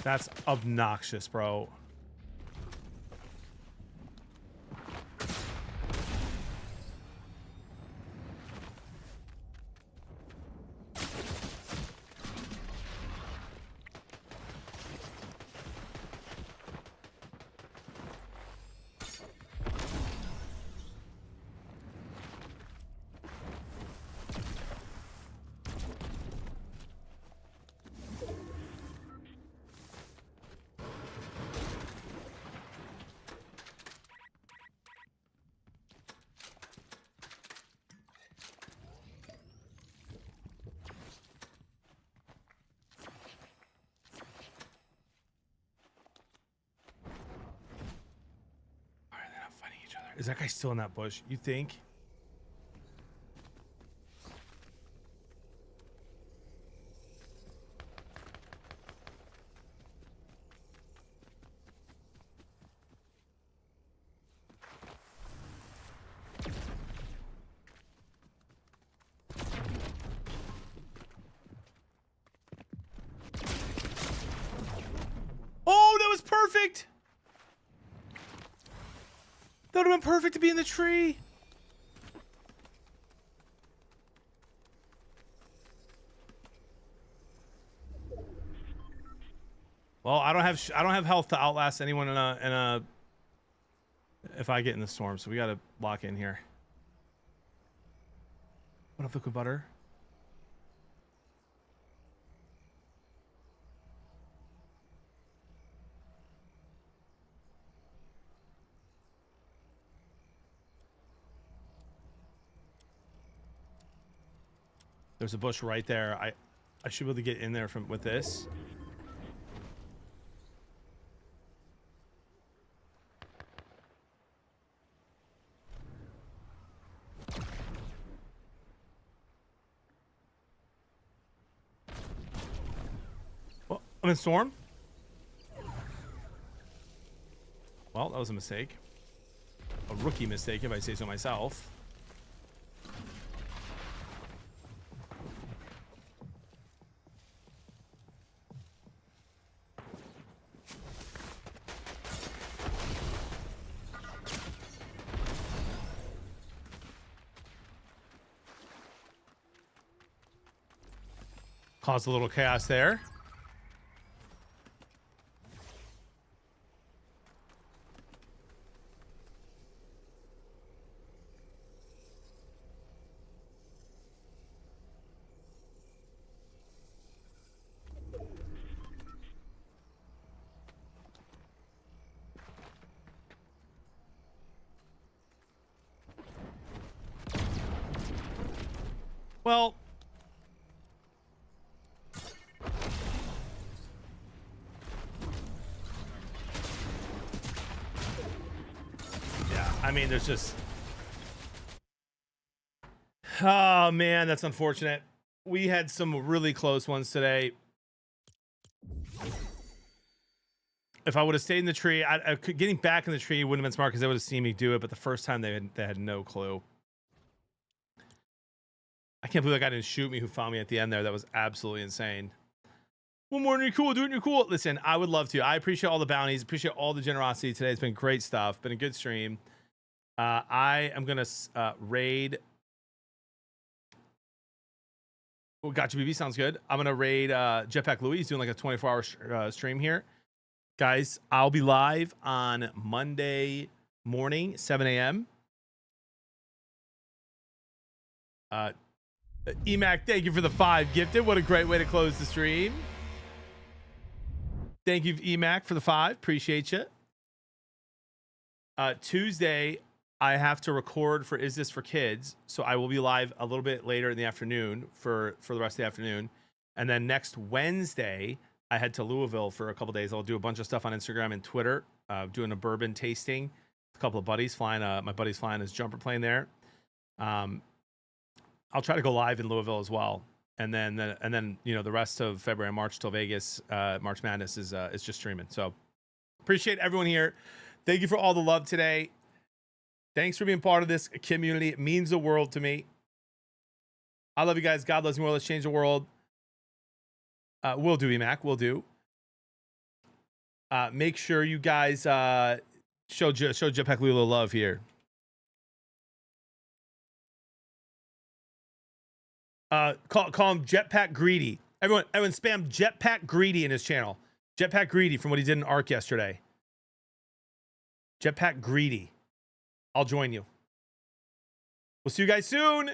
That's obnoxious, bro. Is that guy still in that bush? You think? Oh, that was perfect. That would have been perfect to be in the tree. Well, I don't have health to outlast anyone in a if I get in the storm, so we gotta lock in here. What up, liquid butter? There's a bush right there. I should be able to get in there from with this. Well, I'm in storm. Well, that was a mistake. A rookie mistake, if I say so myself. Caused a little chaos there. Well, yeah, I mean, there's just, oh man, that's unfortunate. We had some really close ones today. If I would have stayed in the tree, getting back in the tree wouldn't have been smart because they would have seen me do it. But the first time they had no clue. I can't believe that guy didn't shoot me who found me at the end there. That was absolutely insane. One more and you're cool, dude. You're cool. Listen, I would love to. I appreciate all the bounties. Appreciate all the generosity today. It's been great stuff. Been a good stream. I am going to raid. Oh, gotcha, BB. Sounds good. I'm going to raid Jetpack Louie. He's doing like a 24-hour stream here. Guys, I'll be live on Monday morning, 7 a.m. Emac, thank you for the 5 gifted. What a great way to close the stream. Thank you, Emac, for the 5. Appreciate you. Tuesday, I have to record for Is This for Kids, so I will be live a little bit later in the afternoon for the rest of the afternoon. And then next Wednesday, I head to Louisville for a couple days. I'll do a bunch of stuff on Instagram and Twitter, doing a bourbon tasting. A couple of buddies flying. My buddy's flying his jumper plane there. I'll try to go live in Louisville as well, and then you know the rest of February and March till Vegas, March Madness is just streaming. So appreciate everyone here. Thank you for all the love today. Thanks for being part of this community. It means the world to me. I love you guys. God loves you more. Let's change the world. We'll do, Emac. We'll do. Make sure you guys show Jetpack Lula love here. Call him Jetpack Greedy. Everyone spam Jetpack Greedy in his channel. Jetpack Greedy from what he did in Ark yesterday. Jetpack Greedy. I'll join you. We'll see you guys soon.